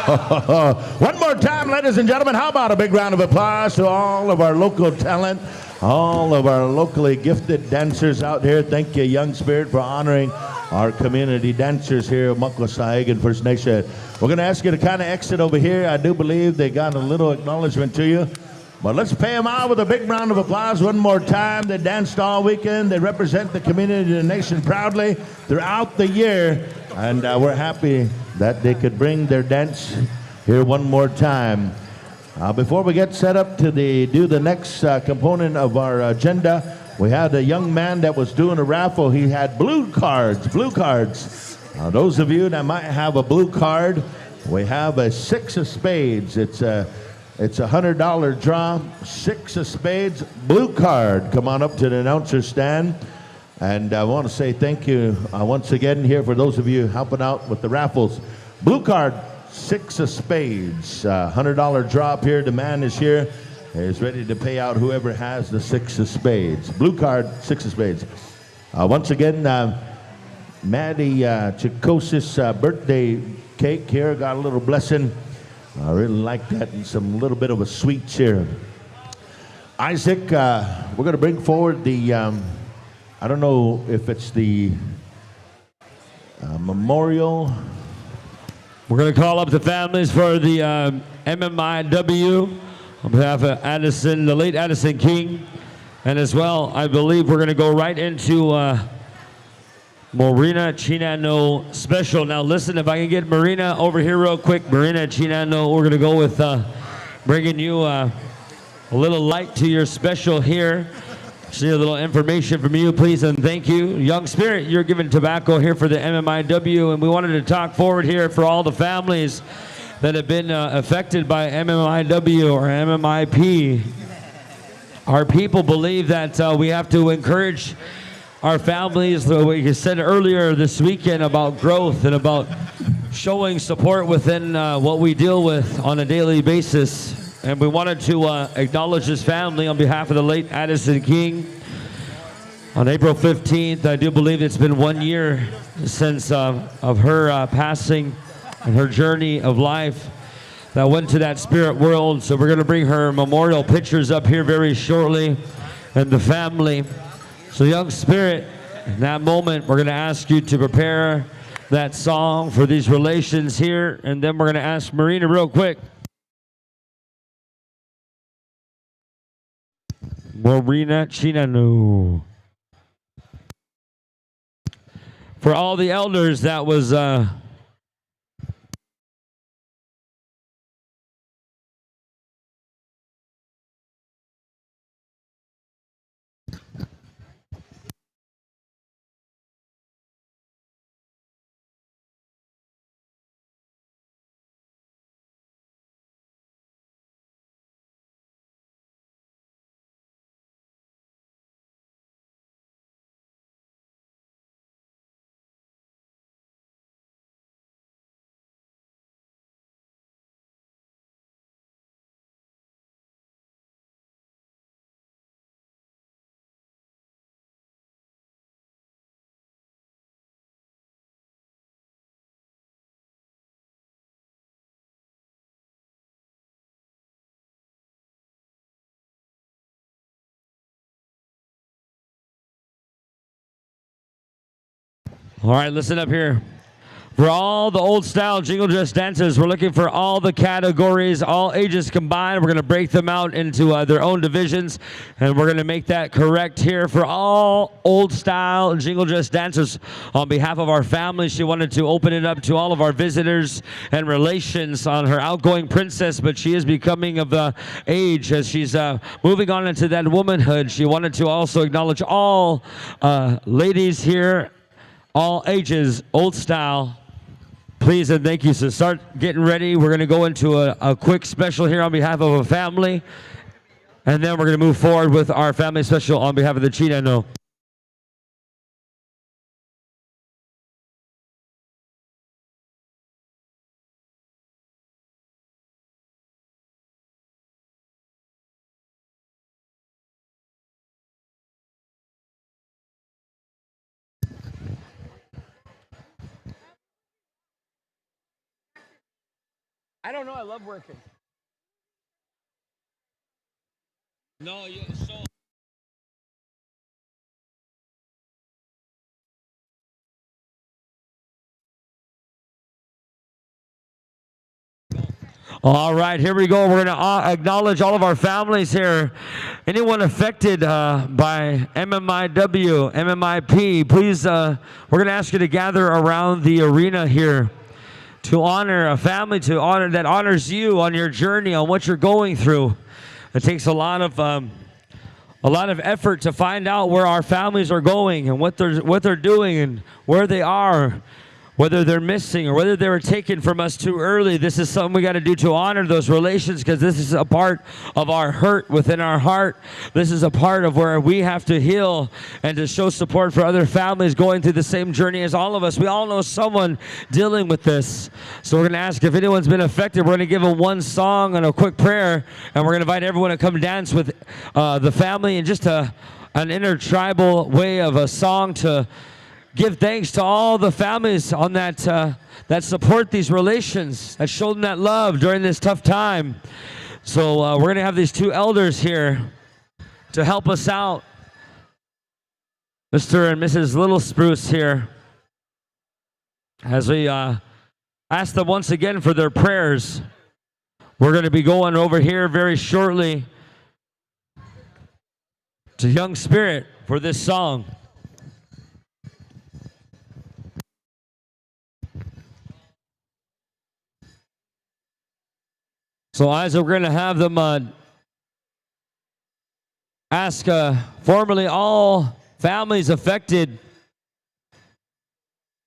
One more time, ladies and gentlemen, how about a big round of applause to all of our local talent, all of our locally gifted dancers out here. Thank you, Young Spirit, for honoring our community dancers here at Sahgaiehcan First Nation. We're going to ask you to kind of exit over here. I do believe they got a little acknowledgement to you. But let's pay them out with a big round of applause one more time. They danced all weekend. They represent the community and the nation proudly throughout the year. And we're happy that they could bring their dance here one more time. Before we get set up to do the next component of our agenda, we had a young man that was doing a raffle. He had blue cards. Those of you that might have a blue card, we have a 6 of spades. It's a $100 draw, 6 of spades, blue card. Come on up to the announcer stand. And I want to say thank you once again here for those of you helping out with the raffles. Blue card, 6 of spades, $100 drop here. The man is here. He's ready to pay out whoever has the 6 of spades. Blue card, 6 of spades. Once again, Maddie Chikosis birthday cake here. Got a little blessing. I really like that, and some little bit of a sweet here. Isaac, we're going to bring forward the, I don't know if it's the memorial. We're going to call up the families for the MMIW on behalf of Addison, the late Addison King. And as well, I believe we're going to go right into Marina Chinano special. Now listen, if I can get Marina over here real quick. Marina Chinano, we're going to go with bringing you a little light to your special here. See a little information from you, please, and thank you. Young Spirit, you're giving tobacco here for the MMIW, and we wanted to talk forward here for all the families that have been affected by MMIW or MMIP. Our people believe that we have to encourage our families, what you said earlier this weekend about growth and about showing support within what we deal with on a daily basis. And we wanted to acknowledge his family on behalf of the late Addison King. On April 15th, I do believe it's been 1 year since of her passing and her journey of life that went to that spirit world. So we're going to bring her memorial pictures up here very shortly and the family. So Young Spirit, in that moment, we're going to ask you to prepare that song for these relations here. And then we're going to ask Marina real quick. Marina Chinano. For all the elders that was all right, listen up here. For all the old style jingle dress dancers, we're looking for all the categories, all ages combined. We're going to break them out into their own divisions, and we're going to make that correct here for all old style jingle dress dancers. On behalf of our family, she wanted to open it up to all of our visitors and relations on her outgoing princess, but she is becoming of age as she's moving on into that womanhood. She wanted to also acknowledge all ladies here, all ages, old style. Please and thank you. So start getting ready. We're going to go into a quick special here on behalf of a family. And then we're going to move forward with our family special on behalf of the Chinano. I don't know. I love working. No, so. All right, here we go. We're going to acknowledge all of our families here. Anyone affected by MMIW, MMIP, please, we're going to ask you to gather around the arena here to honor a family, to honor that honors you on your journey, on what you're going through. It takes a lot of effort to find out where our families are going and what they're doing and where they are. Whether they're missing or whether they were taken from us too early, this is something we got to do to honor those relations, because this is a part of our hurt within our heart. This is a part of where we have to heal and to show support for other families going through the same journey as all of us. We all know someone dealing with this. So we're going to ask if anyone's been affected. We're going to give them one song and a quick prayer, and we're going to invite everyone to come dance with the family in just an intertribal way of a song to give thanks to all the families on that support these relations, that show them that love during this tough time. So we're going to have these two elders here to help us out. Mr. and Mrs. Little Spruce here, as we ask them once again for their prayers. We're going to be going over here very shortly to Young Spirit for this song. So Isaac, we're going to have them ask formally all families affected,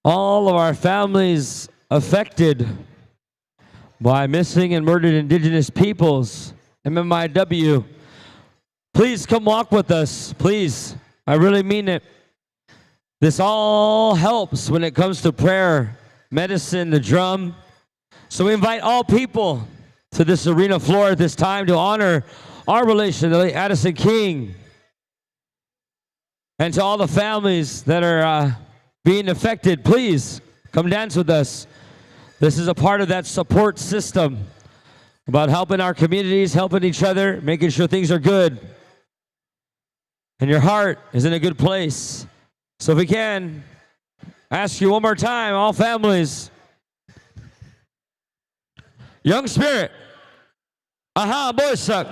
all of our families affected by missing and murdered Indigenous peoples, MMIW. Please come walk with us, please. I really mean it. This all helps when it comes to prayer, medicine, the drum. So we invite all people to this arena floor at this time to honor our relation, the late Addison King, and to all the families that are being affected. Please come dance with us. This is a part of that support system about helping our communities, helping each other, making sure things are good, and your heart is in a good place. So if we can, ask you one more time, all families. Young Spirit. Aha, boys suck.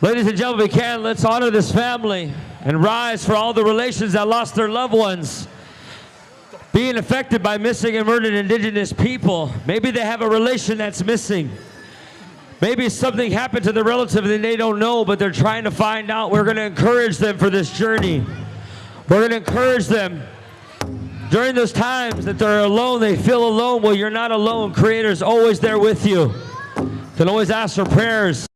Ladies and gentlemen, we can, let's honor this family and rise for all the relations that lost their loved ones being affected by missing and murdered Indigenous people. Maybe they have a relation that's missing. Maybe something happened to the relative and they don't know, but they're trying to find out. We're going to encourage them for this journey. We're going to encourage them. During those times that they're alone, they feel alone. Well, you're not alone. Creator's always there with you. You can always ask for prayers.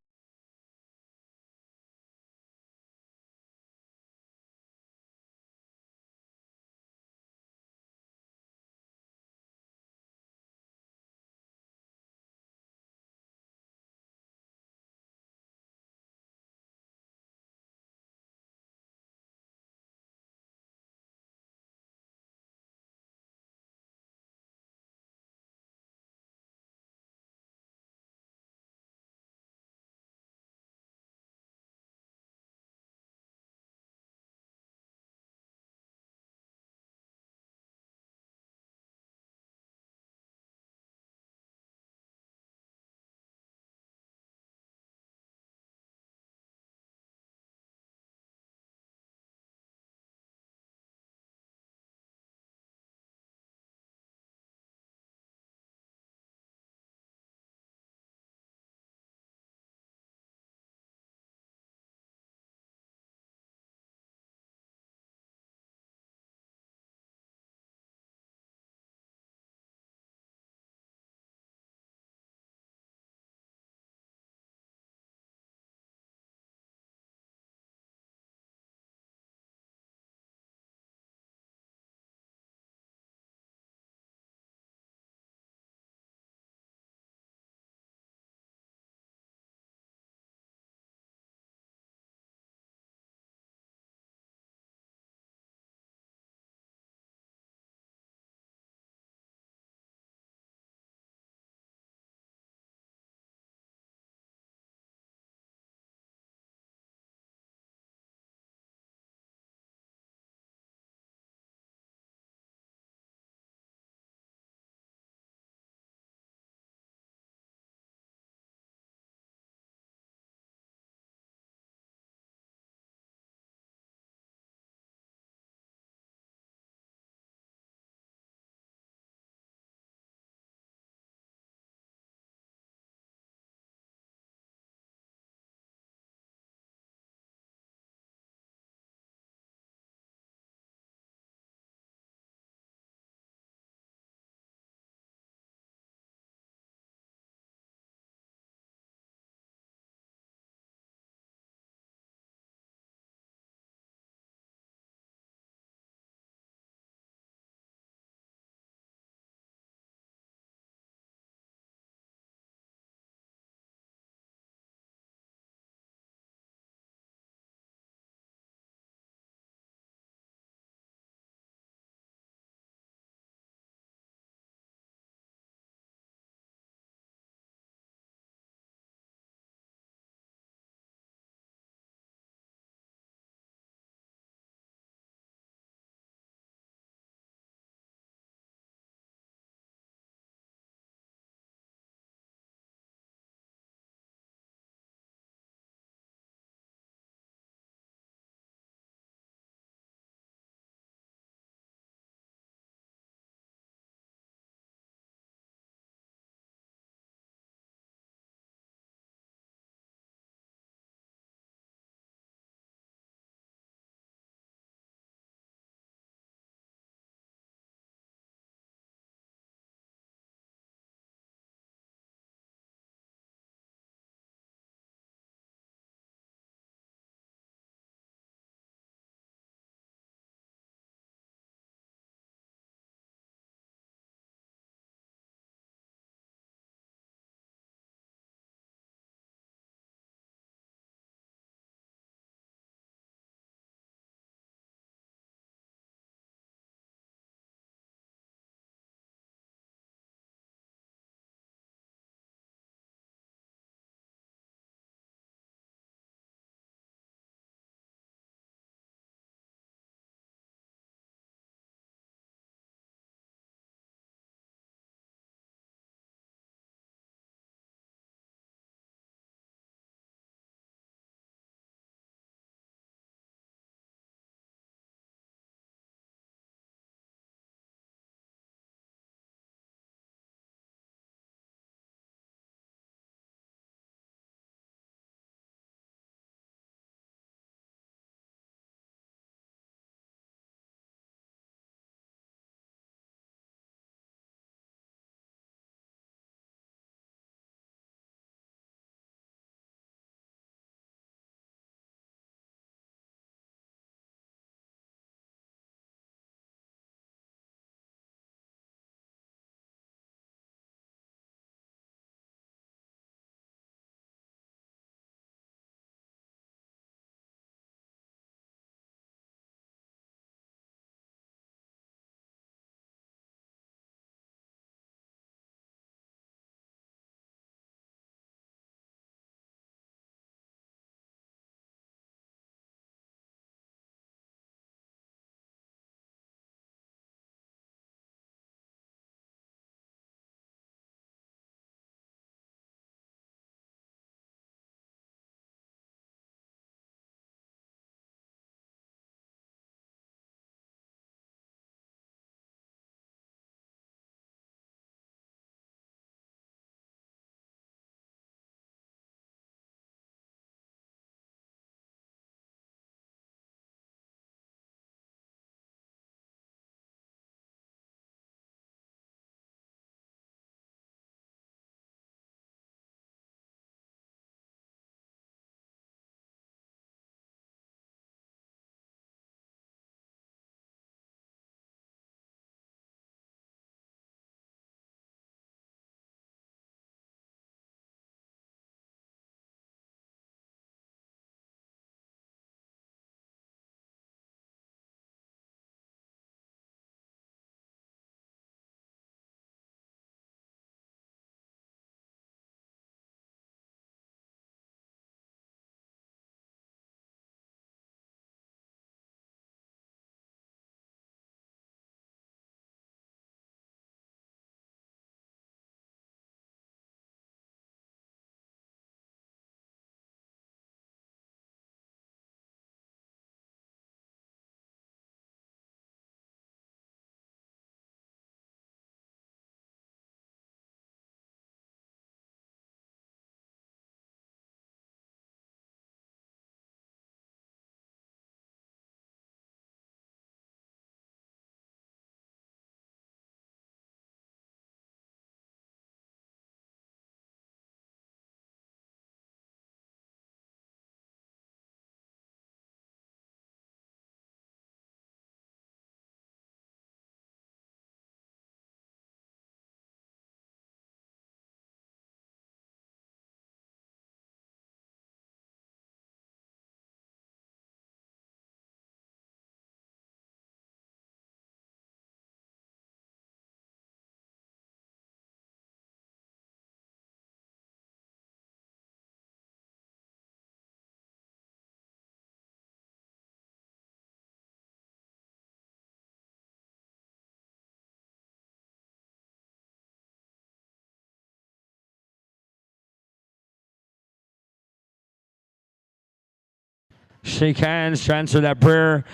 shake hands, transfer that prayer.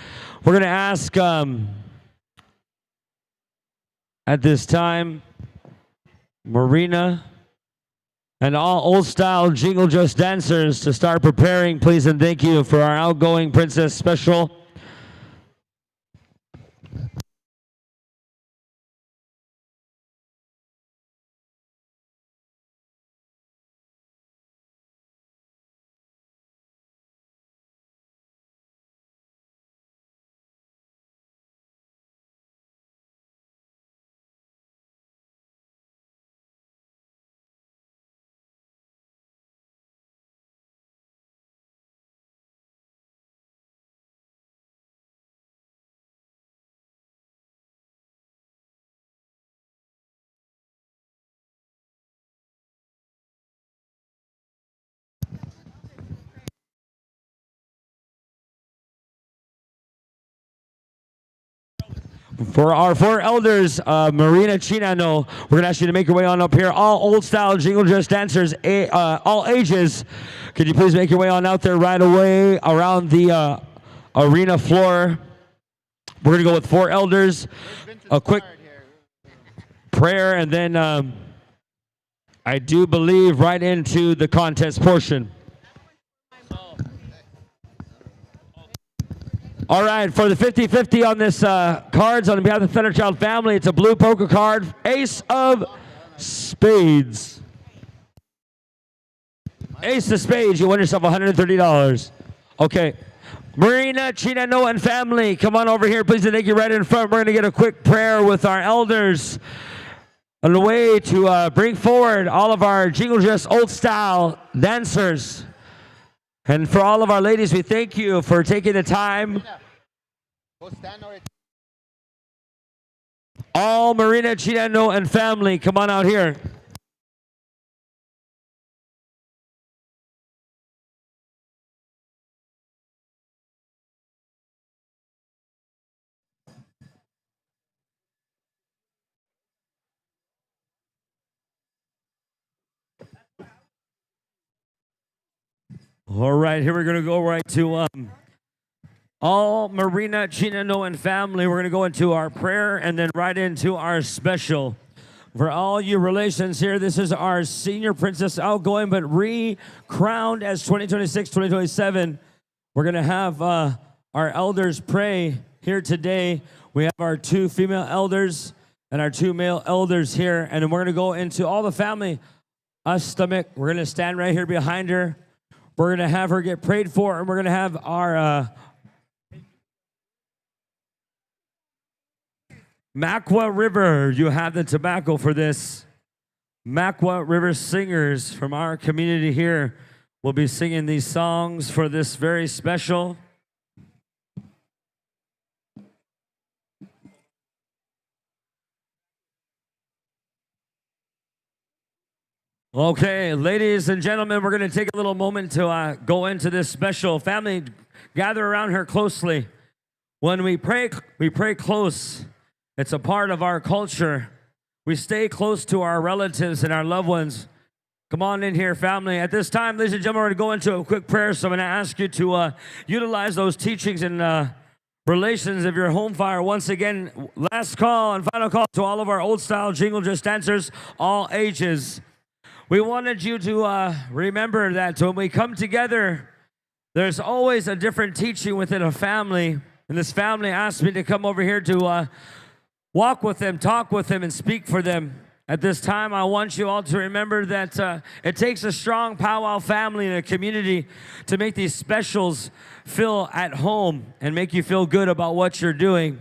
We're going to ask at this time, Marina and all old-style Jingle Just dancers to start preparing, please and thank you, for our outgoing Princess Special. For our four elders, Marina Chinano, we're going to ask you to make your way on up here. All old-style Jingle Just dancers, all ages. Could you please make your way on out there right away around the arena floor? We're going to go with four elders, a quick prayer, and then I do believe right into the contest portion. All right, for the 50-50 on this cards on behalf of the Thunderchild family, it's a blue poker card, Ace of Spades. Ace of Spades, you win yourself $130. Okay. Marina, Chinano, and family, come on over here, please, and thank you right in front. We're going to get a quick prayer with our elders on the way to bring forward all of our Jingle Just old-style dancers. And for all of our ladies, we thank you for taking the time. All Marina, Chinano, and family, come on out here. All right, here we're going to go right to all Marina, Chinano, and family. We're going to go into our prayer and then right into our special. For all you relations here, this is our senior princess outgoing, but re-crowned as 2026, 2027. We're going to have our elders pray here today. We have our two female elders and our two male elders here, and then we're going to go into all the family. Us stomach, we're going to stand right here behind her. We're going to have her get prayed for, and we're going to have our Makwa River. You have the tobacco for this. Makwa River singers from our community here will be singing these songs for this very special. Okay, ladies and gentlemen, we're going to take a little moment to go into this special. Family, gather around her closely. When we pray close. It's a part of our culture. We stay close to our relatives and our loved ones. Come on in here, family. At this time, ladies and gentlemen, we're going to go into a quick prayer, so I'm going to ask you to utilize those teachings and relations of your home fire. Once again, last call and final call to all of our old-style Jingle Just dancers, all ages. We wanted you to remember that when we come together, there's always a different teaching within a family. And this family asked me to come over here to walk with them, talk with them, and speak for them. At this time, I want you all to remember that it takes a strong powwow family and a community to make these specials feel at home and make you feel good about what you're doing.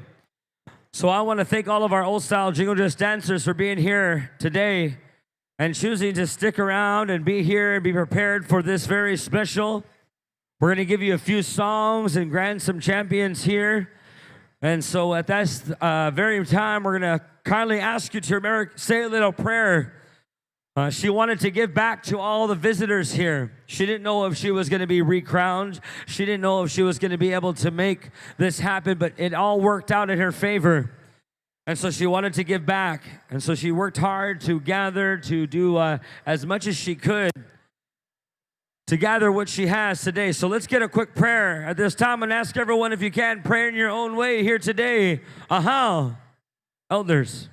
So I want to thank all of our old-style Jingle Just dancers for being here today and choosing to stick around and be here and be prepared for this very special. We're going to give you a few songs and grant some champions here. And so at that very time, we're going to kindly ask you to remember, say a little prayer. She wanted to give back to all the visitors here. She didn't know if she was going to be recrowned. She didn't know if she was going to be able to make this happen, but it all worked out in her favor. And so she wanted to give back. And so she worked hard to gather, to do as much as she could. to gather what she has today. So let's get a quick prayer at this time and ask everyone if you can pray in your own way here today. Elders.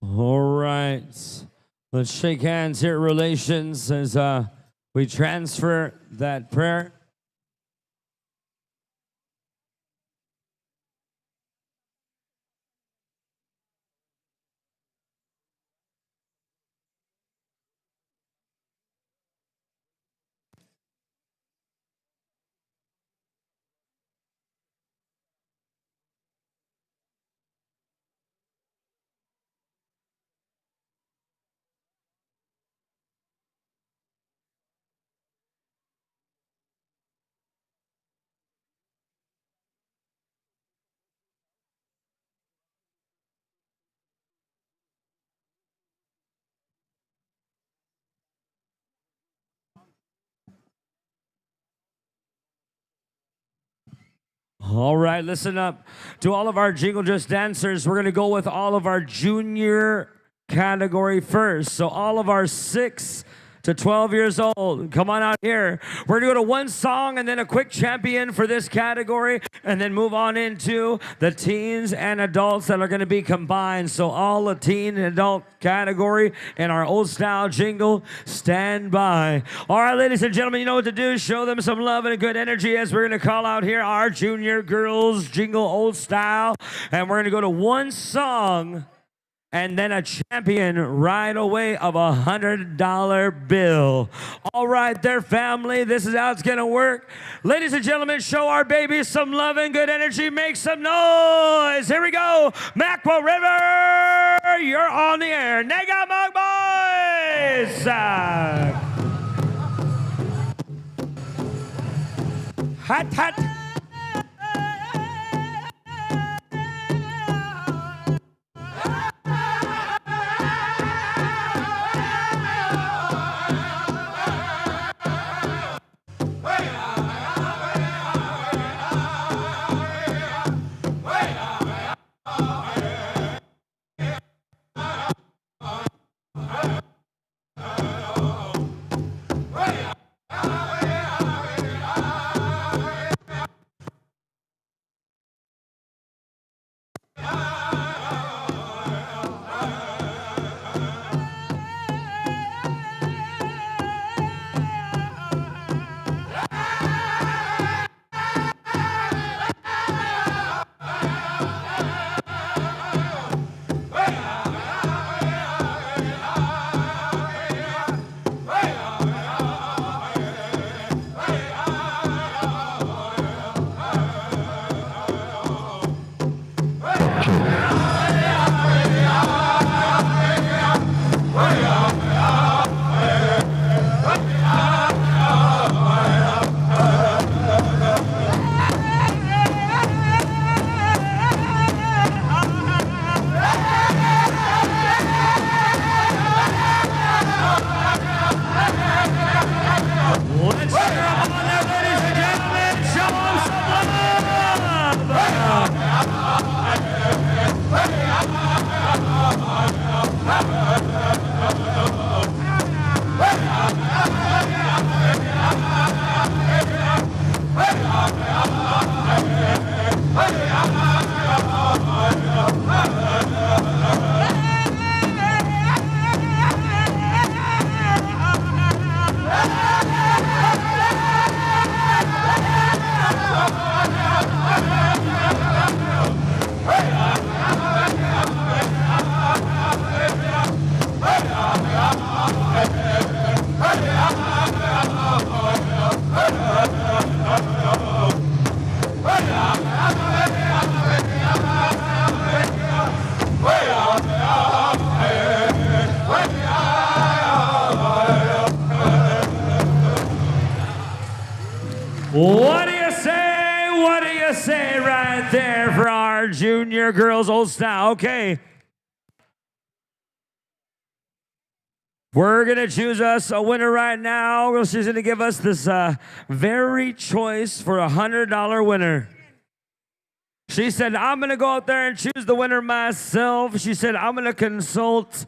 All right. Let's shake hands here, relations, as we transfer that prayer. All right, listen up. To all of our Jingle Just dancers, we're going to go with all of our junior category first. So all of our 6 to 12 years old, come on out here. We're going to go to one song and then a quick champion for this category, and then move on into the teens and adults that are going to be combined. So all the teen and adult category in our old style jingle, stand by. All right, ladies and gentlemen, you know what to do. Show them some love and a good energy as we're going to call out here our junior girls jingle old style. And we're going to go to one song and then a champion right away of $100 bill. All right, there, family. This is how it's going to work. Ladies and gentlemen, show our babies some love and good energy. Make some noise. Here we go. Mackerel River, you're on the air. Nega Mug Boys. Hot, hot. here, girls, old style. Okay. We're going to choose us a winner right now. She's going to give us this very choice for a $100 winner. She said, I'm going to go out there and choose the winner myself. She said, I'm going to consult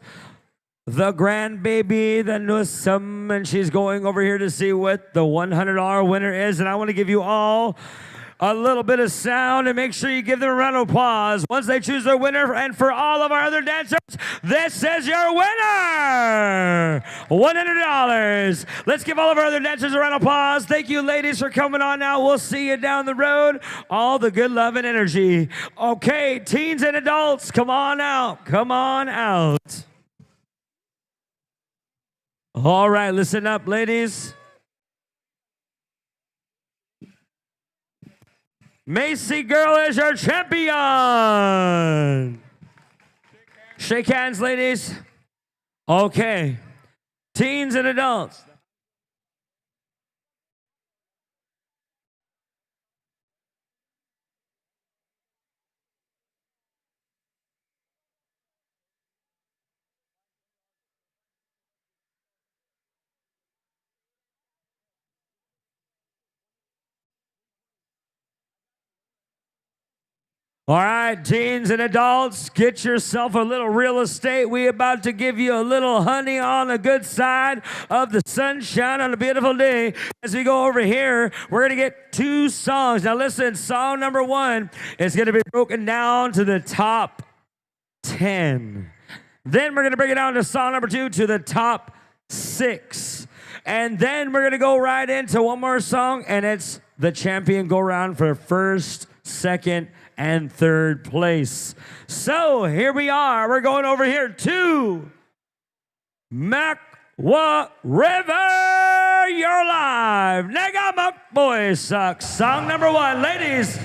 the grandbaby, the Nusum, and she's going over here to see what the $100 winner is. And I want to give you all a little bit of sound and make sure you give them a round of applause once they choose their winner. And for all of our other dancers, this is your winner, $100. Let's give all of our other dancers a round of applause. Thank you, ladies, for coming on now. We'll see you down the road. All the good love and energy. Okay, teens and adults, come on out. Come on out. All right, listen up, ladies. Macy Girl is your champion. Shake hands, ladies. Okay. Teens and adults. All right, teens and adults, get yourself a little real estate. We about to give you a little honey on the good side of the sunshine on a beautiful day. As we go over here, we're going to get 2 songs. Now listen, song number 1 is going to be broken down to the top 10. Then we're going to bring it down to song number 2 to the top 6. And then we're going to go right into one more song, and it's the champion go round for first, second, and third place. So here we are. We're going over here to Makwa River. You're live. Nagamuk Boys Suck. Song number 1. Ladies,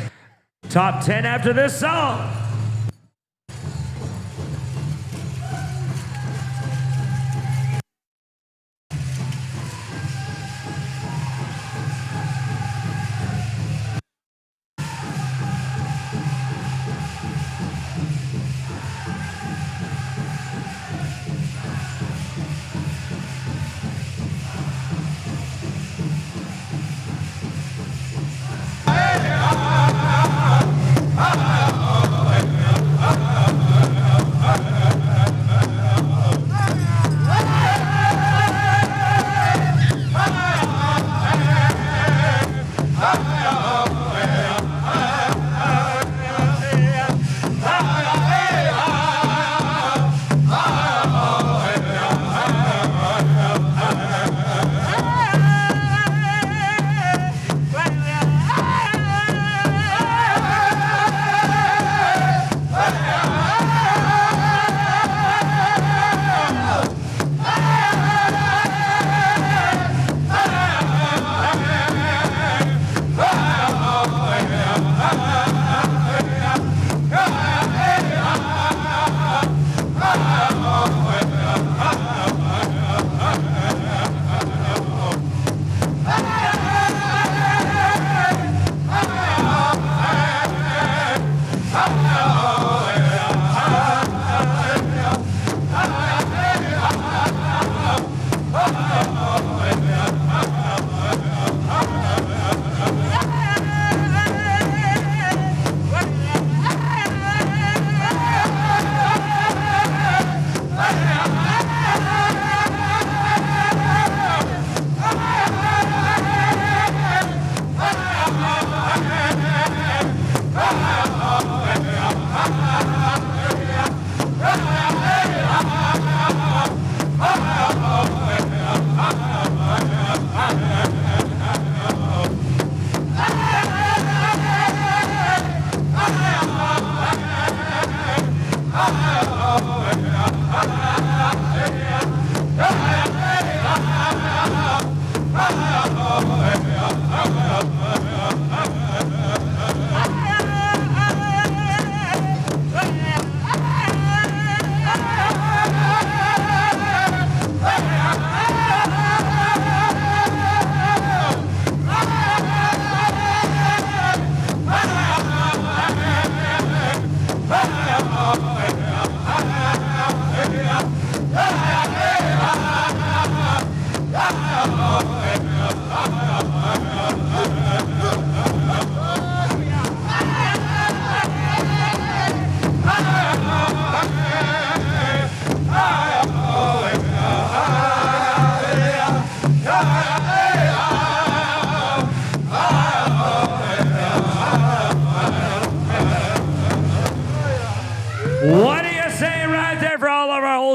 top 10 after this song.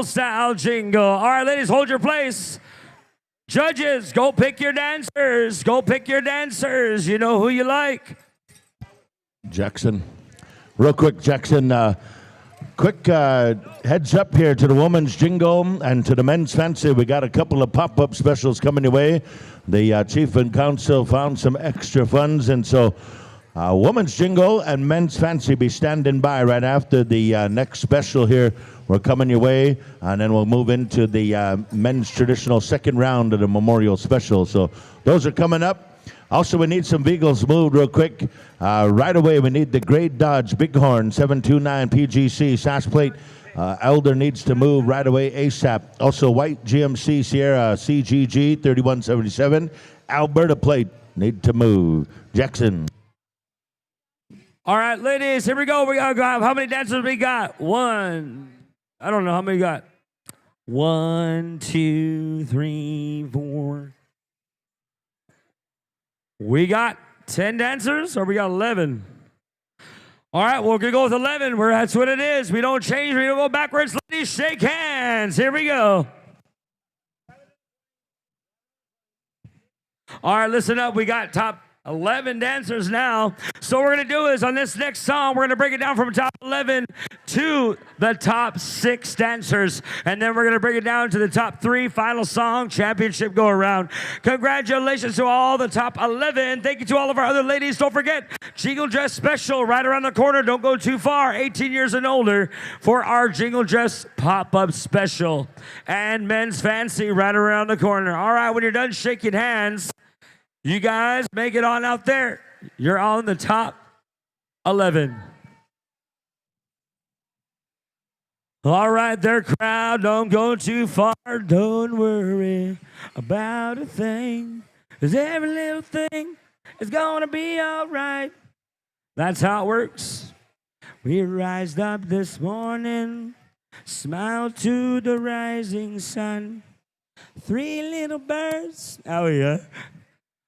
old style jingle. All right, ladies, hold your place. Judges, go pick your dancers. Go pick your dancers. You know who you like. Jackson. Real quick, Jackson. Quick heads up here to the women's jingle and to the men's fancy. We got a couple of pop-up specials coming your way. The chief and council found some extra funds, and so women's jingle and men's fancy be standing by right after the next special here. We're coming your way, and then we'll move into the men's traditional second round of the memorial special. So those are coming up. Also, we need some vehicles moved real quick. Right away, we need the Great Dodge Bighorn 729 PGC sash plate. Elder needs to move right away ASAP. Also, white GMC Sierra CGG 3177. Alberta plate need to move. Jackson. All right, ladies, here we go. We gotta go. How many dancers we got? One. I don't know how many we got. 1, 2, 3, 4. We got 10 dancers, or we got 11? All right, we're going to go with 11. That's what it is. We don't change. We don't go backwards. Ladies, shake hands. Here we go. All right, listen up. We got top 11 dancers now. So what we're going to do is on this next song, we're going to break it down from top 11 to the top 6 dancers. And then we're going to bring it down to the top 3 final song championship go around. Congratulations to all the top 11. Thank you to all of our other ladies. Don't forget, Jingle Dress Special right around the corner. Don't go too far. 18 years and older for our Jingle Dress Pop-Up Special. And Men's Fancy right around the corner. All right, when you're done shaking hands, you guys make it on out there. You're on the top 11. All right, there, crowd, don't go too far. Don't worry about a thing, 'cause every little thing is gonna be all right. That's how it works. We rised up this morning, smiled to the rising sun. 3 little birds. Oh, yeah.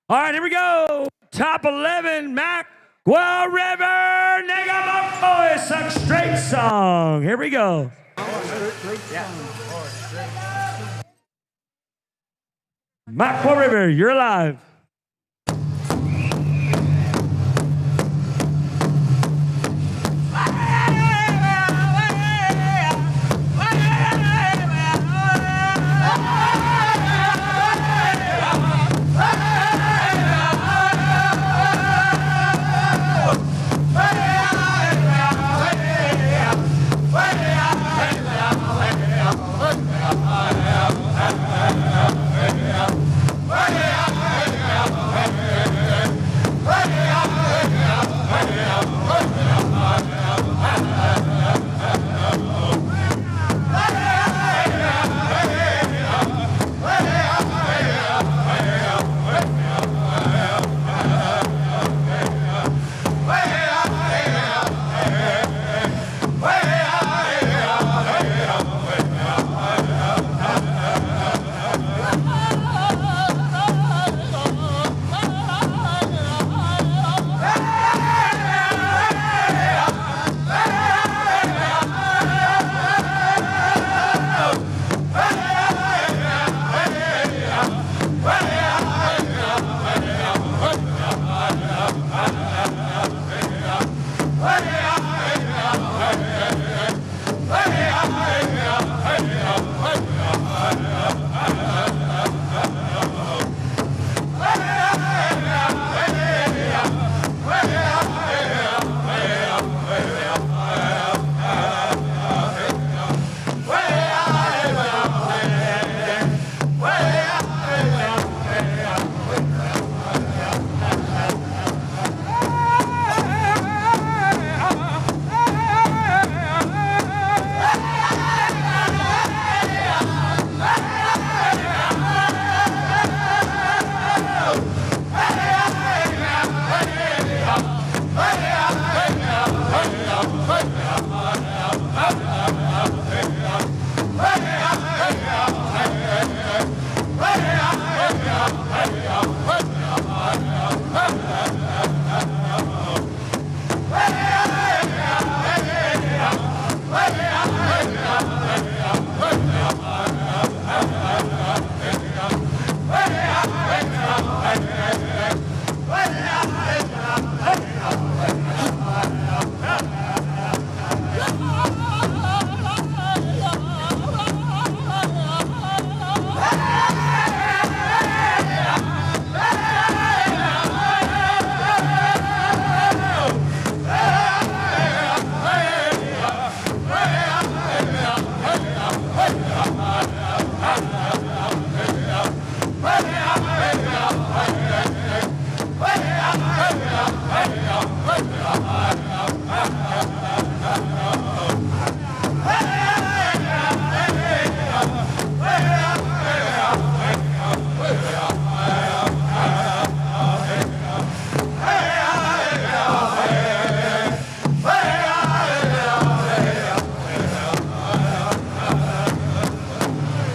All right, here we go. Top 11, Mackwell River, Negamopo. It's a straight song. Here we go. Mackwell River, you're live.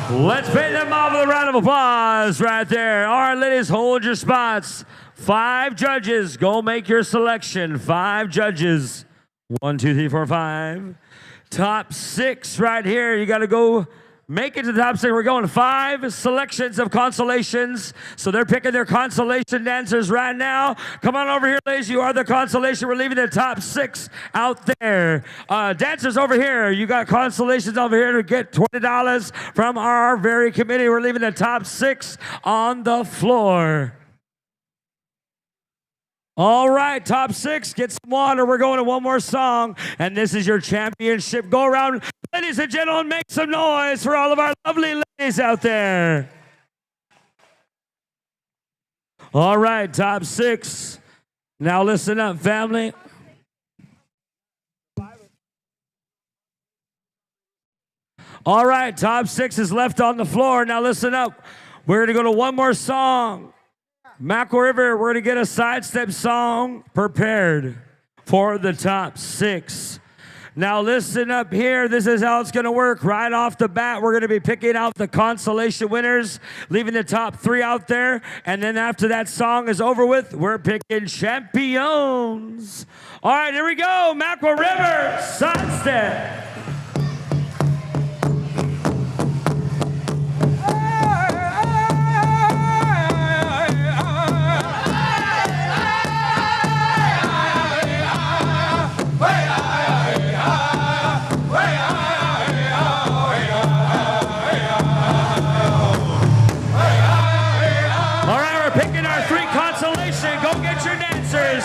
Let's pay them off with a round of applause right there. All right, ladies, hold your spots. 5 judges. Go make your selection. 5 judges. 1, 2, 3, 4, 5. Top 6 right here. You got to go make it to the top 6. We're going 5 selections of consolations. So they're picking their consolation dancers right now. Come on over here, ladies. You are the consolation. We're leaving the top 6 out there. Dancers over here. You got consolations over here to get $20 from our very committee. We're leaving the top 6 on the floor. All right, top 6, get some water. We're going to one more song, and this is your championship go around. Ladies and gentlemen, make some noise for all of our lovely ladies out there. All right, top 6. Now listen up, family. All right, top 6 is left on the floor. Now listen up. We're going to go to one more song. Mackerel River, we're going to get a sidestep song prepared for the top 6. Now listen up here. This is how it's going to work. Right off the bat, we're going to be picking out the consolation winners, leaving the top 3 out there. And then after that song is over with, we're picking champions. All right, here we go. Mackerel River, sidestep. Go get your dancers.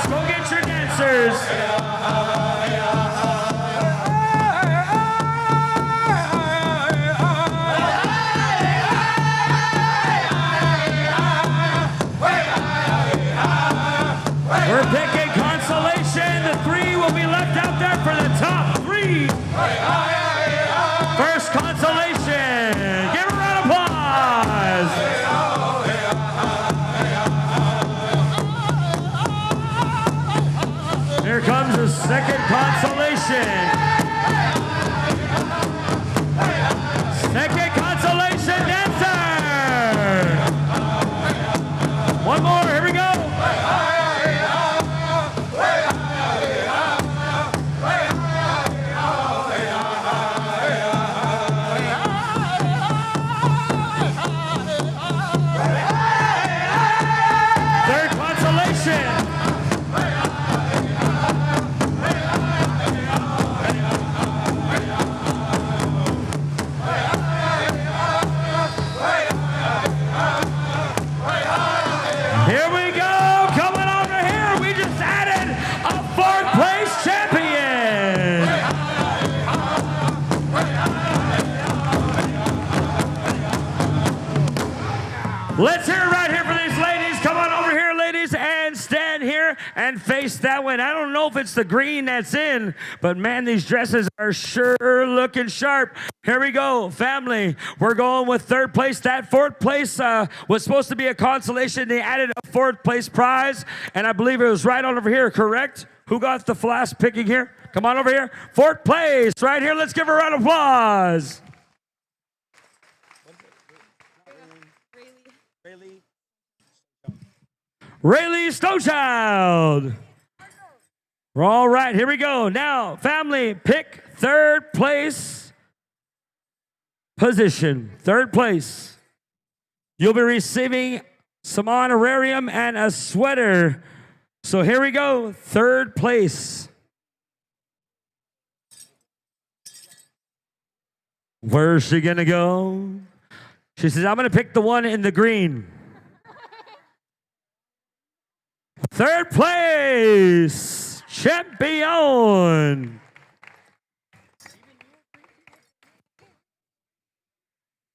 We're picking consolation. The 3 will be left out there for the top 3. First consolation. Give a round of applause. Here comes the second consolation. Second consolation dancer. One more, here we go. Third consolation. Let's hear it right here for these ladies. Come on over here, ladies, and stand here and face that one. I don't know if it's the green that's in, but man, these dresses are sure looking sharp. Here we go, family. We're going with 3rd place. That 4th place was supposed to be a consolation. They added a 4th place prize, and I believe it was right on over here, correct? Who got the last picking here? Come on over here. 4th place, right here. Let's give her a round of applause. Rayleigh Stonechild. All right, here we go. Now, family, pick 3rd place position. 3rd place. You'll be receiving some honorarium and a sweater. So here we go. 3rd place. Where's she going to go? She says, I'm going to pick the one in the green. 3rd place, champion.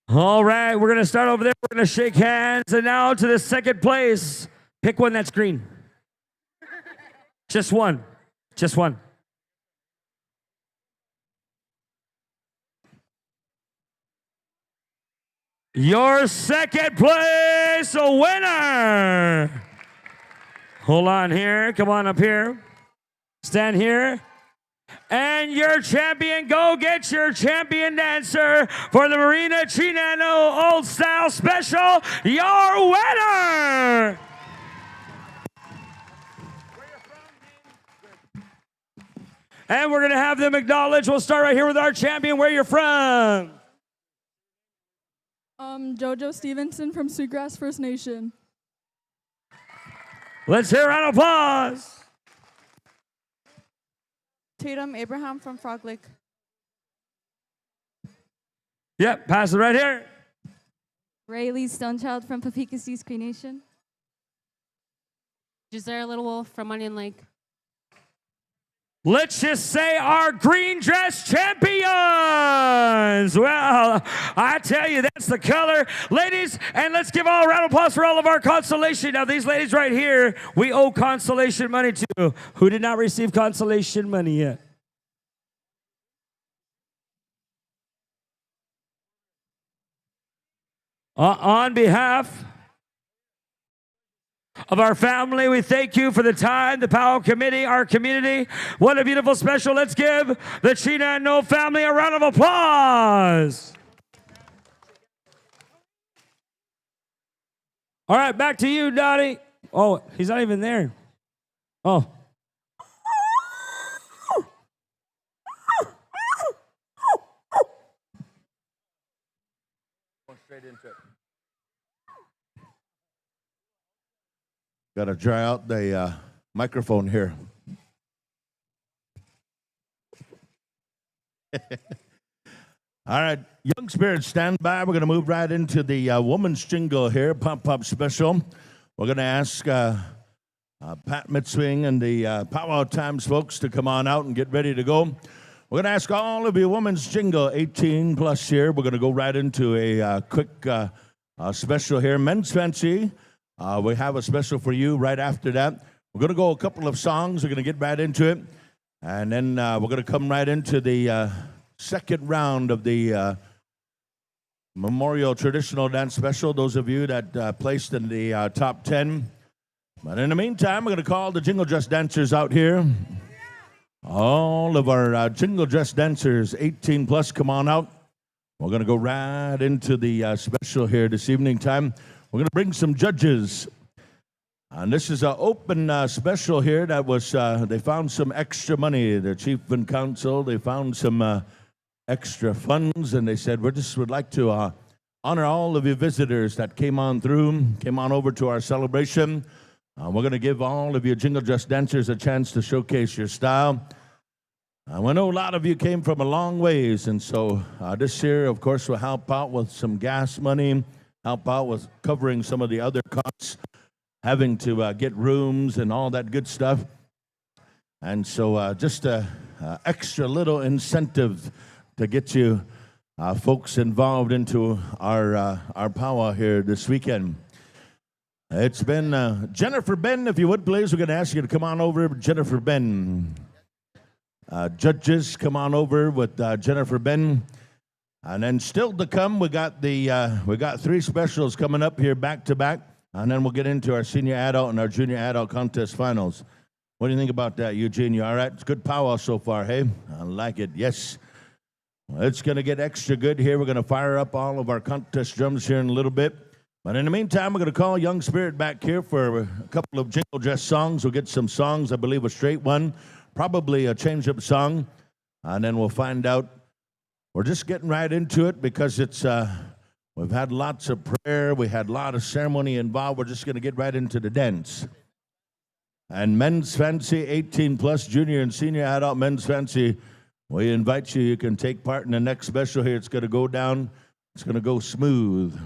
All right, we're going to start over there. We're going to shake hands. And now to the 2nd place. Pick one that's green. Just one. Just one. Your 2nd place winner. Hold on here. Come on up here. Stand here. And your champion, go get your champion dancer for the Marina Chinano Old Style Special, your winner! And we're going to have them acknowledged. We'll start right here with our champion. Where you're from? Jojo Stevenson from Sweetgrass First Nation. Let's hear a round of applause. Tatum Abraham from Frog Lake. Yep, pass it right here. Rayleigh Stonechild from Papikastis Cree Nation. Giselle Little Wolf from Onion Lake. Let's just say our green dress champions. Well, I tell you, that's the color. Ladies, and let's give all a round of applause for all of our consolation. Now, these ladies right here, we owe consolation money to. Who did not receive consolation money yet? On behalf of our family, we thank you for the time, the Powwow Committee, our community. What a beautiful special. Let's give the Chinano family a round of applause. All right, back to you, Dottie. Oh, he's not even there. Oh. Going straight into it. Got to dry out the microphone here. All right, young spirits, stand by. We're going to move right into the woman's jingle here, Pop Special. We're going to ask Pat Mitzwing and the Powwow Times folks to come on out and get ready to go. We're going to ask all of you women's jingle, 18 plus here. We're going to go right into a quick special here, Men's Fancy. We have a special for you right after that. We're going to go a couple of songs. We're going to get right into it. And then we're going to come right into the second round of the Memorial Traditional Dance Special, those of you that placed in the top 10. But in the meantime, we're going to call the Jingle Dress dancers out here. All of our Jingle Dress dancers, 18 plus, come on out. We're going to go right into the special here this evening time. We're going to bring some judges. And this is an open special here that was, they found some extra money. The chief and council, they found some extra funds, and they said, we just would like to honor all of you visitors that came on through, came on over to our celebration. We're going to give all of you Jingle Dress dancers a chance to showcase your style. I know a lot of you came from a long ways, and so this year, of course, will help out with some gas money, help out with covering some of the other costs, having to get rooms and all that good stuff. And so just a extra little incentive to get you folks involved into our powwow here this weekend. It's been Jennifer Ben, if you would please. We're going to ask you to come on over, Jennifer Ben. Judges, come on over with Jennifer Ben. And then still to come, we got three specials coming up here back to back, and then we'll get into our senior adult and our junior adult contest finals. What do you think about that, Eugene? You all right? It's good powwow so far, hey? I like it. Yes. Well, it's going to get extra good here. We're going to fire up all of our contest drums here in a little bit. But in the meantime, we're going to call Young Spirit back here for a couple of Jingle Dress songs. We'll get some songs, I believe a straight one, probably a change-up song, and then we'll find out. We're just getting right into it because it's we've had lots of prayer, we had a lot of ceremony involved. We're just going to get right into the dance. And Men's Fancy, 18 plus, junior and senior adult Men's Fancy, we invite you. You can take part in the next special here. It's going to go down. It's going to go smooth.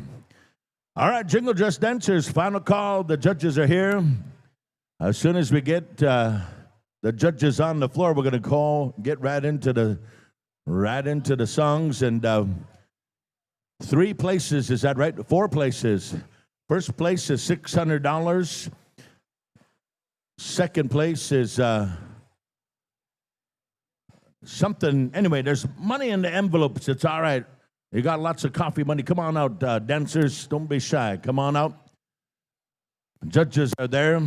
All right, Jingle Dress dancers, final call. The judges are here. As soon as we get the judges on the floor, we're going to get right into the songs. And 3 places, is that right? 4 places. First place is $600. Second place is something. Anyway, there's money in the envelopes. It's all right. You got lots of coffee money. Come on out, dancers. Don't be shy. Come on out. Judges are there.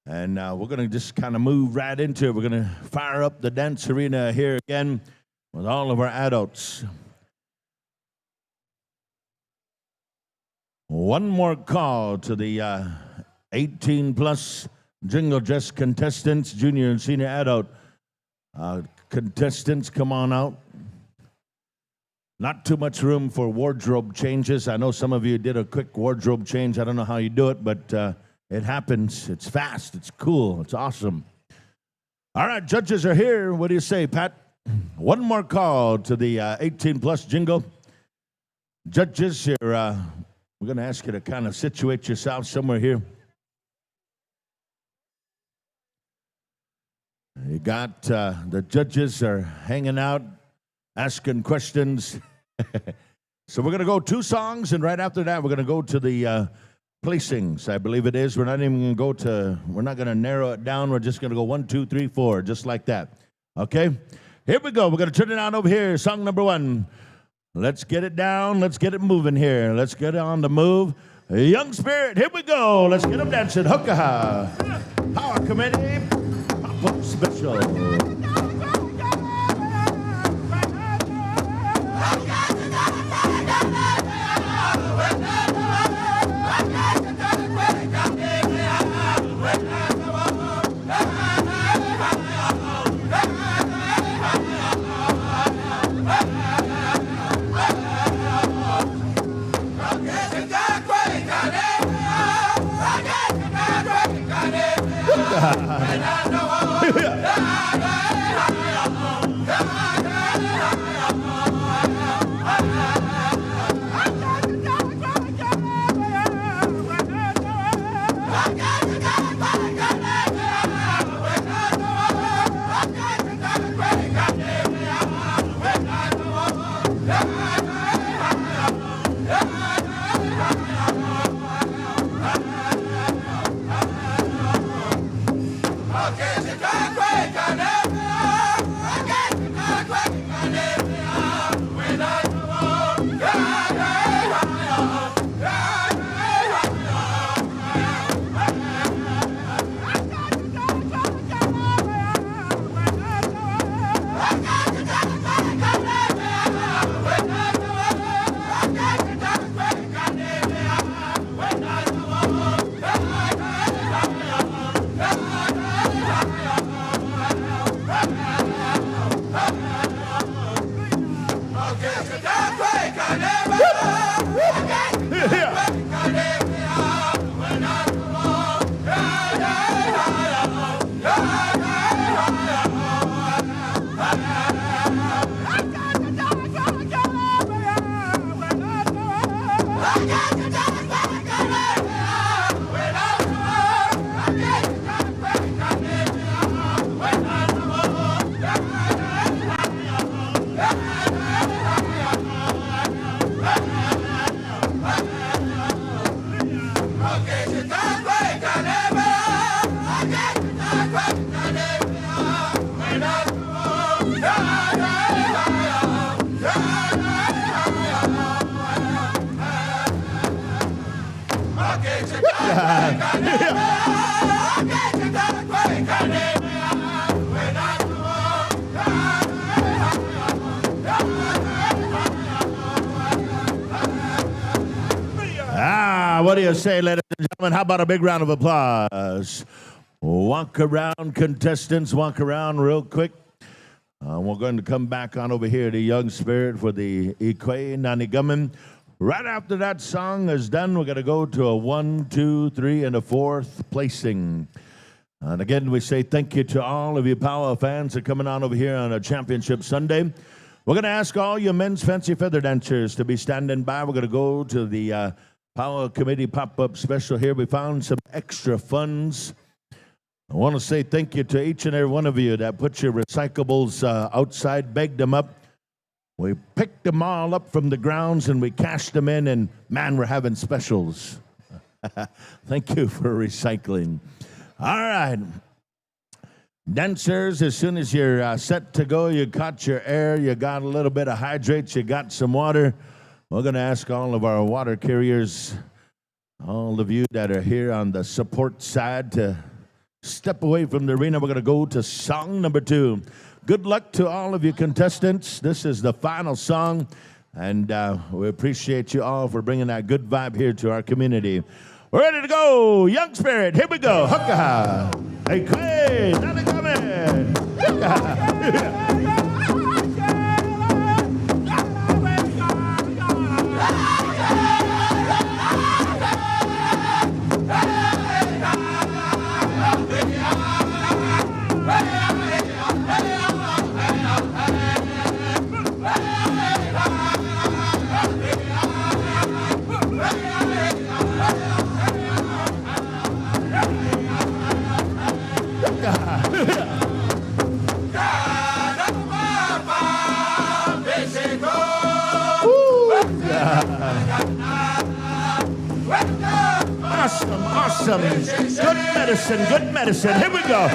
And we're going to just kind of move right into it. We're going to fire up the dance arena here again with all of our adults. One more call to the 18-plus jingle dress contestants, junior and senior adult contestants, come on out. Not too much room for wardrobe changes. I know some of you did a quick wardrobe change. I don't know how you do it, but it happens. It's fast. It's cool. It's awesome. All right, judges are here. What do you say, Pat? One more call to the 18-plus jingle. Judges, here, we're going to ask you to kind of situate yourself somewhere here. You got the judges are hanging out, asking questions. So we're going to go 2 songs, and right after that, we're going to go to the placings, I believe it is. We're not even going to go to, we're not going to narrow it down. We're just going to go 1, 2, 3, 4, just like that. Okay? Here we go. We're going to turn it on over here. Song number 1. Let's get it down. Let's get it moving here. Let's get on the move. Young Spirit, here we go. Let's get them dancing. Hookah. Power Committee. Pop-up special. What do you say, ladies and gentlemen? How about a big round of applause? Walk around, contestants, walk around real quick. We're going to come back on over here to Young Spirit for the Ikwe Nanigaman. Right after that song is done, we're going to go to a 1, 2, 3, and a 4th placing. And again, we say thank you to all of you Powwow fans that are coming on over here on a championship Sunday. We're going to ask all you men's fancy feather dancers to be standing by. We're going to go to the Powwow Committee pop-up special here. We found some extra funds. I want to say thank you to each and every one of you that put your recyclables outside, begged them up. We picked them all up from the grounds and we cashed them in, and man, we're having specials. Thank you for recycling. All right. Dancers, as soon as you're set to go, you caught your air, you got a little bit of hydrates, you got some water. We're going to ask all of our water carriers, all of you that are here on the support side, to step away from the arena. We're going to go to song number 2. Good luck to all of you contestants. This is the final song, and we appreciate you all for bringing that good vibe here to our community. We're ready to go. Young Spirit, here we go. Hukka. Hey, Clay, now they come in. Awesome, awesome. Good medicine. Here we go.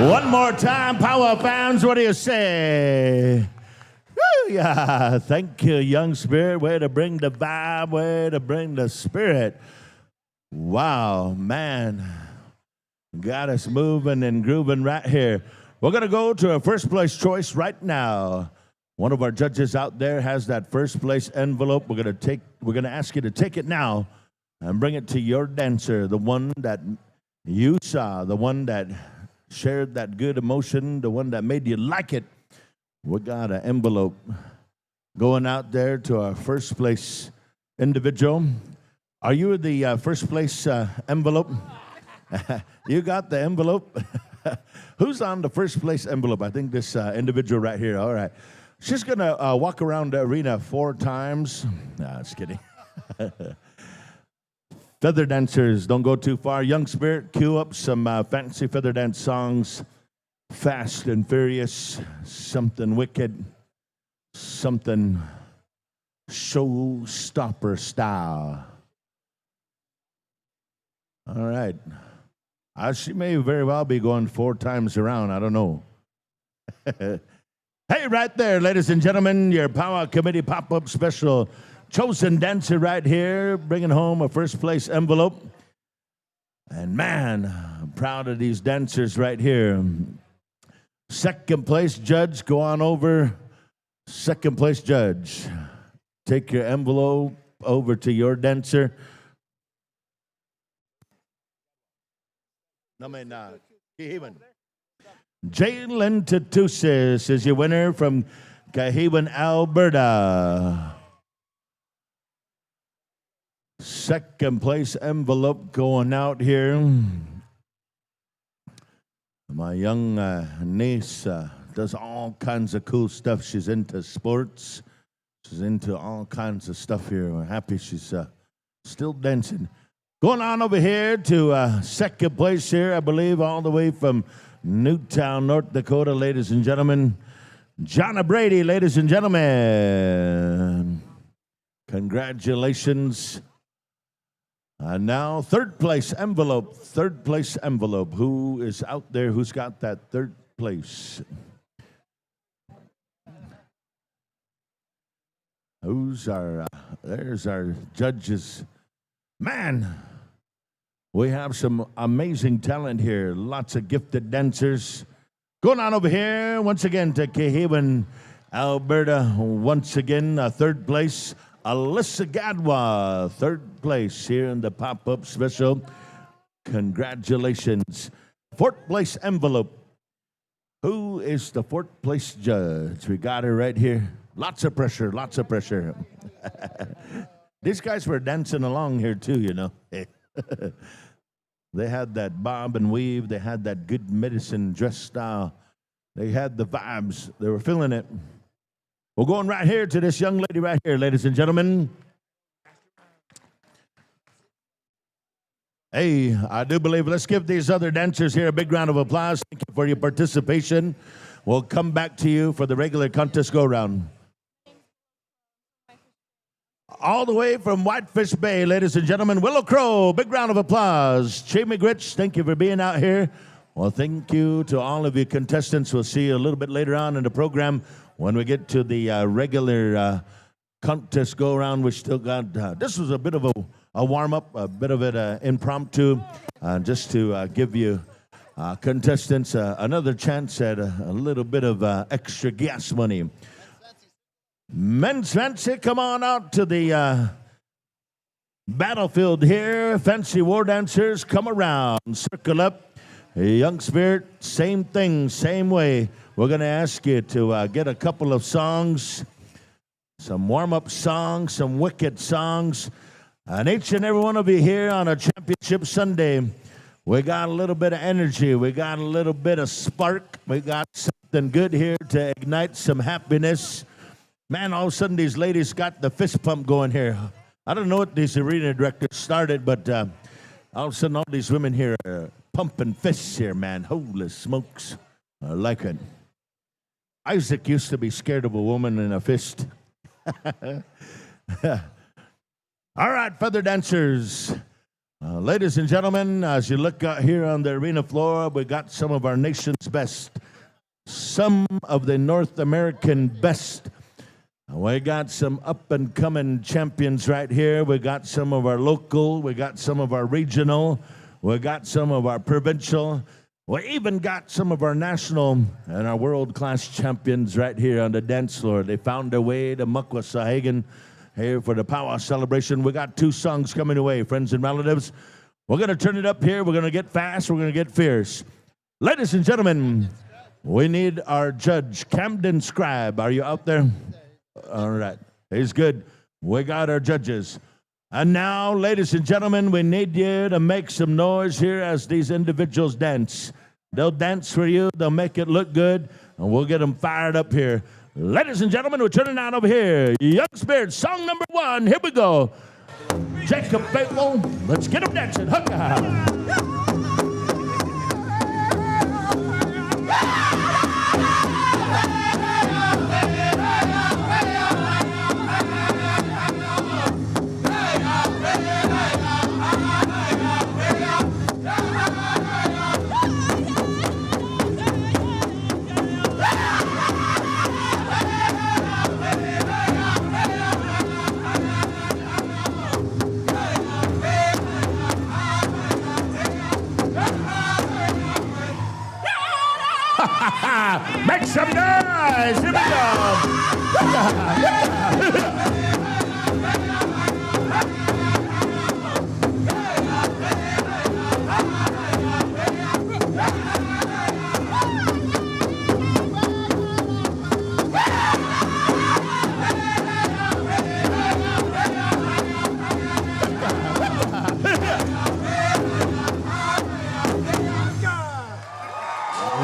One more time, Powwow fans, what do you say? Woo, yeah, thank you, Young Spirit. Way to bring the vibe, way to bring the spirit. Wow, man. Got us moving and grooving right here. We're going to go to a first place choice right now. One of our judges out there has that first place envelope. We're going to ask you to take it now and bring it to your dancer, the one that you saw, the one that shared that good emotion, the one that made you like it. We got an envelope going out there to our first place individual. Are you the first place envelope? You got the envelope? Who's on the first place envelope? I think this individual right here. All right. She's going to walk around the arena 4 times. Nah, just kidding. Feather dancers, don't go too far. Young Spirit, cue up some fancy feather dance songs. Fast and furious, something wicked, something showstopper style. All right. She may very well be going 4 times around. I don't know. Hey, right there, ladies and gentlemen, your Powwow Committee pop-up special chosen dancer right here, bringing home a first place envelope. And man, I'm proud of these dancers right here. Second place judge, go on over. Second place judge, take your envelope over to your dancer. No, man, not. Jalen Tatusis is your winner from Sahgaiehcan, Alberta. Second place envelope going out here. My young niece does all kinds of cool stuff. She's into sports. She's into all kinds of stuff here. We're happy she's still dancing. Going on over here to second place here, I believe, all the way from Newtown, North Dakota, ladies and gentlemen. Jonna Brady, ladies and gentlemen. Congratulations. And now, third place envelope. Third place envelope. Who is out there? Who's got that third place? Who's our, there's our judges. Man, we have some amazing talent here. Lots of gifted dancers. Going on over here, once again, to Sahgaiehcan, Alberta. Once again, third place. Alyssa Gadwa, third place here in the pop-up special. Congratulations. Fourth place envelope. Who is the fourth place judge? We got her right here. Lots of pressure, lots of pressure. These guys were dancing along here too, you know. They had that bob and weave. They had that good medicine dress style. They had the vibes. They were feeling it. We're going right here to this young lady right here, ladies and gentlemen. Hey, I do believe, let's give these other dancers here a big round of applause. Thank you for your participation. We'll come back to you for the regular contest go-round. All the way from Whitefish Bay, ladies and gentlemen, Willow Crow, big round of applause. Jamie Grich, thank you for being out here. Well, thank you to all of you contestants. We'll see you a little bit later on in the program. When we get to the regular contest go-around, we still got, this was a bit of a warm-up, a bit of it impromptu, just to give you contestants another chance at a little bit of extra gas money. Men's Fancy, come on out to the battlefield here. Fancy war dancers, come around, circle up. Young Spirit, same thing, same way. We're going to ask you to get a couple of songs, some warm-up songs, some wicked songs. And each and every one of you here on a Championship Sunday, we got a little bit of energy. We got a little bit of spark. We got something good here to ignite some happiness. Man, all of a sudden these ladies got the fist pump going here. I don't know what these arena directors started, but all of a sudden all these women here are pumping fists here, man. Holy smokes. I like it. Isaac used to be scared of a woman in a fist. All right, feather dancers. Ladies and gentlemen, as you look out here on the arena floor, we got some of our nation's best. Some of the North American best. We got some up-and-coming champions right here. We got some of our local. We got some of our regional. We got some of our provincial. We even got some of our national and our world-class champions right here on the dance floor. They found their way to Muckwa Sahgaiehcan here for the Powwow celebration. We got 2 songs coming away, friends and relatives. We're going to turn it up here. We're going to get fast. We're going to get fierce. Ladies and gentlemen, we need our judge, Camden Scribe. Are you out there? All right. He's good. We got our judges. And now, ladies and gentlemen, we need you to make some noise here as these individuals dance. They'll dance for you. They'll make it look good. And we'll get them fired up here. Ladies and gentlemen, we're turning out over here. Young Spirit, song number 1. Here we go. Jacob Faithful. Let's get them dancing.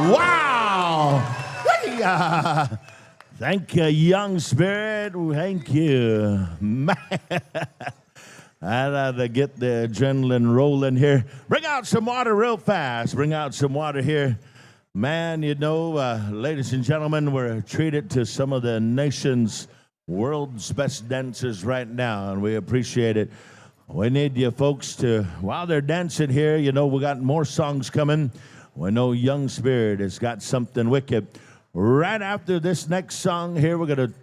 Wow! Thank you, young spirit. Thank you. Man. I had to get the adrenaline rolling here. Bring out some water real fast. Bring out some water here. Man, you know, ladies and gentlemen, we're treated to some of the nation's world's best dancers right now, and we appreciate it. We need you folks to, while they're dancing here, you know, we got more songs coming. We know Young Spirit has got something wicked. Right after this next song here, we're going to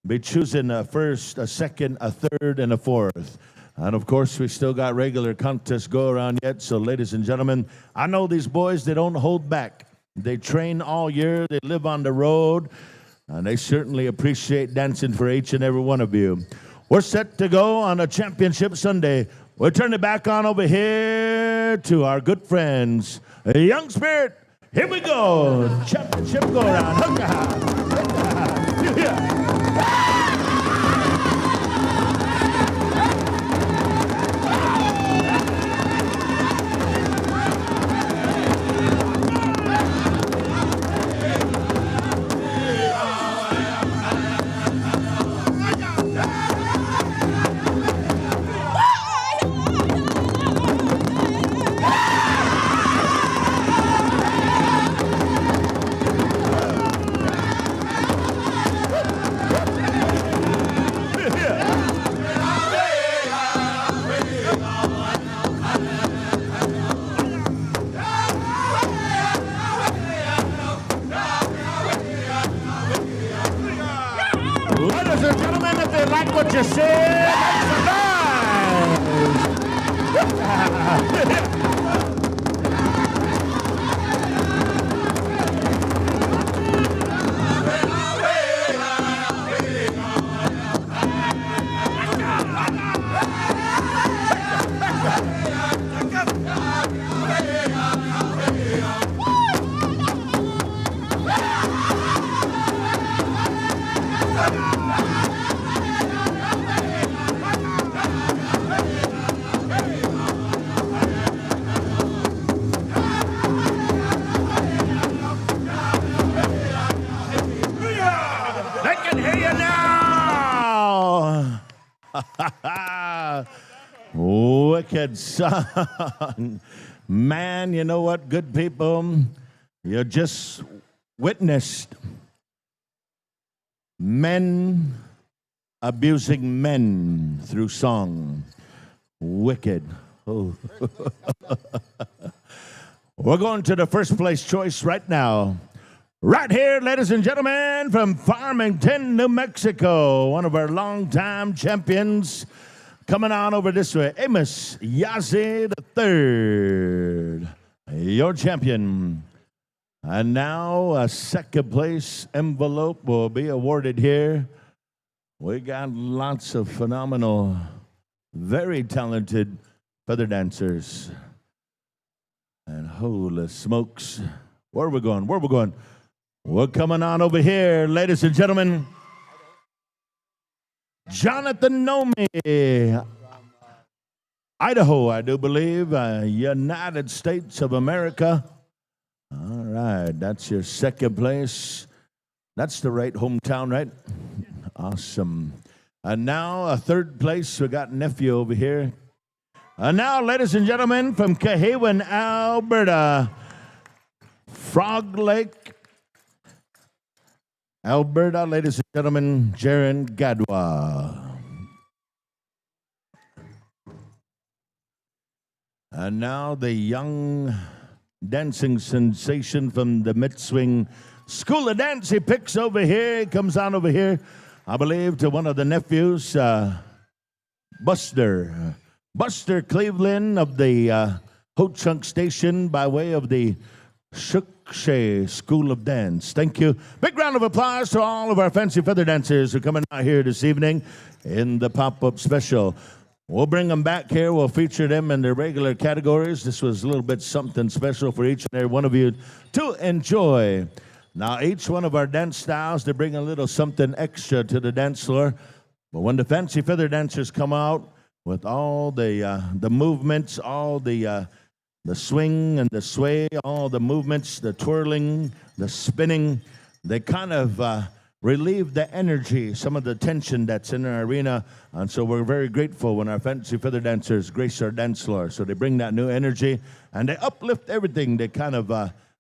be choosing a first, a second, a third, and a fourth. And of course, we still got regular contests go around yet. So ladies and gentlemen, I know these boys, they don't hold back. They train all year. They live on the road. And they certainly appreciate dancing for each and every one of you. We're set to go on a championship Sunday. We'll turn it back on over here to our good friends, Young Spirit. Here we go. Championship go around. Ladies and gentlemen, if they like what you said, they can hear you now. Wicked song. Man, you know what, good people? You just witnessed men abusing men through song. Wicked. Oh. We're going to the first place choice right now. Right here, ladies and gentlemen, from Farmington, New Mexico, one of our longtime champions, coming on over this way, Amos Yazzie III, your champion. And now a second place envelope will be awarded here. We got lots of phenomenal, very talented feather dancers. And holy smokes, where are we going? Where are we going? We're coming on over here, ladies and gentlemen. Jonathan Nomi, Idaho, I do believe, United States of America. All right, that's your second place. That's the right hometown, right? Awesome. And now a third place, we got nephew over here. And now, ladies and gentlemen, from Cahawan, Alberta, Frog Lake, Alberta, ladies and gentlemen, Jaron Gadwa. And now the young dancing sensation from the Mid-Swing School of Dance. He picks over here, he comes on over here, I believe, to one of the nephews, Buster Cleveland of the Ho Chunk Station by way of the Sahgaiehcan School of Dance. Thank you. Big round of applause to all of our fancy feather dancers who are coming out here this evening in the pop-up special. We'll bring them back here. We'll feature them in their regular categories. This was a little bit something special for each and every one of you to enjoy. Now, each one of our dance styles, they bring a little something extra to the dance floor. But when the fancy feather dancers come out with all the movements, all the swing and the sway, all the movements, the twirling, the spinning, they kind of relieve the energy, some of the tension that's in our arena. And so we're very grateful when our fancy feather dancers grace our dance floor. So they bring that new energy and they uplift everything. They kind of,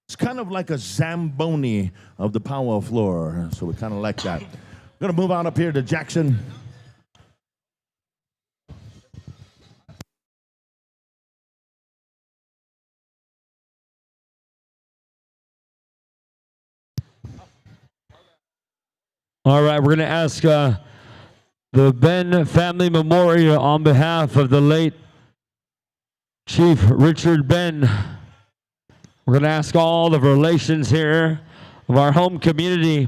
it's kind of like a Zamboni of the Powwow floor. So we kind of like that. We're going to move on up here to Jackson. All right, we're going to ask the Ben Family Memorial on behalf of the late Chief Richard Ben. We're going to ask all the relations here of our home community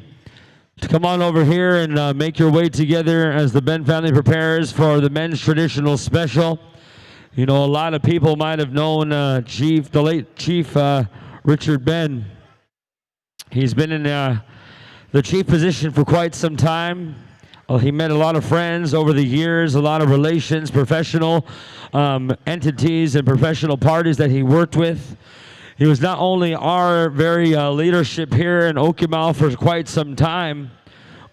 to come on over here and make your way together as the Ben family prepares for the men's traditional special. You know, a lot of people might have known the late Chief Richard Ben. He's been in the chief position for quite some time. He met a lot of friends over the years, a lot of relations, professional entities and professional parties that he worked with. He was not only our very leadership here in Okinawa for quite some time,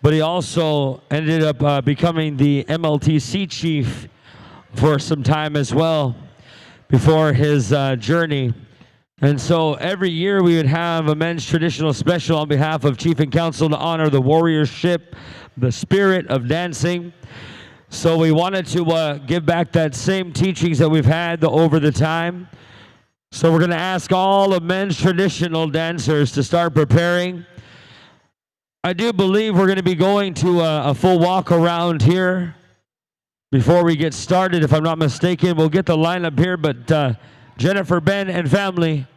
but he also ended up becoming the MLTC chief for some time as well before his journey. And so every year we would have a men's traditional special on behalf of Chief and Council to honor the warriorship, the spirit of dancing. So we wanted to give back that same teachings that we've had over the time. So we're going to ask all the men's traditional dancers to start preparing. I do believe we're going to be going to a full walk around here before we get started, if I'm not mistaken. We'll get the lineup here, but Jennifer, Ben, and family.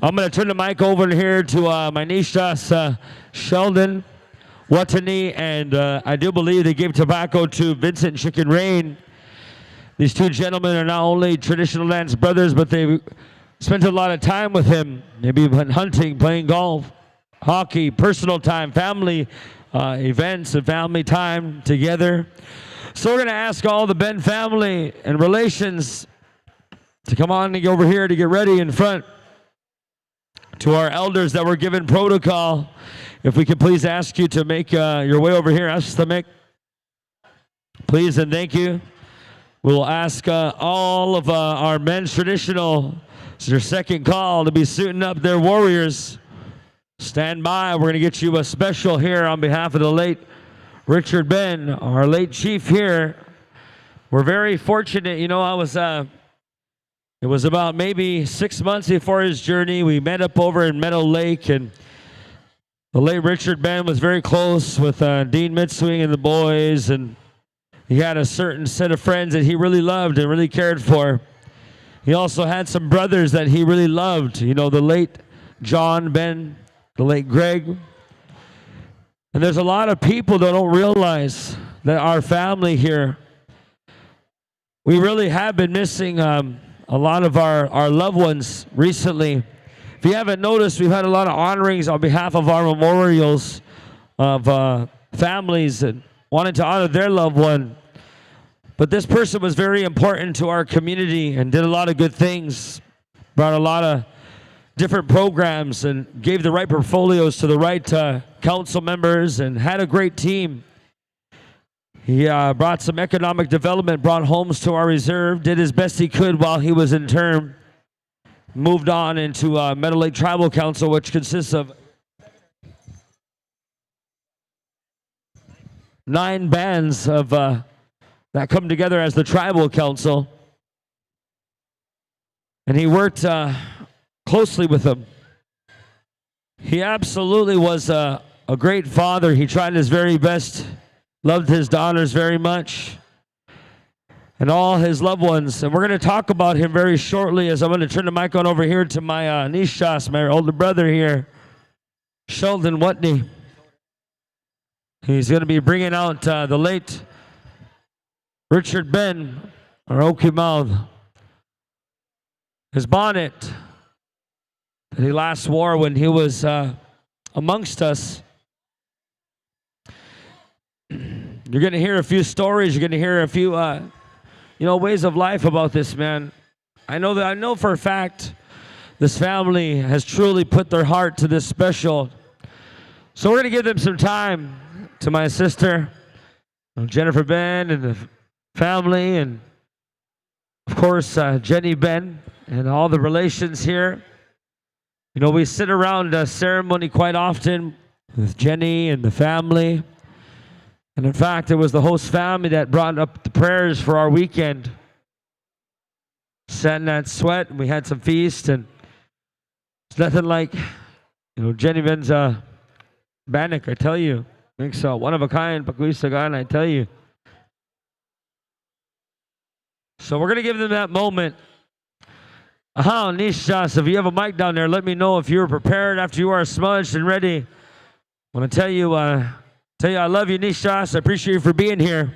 I'm going to turn the mic over here to my niece, Sheldon Watani, and I do believe they gave tobacco to Vincent Chicken Rain. These two gentlemen are not only traditional dance brothers, but they spent a lot of time with him. Maybe went hunting, playing golf, hockey, personal time, family events, and family time together. So we're going to ask all the Ben family and relations to come on and get over here to get ready in front. To our elders that were given protocol, if we could please ask you to make your way over here. Ask the mic. Please and thank you. We'll ask all of our men's traditional, it's their second call, to be suiting up their warriors. Stand by. We're going to get you a special here on behalf of the late Richard Ben, our late chief here. We're very fortunate. You know, it was about maybe 6 months before his journey. We met up over in Meadow Lake, and the late Richard Ben was very close with Dean Mitswing and the boys, and he had a certain set of friends that he really loved and really cared for. He also had some brothers that he really loved. You know, the late John Ben, the late Greg. And there's a lot of people that don't realize that our family here, we really have been missing a lot of our loved ones recently. If you haven't noticed, we've had a lot of honorings on behalf of our memorials of families and wanted to honor their loved one. But this person was very important to our community and did a lot of good things, brought a lot of different programs and gave the right portfolios to the right council members and had a great team. He brought some economic development, brought homes to our reserve, did his best he could while he was in term. Moved on into Meadow Lake Tribal Council, which consists of 9 bands of that come together as the Tribal Council. And he worked closely with them. He absolutely was a a great father. He tried his very best, loved his daughters very much, and all his loved ones. And we're going to talk about him very shortly as I'm going to turn the mic on over here to my Nishas, my older brother here, Sheldon Whitney. He's going to be bringing out the late Richard Ben, or Okimouth, his bonnet that he last wore when he was amongst us. You're going to hear a few stories. You're going to hear a few, ways of life about this man. I know for a fact this family has truly put their heart to this special. So we're going to give them some time to my sister, Jennifer Ben, and the family, and of course, Jenny Ben, and all the relations here. You know, we sit around a ceremony quite often with Jenny and the family. And in fact, it was the host family that brought up the prayers for our weekend. Sat in that sweat, and we had some feast, and it's nothing like, Jenny Ben's Bannock, I tell you. Makes one of a kind, Pakuisagan, I tell you. So we're going to give them that moment. Nishas, if you have a mic down there, let me know if you're prepared after you are smudged and ready. I want to tell you I love you, Nishas. I appreciate you for being here.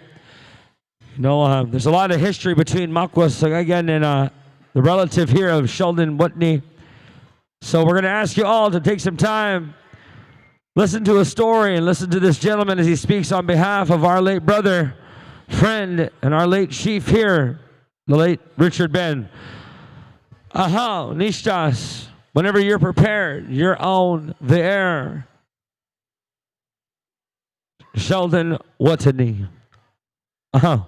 There's a lot of history between Makwa Sahgaiehcan and the relative here of Sheldon Whitney. So we're going to ask you all to take some time, listen to a story, and listen to this gentleman as he speaks on behalf of our late brother, friend, and our late chief here, the late Richard Ben. Nishas, whenever you're prepared, you're on the air. Sheldon Whitney. That's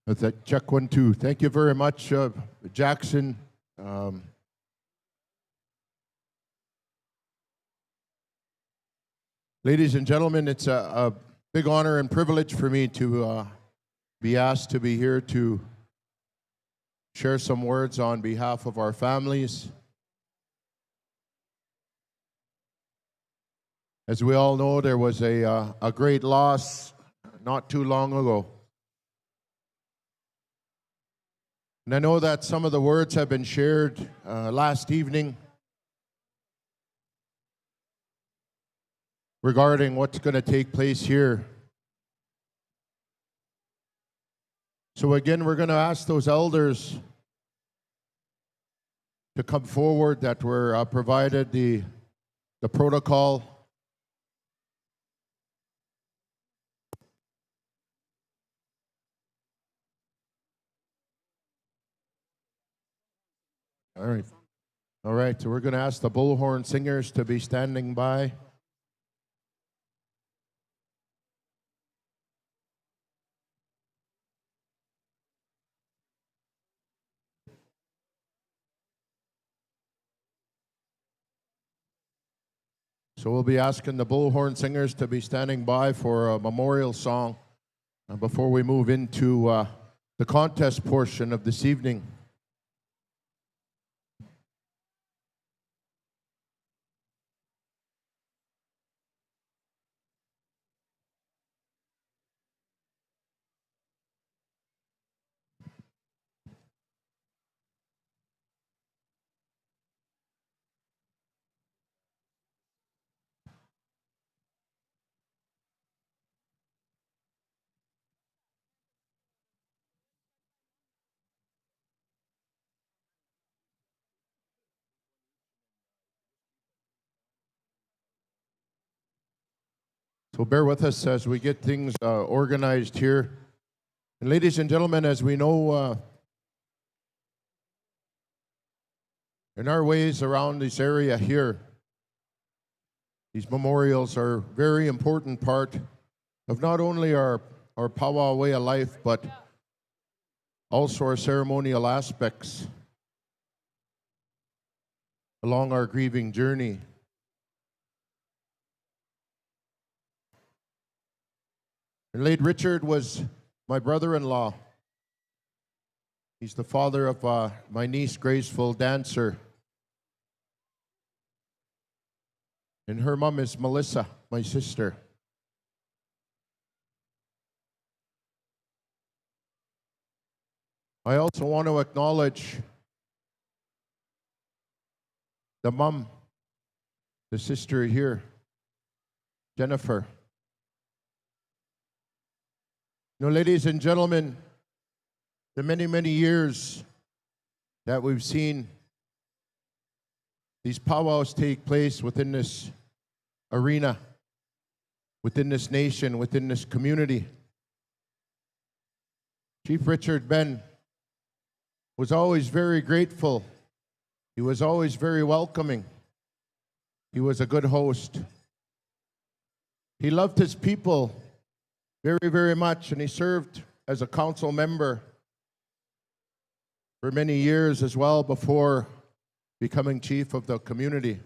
that. Check 1, 2. Thank you very much, Jackson. Ladies and gentlemen, it's a big honor and privilege for me to be asked to be here to share some words on behalf of our families. As we all know, there was a great loss not too long ago. And I know that some of the words have been shared last evening regarding what's going to take place here. So again, we're going to ask those elders to come forward that were provided the protocol. All right, so we're going to ask the bullhorn singers to be standing by. So we'll be asking the bullhorn singers to be standing by for a memorial song before we move into the contest portion of this evening. So bear with us as we get things organized here. And ladies and gentlemen, as we know, in our ways around this area here, these memorials are a very important part of not only our powwow way of life, but also our ceremonial aspects along our grieving journey. And late Richard was my brother-in-law. He's the father of my niece, graceful dancer. And her mom is Melissa, my sister. I also want to acknowledge the mom, the sister here, Jennifer. You know, ladies and gentlemen, the many, many years that we've seen these powwows take place within this arena, within this nation, within this community, Chief Richard Ben was always very grateful. He was always very welcoming. He was a good host. He loved his people very, very much, and he served as a council member for many years as well before becoming chief of the community.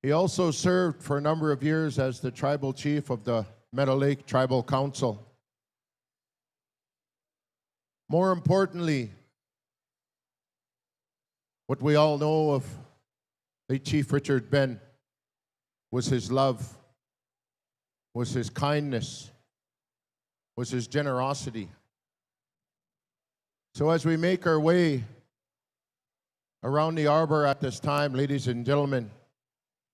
He also served for a number of years as the tribal chief of the Meadow Lake Tribal Council. More importantly, what we all know of late Chief Richard Ben was his love, was his kindness, was his generosity. So as we make our way around the arbor at this time, ladies and gentlemen,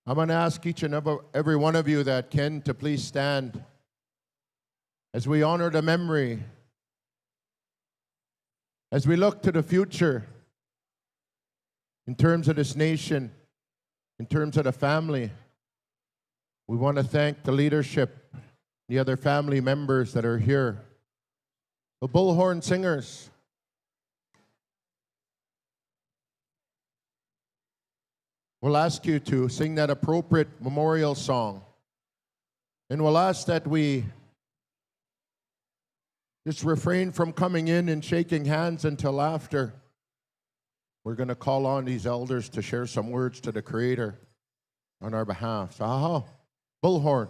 I'm going to ask each and every one of you that can to please stand as we honor the memory, as we look to the future in terms of this nation, in terms of the family. We want to thank the leadership, the other family members that are here, the bullhorn singers. We'll ask you to sing that appropriate memorial song. And we'll ask that we just refrain from coming in and shaking hands until after. We're going to call on these elders to share some words to the Creator on our behalf. So, bullhorn.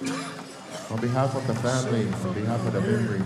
On behalf of the family, on behalf of the memory.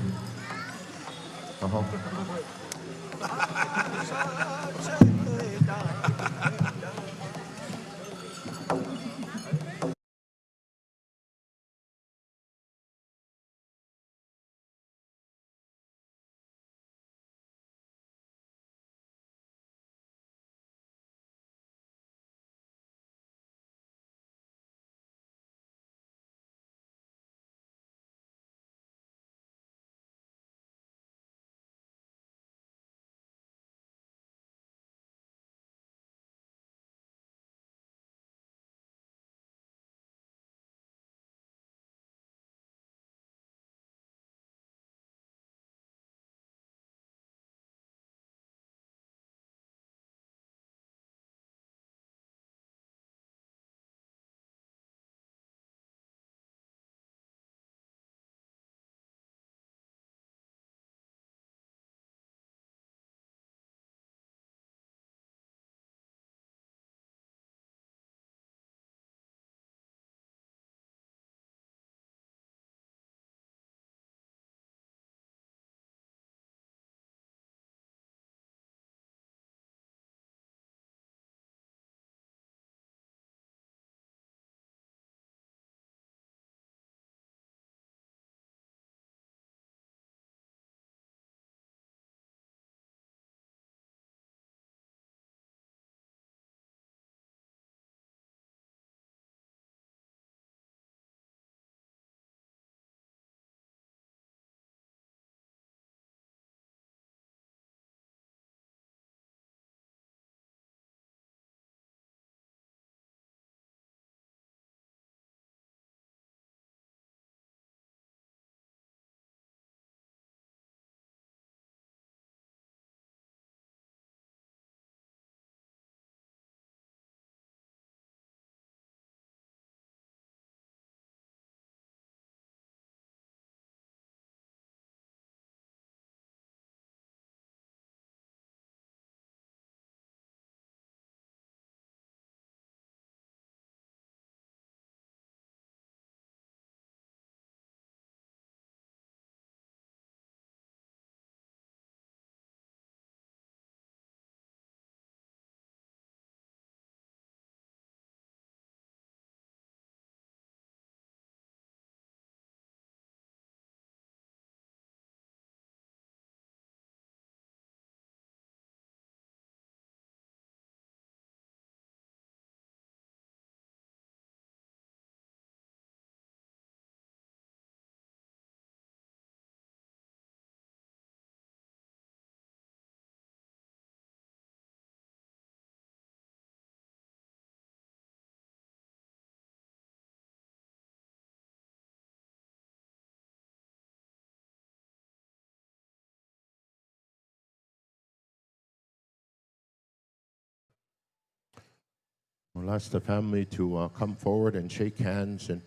We'll ask the family to come forward and shake hands. And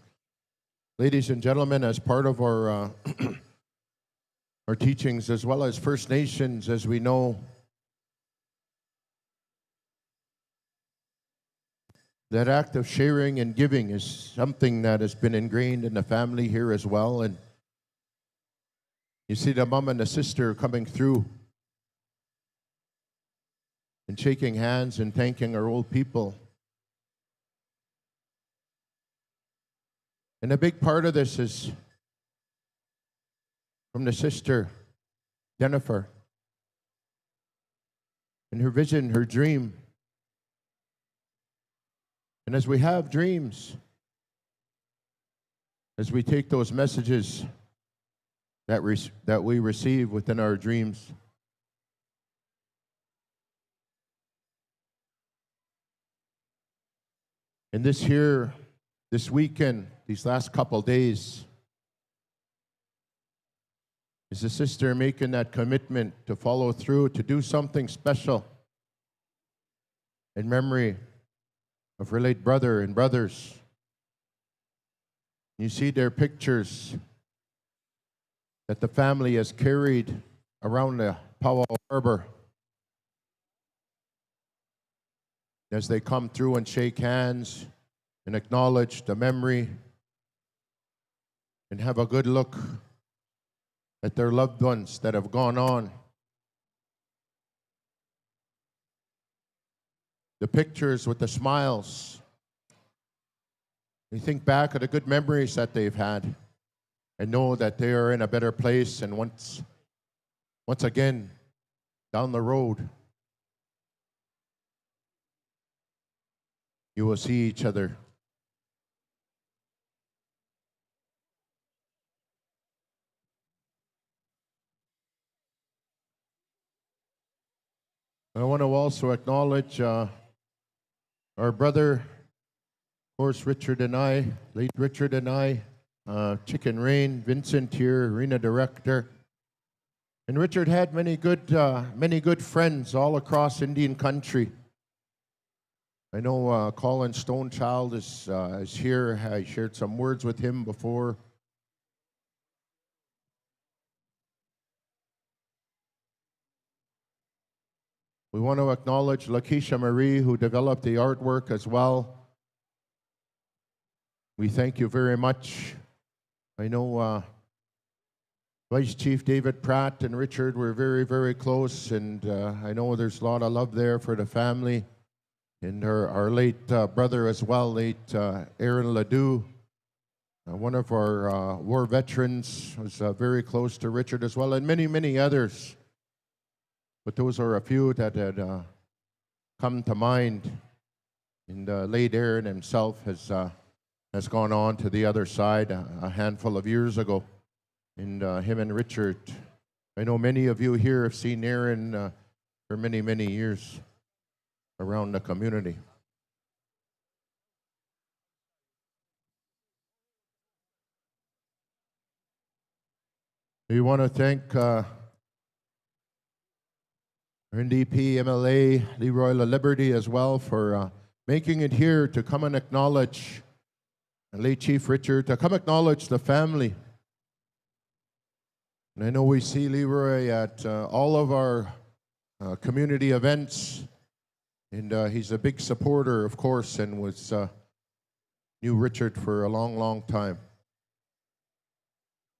ladies and gentlemen, as part of our our teachings, as well as First Nations, as we know, that act of sharing and giving is something that has been ingrained in the family here as well. And you see the mom and the sister coming through and shaking hands and thanking our old people. And a big part of this is from the sister, Jennifer, and her vision, her dream. And as we have dreams, as we take those messages that we receive within our dreams, and this weekend, these last couple days, is the sister making that commitment to follow through, to do something special in memory of her late brother and brothers. You see their pictures that the family has carried around the Powwow Harbor as they come through and shake hands and acknowledge the memory and have a good look at their loved ones that have gone on. The pictures with the smiles. They think back at the good memories that they've had and know that they are in a better place, and once again, down the road, you will see each other. I want to also acknowledge our brother, of course, Richard and I, late Richard and I, Chicken Rain, Vincent here, arena director. And Richard had many good friends all across Indian country. I know Colin Stonechild is here. I shared some words with him before. We want to acknowledge Lakeisha Marie, who developed the artwork as well. We thank you very much. I know Vice Chief David Pratt and Richard were very, very close, and I know there's a lot of love there for the family. And our late brother as well, late Aaron Ledoux, one of our war veterans, was very close to Richard as well, and many, many others. But those are a few that had come to mind. And late Aaron himself has gone on to the other side a handful of years ago. And him and Richard, I know many of you here have seen Aaron for many, many years around the community. We want to thank our NDP MLA Leroy LaLiberty as well for making it here to come and acknowledge late Chief Richard, to come acknowledge the family. And I know we see Leroy at all of our community events, and he's a big supporter, of course, and was knew Richard for a long, long time.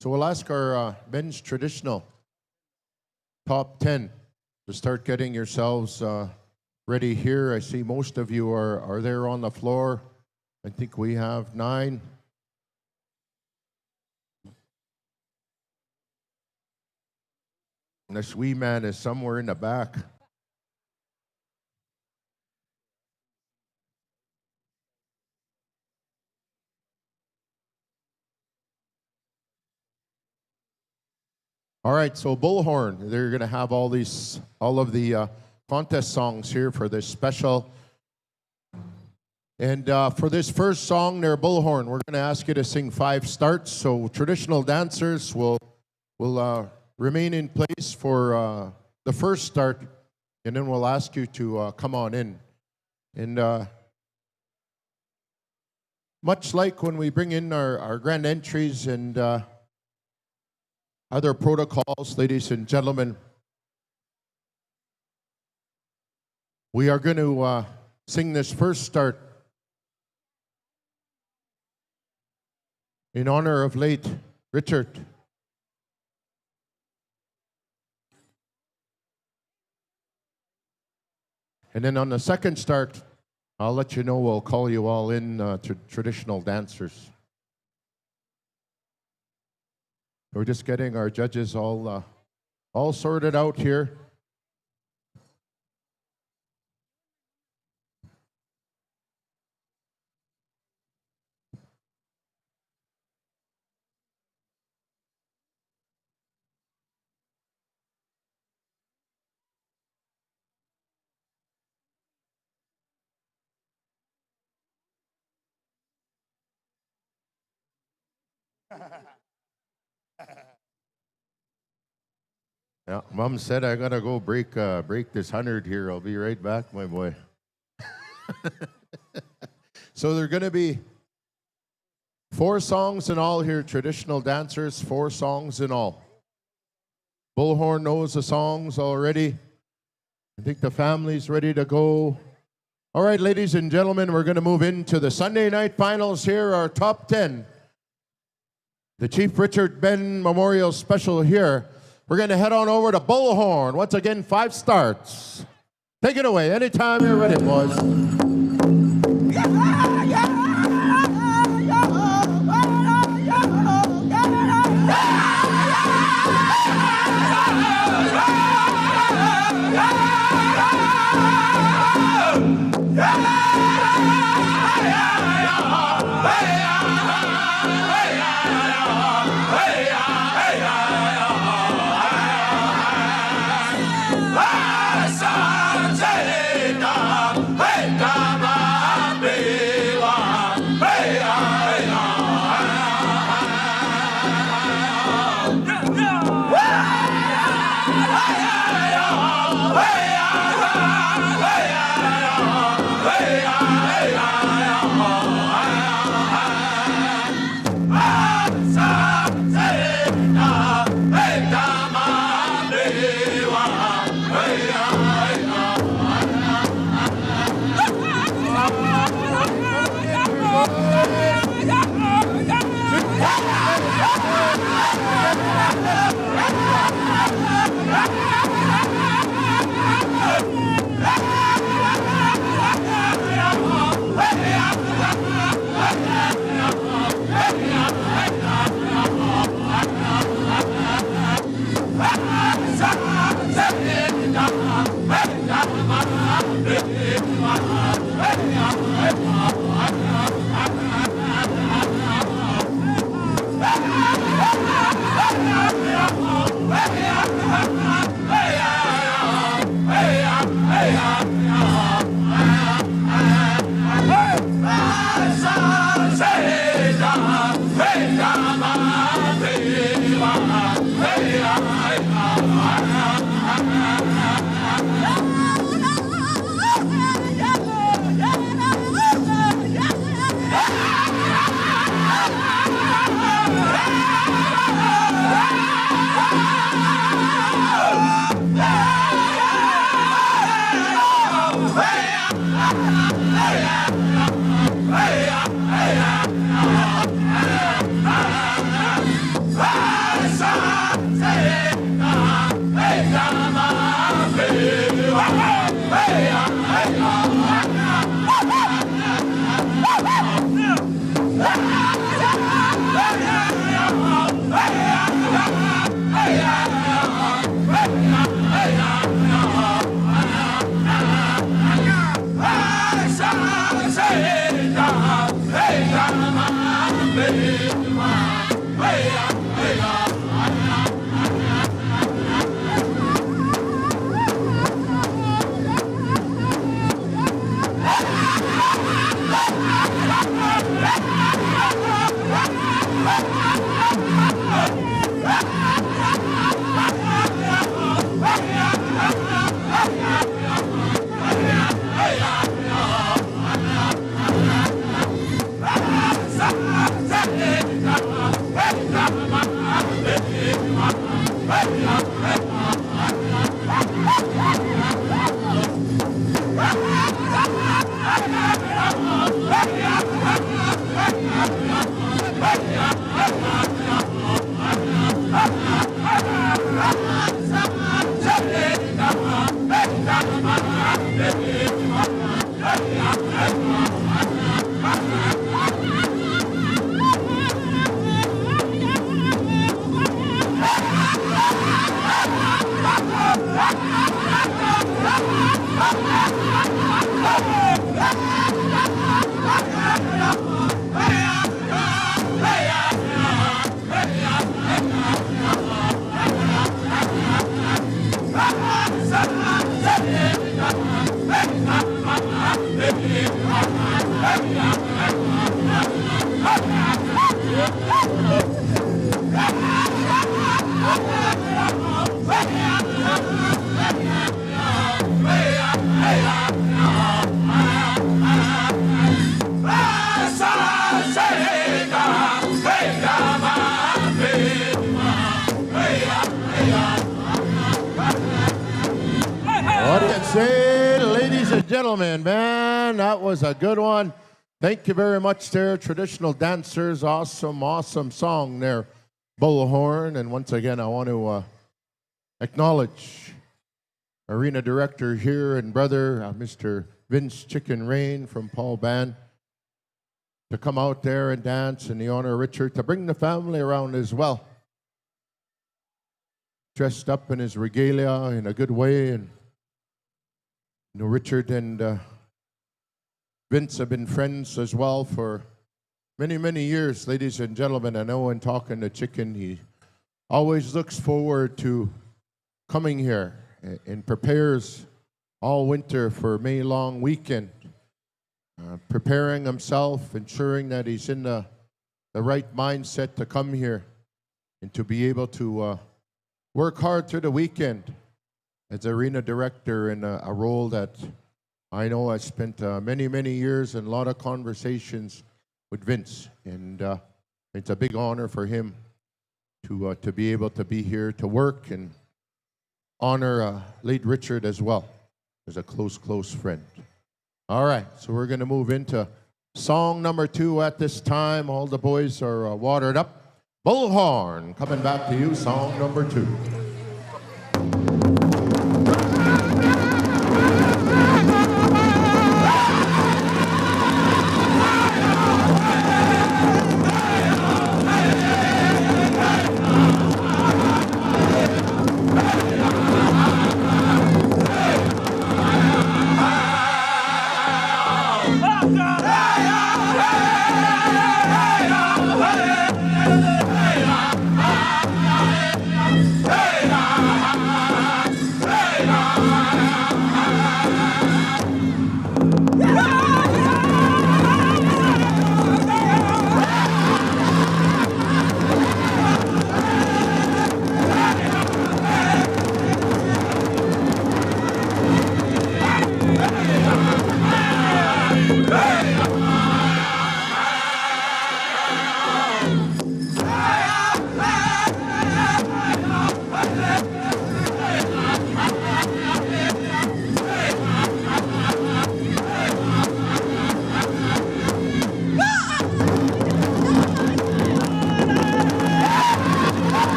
So we'll ask our men's traditional top 10 to start getting yourselves ready here. I see most of you are there on the floor. I think we have 9. And this wee man is somewhere in the back. All right, so Bullhorn, they're going to have all of the contest songs here for this special. And for this first song, their Bullhorn, we're going to ask you to sing 5 starts. So traditional dancers will remain in place for the first start, and then we'll ask you to come on in. And much like when we bring in our grand entries and other protocols, ladies and gentlemen, we are going to sing this first start in honor of late Richard. And then on the second start, I'll let you know, we'll call you all in to traditional dancers. We're just getting our judges all sorted out here. Yeah, Mom said I gotta go break this 100 here. I'll be right back, my boy. So there are gonna be 4 songs in all here, traditional dancers, 4 songs in all. Bullhorn knows the songs already. I think the family's ready to go. All right, ladies and gentlemen, we're gonna move into the Sunday night finals here, our top 10. the Chief Richard Ben Memorial Special here. We're going to head on over to Bullhorn. Once again, 5 starts. Take it away. Anytime you're ready, boys. Ladies and gentlemen, man, that was a good one. Thank you very much there, traditional dancers. Awesome, awesome song there, Bullhorn. And once again, I want to acknowledge arena director here and brother, Mr. Vince Chicken Rain from Paul Band, to come out there and dance in the honor of Richard, to bring the family around as well. Dressed up in his regalia in a good way. And you know, Richard and Vince have been friends as well for many, many years, ladies and gentlemen. I know in talking to Chicken, he always looks forward to coming here and prepares all winter for May long weekend, preparing himself, ensuring that he's in the right mindset to come here and to be able to work hard through the weekend as arena director in a role that I know I spent many, many years and a lot of conversations with Vince. And it's a big honor for him to be able to be here to work and honor late Richard as well as a close, close friend. All right, so we're going to move into song number 2 at this time. All the boys are watered up. Bullhorn, coming back to you, song number 2.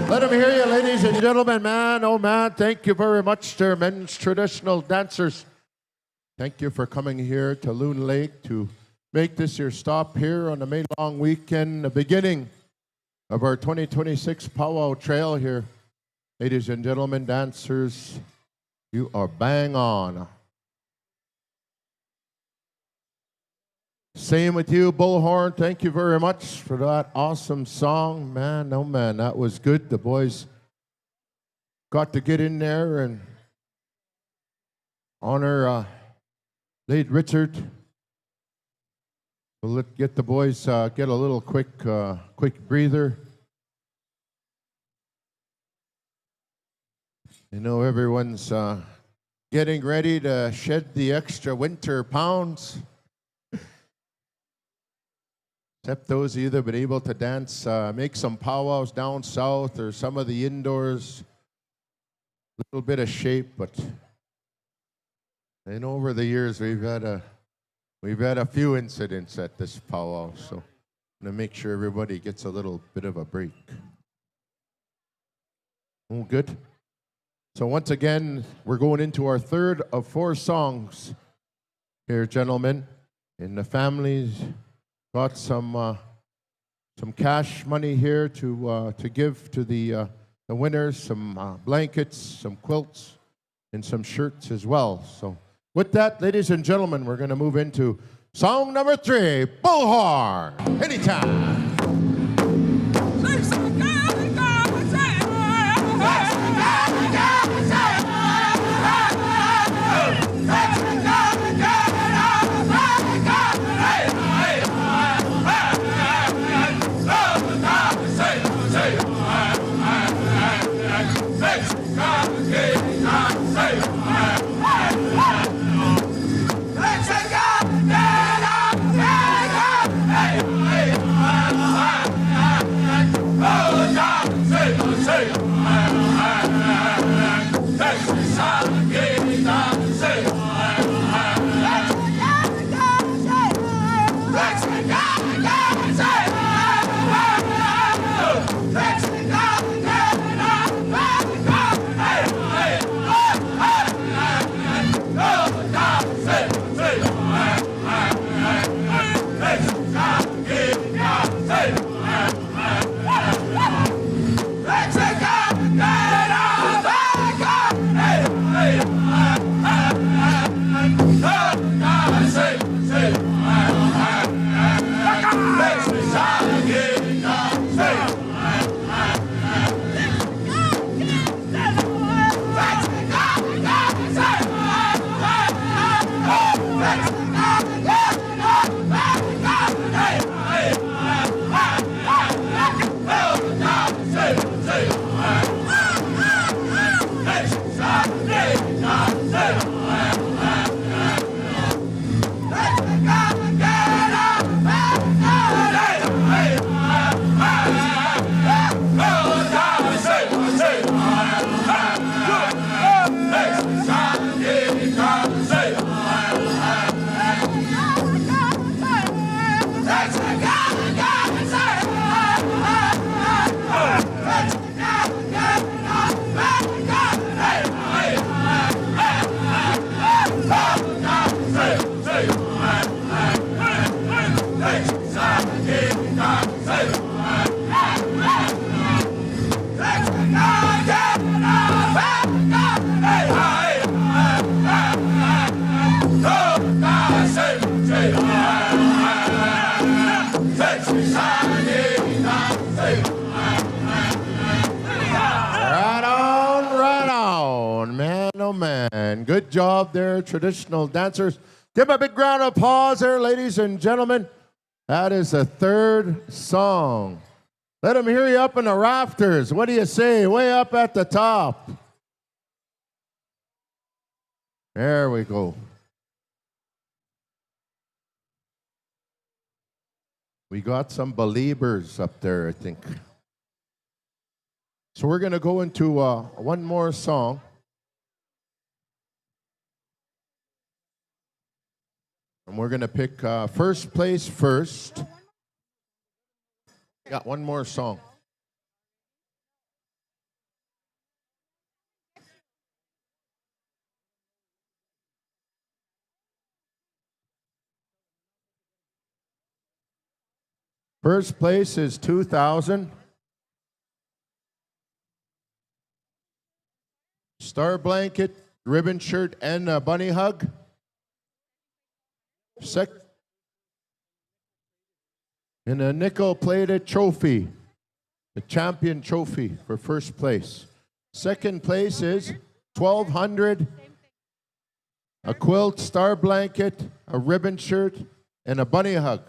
Let him hear you, ladies and gentlemen. Man, oh man, thank you very much to men's traditional dancers. Thank you for coming here to Loon Lake to make this your stop here on the May long weekend, the beginning of our 2026 Powwow Trail here. Ladies and gentlemen, dancers, you are bang on. Same with you, Bullhorn. Thank you very much for that awesome song. Man, oh man, that was good. The boys got to get in there and honor late Richard. We'll get the boys get a little quick breather. You know, everyone's getting ready to shed the extra winter pounds. Except those either been able to dance, make some powwows down south or some of the indoors. A little bit of shape, but and over the years we've had a few incidents at this powwow, so I'm gonna make sure everybody gets a little bit of a break. Oh, good. So once again, we're going into our third of 4 songs here, gentlemen, and the families got some some cash money here to give to the winners, some blankets, some quilts, and some shirts as well. So with that, ladies and gentlemen, we're going to move into song number 3, Bullhorn. Anytime. Good job there, traditional dancers. Give them a big round of applause there, ladies and gentlemen. That is the 3rd song. Let them hear you up in the rafters. What do you say? Way up at the top. There we go. We got some believers up there, I think. So we're going to go into one more song. And we're going to pick first place first. Got one more song. First place is 2,000. Star blanket, ribbon shirt, and a bunny hug. And a nickel-plated trophy, the champion trophy for first place. Second place is 1,200, a quilt, star blanket, a ribbon shirt, and a bunny hug.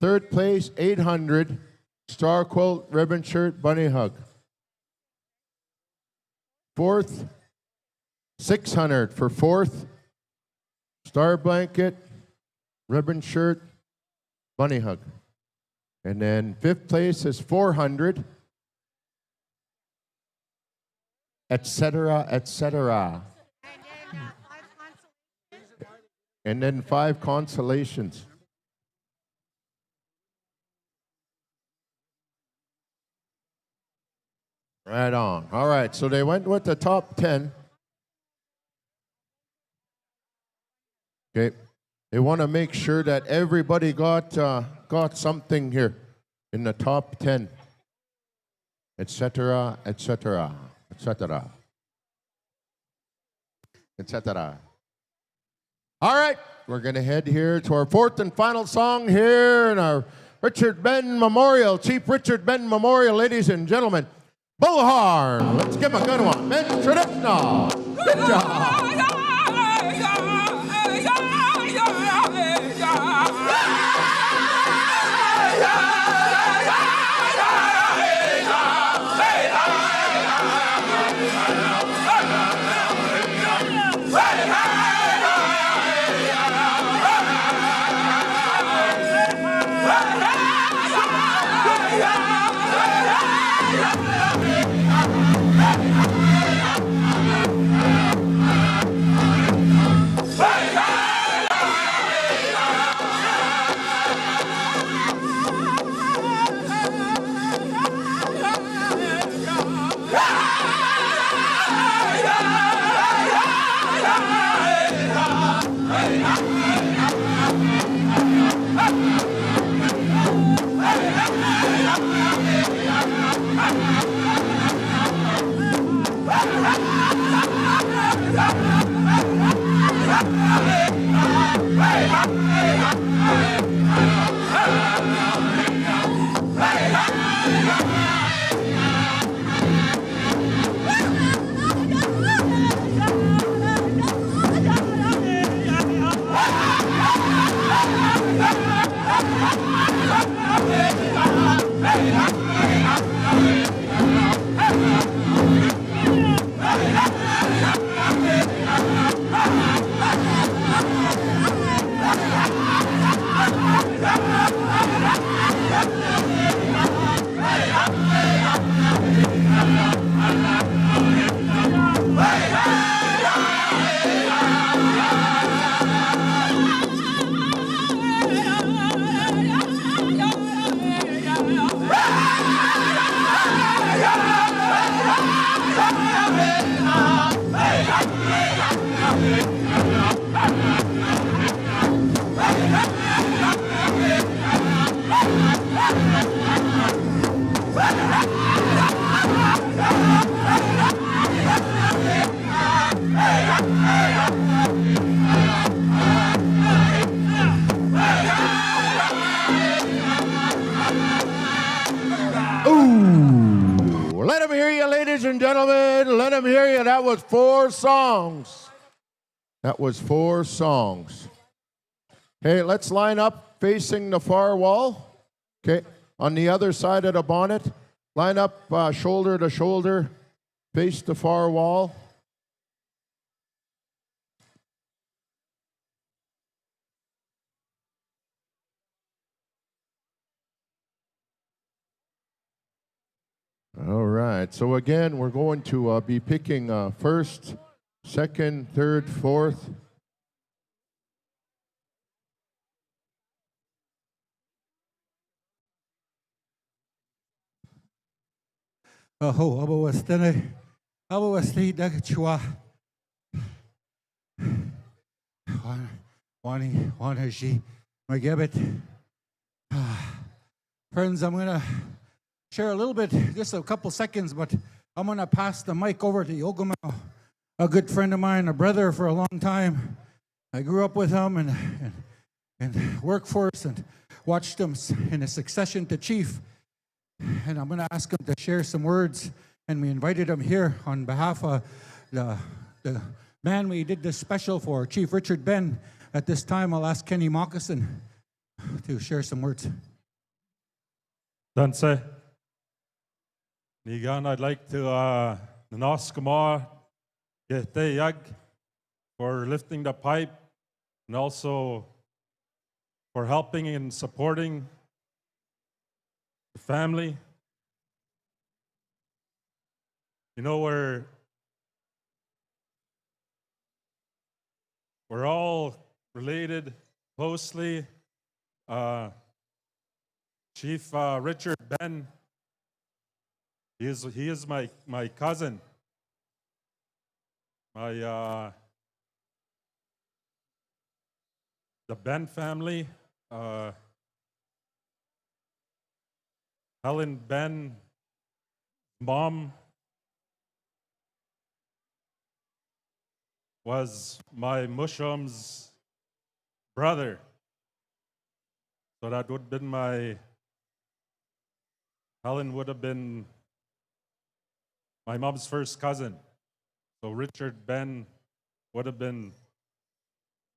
Third place, 800, star quilt, ribbon shirt, bunny hug. Fourth, 600 for fourth. Star blanket, ribbon shirt, bunny hug. And then fifth place is 400, etc., etc. And then 5 consolations. Right on. All right, so they went with the top 10. Okay. They want to make sure that everybody got got something here in the top 10, etc., etc., etc., etc. All right, we're going to head here to our fourth and final song here in our Richard Ben Memorial, Chief Richard Ben Memorial, ladies and gentlemen. Bullhorn. Let's give him a good one. Men traditional. Good job. Let them hear you, ladies and gentlemen. Let them hear you. That was 4 songs. That was 4 songs. Hey, let's line up facing the far wall. Okay, on the other side of the bonnet. Line up shoulder to shoulder. Face the far wall. All right. So again, we're going to be picking first, second, third, fourth. Aho, aba was the chua. Wani she my gibbet. Friends, I'm gonna share a little bit, just a couple seconds, but I'm gonna pass the mic over to Yogama, a good friend of mine, a brother for a long time. I grew up with him and workforce and watched him in his succession to chief. And I'm gonna ask him to share some words. And we invited him here on behalf of the man we did this special for, Chief Richard Ben. At this time, I'll ask Kenny Moccasin to share some words. Danse. Nigan, I'd like to Nanaskama Gete Yag for lifting the pipe and also for helping and supporting the family. You know, we're all related closely. Chief Richard Ben, he is my cousin. The Ben family, Helen Ben, mom, was my Musham's brother. So that would have been Helen would have been my mom's first cousin. So Richard Ben would have been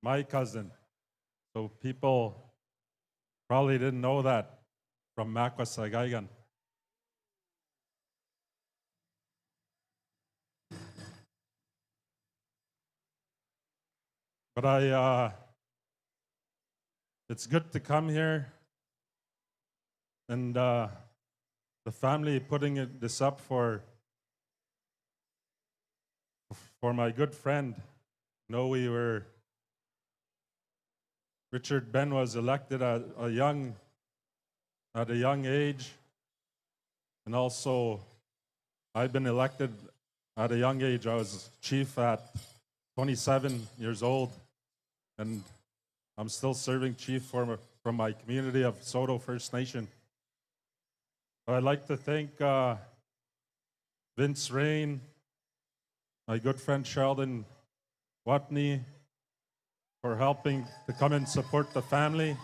my cousin. So people probably didn't know that from Makwa Sahgaiehcan. But it's good to come here, and the family putting this up for my good friend. Richard Ben was elected at a young age, and also I've been elected at a young age. I was chief at 27 years old, and I'm still serving chief from my community of Soto First Nation. I'd like to thank Vince Rain, my good friend Sheldon Watney, for helping to come and support the family,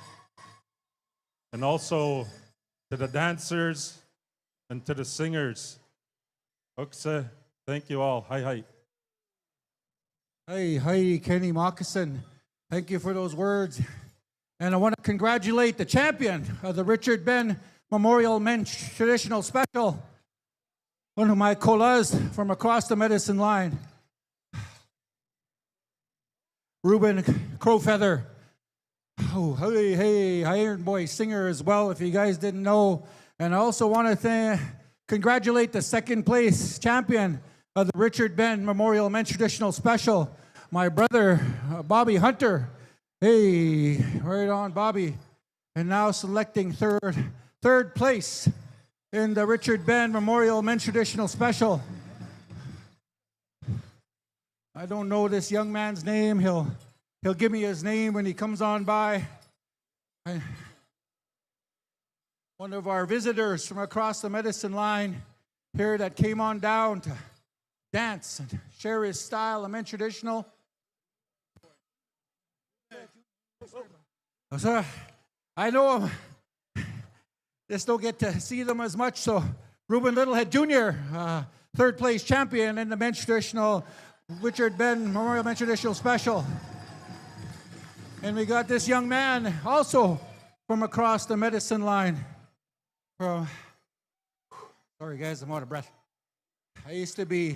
and also to the dancers and to the singers. Ukse, thank you all. Hi, hi. Hi, Kenny Moccasin. Thank you for those words. And I want to congratulate the champion of the Richard Ben Memorial Men's Traditional Special, one of my kolas from across the medicine line, Ruben Crowfeather. Oh, hey, Iron Boy singer as well, if you guys didn't know. And I also want to congratulate the second place champion of the Richard Ben Memorial Men's Traditional Special, my brother, Bobby Hunter. Hey, right on, Bobby. And now selecting third place in the Richard Ben Memorial Men's Traditional Special. I don't know this young man's name. He'll give me his name when he comes on by. One of our visitors from across the medicine line here that came on down to dance and share his style of men's traditional. So I know him. Just don't get to see them as much. So Ruben Littlehead Jr., third place champion in the men's traditional Richard Ben Memorial Men's Traditional Special. And we got this young man also from across the medicine line. Sorry guys, I'm out of breath. I used to be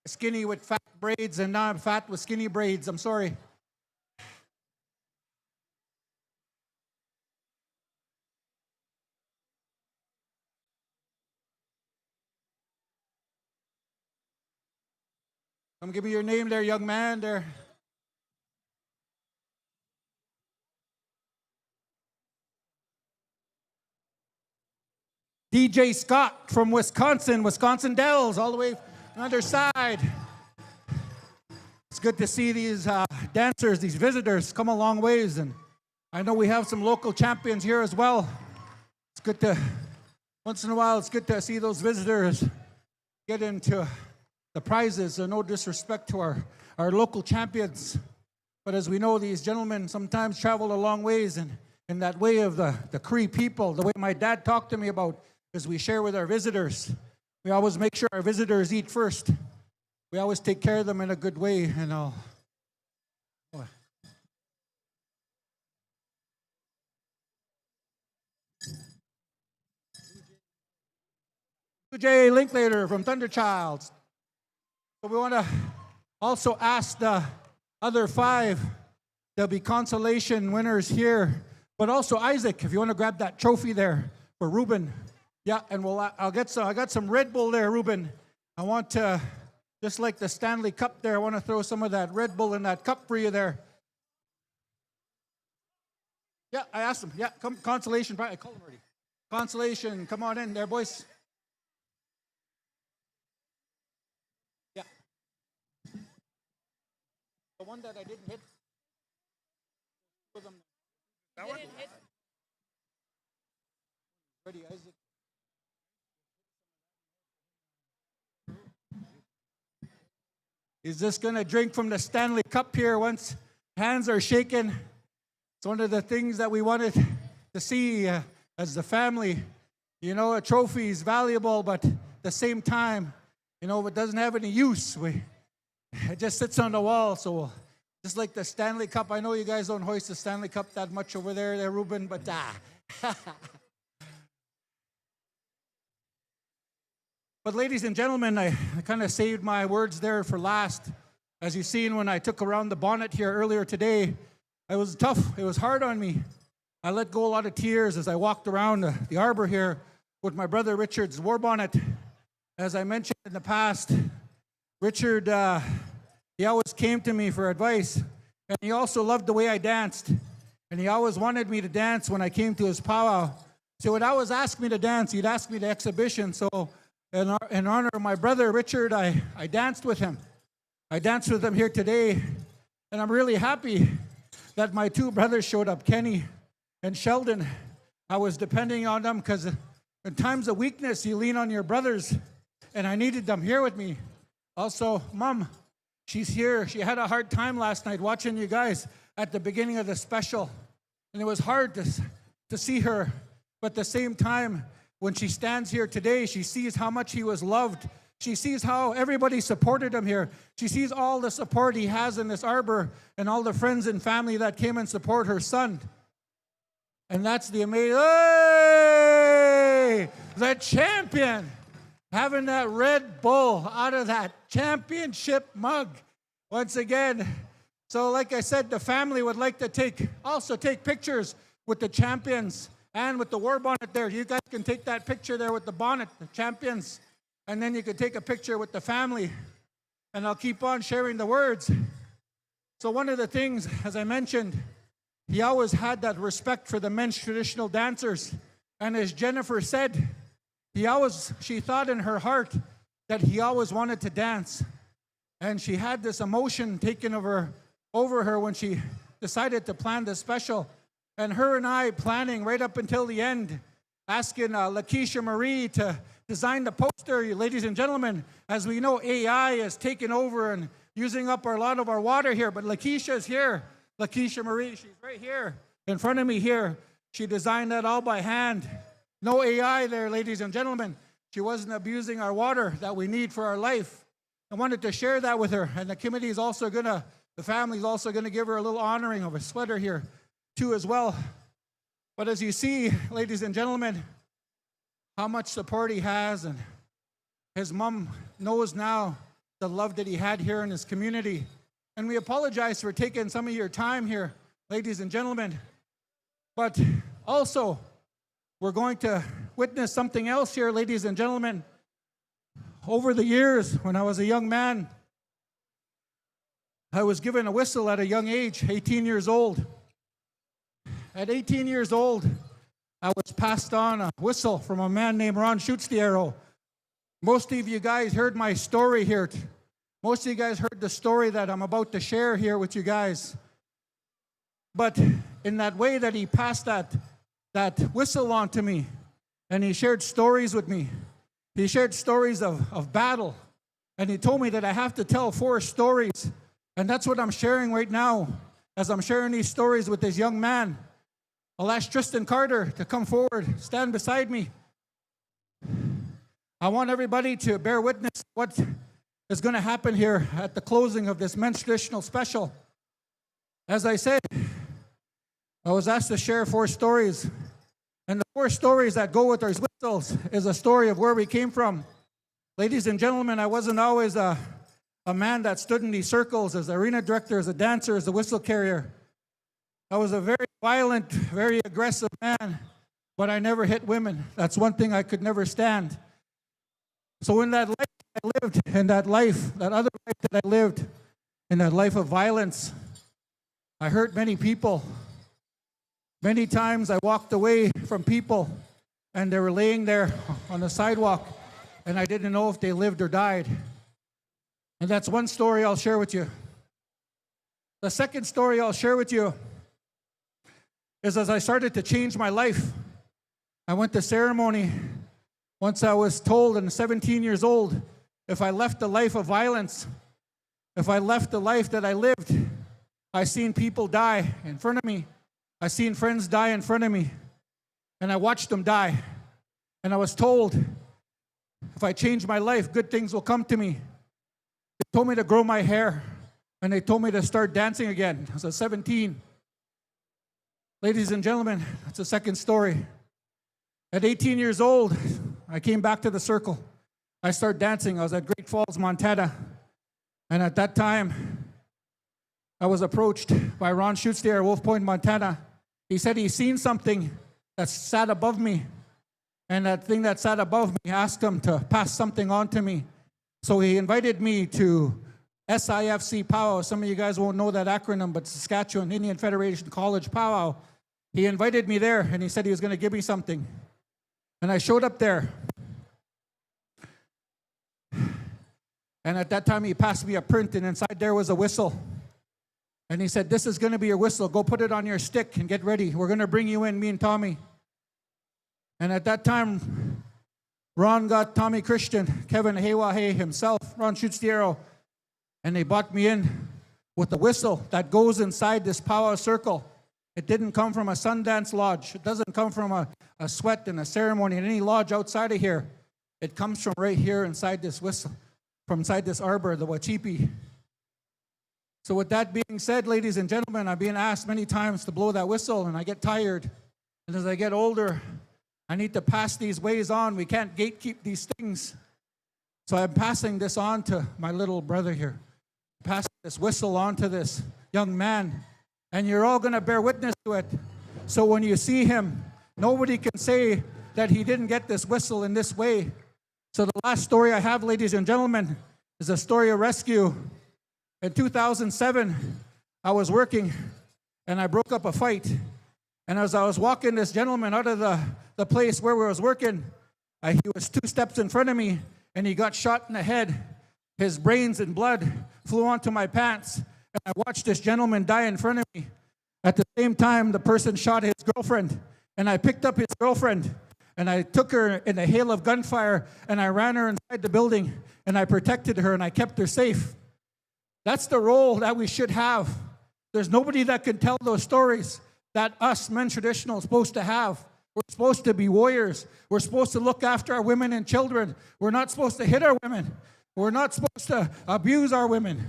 skinny with fat braids, and now I'm fat with skinny braids. I'm sorry. Come give me your name there, young man there. DJ Scott from Wisconsin Dells, all the way on the other side. It's good to see these dancers, these visitors come a long ways, and I know we have some local champions here as well. It's good to, once in a while, it's good to see those visitors get into the prizes. So no disrespect to our local champions, but as we know, these gentlemen sometimes travel a long ways, and in that way of the Cree people, the way my dad talked to me about, as we share with our visitors, we always make sure our visitors eat first. We always take care of them in a good way, and all. Jay Linklater from Thunderchilds. So we want to also ask the other 5. There'll be consolation winners here, but also Isaac, if you want to grab that trophy there for Ruben. Yeah, and I got some Red Bull there, Ruben. I want to, just like the Stanley Cup there, I want to throw some of that Red Bull in that cup for you there. Yeah, I asked him. Yeah, come, consolation. I called him already. Consolation, come on in there, boys. Yeah. The one that I didn't hit. That one? Ready, Isaac? He's just going to drink from the Stanley Cup here once hands are shaken. It's one of the things that we wanted to see as the family. You know, a trophy is valuable, but at the same time, you know, if it doesn't have any use, it just sits on the wall. So just like the Stanley Cup, I know you guys don't hoist the Stanley Cup that much over there, Ruben, but But ladies and gentlemen, I kind of saved my words there for last. As you've seen when I took around the bonnet here earlier today, it was tough. It was hard on me. I let go a lot of tears as I walked around the arbor here with my brother Richard's war bonnet. As I mentioned in the past, Richard, he always came to me for advice, and he also loved the way I danced. And he always wanted me to dance when I came to his powwow. So when I was asked me to dance, he'd ask me to exhibition. So in honor of my brother Richard, I danced with him. I danced with him here today, and I'm really happy that my two brothers showed up, Kenny and Sheldon. I was depending on them because in times of weakness, you lean on your brothers, and I needed them here with me. Also, Mom, she's here. She had a hard time last night watching you guys at the beginning of the special, and it was hard to see her, but at the same time, when she stands here today, she sees how much he was loved. She sees how everybody supported him here. She sees all the support he has in this arbor and all the friends and family that came and support her son. And that's the amazing, hey, the champion, having that Red Bull out of that championship mug once again. So like I said, the family would like to also take pictures with the champions and with the war bonnet there. You guys can take that picture there with the bonnet, the champions, and then you can take a picture with the family. And I'll keep on sharing the words. So one of the things, as I mentioned, he always had that respect for the men's traditional dancers. And as Jennifer said, she thought in her heart that he always wanted to dance. And she had this emotion taken over her when she decided to plan this special. And her and I planning right up until the end, asking Lakeisha Marie to design the poster. Ladies and gentlemen, as we know, AI has taken over and using up a lot of our water here, but Lakeisha is here. Lakeisha Marie, she's right here in front of me here. She designed that all by hand. No AI there, ladies and gentlemen. She wasn't abusing our water that we need for our life. I wanted to share that with her, and the family is also gonna give her a little honoring of a sweater here too as well. But as you see, ladies and gentlemen, how much support he has, and his mom knows now the love that he had here in his community. And we apologize for taking some of your time here, ladies and gentlemen. But also, we're going to witness something else here, ladies and gentlemen. Over the years, when I was a young man, I was given a whistle at a young age, 18 years old. At 18 years old, I was passed on a whistle from a man named Ron Shoots the Arrow. Most of you guys heard my story here. Most of you guys heard the story that I'm about to share here with you guys. But in that way that he passed that whistle on to me, and he shared stories with me. He shared stories of battle, and he told me that I have to tell 4 stories. And that's what I'm sharing right now, as I'm sharing these stories with this young man. I'll ask Tristan Carter to come forward, stand beside me. I want everybody to bear witness what is going to happen here at the closing of this men's traditional special. As I said, I was asked to share 4 stories. And the 4 stories that go with our whistles is a story of where we came from. Ladies and gentlemen, I wasn't always a man that stood in these circles as arena director, as a dancer, as a whistle carrier. I was a very violent, very aggressive man, but I never hit women. That's one thing I could never stand. So in that life I lived, that other life that I lived, in that life of violence, I hurt many people. Many times I walked away from people and they were laying there on the sidewalk and I didn't know if they lived or died. And that's one story I'll share with you. The second story I'll share with you is as I started to change my life, I went to ceremony. Once I was told, at 17 years old, if I left the life of violence, if I left the life that I lived, I seen people die in front of me. I seen friends die in front of me. And I watched them die. And I was told, if I change my life, good things will come to me. They told me to grow my hair. And they told me to start dancing again. I was 17. Ladies and gentlemen, that's the second story. At 18 years old, I came back to the circle. I started dancing. I was at Great Falls, Montana. And at that time, I was approached by Ron Schutz there, Wolf Point, Montana. He said he seen something that sat above me. And that thing that sat above me asked him to pass something on to me. So he invited me to SIFC Powwow. Some of you guys won't know that acronym, but Saskatchewan Indian Federation College Powwow. He invited me there, and he said he was going to give me something. And I showed up there. And at that time, he passed me a print, and inside there was a whistle. And he said, this is going to be your whistle. Go put it on your stick and get ready. We're going to bring you in, me and Tommy. And at that time, Ron got Tommy Christian, Kevin Haywahe himself, Ron Schutz, and they brought me in with the whistle that goes inside this powwow circle. It didn't come from a Sundance Lodge. It doesn't come from a sweat and a ceremony in any lodge outside of here. It comes from right here inside this whistle, from inside this arbor, the Wachipi. So with that being said, ladies and gentlemen, I've been asked many times to blow that whistle, and I get tired. And as I get older, I need to pass these ways on. We can't gatekeep these things. So I'm passing this on to my little brother here. Passing this whistle on to this young man. And you're all going to bear witness to it. So when you see him, nobody can say that he didn't get this whistle in this way. So the last story I have, ladies and gentlemen, is a story of rescue. In 2007, I was working and I broke up a fight. And as I was walking this gentleman out of the place where we was working, he was 2 steps in front of me and he got shot in the head. His brains and blood flew onto my pants. And I watched this gentleman die in front of me. At the same time, the person shot his girlfriend. And I picked up his girlfriend and I took her in a hail of gunfire and I ran her inside the building and I protected her and I kept her safe. That's the role that we should have. There's nobody that can tell those stories that us men traditional are supposed to have. We're supposed to be warriors. We're supposed to look after our women and children. We're not supposed to hit our women. We're not supposed to abuse our women.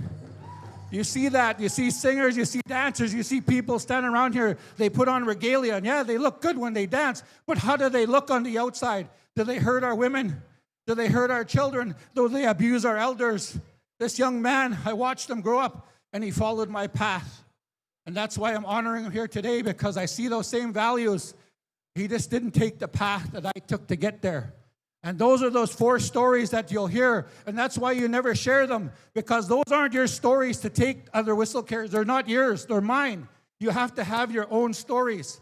You see that. You see singers, you see dancers, you see people standing around here. They put on regalia, and yeah, they look good when they dance, but how do they look on the outside? Do they hurt our women? Do they hurt our children? Do they abuse our elders? This young man, I watched him grow up, and he followed my path. And that's why I'm honoring him here today, because I see those same values. He just didn't take the path that I took to get there. And those are those 4 stories that you'll hear. And that's why you never share them, because those aren't your stories to take other whistle carriers. They're not yours. They're mine. You have to have your own stories.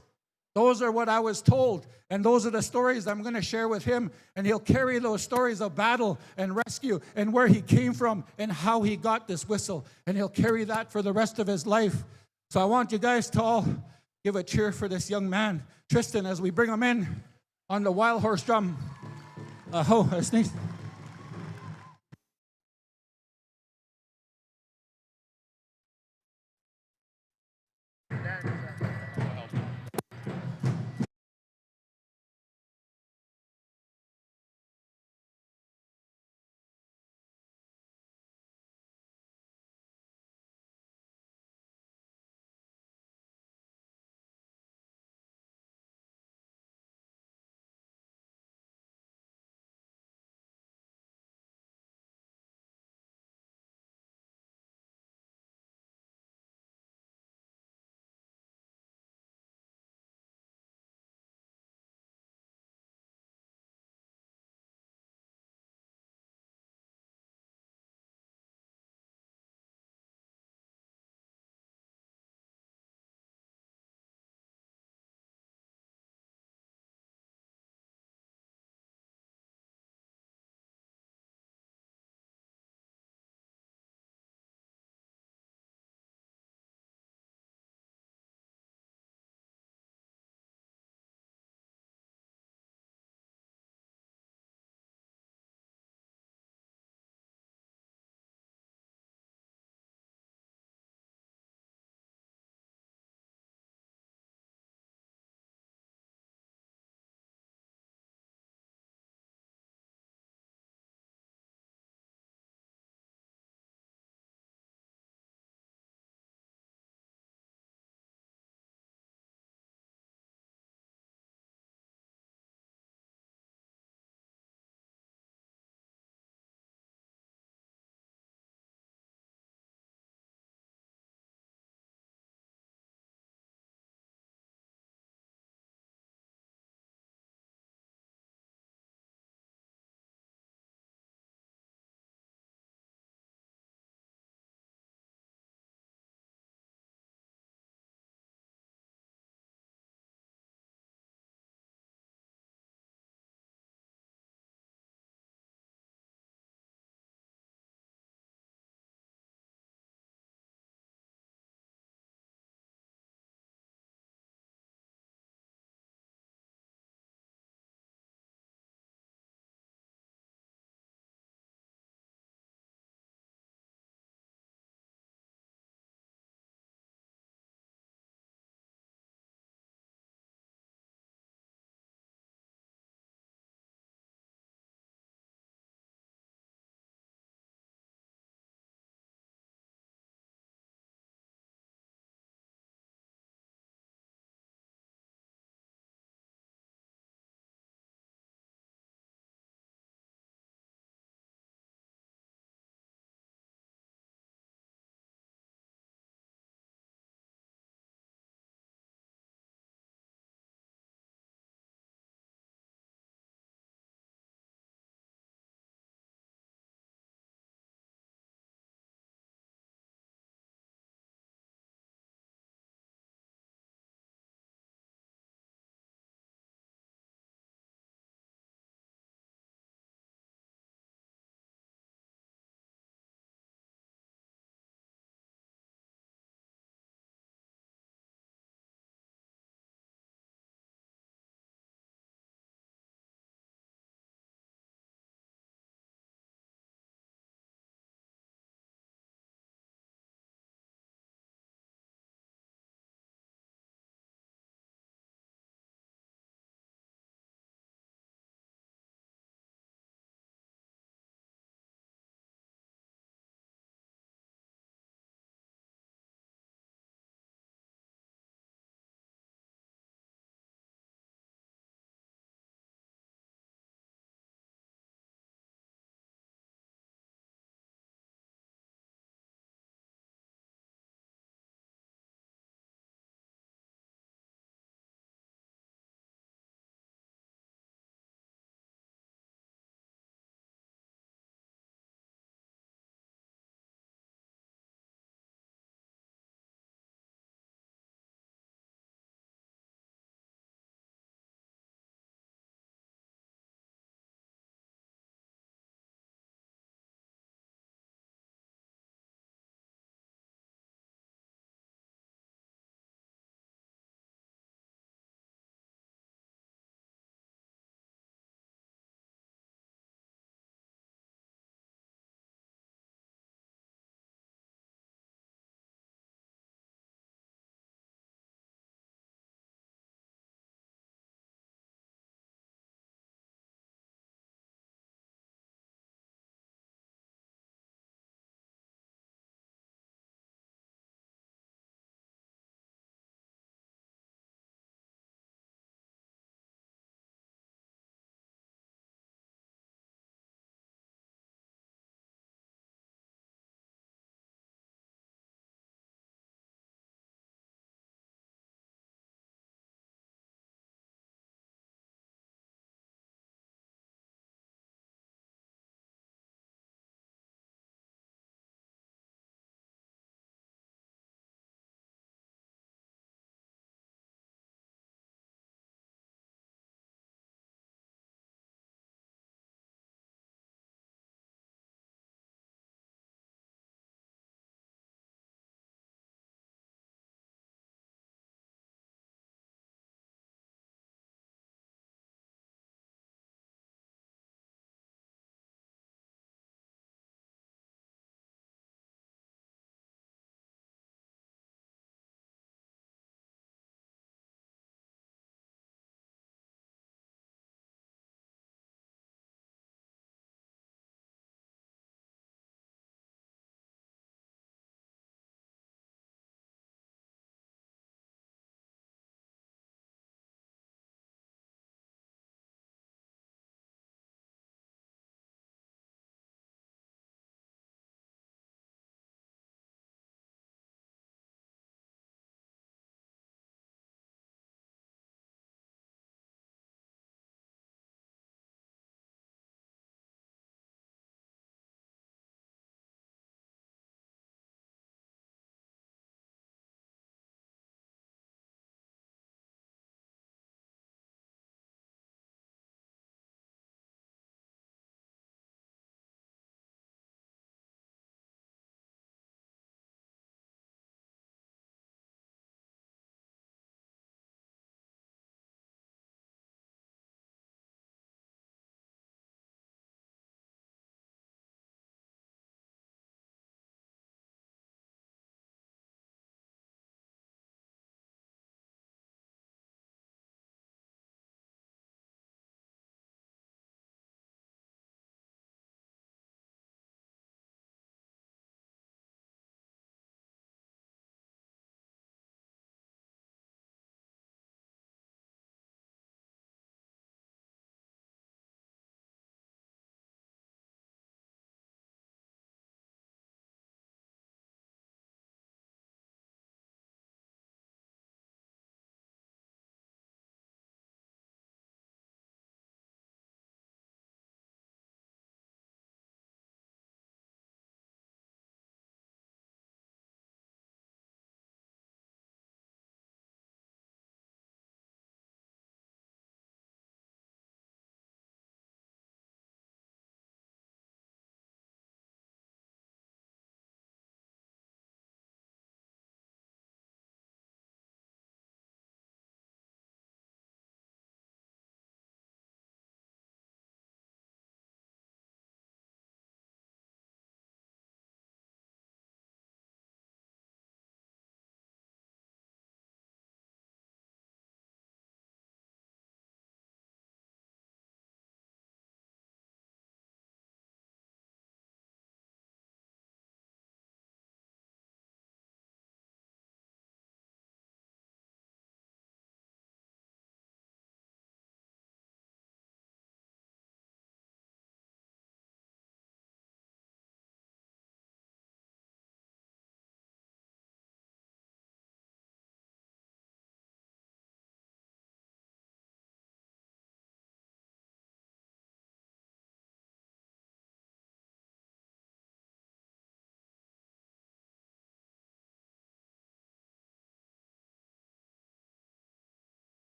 Those are what I was told. And those are the stories I'm going to share with him. And he'll carry those stories of battle and rescue and where he came from and how he got this whistle. And he'll carry that for the rest of his life. So I want you guys to all give a cheer for this young man, Tristan, as we bring him in on the wild horse drum. I sneezed.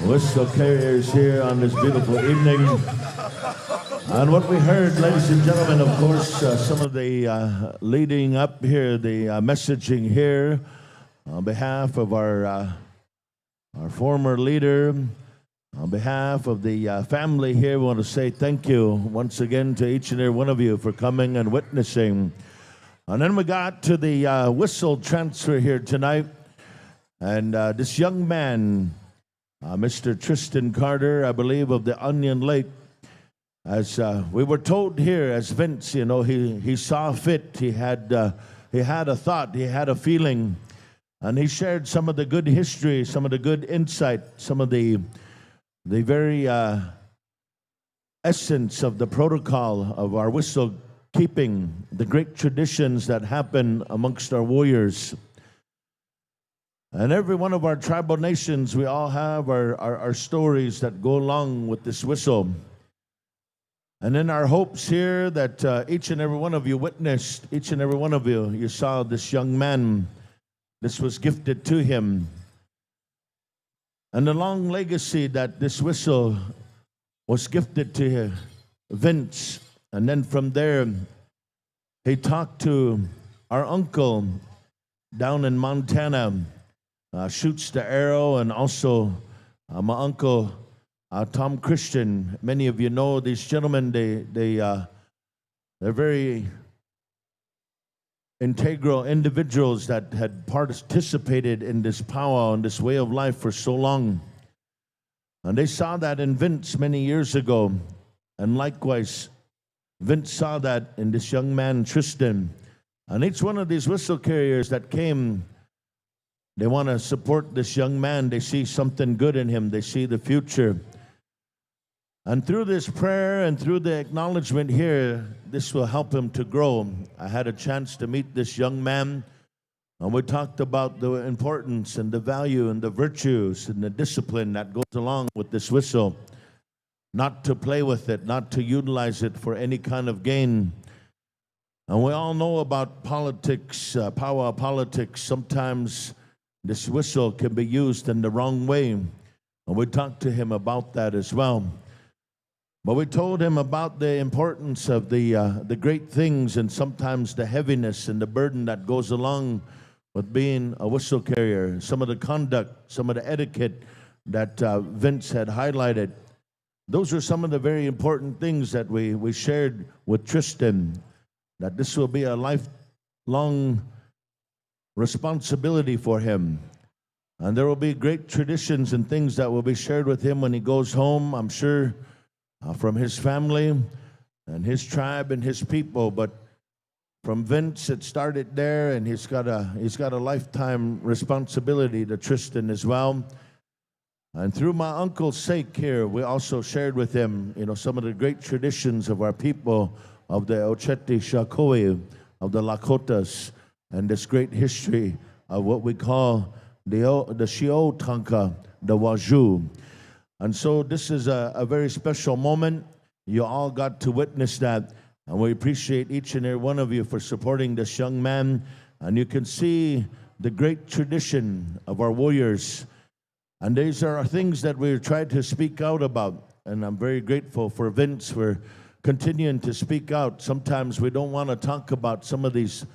whistle carriers here on this beautiful evening. And what we heard, ladies and gentlemen, of course, some of the leading up here, the messaging here on behalf of our former leader, on behalf of the family here, we want to say thank you once again to each and every one of you for coming and witnessing. And then we got to the whistle transfer here tonight. And this young man, Mr. Tristan Carter, I believe, of the Onion Lake, as we were told here, as Vince, you know, he saw fit. He had a thought, he had a feeling, and he shared some of the good history, some of the good insight, some of the very essence of the protocol of our whistle keeping, the great traditions that happen amongst our warriors. And every one of our tribal nations, we all have our stories that go along with this whistle. And in our hopes here that each and every one of you witnessed, each and every one of you saw this young man, this was gifted to him. And the long legacy that this whistle was gifted to Vince. And then from there, he talked to our uncle down in Montana, shoots the arrow, and also my uncle, Tom Christian. Many of you know these gentlemen, they're very integral individuals that had participated in this powwow and this way of life for so long. And they saw that in Vince many years ago. And likewise, Vince saw that in this young man, Tristan. And each one of these whistle carriers that came, they want to support this young man. They see something good in him. They see the future. And through this prayer and through the acknowledgement here, this will help him to grow. I had a chance to meet this young man, and we talked about the importance and the value and the virtues and the discipline that goes along with this whistle. Not to play with it, not to utilize it for any kind of gain. And we all know about politics, powwow politics. Sometimes this whistle can be used in the wrong way. And we talked to him about that as well. But we told him about the importance of the great things and sometimes the heaviness and the burden that goes along with being a whistle carrier. Some of the conduct, some of the etiquette that Vince had highlighted. Those are some of the very important things that we shared with Tristan, that this will be a lifelong responsibility for him. And there will be great traditions and things that will be shared with him when he goes home, I'm sure, from his family and his tribe and his people. But from Vince, it started there, and he's got a lifetime responsibility to Tristan as well. And through my uncle's sake here, we also shared with him, you know, some of the great traditions of our people, of the Ocheti Shakoi, of the Lakotas, and this great history of what we call the Shio Tanka, the Waju. And so this is a very special moment. You all got to witness that. And we appreciate each and every one of you for supporting this young man. And you can see the great tradition of our warriors. And these are things that we're trying to speak out about. And I'm very grateful for Vince for continuing to speak out. Sometimes we don't want to talk about some of these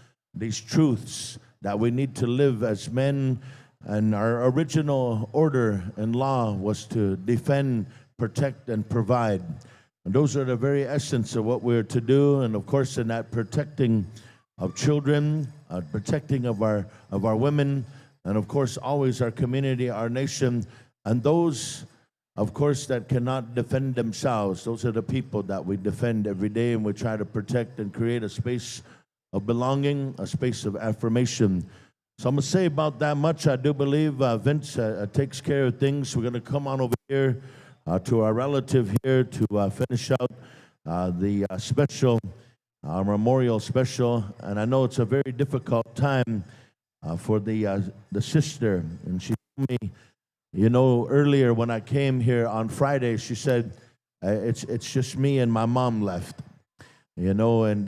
truths that we need to live as men. And our original order and law was to defend, protect, and provide. And those are the very essence of what we're to do. And of course, in that protecting of children, protecting of our women, and of course, always our community, our nation, and those, of course, that cannot defend themselves. Those are the people that we defend every day, and we try to protect and create a space of belonging, a space of affirmation. So I'm going to say about that much. I do believe Vince takes care of things. We're going to come on over here to our relative here to finish out the special, memorial special. And I know it's a very difficult time for the sister. And she told me, you know, earlier when I came here on Friday, she said, it's just me and my mom left. You know, and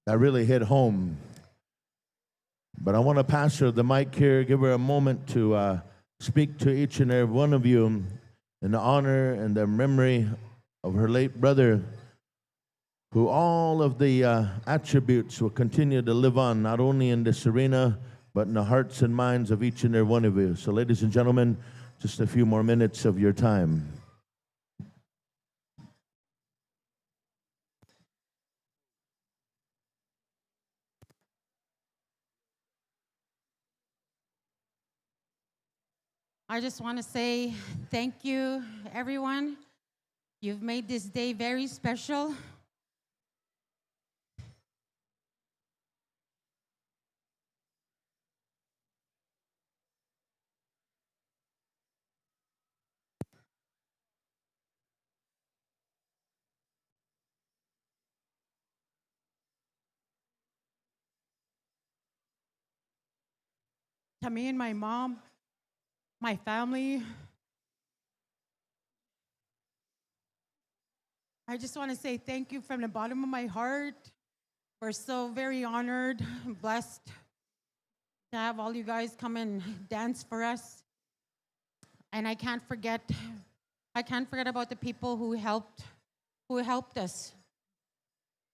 that really hit home. But I want to pass her the mic here, give her a moment to speak to each and every one of you in the honor and the memory of her late brother, who all of the attributes will continue to live on, not only in this arena, but in the hearts and minds of each and every one of you. So, ladies and gentlemen, just a few more minutes of your time. I just want to say thank you, everyone. You've made this day very special. To me and my mom, my family, I just want to say thank you from the bottom of my heart. We're so very honored and blessed to have all you guys come and dance for us. And I can't forget about the people who helped us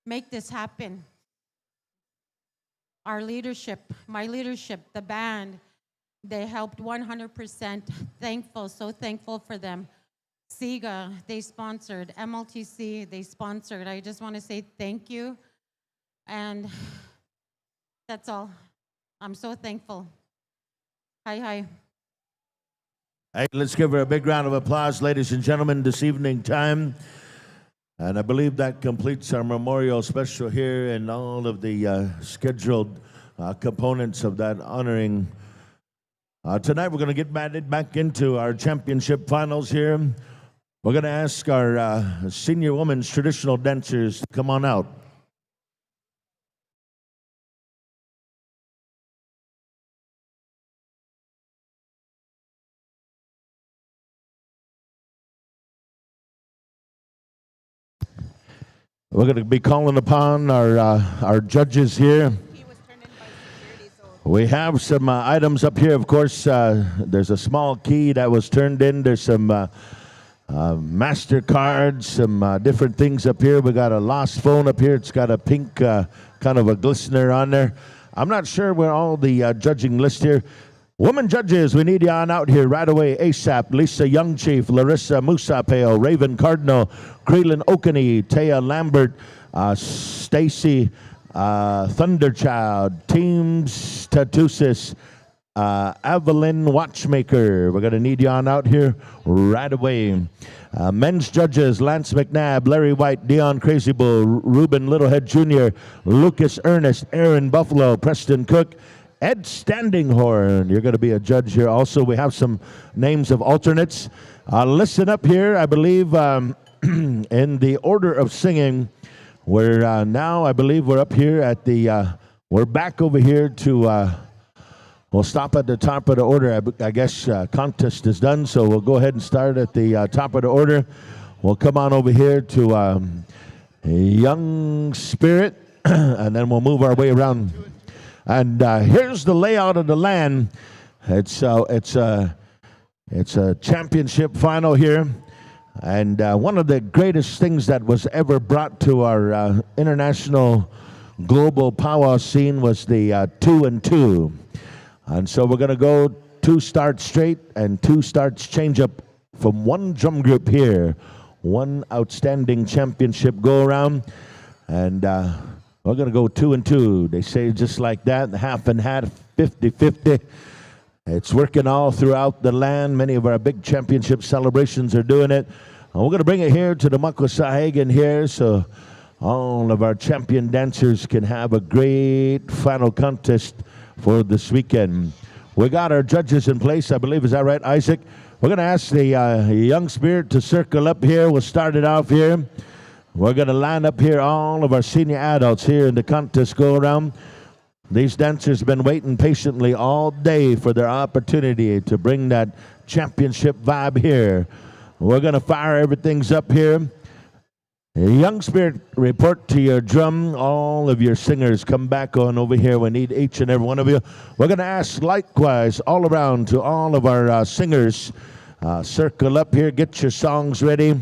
make this happen. Our leadership, my leadership, the band, they helped 100%. Thankful, so thankful for them. SIGA, they sponsored. MLTC, they sponsored. I just want to say thank you. And that's all. I'm so thankful. Hi, hi. Hey, let's give her a big round of applause, ladies and gentlemen, this evening time. And I believe that completes our memorial special here and all of the scheduled components of that honoring. Tonight we're going to get back into our championship finals here. We're going to ask our senior women's traditional dancers to come on out. We're going to be calling upon our judges here. We have some items up here. Of course, there's a small key that was turned in. There's some MasterCards, some different things up here. We got a lost phone up here. It's got a pink kind of a glistener on there. I'm not sure where all the judging list here. Women judges, we need you on out here right away. ASAP, Lisa Young Chief, Larissa Musapeo, Raven Cardinal, Creelan Okany, Taya Lambert, Stacy Thunderchild, Teams Tatusis, Evelyn Watchmaker. We're going to need you on out here right away. Men's judges, Lance McNabb, Larry White, Dion Crazy Bull, Ruben Littlehead Jr., Lucas Ernest, Aaron Buffalo, Preston Cook, Ed Standinghorn. You're going to be a judge here. Also, we have some names of alternates. Listen up here. I believe in the order of singing, we're now, I believe we're up here at the, we're back over here to, we'll stop at the top of the order. I guess contest is done, so we'll go ahead and start at the top of the order. We'll come on over here to Young Spirit, and then we'll move our way around. And here's the layout of the land. It's a championship final here, and one of the greatest things that was ever brought to our international global powwow scene was the 2-and-2. And so we're going to go 2 starts straight and 2 starts change up from one drum group here. One outstanding championship go around, and we're going to go 2-and-2. They say just like that, half and half, 50-50. It's working all throughout the land. Many of our big championship celebrations are doing it. And we're going to bring it here to the Sahgaiehcan here so all of our champion dancers can have a great final contest for this weekend. We got our judges in place, I believe. Is that right, Isaac? We're going to ask the Young Spirit to circle up here. We'll start it off here. We're going to line up here all of our senior adults here in the contest go-around. These dancers have been waiting patiently all day for their opportunity to bring that championship vibe here. We're going to fire everything's up here. Young Spirit, report to your drum. All of your singers come back on over here. We need each and every one of you. We're going to ask likewise all around to all of our singers. Circle up here, get your songs ready.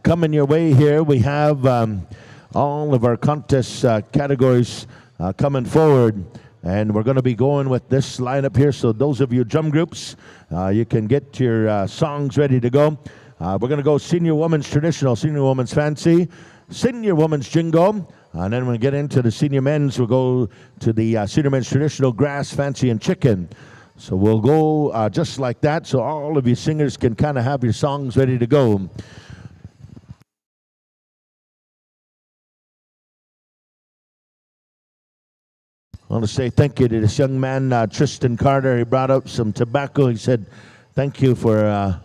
Coming your way here, we have all of our contest categories coming forward. And we're going to be going with this lineup here. So those of you drum groups, you can get your songs ready to go. We're going to go senior women's traditional, senior women's fancy, senior women's jingle. And then when we get into the senior men's, we'll go to the senior men's traditional, grass, fancy, and chicken. So we'll go just like that. So all of you singers can kind of have your songs ready to go. I want to say thank you to this young man, Tristan Carter. He brought up some tobacco. He said, thank you for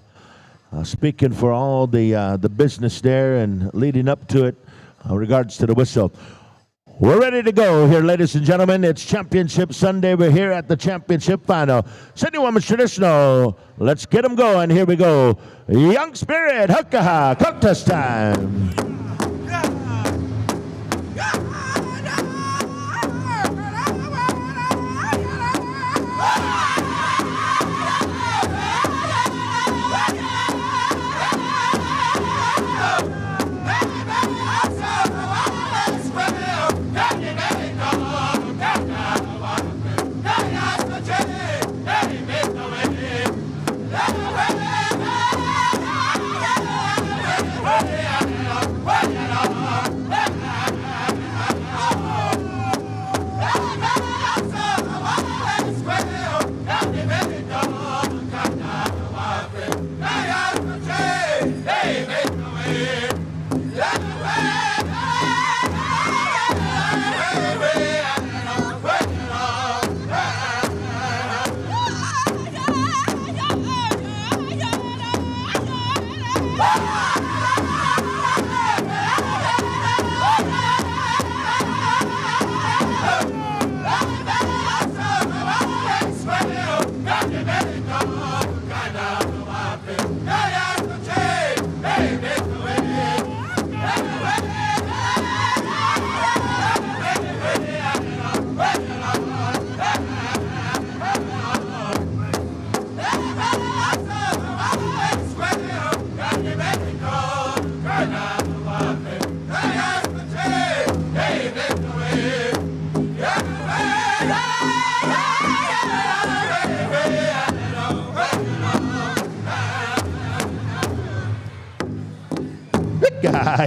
speaking for all the business there and leading up to it regards to the whistle. We're ready to go here, ladies and gentlemen. It's Championship Sunday. We're here at the Championship Final. Senior Women's Traditional. Let's get them going. Here we go. Young Spirit, Hukaha, contest time.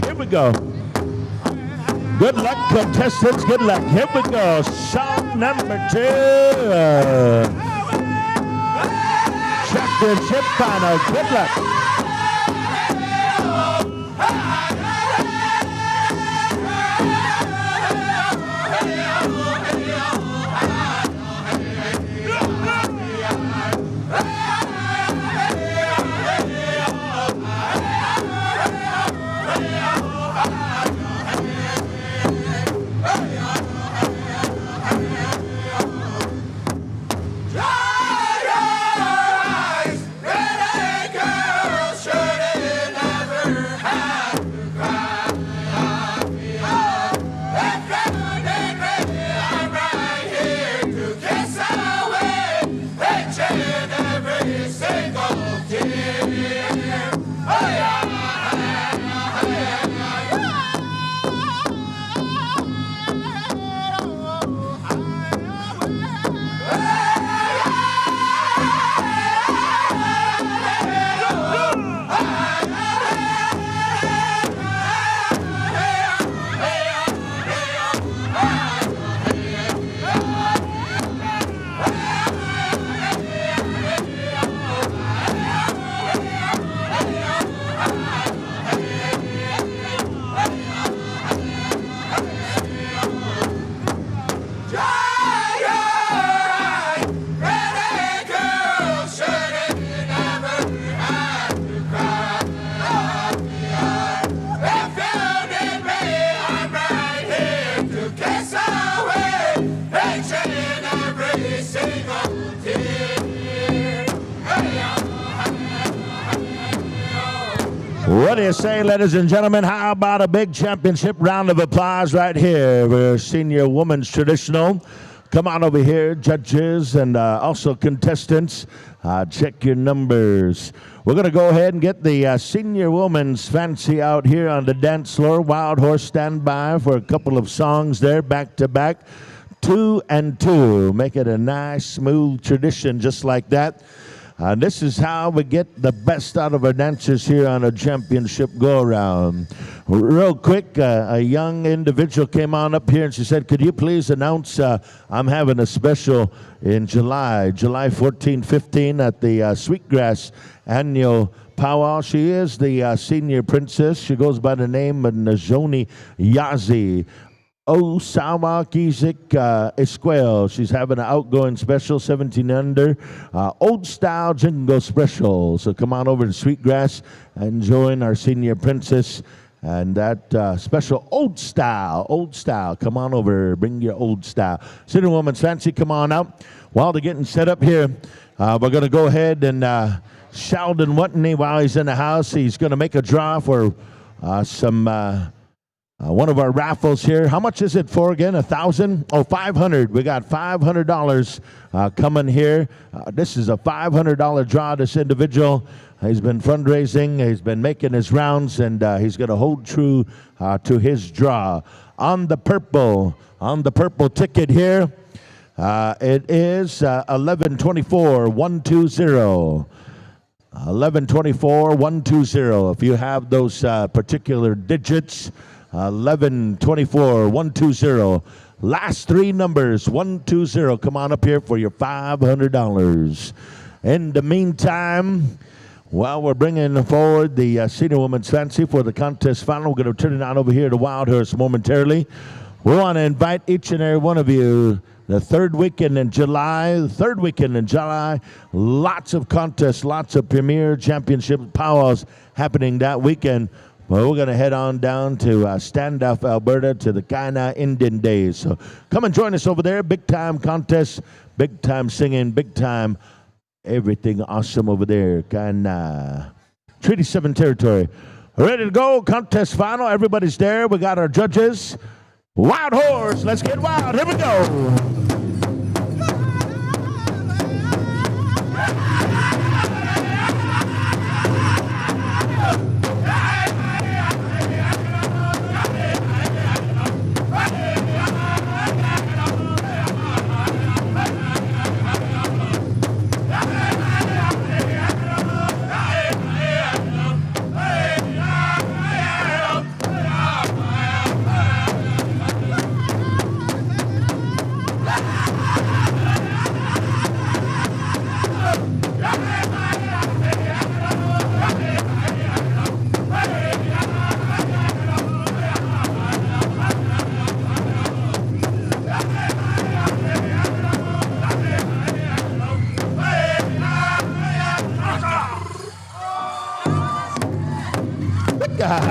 Here we go. Good luck, contestants. Good luck. Here we go. Song number 2. Championship Final. Good luck. What do you say, ladies and gentlemen? How about a big championship round of applause right here for senior women's traditional? Come on over here, judges and also contestants. Check your numbers. We're going to go ahead and get the senior women's fancy out here on the dance floor. Wild Horse, stand by for a couple of songs there, back to back. 2 and 2. Make it a nice, smooth tradition just like that. This is how we get the best out of our dancers here on a championship go-around. Real quick, a young individual came on up here and she said, could you please announce I'm having a special in July 14, 15 at the Sweetgrass annual powwow. She is the senior princess. She goes by the name of Najoni Yazi. Sahgaiehcan Esquel. She's having an outgoing special, 17 under, old style jingle special. So come on over to Sweetgrass and join our senior princess and that special old style. Come on over, bring your old style. Senior woman's fancy, come on out. While they're getting set up here, we're going to go ahead and Sheldon Watney, while he's in the house, he's going to make a draw for some. One of our raffles here. How much is it for again? 1,000? Oh, 500. We got $500 coming here. This is a $500 draw. This individual, he's been fundraising. He's been making his rounds, and he's going to hold true to his draw. On the purple ticket here, it is 1124-120. 1124-120. If you have those particular digits, 1124-120. Last 3 numbers, 120. Come on up here for your $500. In the meantime, while we're bringing forward the senior women's fancy for the contest final, we're going to turn it on over here to Wild Horse momentarily. We want to invite each and every one of you the third weekend in July. Lots of contests, lots of premier championship powwows happening that weekend. Well, we're going to head on down to Standoff, Alberta, to the Kaina Indian Days. So come and join us over there. Big time contest, big time singing, big time everything awesome over there. Kaina. Treaty 7 territory. Ready to go. Contest final. Everybody's there. We got our judges. Wild Horse. Let's get wild. Here we go.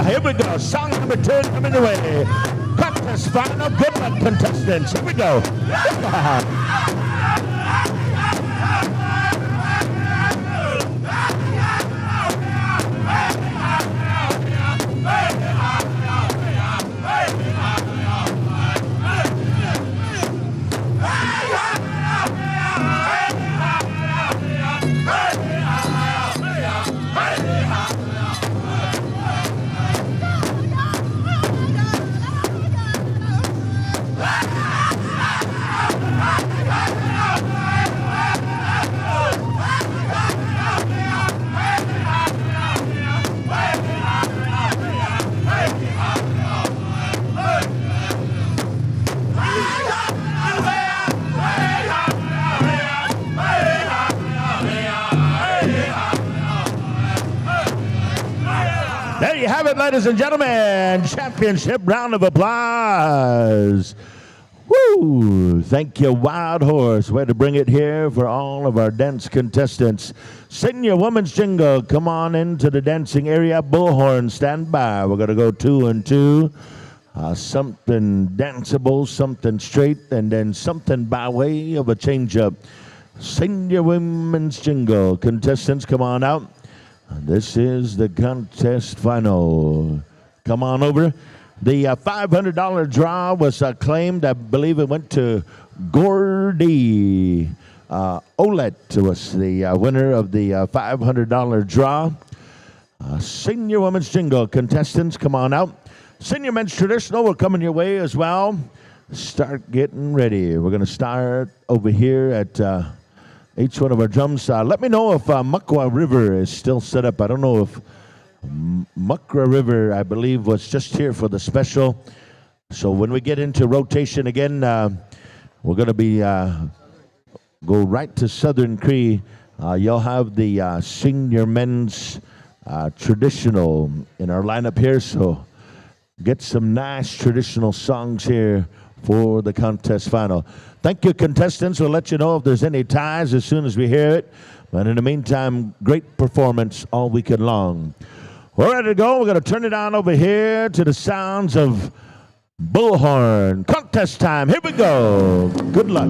Here we go. Song number 2 coming your way. Contest final. Good luck, contestants. Here we go. There you have it, ladies and gentlemen. Championship round of applause. Woo! Thank you, Wild Horse. Way to bring it here for all of our dance contestants. Senior women's jingle. Come on into the dancing area. Bullhorn, stand by. We're going to go 2 and 2. Something danceable, something straight, and then something by way of a change-up. Senior women's jingle. Contestants, come on out. This is the contest final. Come on over. The $500 draw was claimed. I believe it went to Gordy. Olet was the winner of the $500 draw. Senior Women's Jingle contestants, come on out. Senior Men's Traditional, we're coming your way as well. Start getting ready. We're going to start over here at each one of our drums. Let me know if Muckwa River is still set up. I don't know if Muckwa River, I believe, was just here for the special. So when we get into rotation again, we're going to be go right to Southern Cree. You'll have the Senior Men's Traditional in our lineup here. So get some nice traditional songs here for the contest final. Thank you, contestants. We'll let you know if there's any ties as soon as we hear it. But in the meantime, great performance all weekend long. We're ready to go. We're going to turn it on over here to the sounds of Bullhorn. Contest time. Here we go. Good luck.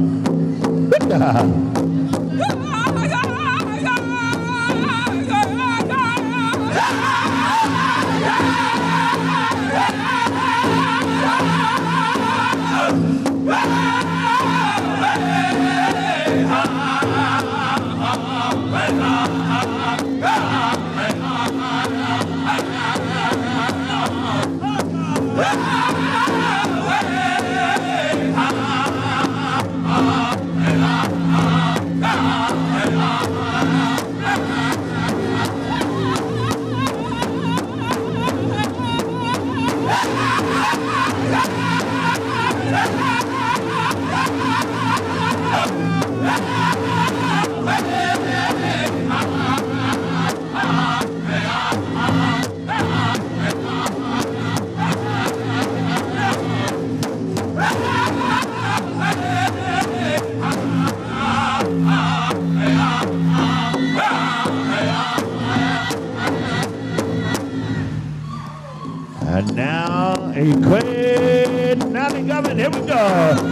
And now, Equate, Nally Government, here we go.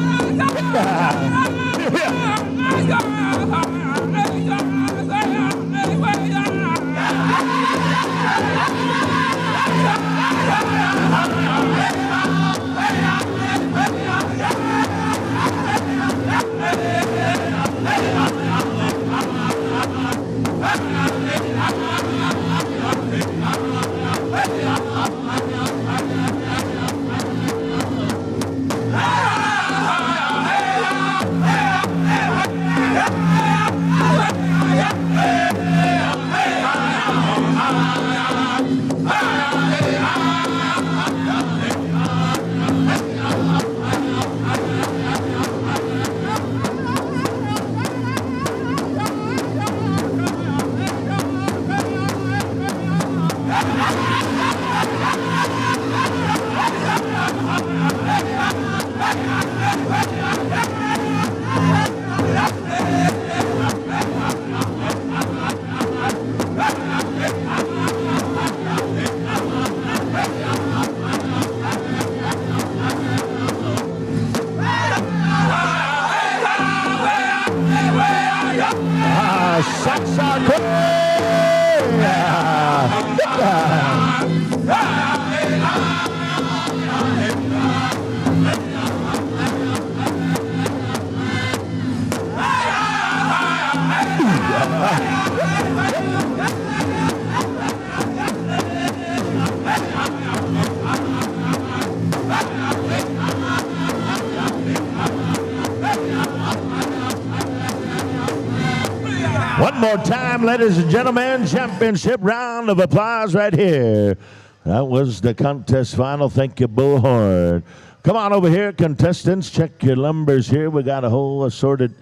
One more time, ladies and gentlemen, championship round of applause right here. That was the contest final. Thank you, Bullhorn. Come on over here, contestants. Check your numbers here. We got a whole assorted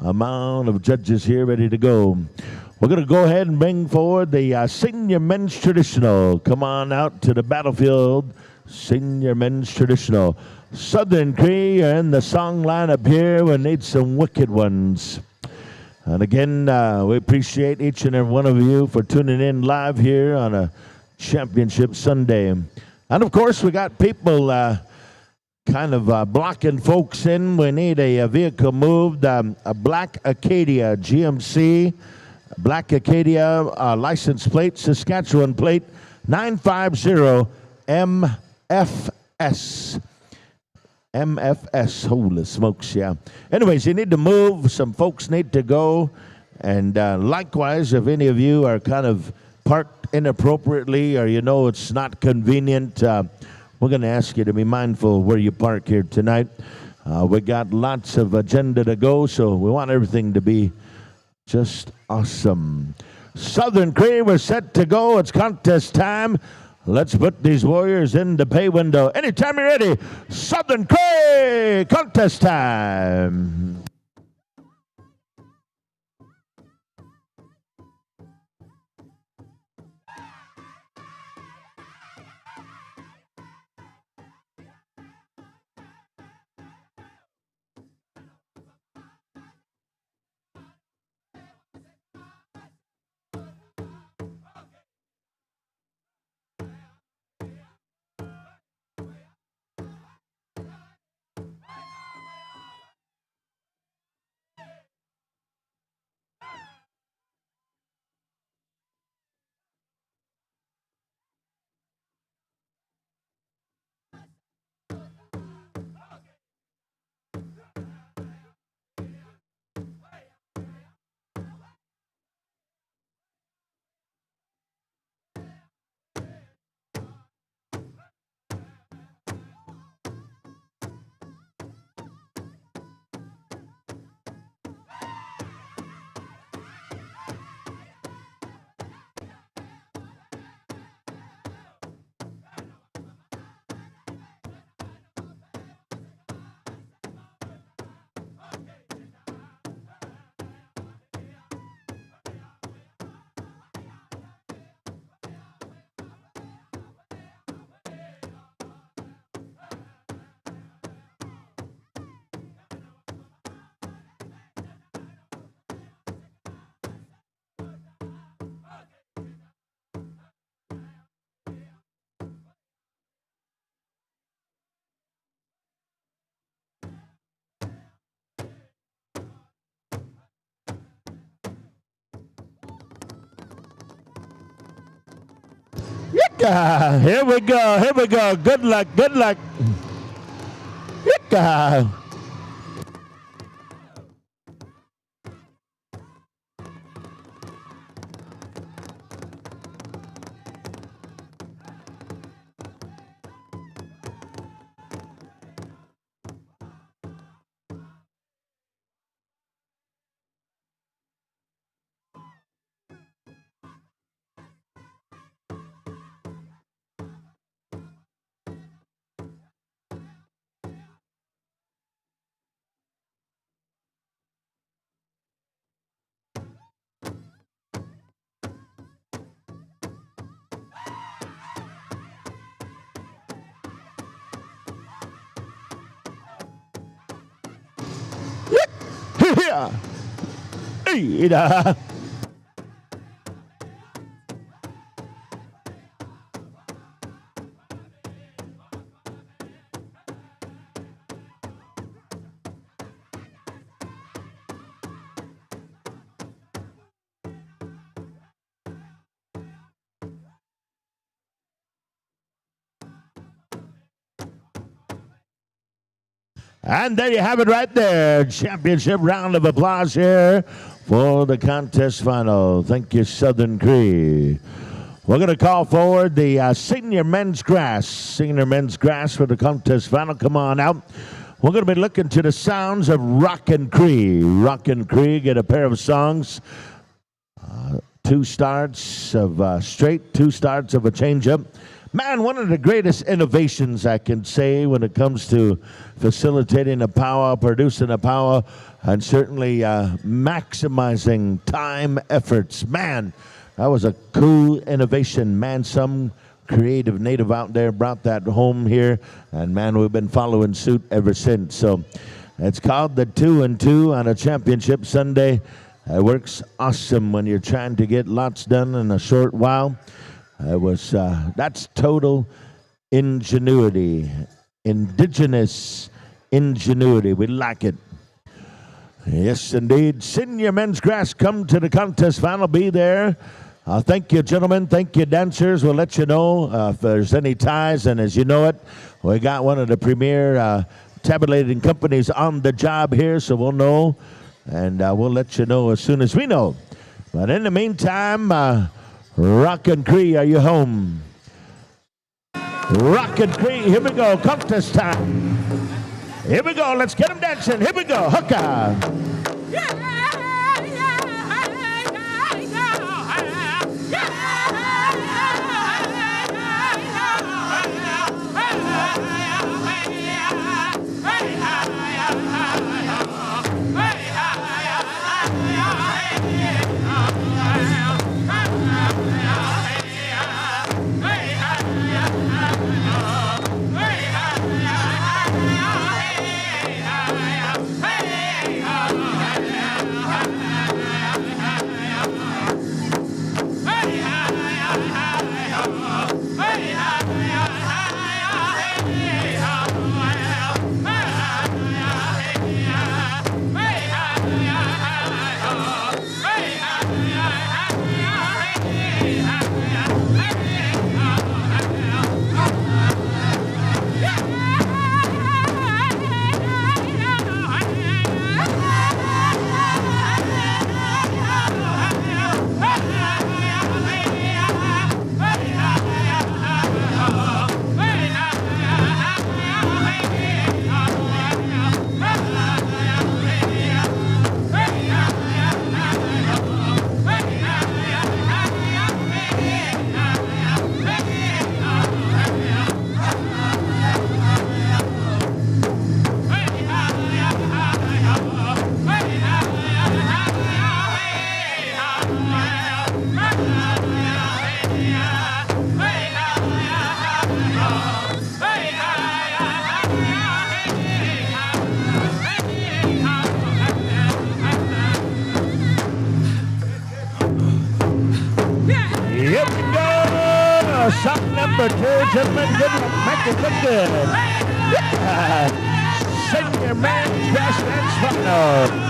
amount of judges here ready to go. We're going to go ahead and bring forward the Senior Men's Traditional. Come on out to the battlefield. Senior Men's Traditional. Southern Cree are in the song lineup here. We need some wicked ones. And again, we appreciate each and every one of you for tuning in live here on a Championship Sunday. And of course, we got people kind of blocking folks in. We need a vehicle moved. A black Acadia GMC Black Acadia license plate, Saskatchewan plate 950 MFS. MFS, holy smokes, yeah. Anyways, you need to move. Some folks need to go. And likewise, if any of you are kind of parked inappropriately or you know it's not convenient, we're going to ask you to be mindful where you park here tonight. We got lots of agenda to go, so we want everything to be just awesome. Southern Cree, we're set to go. It's contest time. Let's put these warriors in the pay window. Anytime you're ready, Southern Cree, contest time. Yika. Here we go. Here we go. Good luck. Good luck. Yika. Here. Ida. And there you have it right there. Championship round of applause here for the contest final. Thank you, Southern Cree. We're going to call forward the senior men's grass. Senior men's grass for the contest final. Come on out. We're going to be looking to the sounds of Rockin' Cree. Rockin' Cree, get a pair of songs. 2 starts of straight, 2 starts of a changeup. Man, one of the greatest innovations I can say when it comes to facilitating a powwow, producing a powwow, and certainly maximizing time efforts. Man, that was a cool innovation. Man, some creative native out there brought that home here, and man, we've been following suit ever since. So it's called the 2 and 2 on a championship Sunday. It works awesome when you're trying to get lots done in a short while. That's total ingenuity, indigenous ingenuity. We like it. Yes, indeed. Senior men's grass come to the contest final. Be there. Thank you, gentlemen. Thank you, dancers. We'll let you know if there's any ties. And as you know it, we got one of the premier tabulating companies on the job here, so we'll know. And we'll let you know as soon as we know. But in the meantime, Rock and Cree, are you home? Rock and Cree, here we go. Contest time. Here we go. Let's get them dancing. Here we go. Hooka. Song number 2, gentlemen, good luck, make it look good. Senior men's grass dance final.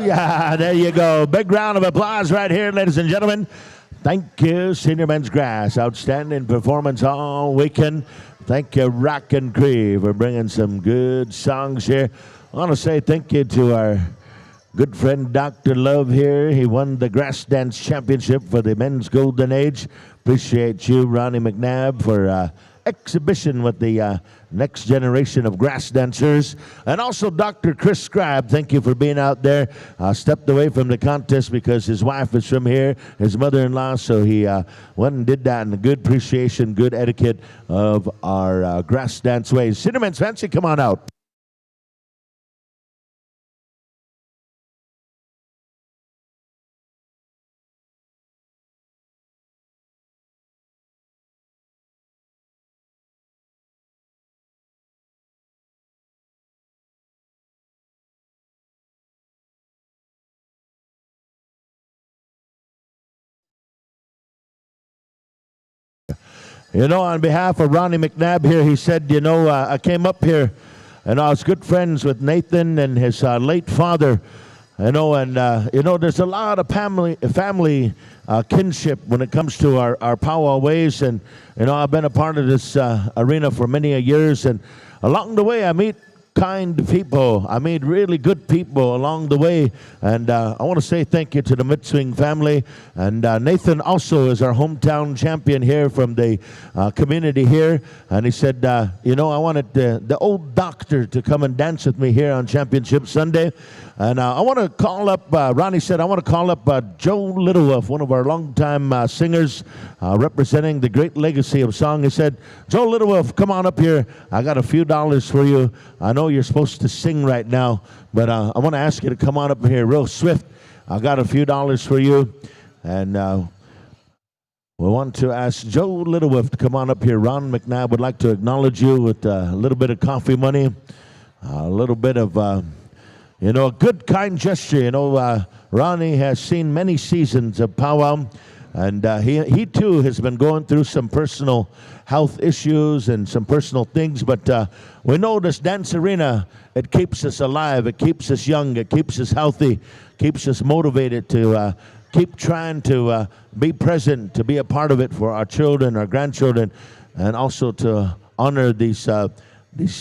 Yeah, there you go. Big round of applause right here, ladies and gentlemen. Thank you, Senior Men's Grass. Outstanding performance all weekend. Thank you, Rock and Cree, for bringing some good songs here. I want to say thank you to our good friend Dr. Love here. He won the Grass Dance Championship for the Men's Golden Age. Appreciate you, Ronnie McNabb, for exhibition with the next generation of grass dancers. And also Dr. Chris Scribe, thank you for being out there. Stepped away from the contest because his wife is from here, his mother-in-law, so he went and did that, and a good appreciation, good etiquette of our grass dance ways. Cinnamons, Fancy, come on out. You know, on behalf of Ronnie McNabb here, he said, you know, I came up here and I was good friends with Nathan and his late father, you know, and, you know, there's a lot of family kinship when it comes to our powwow ways. And, you know, I've been a part of this arena for many years, and along the way I meet kind people. I meet really good people along the way. And I want to say thank you to the Mitswing family. And Nathan also is our hometown champion here from the community here. And he said, you know, I wanted the old doctor to come and dance with me here on Championship Sunday. And I want to call up, Ronnie said, I want to call up Joe Littlewolf, one of our longtime singers representing the great legacy of song. He said, Joe Littlewolf, come on up here. I got a few dollars for you. I know you're supposed to sing right now, but I want to ask you to come on up here real swift. I got a few dollars for you. And we want to ask Joe Littlewolf to come on up here. Ron McNabb would like to acknowledge you with a little bit of coffee money, a little bit of... a good, kind gesture. Ronnie has seen many seasons of Powwow, and he too has been going through some personal health issues and some personal things, but we know this dance arena, it keeps us alive, it keeps us young, it keeps us healthy, keeps us motivated to keep trying to be present, to be a part of it for our children, our grandchildren, and also to honor these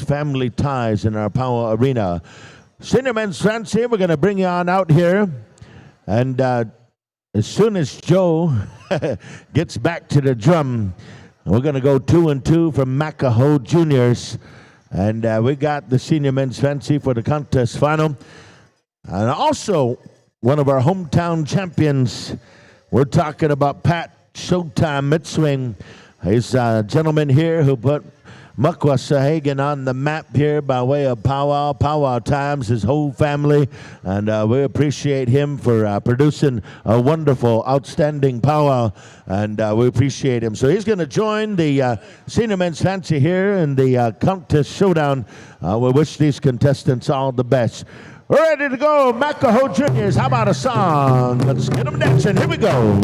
family ties in our Powwow arena. Senior Men's Fancy, we're going to bring you on out here. And as soon as Joe gets back to the drum, we're going to go 2-2 from Sahgaiehcan Juniors. And we got the Senior Men's Fancy for the contest final. And also, one of our hometown champions, we're talking about Pat Showtime Midswing. He's a gentleman here who put Sahgaiehcan on the map here by way of Powwow Times, his whole family, and we appreciate him for producing a wonderful, outstanding powwow, and we appreciate him. So he's going to join the Senior Men's Fancy here in the contest showdown. We wish these contestants all the best. We're ready to go, Sahgaiehcan Juniors. How about a song? Let's get them dancing. Here we go.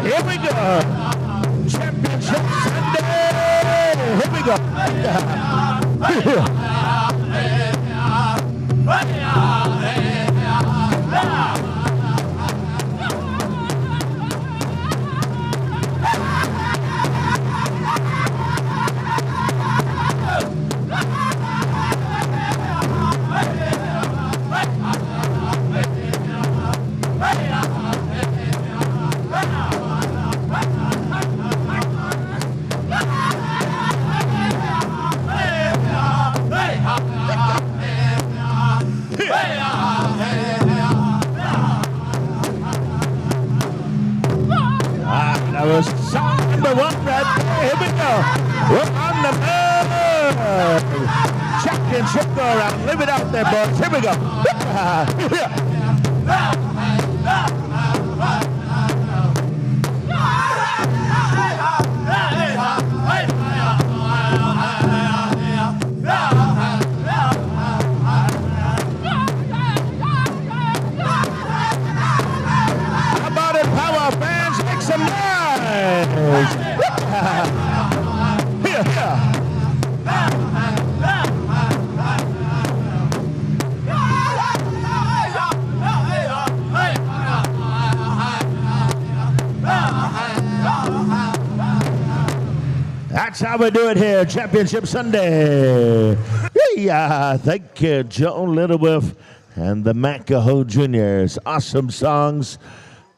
Here we go. Championship Sunday. Here we go. That was song number one right there. Here we go. We're on the move. Championship go around. Live it out there, boys. Here we go. How about it, Powwow fans? Make some noise. That's how we do it here, Championship Sunday. Yeah, thank you, Joe Littlewolf and the Sahgaiehcan Juniors. Awesome songs.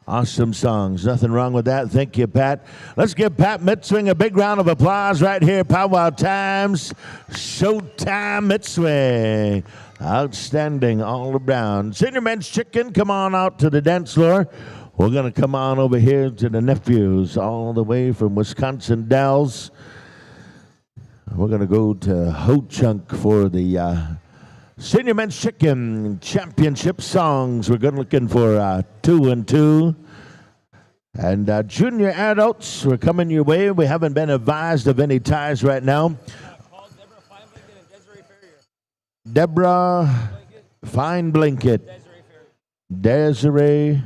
Awesome songs. Nothing wrong with that. Thank you, Pat. Let's give Pat Midswing a big round of applause right here. Powwow Times, Showtime Midswing. Outstanding all around. Senior Men's Chicken, come on out to the dance floor. We're going to come on over here to the nephews all the way from Wisconsin Dells. We're going to go to Ho Chunk for the Senior Men's Chicken Championship songs. We're looking for 2-2. And junior adults, we're coming your way. We haven't been advised of any ties right now. Deborah Fine Blanket. Desiree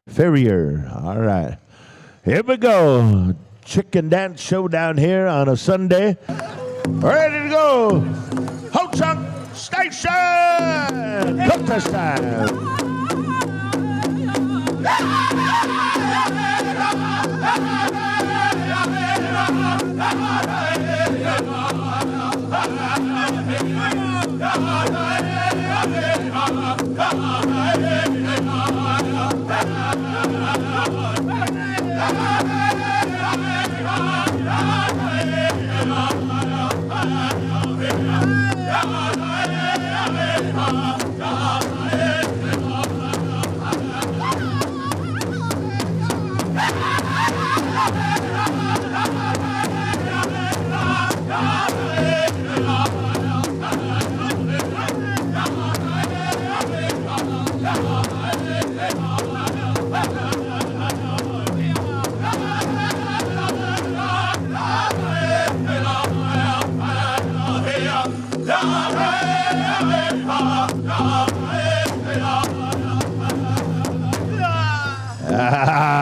Ferrier. All right. Here we go. Chicken dance showdown here on a Sunday. Ready to go. Ho Chunk Station. Contest time.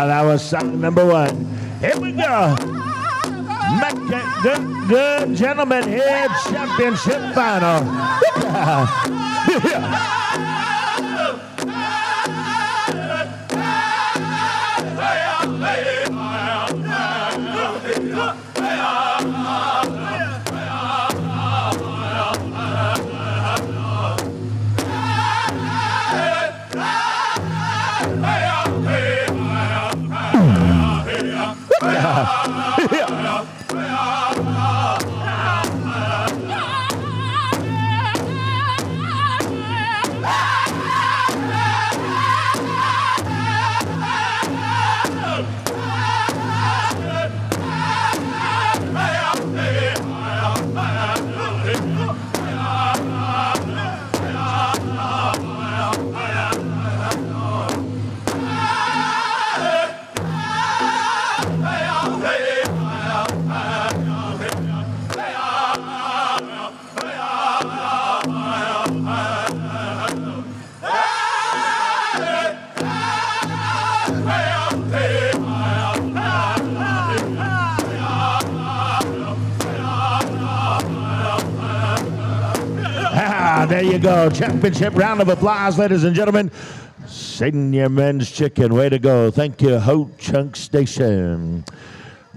That was song number one. Here we go. Good gentlemen here, championship final. There you go. Championship round of applause, ladies and gentlemen. Senior men's chicken. Way to go. Thank you, Ho Chunk Station.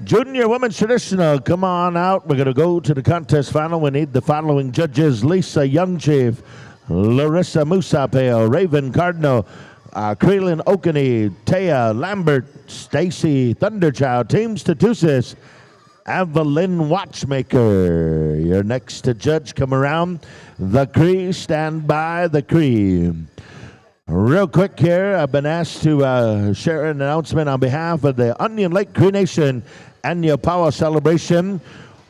Junior women's traditional. Come on out. We're going to go to the contest final. We need the following judges: Lisa Young Chief, Larissa Musapeo, Raven Cardinal, Creelan Okaney, Taya Lambert, Stacy Thunderchild, Team Statusis, Evelyn Watchmaker. You're next to judge. Come around. The Cree, stand by the Cree. Real quick here, I've been asked to share an announcement on behalf of the Onion Lake Cree Nation Annual Powwow Celebration,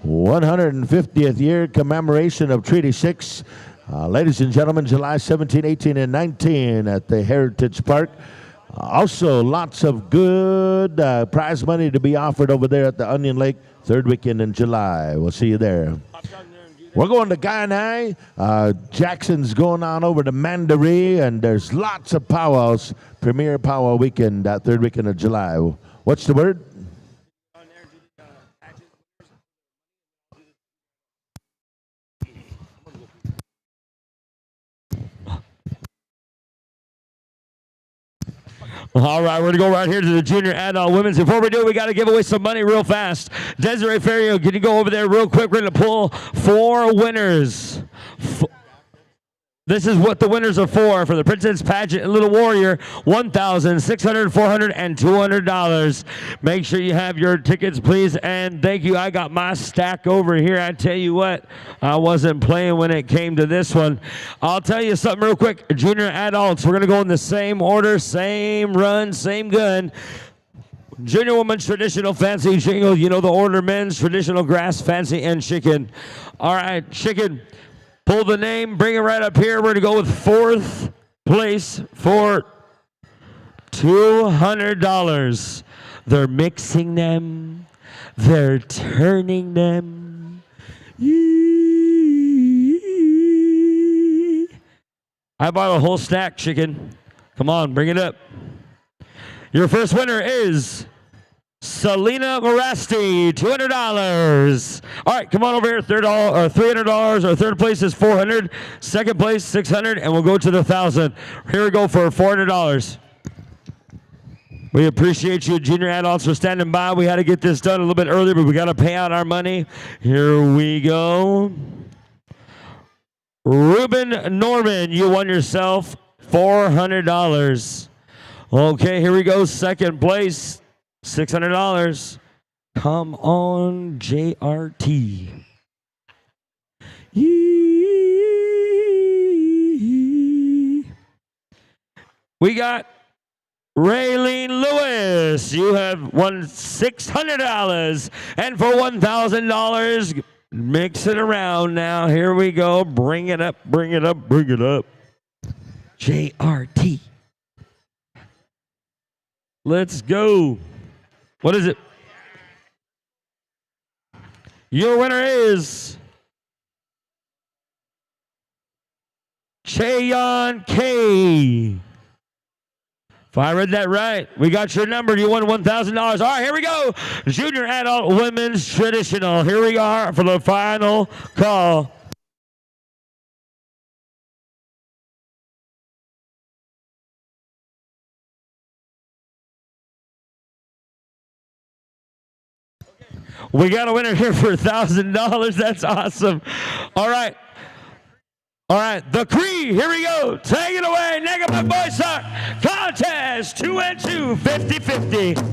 150th year commemoration of Treaty 6. Ladies and gentlemen, July 17, 18, and 19 at the Heritage Park. Also, lots of good prize money to be offered over there at the Onion Lake, third weekend in July. We'll see you there. We're going to Guyanai. Jackson's going on over to Mandaree, and there's lots of powwows. Premier Powwow Weekend, that third weekend of July. What's the word? All right, we're going to go right here to the junior adult women's. Before we do, we got to give away some money real fast. Desiree Ferrier, can you go over there real quick? We're going to pull 4 winners. This is what the winners are for the Princess Pageant and Little Warrior, $1,600, $400, and $200. Make sure you have your tickets, please, and thank you. I got my stack over here. I tell you what, I wasn't playing when it came to this one. I'll tell you something real quick. Junior adults, we're going to go in the same order, same run, same gun. Junior women's traditional fancy jingle. You know the order: men's traditional grass, fancy, and chicken. All right, chicken. Pull the name, bring it right up here. We're going to go with 4th place for $200. They're mixing them. They're turning them. I bought a whole stack, chicken. Come on, bring it up. Your first winner is Selena Morasti, $200. All right, come on over here. $300. Our third place is $400. Second place, $600, and we'll go to the $1,000. Here we go for $400. We appreciate you, junior adults, for standing by. We had to get this done a little bit earlier, but we got to pay out our money. Here we go. Ruben Norman, you won yourself $400. Okay, here we go. Second place. $600. Come on, JRT. We got Raylene Lewis. You have won $600. And for $1,000, mix it around now. Here we go. Bring it up, bring it up, bring it up. JRT. Let's go. What is it? Your winner is Chayon K. If I read that right, we got your number. You won $1,000. All right, here we go. Junior Adult Women's Traditional. Here we are for the final call. We got a winner here for $1,000. That's awesome. All right. All right, the Cree, here we go. Take it away. Negative Boy Sock contest 2 and 2, 50-50.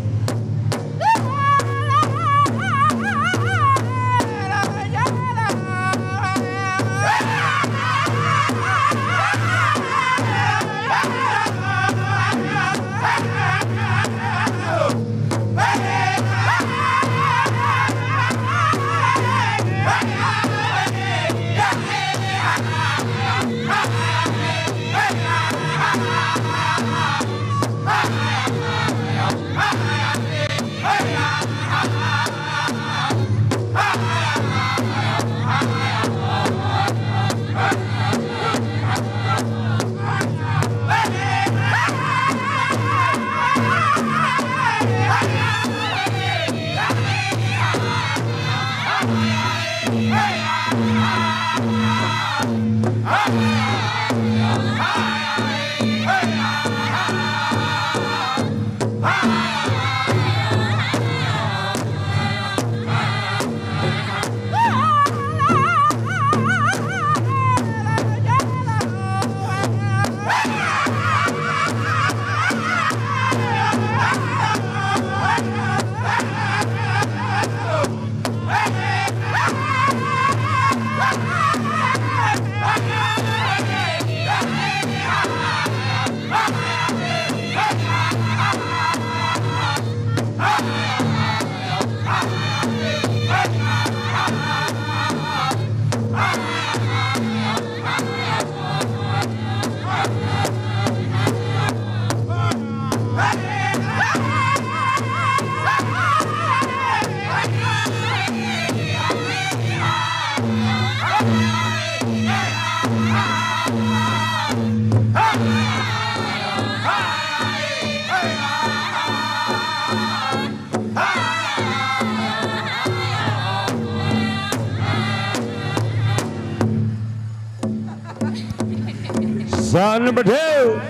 Song number 2.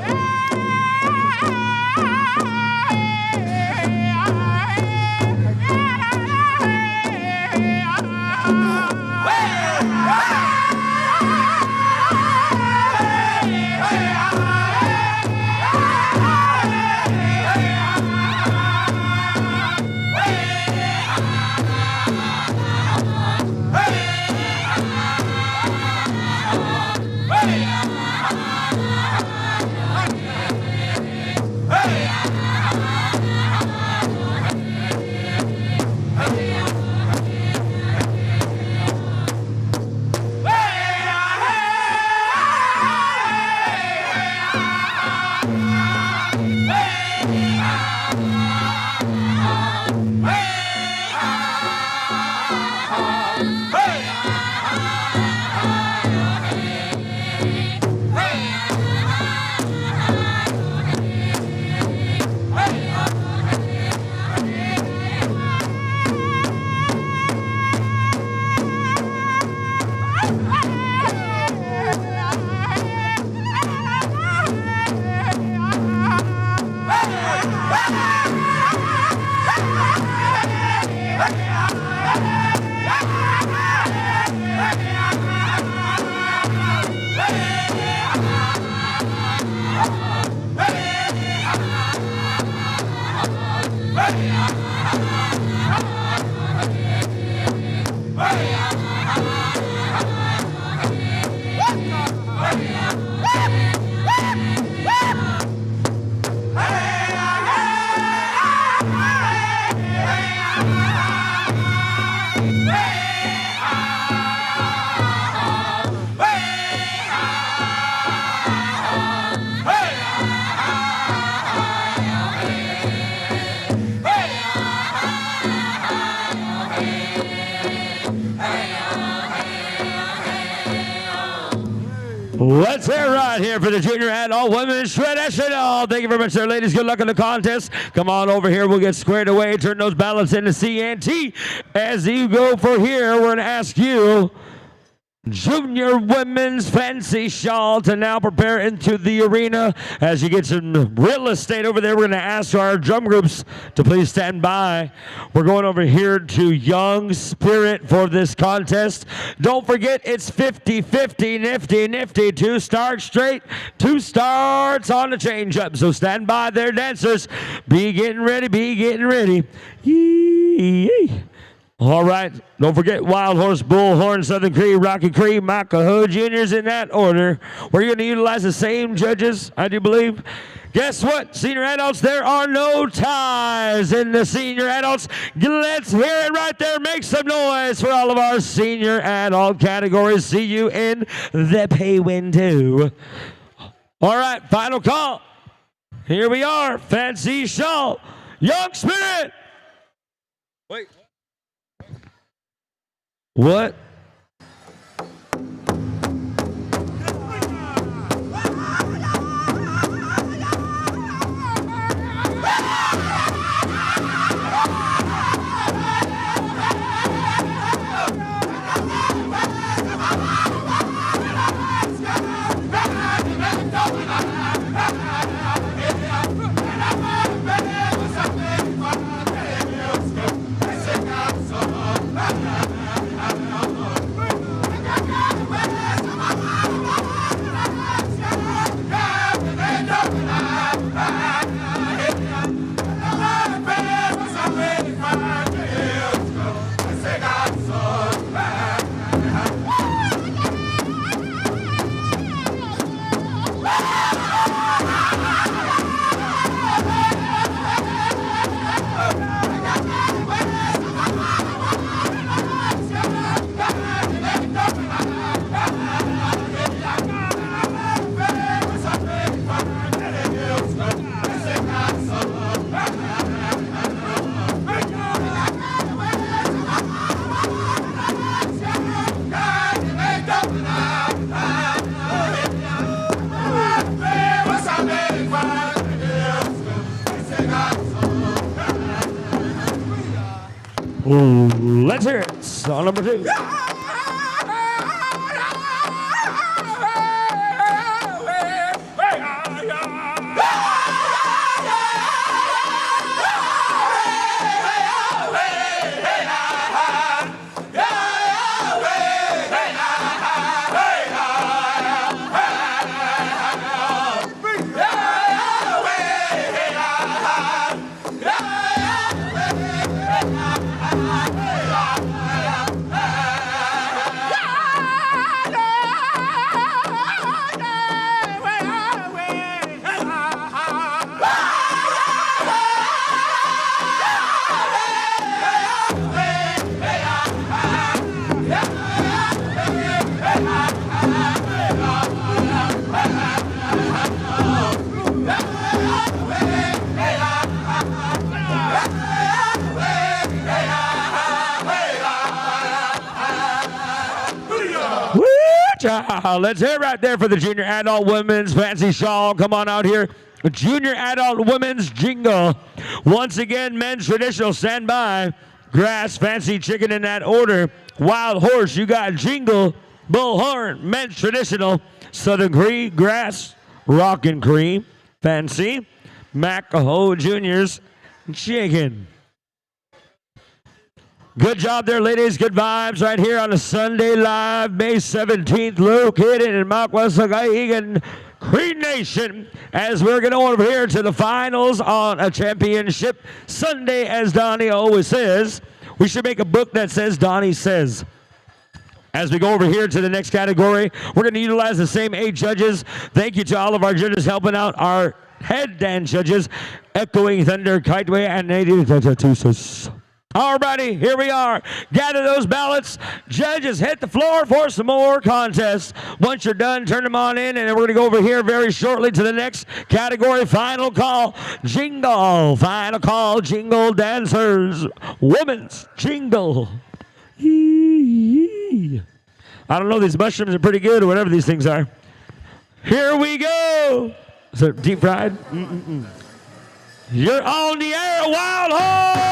Let's hear it right here for the junior adult women's traditional. Thank you very much, there, ladies. Good luck in the contest. Come on over here. We'll get squared away. Turn those ballots into CNT. As you go for here, we're going to ask you, junior women's fancy shawl, to now prepare into the arena. As you get some real estate over there, we're going to ask our drum groups to please stand by. We're going over here to Young Spirit for this contest. Don't forget, it's 50-50, nifty. 2 starts straight, 2 starts on the change up. So stand by there, dancers. Be getting ready. Yee. All right, don't forget Wild Horse, Bullhorn, Southern Cree, Rocky Cree, Makaho Juniors in that order. We're going to utilize the same judges, I do believe. Guess what, senior adults? There are no ties in the senior adults. Let's hear it right there. Make some noise for all of our senior adult categories. See you in the pay window. All right, final call. Here we are, Fancy Shawl, Young Spirit. Wait. What? Let's hear it. Song number 2. Let's hear it right there for the junior adult women's fancy shawl. Come on out here. Junior adult women's jingle. Once again, men's traditional, stand by. Grass, fancy chicken in that order. Wild horse, you got jingle. Bullhorn, men's traditional. Southern Cree, grass, rockin' cream, fancy. Makaho juniors, chicken. Good job there, ladies. Good vibes right here on a Sunday Live, May 17th, located in Sahgaiehcan, Creed Nation, as we're going to go over here to the finals on a championship Sunday, as Donnie always says. We should make a book that says Donnie Says. As we go over here to the next category, we're going to utilize the same 8 judges. Thank you to all of our judges helping out our head dance judges, Echoing Thunder, Kiteway, and Native Tatatusas. Alrighty, here we are. Gather those ballots. Judges, hit the floor for some more contests. Once you're done, turn them on in, and we're going to go over here very shortly to the next category. Final call, jingle. Final call, jingle dancers. Women's jingle. I don't know, these mushrooms are pretty good, or whatever these things are. Here we go. Is it deep fried? You're on the air, Wild Horse!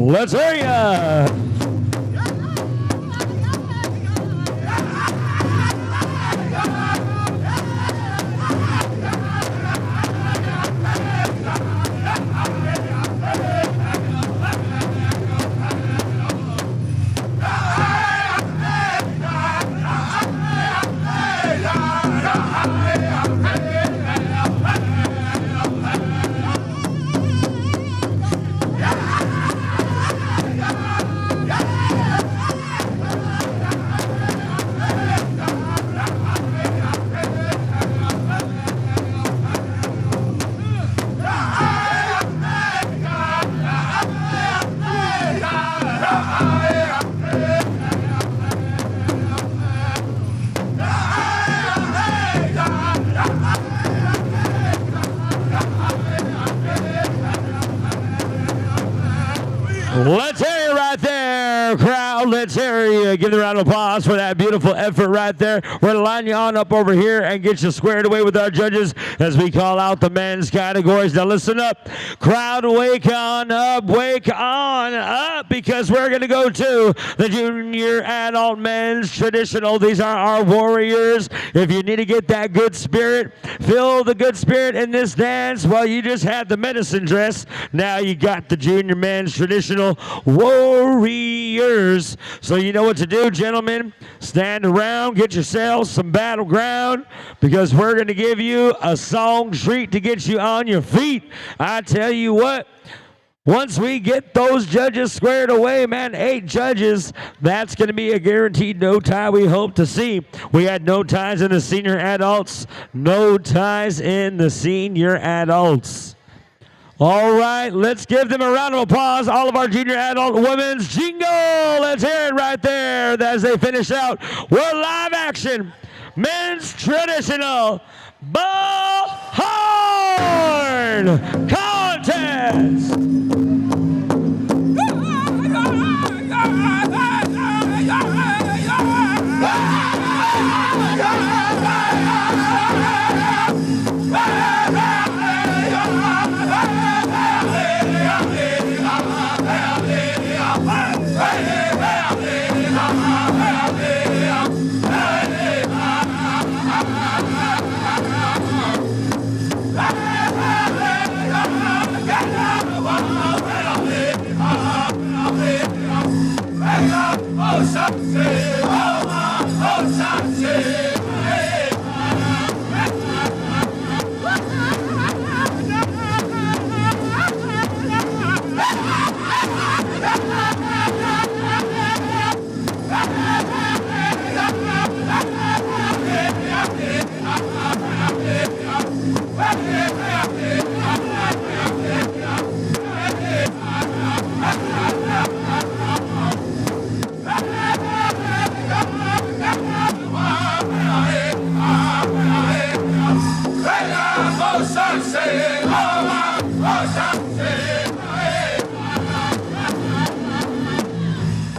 Let's hear ya! Let's hear you right there, crowd. Let's hear you. Give the round of applause for that beautiful effort right there. We're going to line you on up over here and get you squared away with our judges as we call out the men's categories. Now listen up. Crowd, wake on up, because we're going to go to the junior adult men's traditional. These are our warriors. If you need to get that good spirit, feel the good spirit in this dance. Well, you just had the medicine dress. Now you got the junior men's traditional warriors. So you know what to do, gentlemen. Stand around, get yourselves some battleground, because we're going to give you a song treat to get you on your feet. I tell you what, once we get those judges squared away, man, 8 judges, that's going to be a guaranteed no tie we hope to see. We had no ties in the senior adults, no ties in the senior adults. All right, let's give them a round of applause. All of our junior adult women's jingle. Let's hear it right there as they finish out. We're live action. Men's traditional bullhorn contest.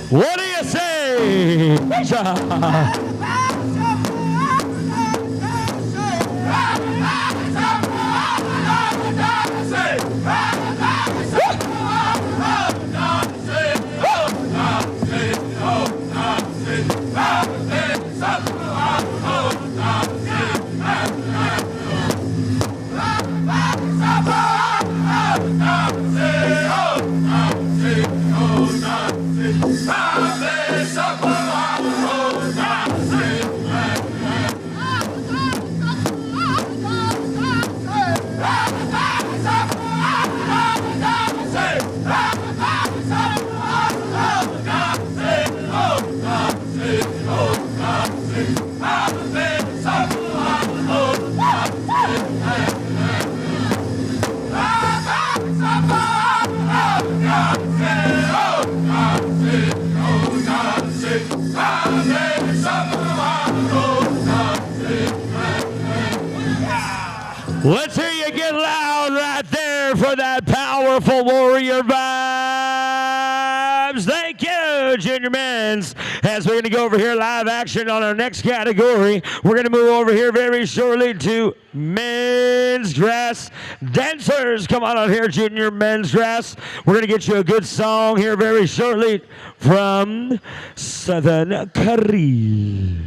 What do you say? Let's hear you get loud right there for that powerful warrior vibes. Thank you, junior men's. As we're going to go over here, live action on our next category, we're going to move over here very shortly to men's grass dancers. Come on out here, junior men's grass. We're going to get you a good song here very shortly from Southern Korea.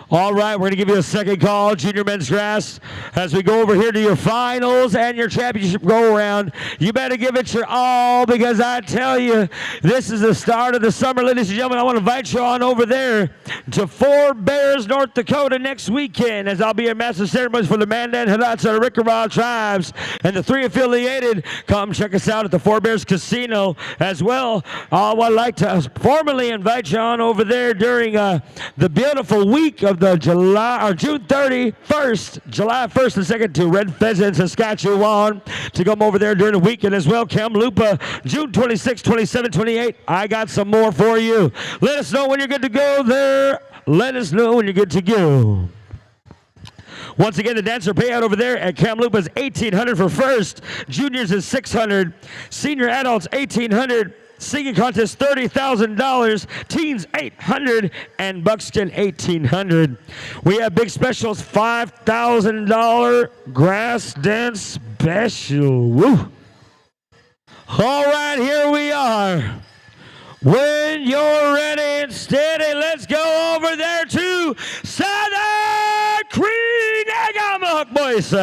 All right, we're going to give you a second call, junior men's grass, as we go over here to your finals and your championship go-around. You better give it your all, because I tell you, this is the start of the summer. Ladies and gentlemen, I want to invite you on over there to Four Bears, North Dakota next weekend, as I'll be at master ceremonies for the Mandan, Hidatsa, and Rickawa tribes, and the 3 affiliated. Come check us out at the Four Bears Casino as well. I would like to formally invite you on over there during the beautiful week of the June 31st, July 1st and 2nd to Red Pheasant, Saskatchewan, to come over there during the weekend as well. Kamloopa, June 26, 27, 28. I got some more for you. Let us know when you're good to go there. Let us know when you're good to go. Once again, the dancer payout over there at Kamloopa is $1,800 for first. Juniors is $600. Senior adults, $1,800. Singing contest, $30,000. Teens, $800. And buckskin, $1,800. We have big specials, $5,000 grass dance special. Woo. All right, here we are. When you're ready and steady, let's go over there to Southern Queen Agamahawk boys.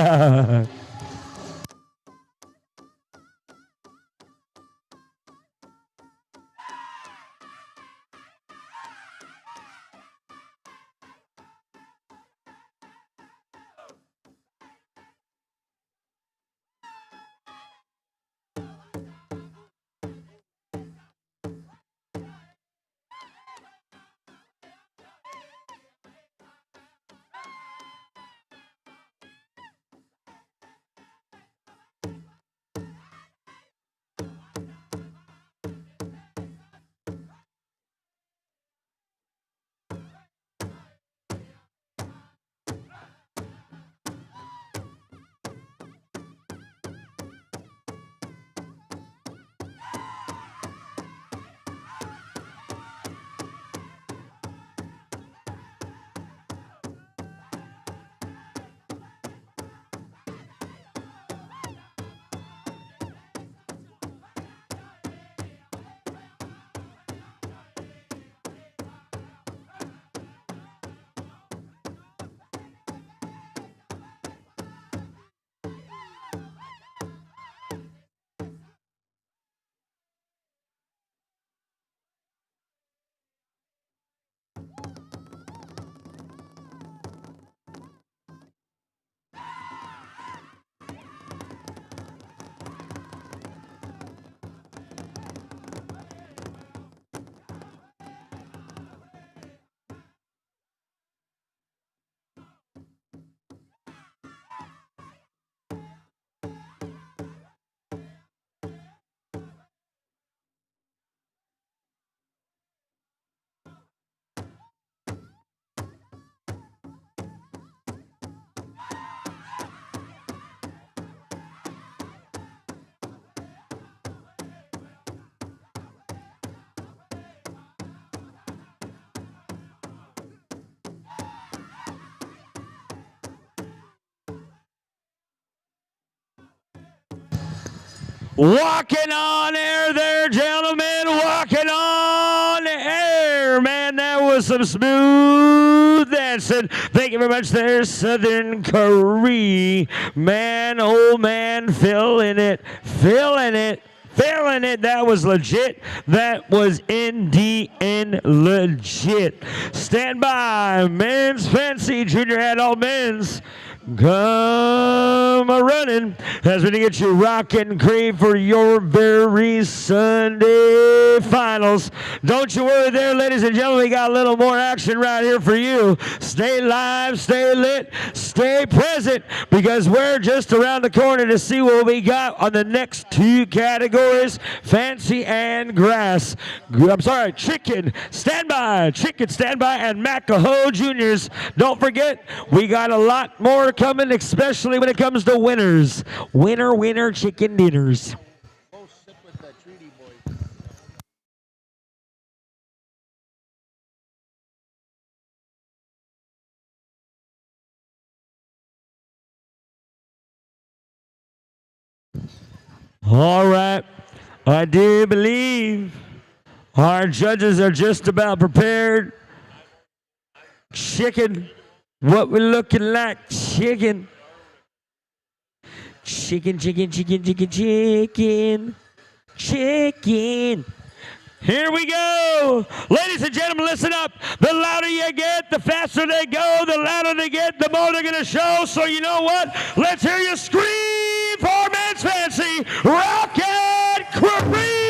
Walking on air there, gentlemen. Walking on air. Man, that was some smooth dancing. Thank you very much there, Southern Korea. Man, old man, feeling it. Feeling it. Feeling it. That was legit. That was NDN legit. Stand by. Men's Fancy Junior Adult Men's. Come a-running as we get you rockin' cream for your very Sunday finals. Don't you worry there, ladies and gentlemen. We got a little more action right here for you. Stay live, stay lit, stay present, because we're just around the corner to see what we got on the next two categories, fancy and grass. I'm sorry, chicken, stand by, and Macaho Juniors. Don't forget, we got a lot more coming, especially when it comes to winners. Winner chicken dinners. All right, I do believe our judges are just about prepared. Chicken. What we're looking like, chicken. Chicken. Here we go. Ladies and gentlemen, listen up. The louder you get, the faster they go. The louder they get, the more they're going to show. So you know what? Let's hear you scream for Men's Fancy. Rocket Creek.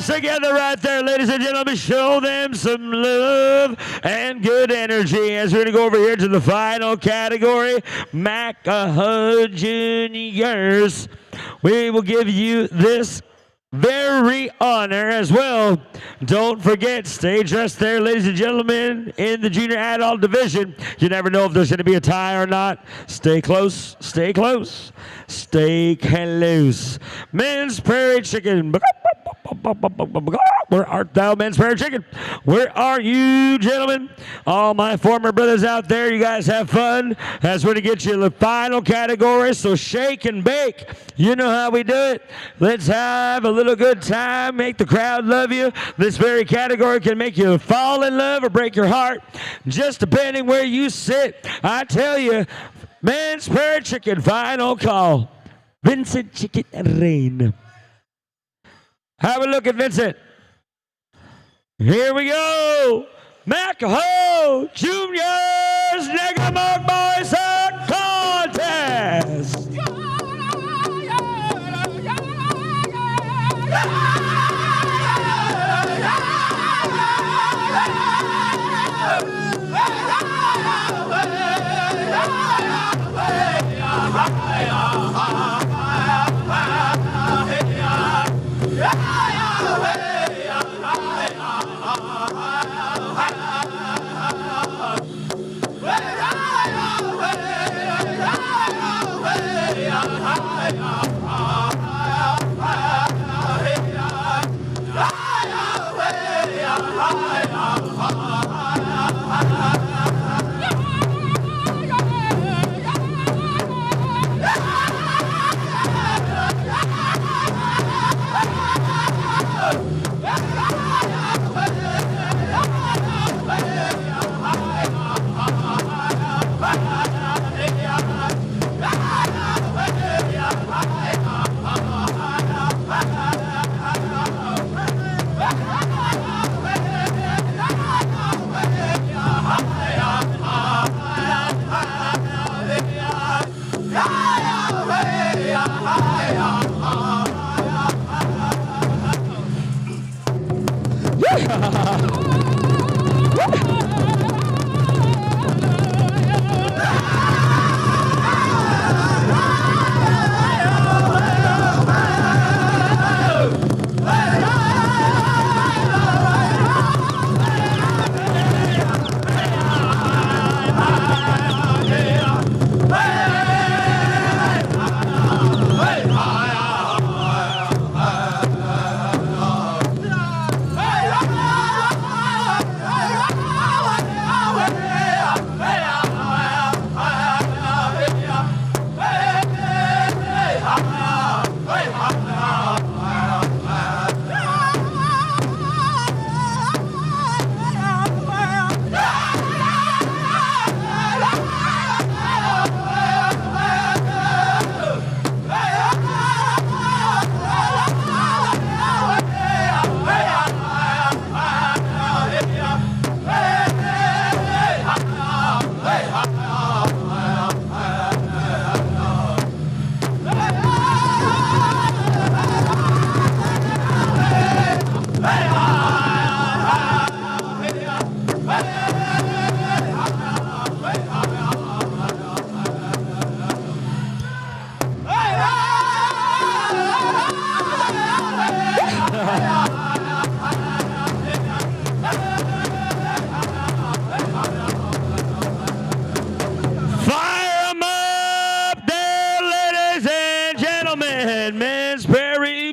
Together right there, ladies and gentlemen. Show them some love and good energy as we're going to go over here to the final category, Macaho Juniors. We will give you this very honor as well. Don't forget, stay dressed there, ladies and gentlemen, in the junior adult division. You never know if there's going to be a tie or not. Stay close, stay close, stay close. Men's Prairie Chicken. Where art thou, Men's Prairie Chicken? Where are you, gentlemen? All my former brothers out there, you guys have fun as we're going to get you the final category. So shake and bake. You know how we do it. Let's have a little good time. Make the crowd love you. This very category can make you fall in love or break your heart, just depending where you sit. I tell you, Men's Prairie Chicken, final call. Vincent Chicken Rain. Have a look at Vincent. Here we go. Macaho Juniors Negamog Boys Contest. Fire 'em up there, ladies and gentlemen. Men's Prairie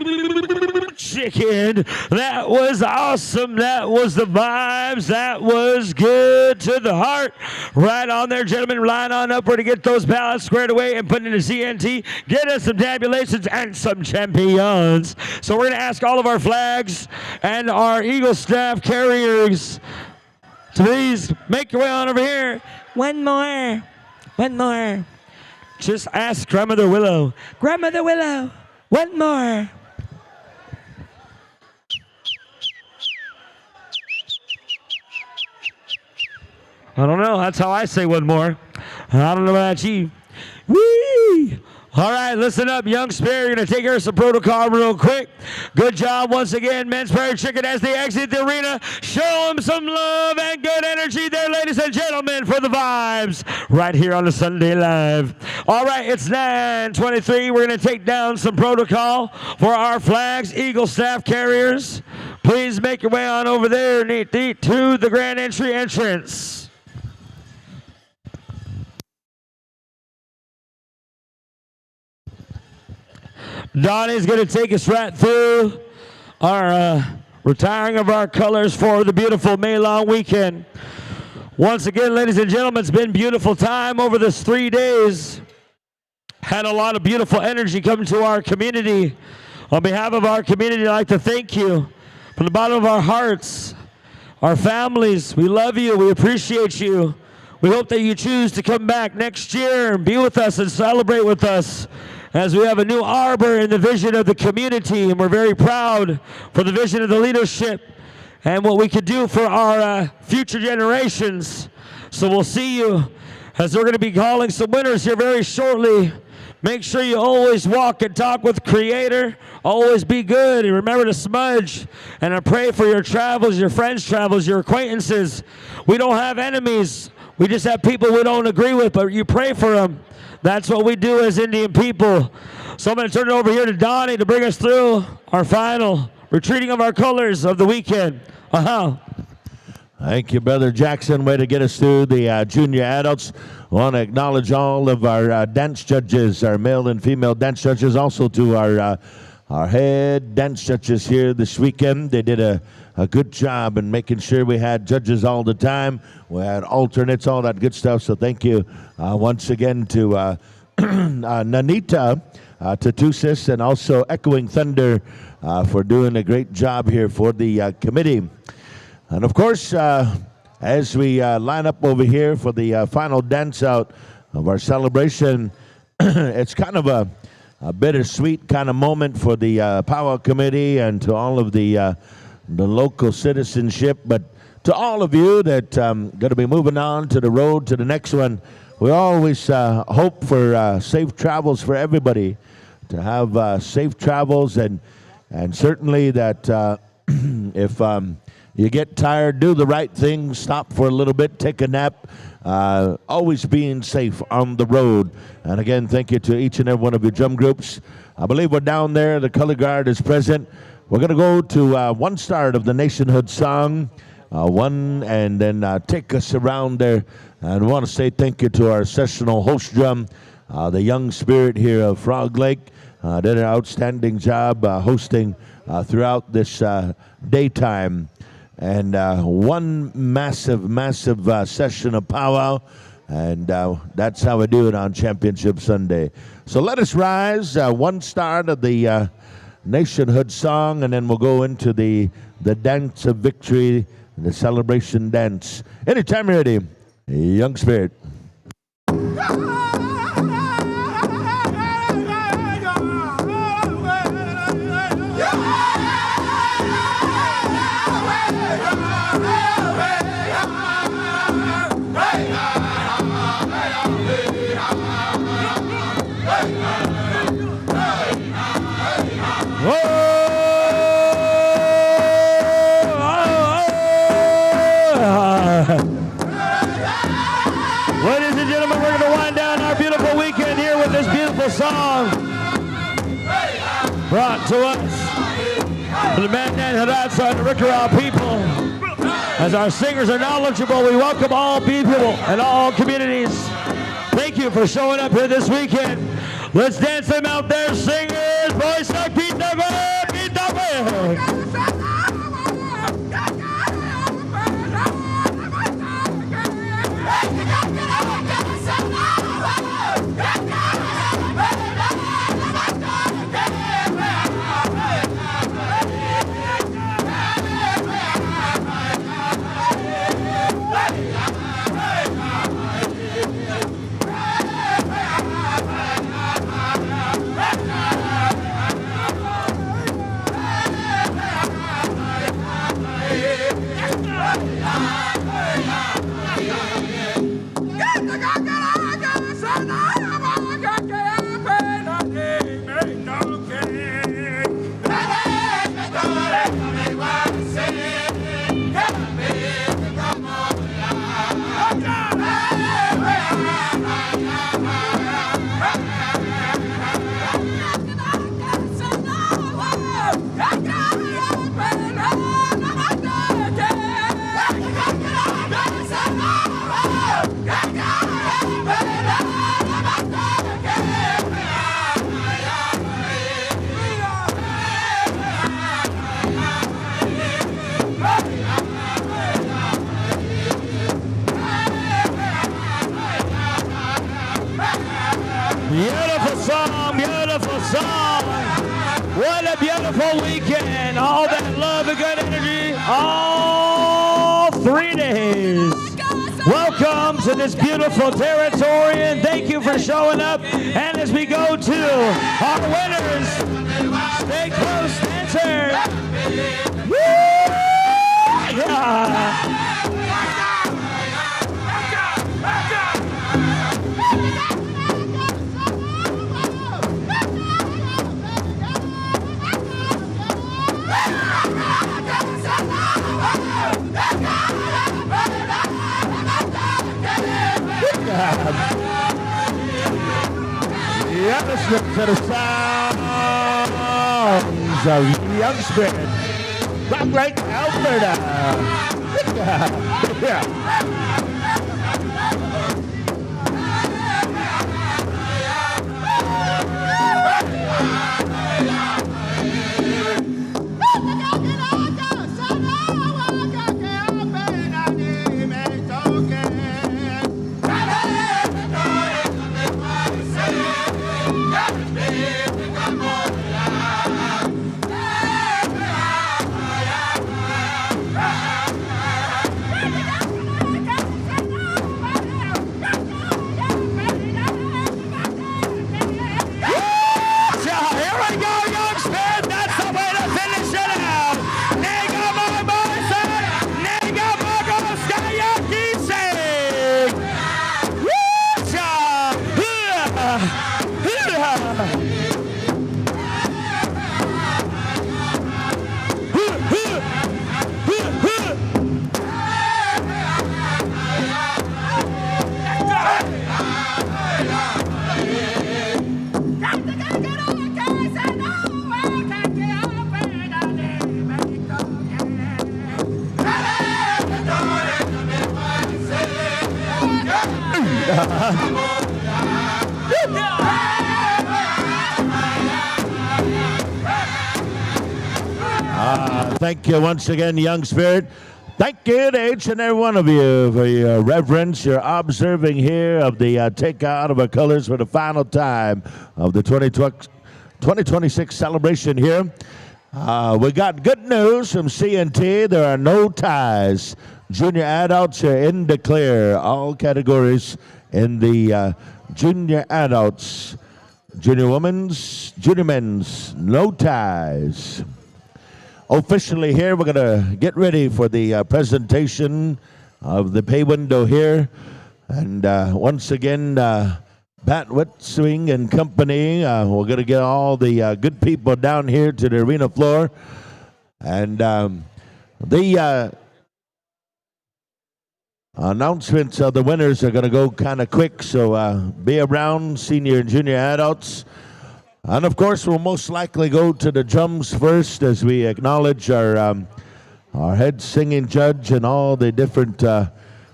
Chicken. That was awesome. That was the vibes. That was good to the heart. Right on there, gentlemen. Line on up where to get those ballots squared away and put into CNT. Get us some tabulations and some champions. So we're going to ask all of our flags and our Eagle staff carriers to please make your way on over here. One more. One more. Just ask Grandmother Willow. Grandmother Willow, one more. I don't know. That's how I say one more. I don't know about you. Whee! All right, listen up, young spirit. You're going to take care of some protocol real quick. Good job once again, Men's Prairie Chicken, as they exit the arena. Show them some love and good energy there, ladies and gentlemen, for the vibes right here on the Sunday Live. All right, it's 9:23. We're going to take down some protocol for our flags, Eagle staff carriers. Please make your way on over there, to the grand entry entrance. Donnie's going to take us right through our retiring of our colors for the beautiful May long weekend. Once again, ladies and gentlemen, it's been a beautiful time over this 3 days. Had a lot of beautiful energy coming to our community. On behalf of our community, I'd like to thank you from the bottom of our hearts, our families. We love you. We appreciate you. We hope that you choose to come back next year and be with us and celebrate with us, as we have a new arbor in the vision of the community, and we're very proud for the vision of the leadership and what we could do for our future generations. So we'll see you, as we're going to be calling some winners here very shortly. Make sure you always walk and talk with Creator. Always be good, and remember to smudge. And I pray for your travels, your friends' travels, your acquaintances. We don't have enemies. We just have people we don't agree with, but you pray for them. That's what we do as Indian people. So I'm going to turn it over here to Donnie to bring us through our final retreating of our colors of the weekend. Thank you, Brother Jackson. Way to get us through the junior adults. I want to acknowledge all of our dance judges, our male and female dance judges, also to our head dance judges here this weekend. They did a good job in making sure we had judges all the time. We had alternates, all that good stuff. So thank you once again to Nanita Tatusis and also Echoing Thunder for doing a great job here for the committee. And of course, as we line up over here for the final dance out of our celebration, it's kind of a bittersweet kind of moment for the Powwow Committee and to all of the local citizenship. But to all of you that going to be moving on to the road to the next one, we always hope for safe travels for everybody, to have safe travels, and certainly that you get tired, do the right thing, stop for a little bit, take a nap. Always being safe on the road. And again, thank you to each and every one of your drum groups. I believe we're down there. The color guard is present. We're going to go to one start of the nationhood song, and then take us around there. And I want to say thank you to our sessional host drum, the young spirit here of Frog Lake. Did an outstanding job hosting throughout this daytime. And one massive session of powwow. And that's how we do it on Championship Sunday. So let us rise, one start of the nationhood song, and then we'll go into the dance of victory, the celebration dance. Anytime you're ready, young spirit. Ladies and gentlemen, we're going to wind down our beautiful weekend here with this beautiful song brought to us from the Mandan Hidatsa and the Rickarau people. As our singers are knowledgeable, we welcome all people and all communities. Thank you for showing up here this weekend. Let's dance them out there, singers. Boys, beat the way, beat the way. Beautiful song, beautiful song. What a beautiful weekend. All that love and good energy, all 3 days. Welcome to this beautiful territory, and thank you for showing up. And as we go to our winners, stay close, dancers. Woo! Yeah. Yeah, let's look to the sounds of young spirit. Rock Lake, Alberta. Yeah. Thank you once again, Young Spirit. Thank you to each and every one of you for your reverence, your observing here of the takeout of our colors for the final time of the 2026 celebration here. We got good news from CNT. There are no ties. Junior adults are in the clear. All categories in the junior adults, junior women's, junior men's, no ties. Officially here, we're going to get ready for the presentation of the pay window here. And once again, Pat Whitswing and company, we're going to get all the good people down here to the arena floor. And the announcements of the winners are going to go kind of quick, so be around, senior and junior adults. And of course, we'll most likely go to the drums first as we acknowledge our head singing judge and all the different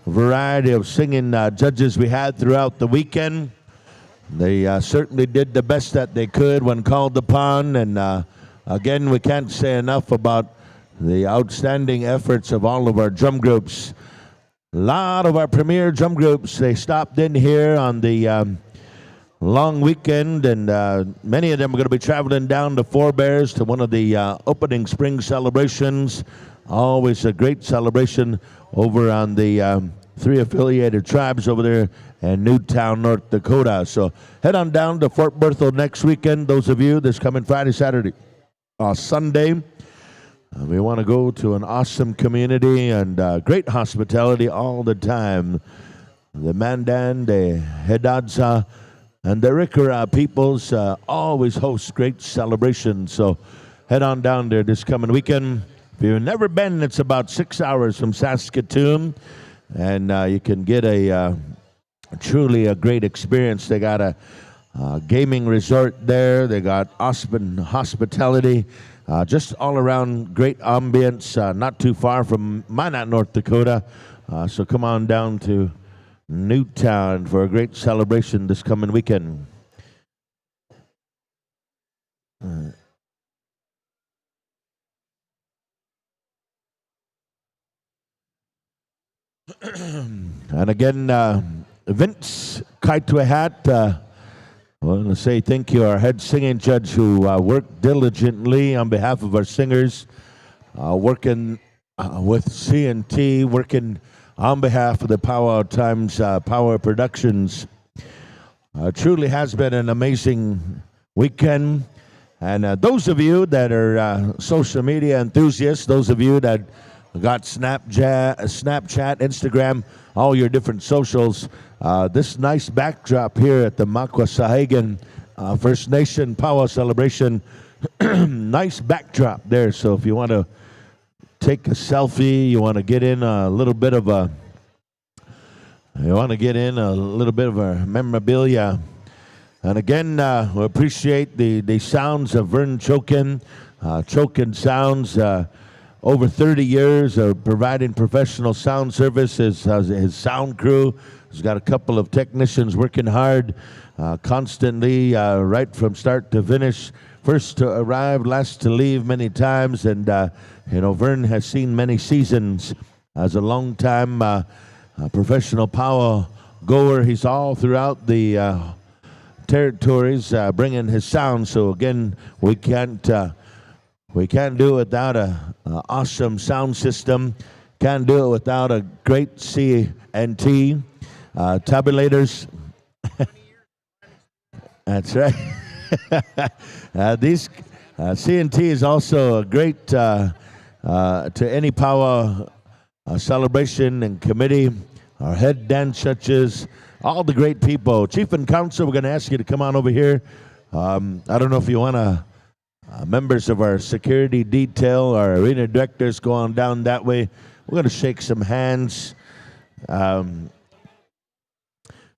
variety of singing judges we had throughout the weekend. They certainly did the best that they could when called upon. And again, we can't say enough about the outstanding efforts of all of our drum groups. A lot of our premier drum groups, they stopped in here on the long weekend, and many of them are going to be traveling down to Four Bears to one of the opening spring celebrations. Always a great celebration over on the three affiliated tribes over there in Newtown, North Dakota. So head on down to Fort Berthold next weekend. Those of you that's coming Friday, Saturday, Sunday, we want to go to an awesome community and great hospitality all the time. The Mandan, the Hedadza, and the Rikara peoples always host great celebrations. So head on down there this coming weekend. If you've never been, it's about 6 hours from Saskatoon, and you can get truly a great experience. They got a gaming resort there. They got hospitality, just all around great ambience, not too far from Minot, North Dakota. So come on down to Newtown for a great celebration this coming weekend. And again, Vince Kaitwehat, I want to say thank you, our head singing judge who worked diligently on behalf of our singers, working with CNT, working on behalf of the Powwow Times Powwow Productions. Truly has been an amazing weekend. And those of you that are social media enthusiasts, those of you that got Snapchat, Instagram, all your different socials, this nice backdrop here at the Makwa Sahgaiehcan First Nation Powwow celebration, nice backdrop there. So if you want to take a selfie, you want to get in a little bit of a memorabilia. And again, we appreciate the sounds of Vern Chokin. Chokin Sounds, over 30 years of providing professional sound services. His sound crew has got a couple of technicians working hard, constantly, right from start to finish. First to arrive, last to leave many times. And, Vern has seen many seasons as a long-time professional powwow goer. He's all throughout the territories bringing his sound. So again, we can't do it without a awesome sound system. Can't do it without a great CNT tabulators. That's right. These CNT is also a great to any powwow celebration and committee. Our head dance judges, all the great people. Chief and Council, we're going to ask you to come on over here. I don't know if you want to, members of our security detail, our arena directors, go on down that way. We're going to shake some hands.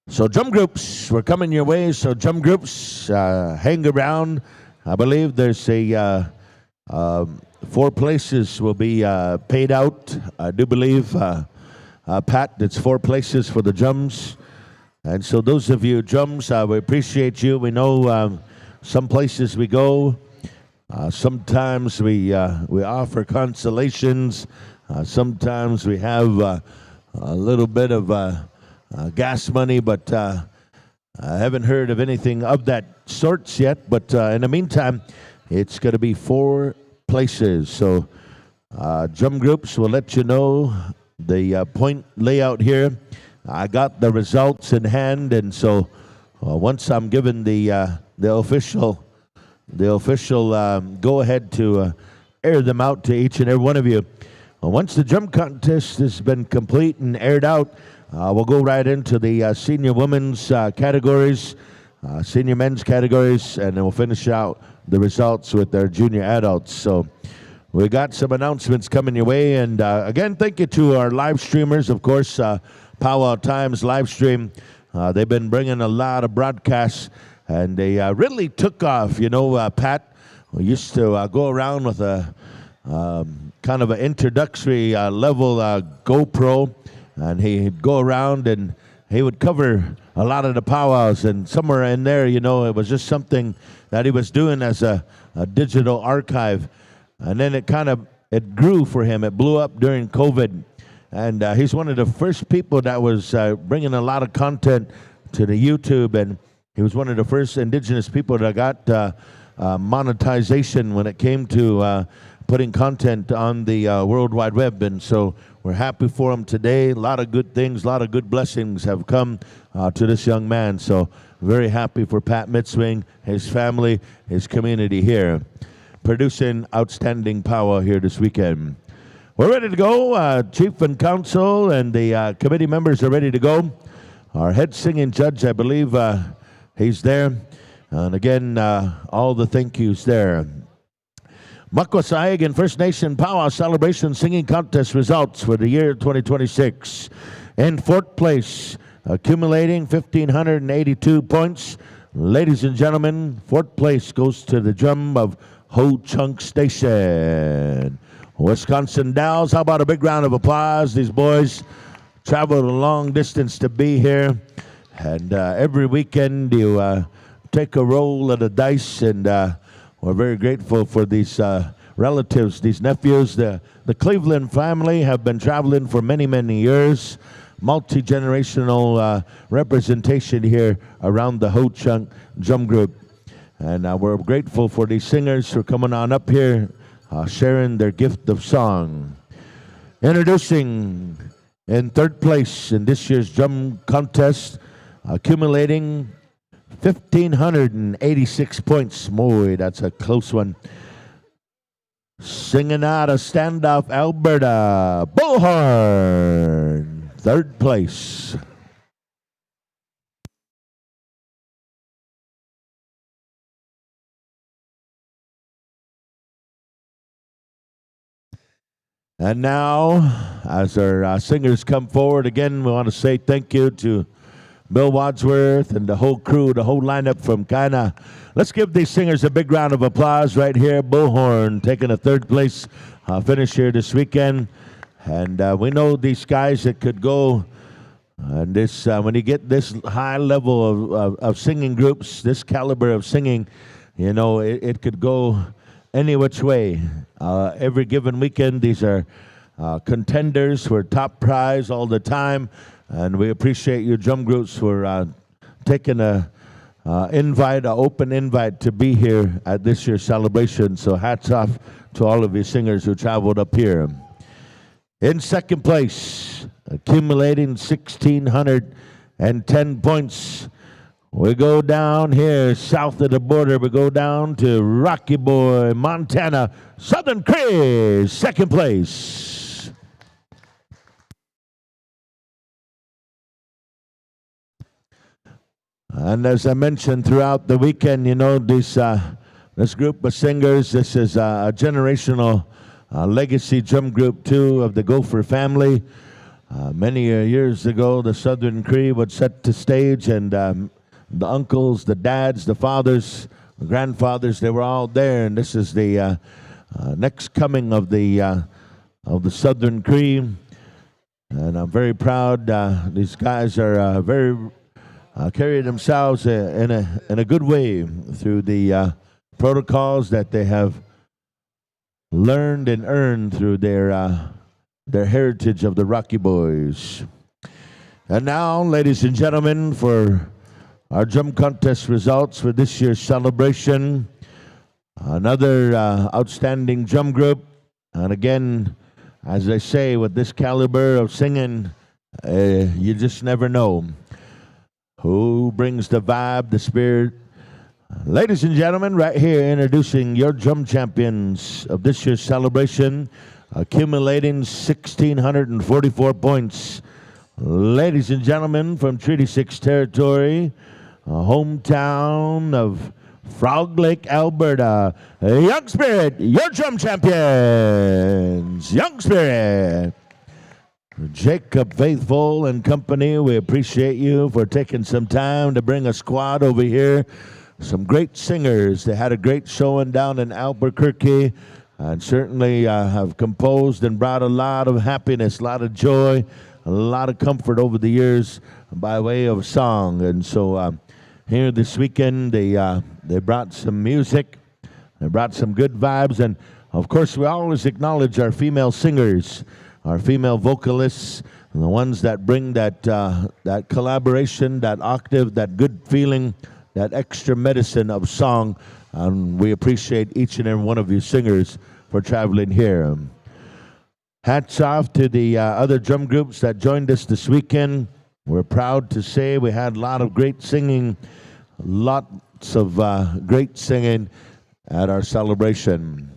So drum groups, we're coming your way. So drum groups, hang around. I believe there's a 4 places will be paid out. I do believe, Pat, it's 4 places for the drums. And so those of you drums, we appreciate you. We know some places we go, sometimes we offer consolations. Sometimes we have a little bit of gas money, but I haven't heard of anything of that sorts yet. But in the meantime, it's going to be 4 places. So drum groups will let you know the point layout here. I got the results in hand, and so once I'm given the official go ahead to air them out to each and every one of you. Once the drum contest has been complete and aired out, we'll go right into the senior women's categories, senior men's categories, and then we'll finish out the results with our junior adults. So we got some announcements coming your way, and again, thank you to our live streamers, of course. Powwow Times live stream. They've been bringing a lot of broadcasts, and they really took off. You know, Pat used to go around with a kind of an introductory level GoPro, and he'd go around and he would cover a lot of the powwows, and somewhere in there, you know, it was just something that he was doing as a digital archive, and then it grew for him. It blew up during COVID. And he's one of the first people that was bringing a lot of content to the YouTube, and he was one of the first indigenous people that got monetization when it came to putting content on the World Wide Web. And so we're happy for him today. A lot of good things, a lot of good blessings have come to this young man. So very happy for Pat Mitzwing, his family, his community here, producing outstanding powwow here this weekend. We're ready to go. Chief and council and the committee members are ready to go. Our head singing judge, I believe, he's there. And again, all the thank yous there. Sahgaiehcan First Nation Powwow Celebration Singing Contest results for the year 2026. In 4th place, accumulating 1,582 points. Ladies and gentlemen, 4th place goes to the drum of Ho Chunk Station. Wisconsin Dells, how about a big round of applause? These boys traveled a long distance to be here, and every weekend you take a roll of the dice, and we're very grateful for these relatives, these nephews. The Cleveland family have been traveling for many, many years. Multi-generational representation here around the Ho Chunk Drum Group, and we're grateful for these singers for coming on up here, sharing their gift of song. Introducing in 3rd place in this year's drum contest, accumulating 1,586 points. Boy, that's a close one. Singing out of Standoff, Alberta, Bullhorn, 3rd place. And now, as our singers come forward, again, we want to say thank you to Bill Wadsworth and the whole crew, the whole lineup from Kaina. Let's give these singers a big round of applause right here. Bullhorn taking a 3rd place finish here this weekend. And we know these guys that could go, and this when you get this high level of singing groups, this caliber of singing, you know, it could go any which way. Every given weekend, these are contenders for top prize all the time, and we appreciate you drum groups for taking an open invite to be here at this year's celebration. So hats off to all of you singers who traveled up here. In 2nd place, accumulating 1,610 points. We go down here south of the border. We go down to Rocky Boy, Montana. Southern Cree, 2nd place. And as I mentioned throughout the weekend, you know, this group of singers, this is a generational legacy drum group too of the Gopher family. Many years ago, the Southern Cree would set the stage, and the uncles, the dads, the fathers, the grandfathers, they were all there. And this is the next coming of the Southern Cree. And I'm very proud. These guys are very carry themselves in a good way through the protocols that they have learned and earned through their heritage of the Rocky Boys. And now, ladies and gentlemen, for our drum contest results for this year's celebration, another outstanding drum group. And again, as I say, with this caliber of singing, you just never know who brings the vibe, the spirit. Ladies and gentlemen, right here introducing your drum champions of this year's celebration, accumulating 1,644 points. Ladies and gentlemen, from Treaty 6 territory, hometown of Frog Lake, Alberta, Young Spirit, your drum champions, Young Spirit. Jacob Faithful and company, we appreciate you for taking some time to bring a squad over here. Some great singers. They had a great showing down in Albuquerque and certainly have composed and brought a lot of happiness, a lot of joy, a lot of comfort over the years by way of song. And so here this weekend, they brought some music. They brought some good vibes. And, of course, we always acknowledge our female singers, our female vocalists, and the ones that bring that collaboration, that octave, that good feeling, that extra medicine of song. And we appreciate each and every one of you singers for traveling here. Hats off to the other drum groups that joined us this weekend. We're proud to say we had a lot of great singing, lots of great singing at our celebration.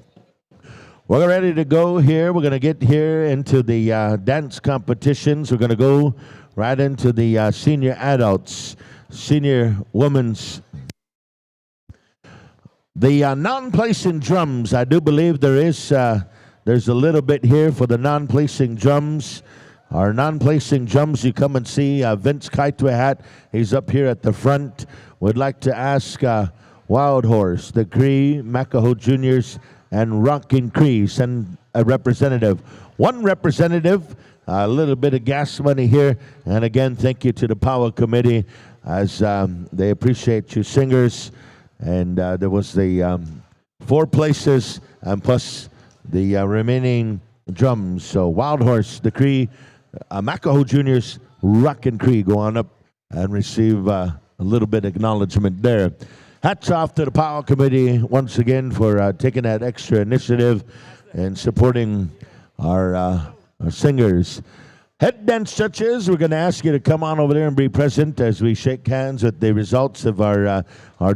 We're ready to go here. We're going to get here into the dance competitions. We're going to go right into the senior adults, senior women's. The non-placing drums, I do believe there's a little bit here for the non-placing drums. Our non-placing drums, you come and see Vince Kaitwehat. He's up here at the front. We'd like to ask Wild Horse, the Cree, Makaho Juniors, and Rockin' Cree send a representative. One representative, a little bit of gas money here. And again, thank you to the Powwow Committee as they appreciate you singers. And there was the 4 places and plus the remaining drums. So Wild Horse, the Cree, Makaho Juniors, Rockin' Cree go on up and receive a little bit of acknowledgement there. Hats off to the Powwow Committee once again for taking that extra initiative and supporting our singers. Head dance judges, we're going to ask you to come on over there and be present as we shake hands with the results of our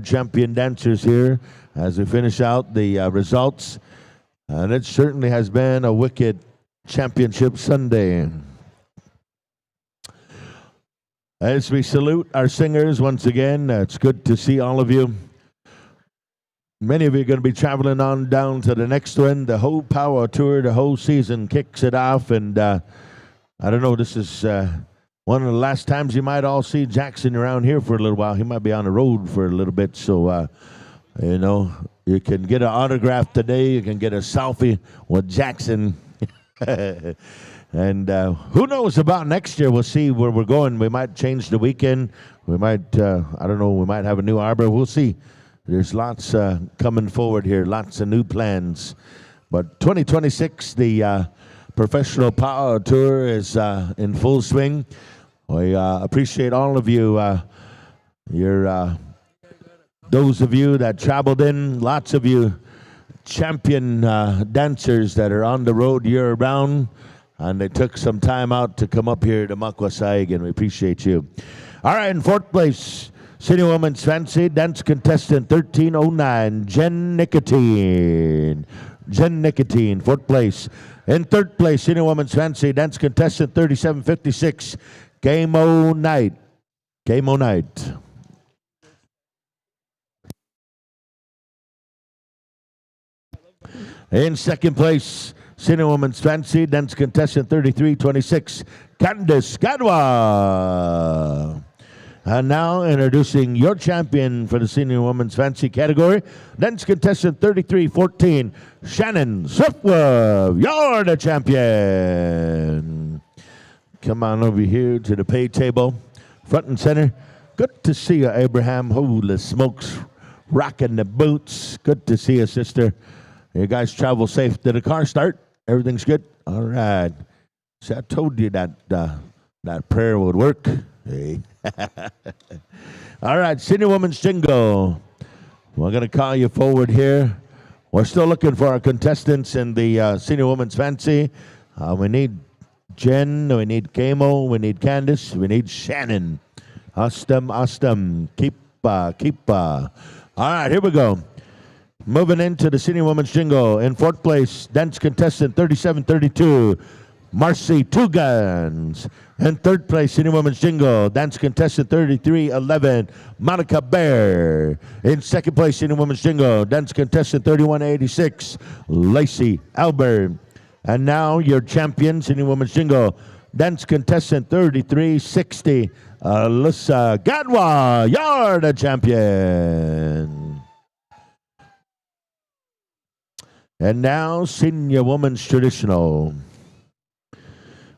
champion dancers here as we finish out the results. And it certainly has been a wicked championship Sunday. As we salute our singers once again, it's good to see all of you. Many of you are going to be traveling on down to the next one. The whole Powwow Tour, the whole season kicks it off. And I don't know, this is one of the last times you might all see Jackson around here for a little while. He might be on the road for a little bit. So, you know, you can get an autograph today. You can get a selfie with Jackson. And who knows about next year? We'll see where we're going. We might change the weekend. We might, I don't know, we might have a new arbor. We'll see. There's lots coming forward here, lots of new plans. But 2026, the Professional Powwow Tour is in full swing. We appreciate all of you, those of you that traveled in, lots of you champion dancers that are on the road year-round. And they took some time out to come up here to Sahgaiehcan. We appreciate you. All right, in 4th place, Senior Women's Fancy Dance Contestant 1309, Jen Nicotine. Jen Nicotine, 4th place. In 3rd place, Senior Women's Fancy Dance Contestant 3756, Game O Night. Game O Night. In 2nd place, Senior Women's Fancy Dance Contestant 3326, Candice Gadwa. And now introducing your champion for the Senior Women's Fancy category, Dance Contestant 3314, Shannon Swiftwolf. You're the champion. Come on over here to the pay table, front and center. Good to see you, Abraham. Holy smokes, rocking the boots. Good to see you, sister. You guys travel safe. Did the car start? Everything's good? All right. See, I told you that that prayer would work. Hey. All right, Senior Women's Jingle. We're going to call you forward here. We're still looking for our contestants in the Senior Women's Fancy. We need Jen, we need Kamo, we need Candace, we need Shannon. Awesome. Keep. All right, here we go. Moving into the Senior Women's Jingle. In fourth place, dance contestant 3732, Marcy Two Guns. In third place, Senior Women's Jingle, dance contestant 3311, Monica Bear. In second place, Senior Women's Jingle, dance contestant 3186, Lacey Albert. And now your champion, Senior Women's Jingle, dance contestant 3360, Alyssa Gadwa. You're the champion. And now, Senior Women's Traditional.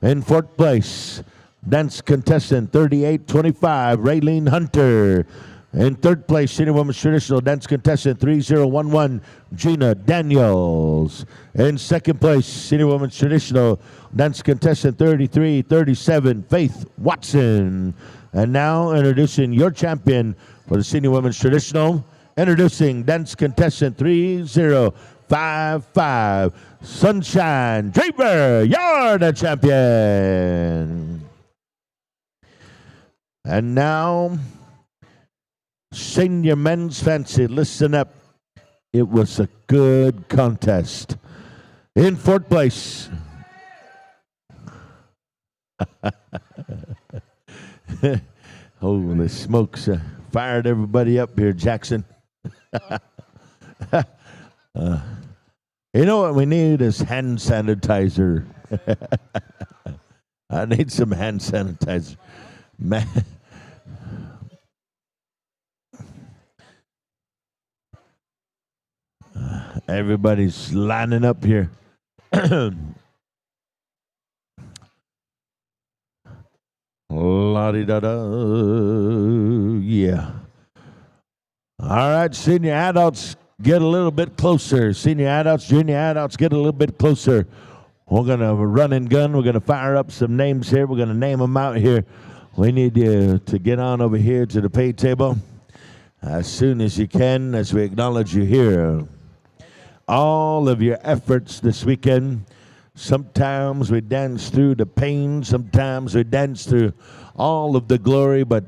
In fourth place, dance contestant 3825, Raylene Hunter. In third place, Senior Women's Traditional, dance contestant 3011, Gina Daniels. In second place, Senior Women's Traditional, dance contestant 3337, Faith Watson. And now, introducing your champion for the Senior Women's Traditional, introducing dance contestant 3055, Sunshine Draper. You're the champion. And now, Senior Men's Fancy. Listen up. It was a good contest. In fourth place, holy smokes, fired everybody up here, Jackson. You know what we need is hand sanitizer. I need some hand sanitizer. Man. Everybody's lining up here. La-di-da-da. Yeah. All right, senior adults, get a little bit closer. Senior adults, junior adults, get a little bit closer. We're going to run and gun. We're going to fire up some names here. We're going to name them out here. We need you to get on over here to the pay table as soon as you can, as we acknowledge you here. All of your efforts this weekend. Sometimes we dance through the pain. Sometimes we dance through all of the glory, but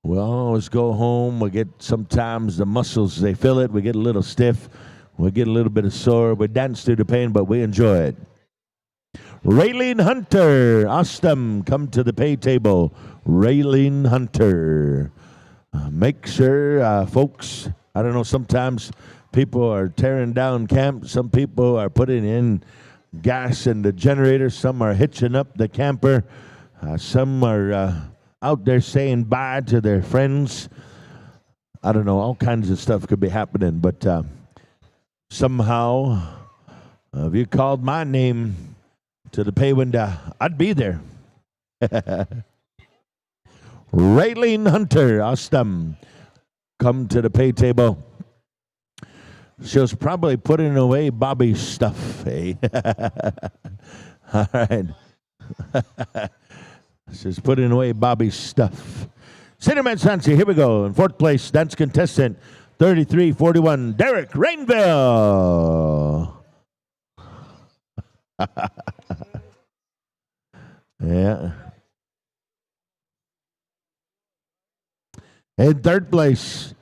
we always go home. We get sometimes the muscles, they feel it. We get a little stiff. We get a little bit of sore. We dance through the pain, but we enjoy it. Raylene Hunter, awesome. Come to the pay table. Raylene Hunter. Make sure, folks, I don't know, sometimes people are tearing down camp. Some people are putting in gas in the generator. Some are hitching up the camper. Some are out there saying bye to their friends. I don't know, all kinds of stuff could be happening, but somehow, if you called my name to the pay window, I'd be there. Raylene Hunter, awesome. Come to the pay table. She was probably putting away Bobby's stuff, hey? All right. She's putting away Bobby's stuff. Senior Men's Fancy, here we go. In fourth place, dance contestant 3341, Derek Rainville. Yeah. In third place,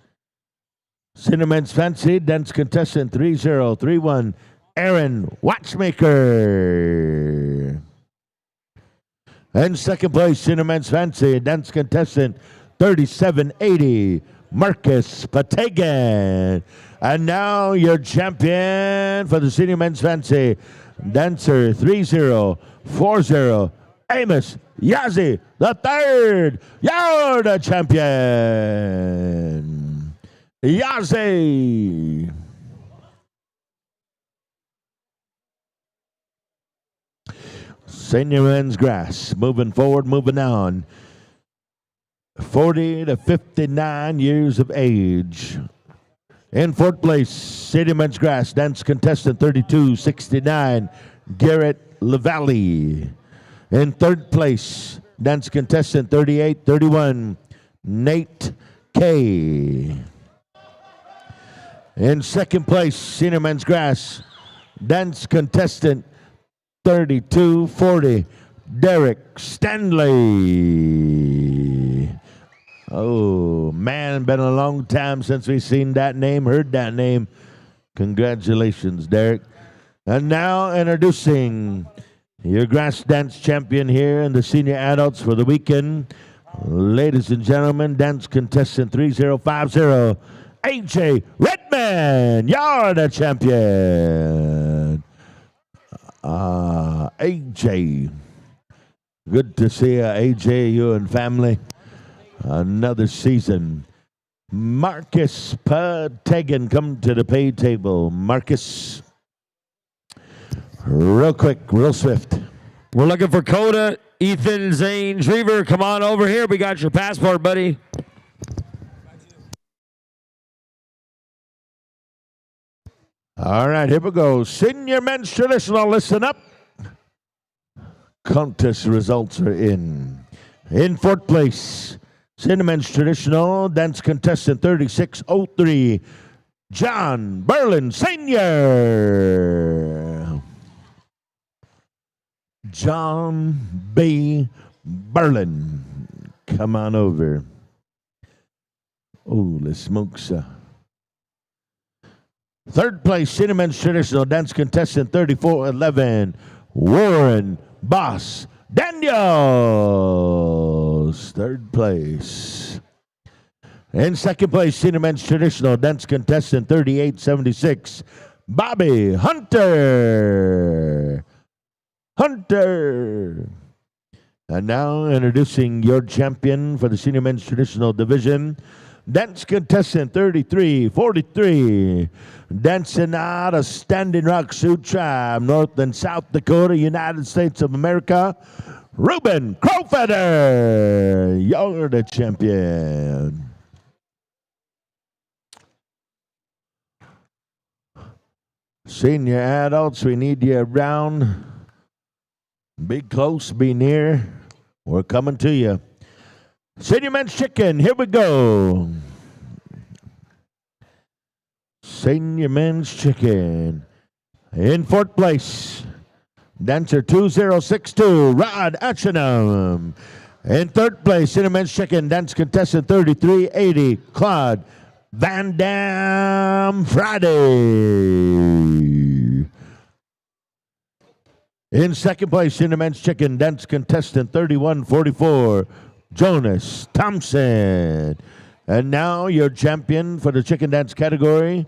Senior Men's Fancy, dance contestant 3031, Aaron Watchmaker. In second place, Senior Men's Fancy, dance contestant 3780, Marcus Pategan. And now your champion for the Senior Men's Fancy, dancer 3040, Amos Yazzie the third. You're the champion. Yazzie. Senior Men's Grass, moving forward, moving on. 40 to 59 years of age. In fourth place, City Men's Grass, dance contestant 3269, Garrett LaValle. In third place, dance contestant 3831, Nate K. In second place, Senior Men's Grass, dance contestant 3240, Derek Stanley. Oh, man, been a long time since we've seen that name, heard that name. Congratulations, Derek. And now introducing your grass dance champion here in the senior adults for the weekend. Ladies and gentlemen, dance contestant 3050, AJ Redman. You're the champion. AJ. Good to see you, AJ, you and family. Another season. Marcus Pategan, come to the pay table. Marcus. Real quick, real swift. We're looking for Coda, Ethan, Zane, Drever. Come on over here. We got your passport, buddy. All right, here we go. Senior Men's Traditional, listen up. Contest results are in. In fourth place, Senior Men's Traditional, dance contestant 3603, John Berlin Sr. John B. Berlin. Come on over. Oh, the smokes. Third place, Senior Men's Traditional, dance contestant 3411, Warren Boss Daniels. Third place. In second place, Senior Men's Traditional, dance contestant 3876, Bobby Hunter. Hunter. And now introducing your champion for the Senior Men's Traditional Division, dance contestant 3343, dancing out of Standing Rock Sioux Tribe, North and South Dakota, United States of America, Ruben Crowfeather. You're the champion. Senior adults, we need you around. Be close, be near. We're coming to you. Senior Men's Chicken, here we go. Senior Men's Chicken. In fourth place, dancer 2062, Rod Achenum. In third place, Senior Men's Chicken, dance contestant 3380, Claude Van Dam Friday. In second place, Senior Men's Chicken, dance contestant 3144, Jonas Thompson. And now your champion for the chicken dance category,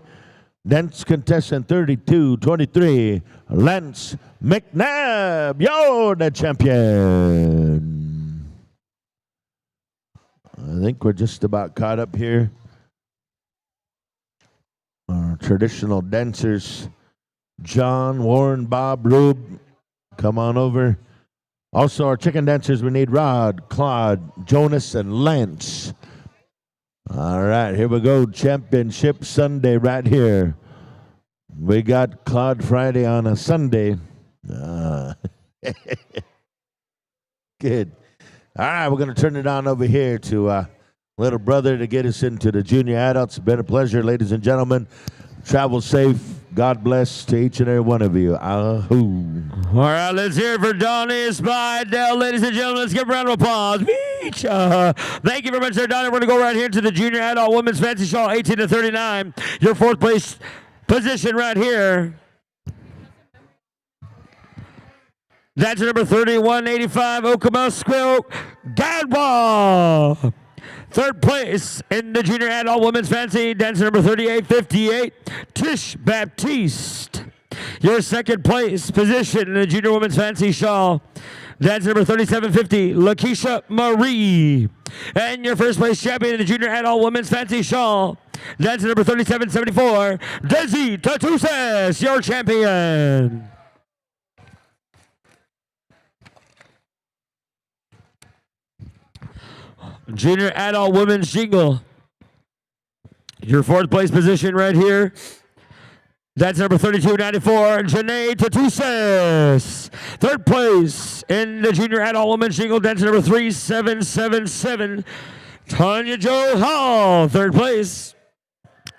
dance contestant 3223, Lance McNabb. You're the champion. I think we're just about caught up here. Our traditional dancers, John, Warren, Bob, Rube, come on over. Also, our chicken dancers, we need Rod, Claude, Jonas, and Lance. All right, here we go. Championship Sunday right here. We got Claude Friday on a Sunday. Good. All right, we're going to turn it on over here to little brother to get us into the junior adults. It's been a pleasure, ladies and gentlemen. Travel safe. God bless to each and every one of you. Ahoo. All right, let's hear it for Donnie Spidell. Ladies and gentlemen, let's give a round of applause. Beach. Thank you very much there, Donnie. We're going to go right here to the junior adult women's fancy shawl, 18 to 39. Your fourth place position right here. That's number 3185, Okamusquil Gadwa. Third place in the junior adult women's fancy, dancer number 3858, Tish Baptiste. Your second place position in the junior women's fancy shawl, dancer number 3750, Lakeisha Marie. And your first place champion in the junior adult women's fancy shawl, dancer number 3774, Desi Tatuses, your champion. Junior adult women's jingle. Your fourth place position right here. That's number 3294, Janae Tatusis. Third place in the junior adult women's jingle. That's number 3777, Tanya Jo Hall. Third place.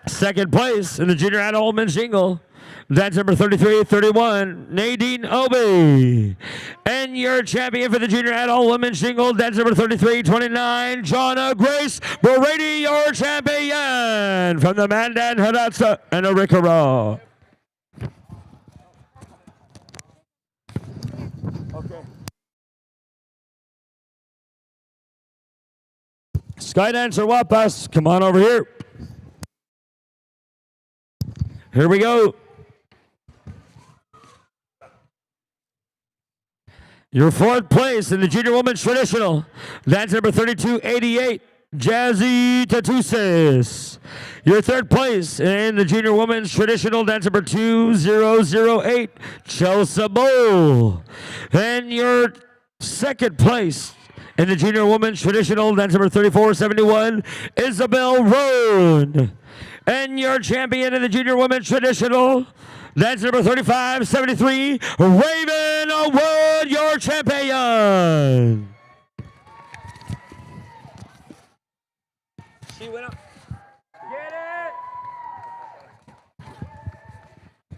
Second place in the junior adult women's jingle. That's number 3331, Nadine Obi. And your champion for the junior adult women's jingle, that's number 3329, Jonna Grace Brady, your champion from the Mandan Hidatsa and Arikara. Okay. Sky Dancer Wapas, come on over here. Here we go. Your fourth place in the junior women's traditional. That's number 3288, Jazzy Tatusis. Your third place in the junior women's traditional. That's number 2008, Chelsea Bull. And your second place in the junior women's traditional. That's number 3471, Isabel Roan. And your champion in the junior women's traditional. That's number 3573, Raven Wood, your champion. She went up. Get it.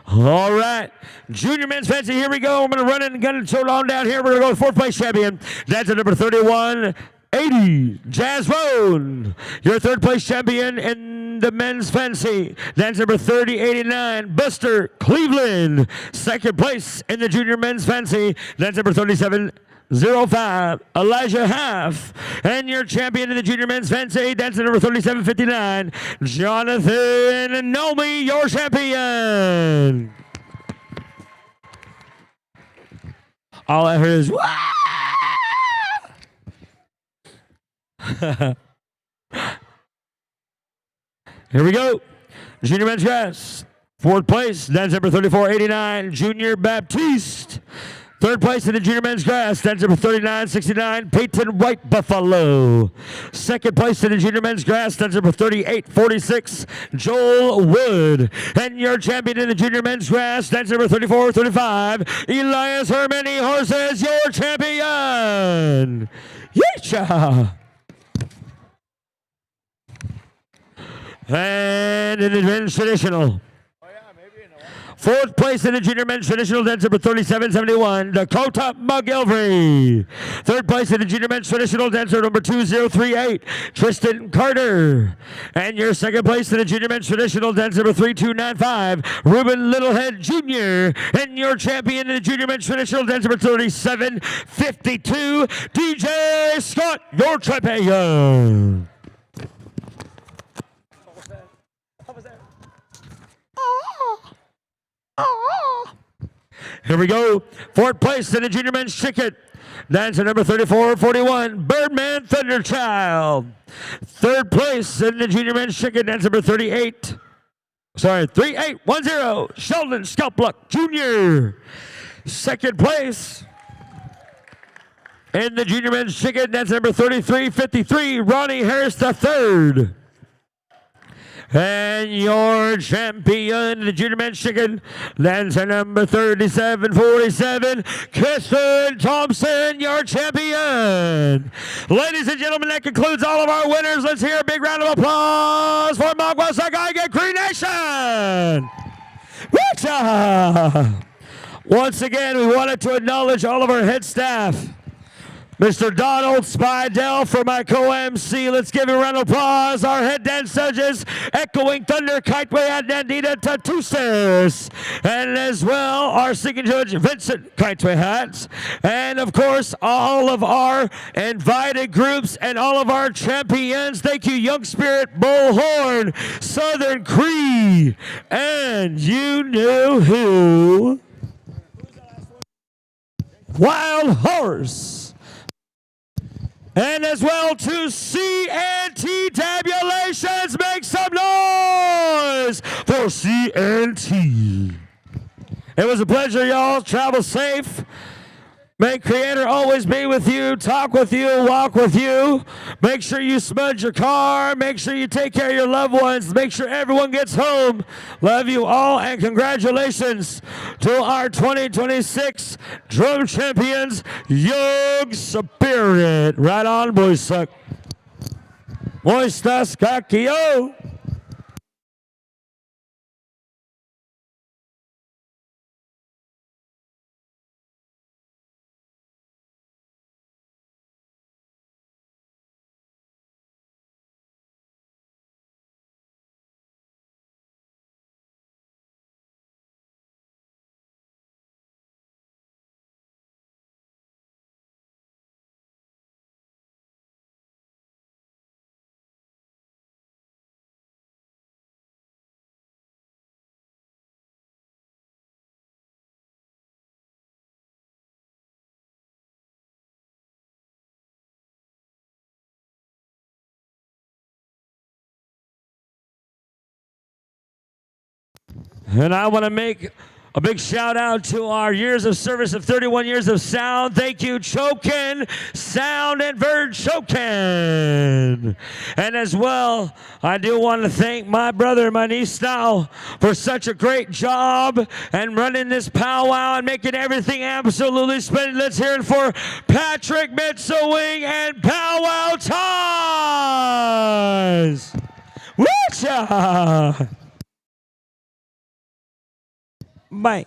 All right. Junior men's fancy, here we go. I'm going to run it and gun it so long down here. We're going to go with fourth place champion. That's number 3180, Jazz Roan. Your third place champion in the men's fancy. That's number 3089, Buster Cleveland. Second place in the junior men's fancy. That's number 3705, Elijah Half. And your champion in the junior men's fancy. That's number 3759, Jonathan Nomi, your champion. All I heard is, here we go. Junior men's grass. Fourth place, that's number 3489, Junior Baptiste. Third place in the junior men's grass, that's number 3969, Peyton White Buffalo. Second place in the junior men's grass, that's number 3846, Joel Wood. And your champion in the junior men's grass, that's number 3435, Elias Hermany Horses, your champion. Yeecha. And in the men's traditional. Fourth place in the junior men's traditional, that's number 3771, Dakota McGilvery. Third place in the junior men's traditional, dancer number 2038, Tristan Carter. And your second place in the junior men's traditional, dance number 3295, Ruben Littlehead Jr. And your champion in the junior men's traditional, dance number 3752, DJ Scott, your champion. Here we go. Fourth place in the junior men's ticket. Dancer number 3441, Birdman Thunderchild. Third place in the junior men's ticket. Dancer number 3810, Sheldon Scalpluck Jr. Second place in the junior men's ticket. Dancer number 3353, Ronnie Harris III. And your champion, the junior men's chicken, dancer number 3747, Kirsten Thompson, your champion. Ladies and gentlemen, that concludes all of our winners. Let's hear a big round of applause for Magua Sahgaiehcan Cree Nation. Once again, we wanted to acknowledge all of our head staff. Mr. Donald Spidell for my co-MC. Let's give him a round of applause. Our head dance judges, Echoing Thunder, Kiteway and Nandita Tatusis. And as well, our singing judge, Vincent Kiteway Hats. And of course, all of our invited groups and all of our champions. Thank you, Young Spirit, Bullhorn, Southern Cree, and you know who? Wild Horse. And as well to CNT Tabulations, make some noise for CNT. It was a pleasure, y'all. Travel safe. May Creator always be with you, talk with you, walk with you. Make sure you smudge your car. Make sure you take care of your loved ones. Make sure everyone gets home. Love you all, and congratulations to our 2026 Drum Champions, Young Spirit. Right on, boys. Suck. Moistas Kakio. And I want to make a big shout out to our years of service of 31 years of sound. Thank you, Chokin Sound and Bird Chokin. And as well, I do want to thank my brother, my niece now, for such a great job and running this powwow and making everything absolutely splendid. Let's hear it for Patrick Mitsowing and Powwow Ties. Woocha! Bye.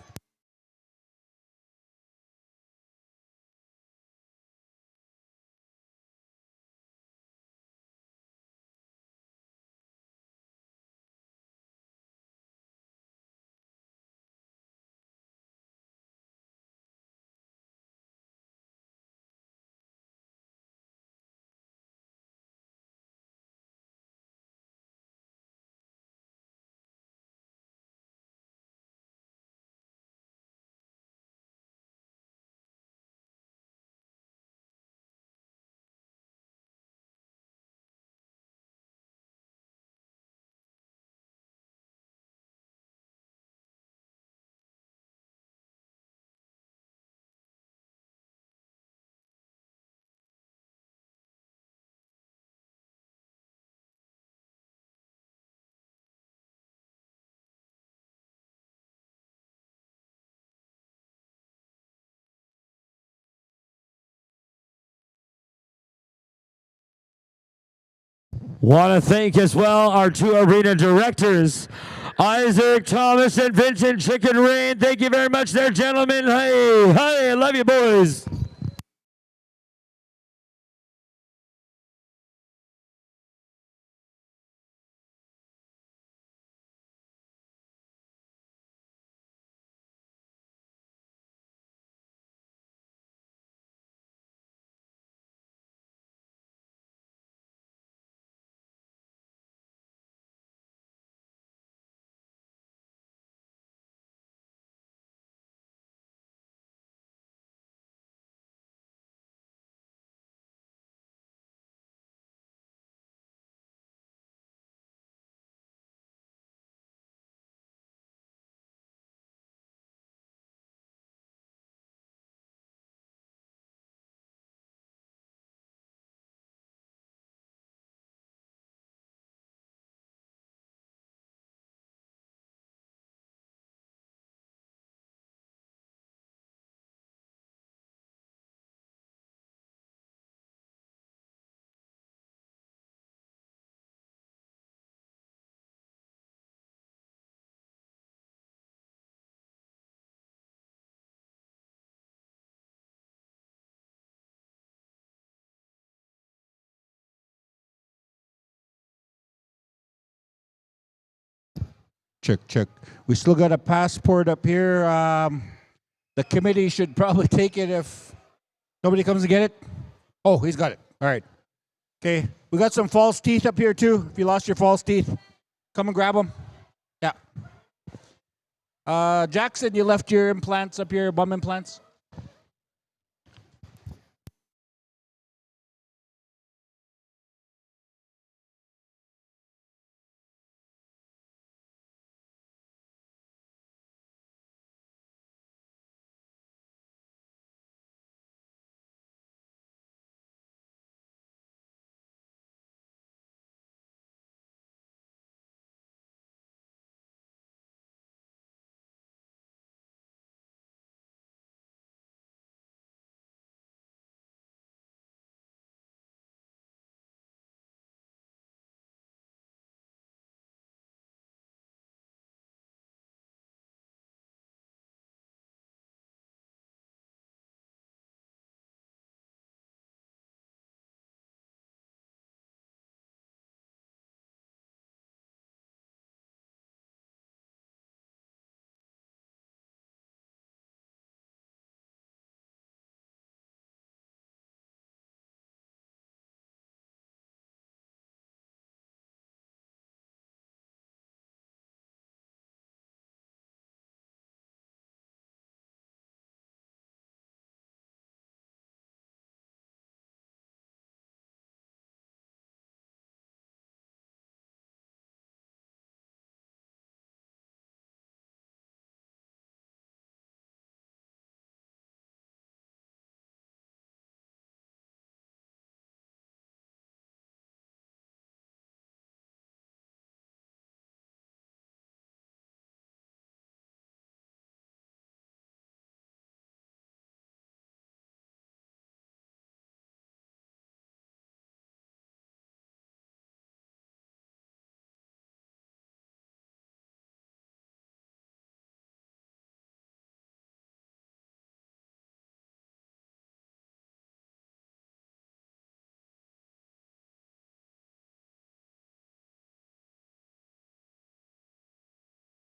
Want to thank as well our two arena directors, Isaac Thomas and Vincent Chicken Rain. Thank you very much there, gentlemen. Hey, hey, I love you, boys. Check, check. We still got a passport up here. The committee should probably take it if nobody comes to get it. Oh, he's got it. All right. Okay. We got some false teeth up here too. If you lost your false teeth, come and grab them. Yeah. Jackson, you left your implants up here, bum implants.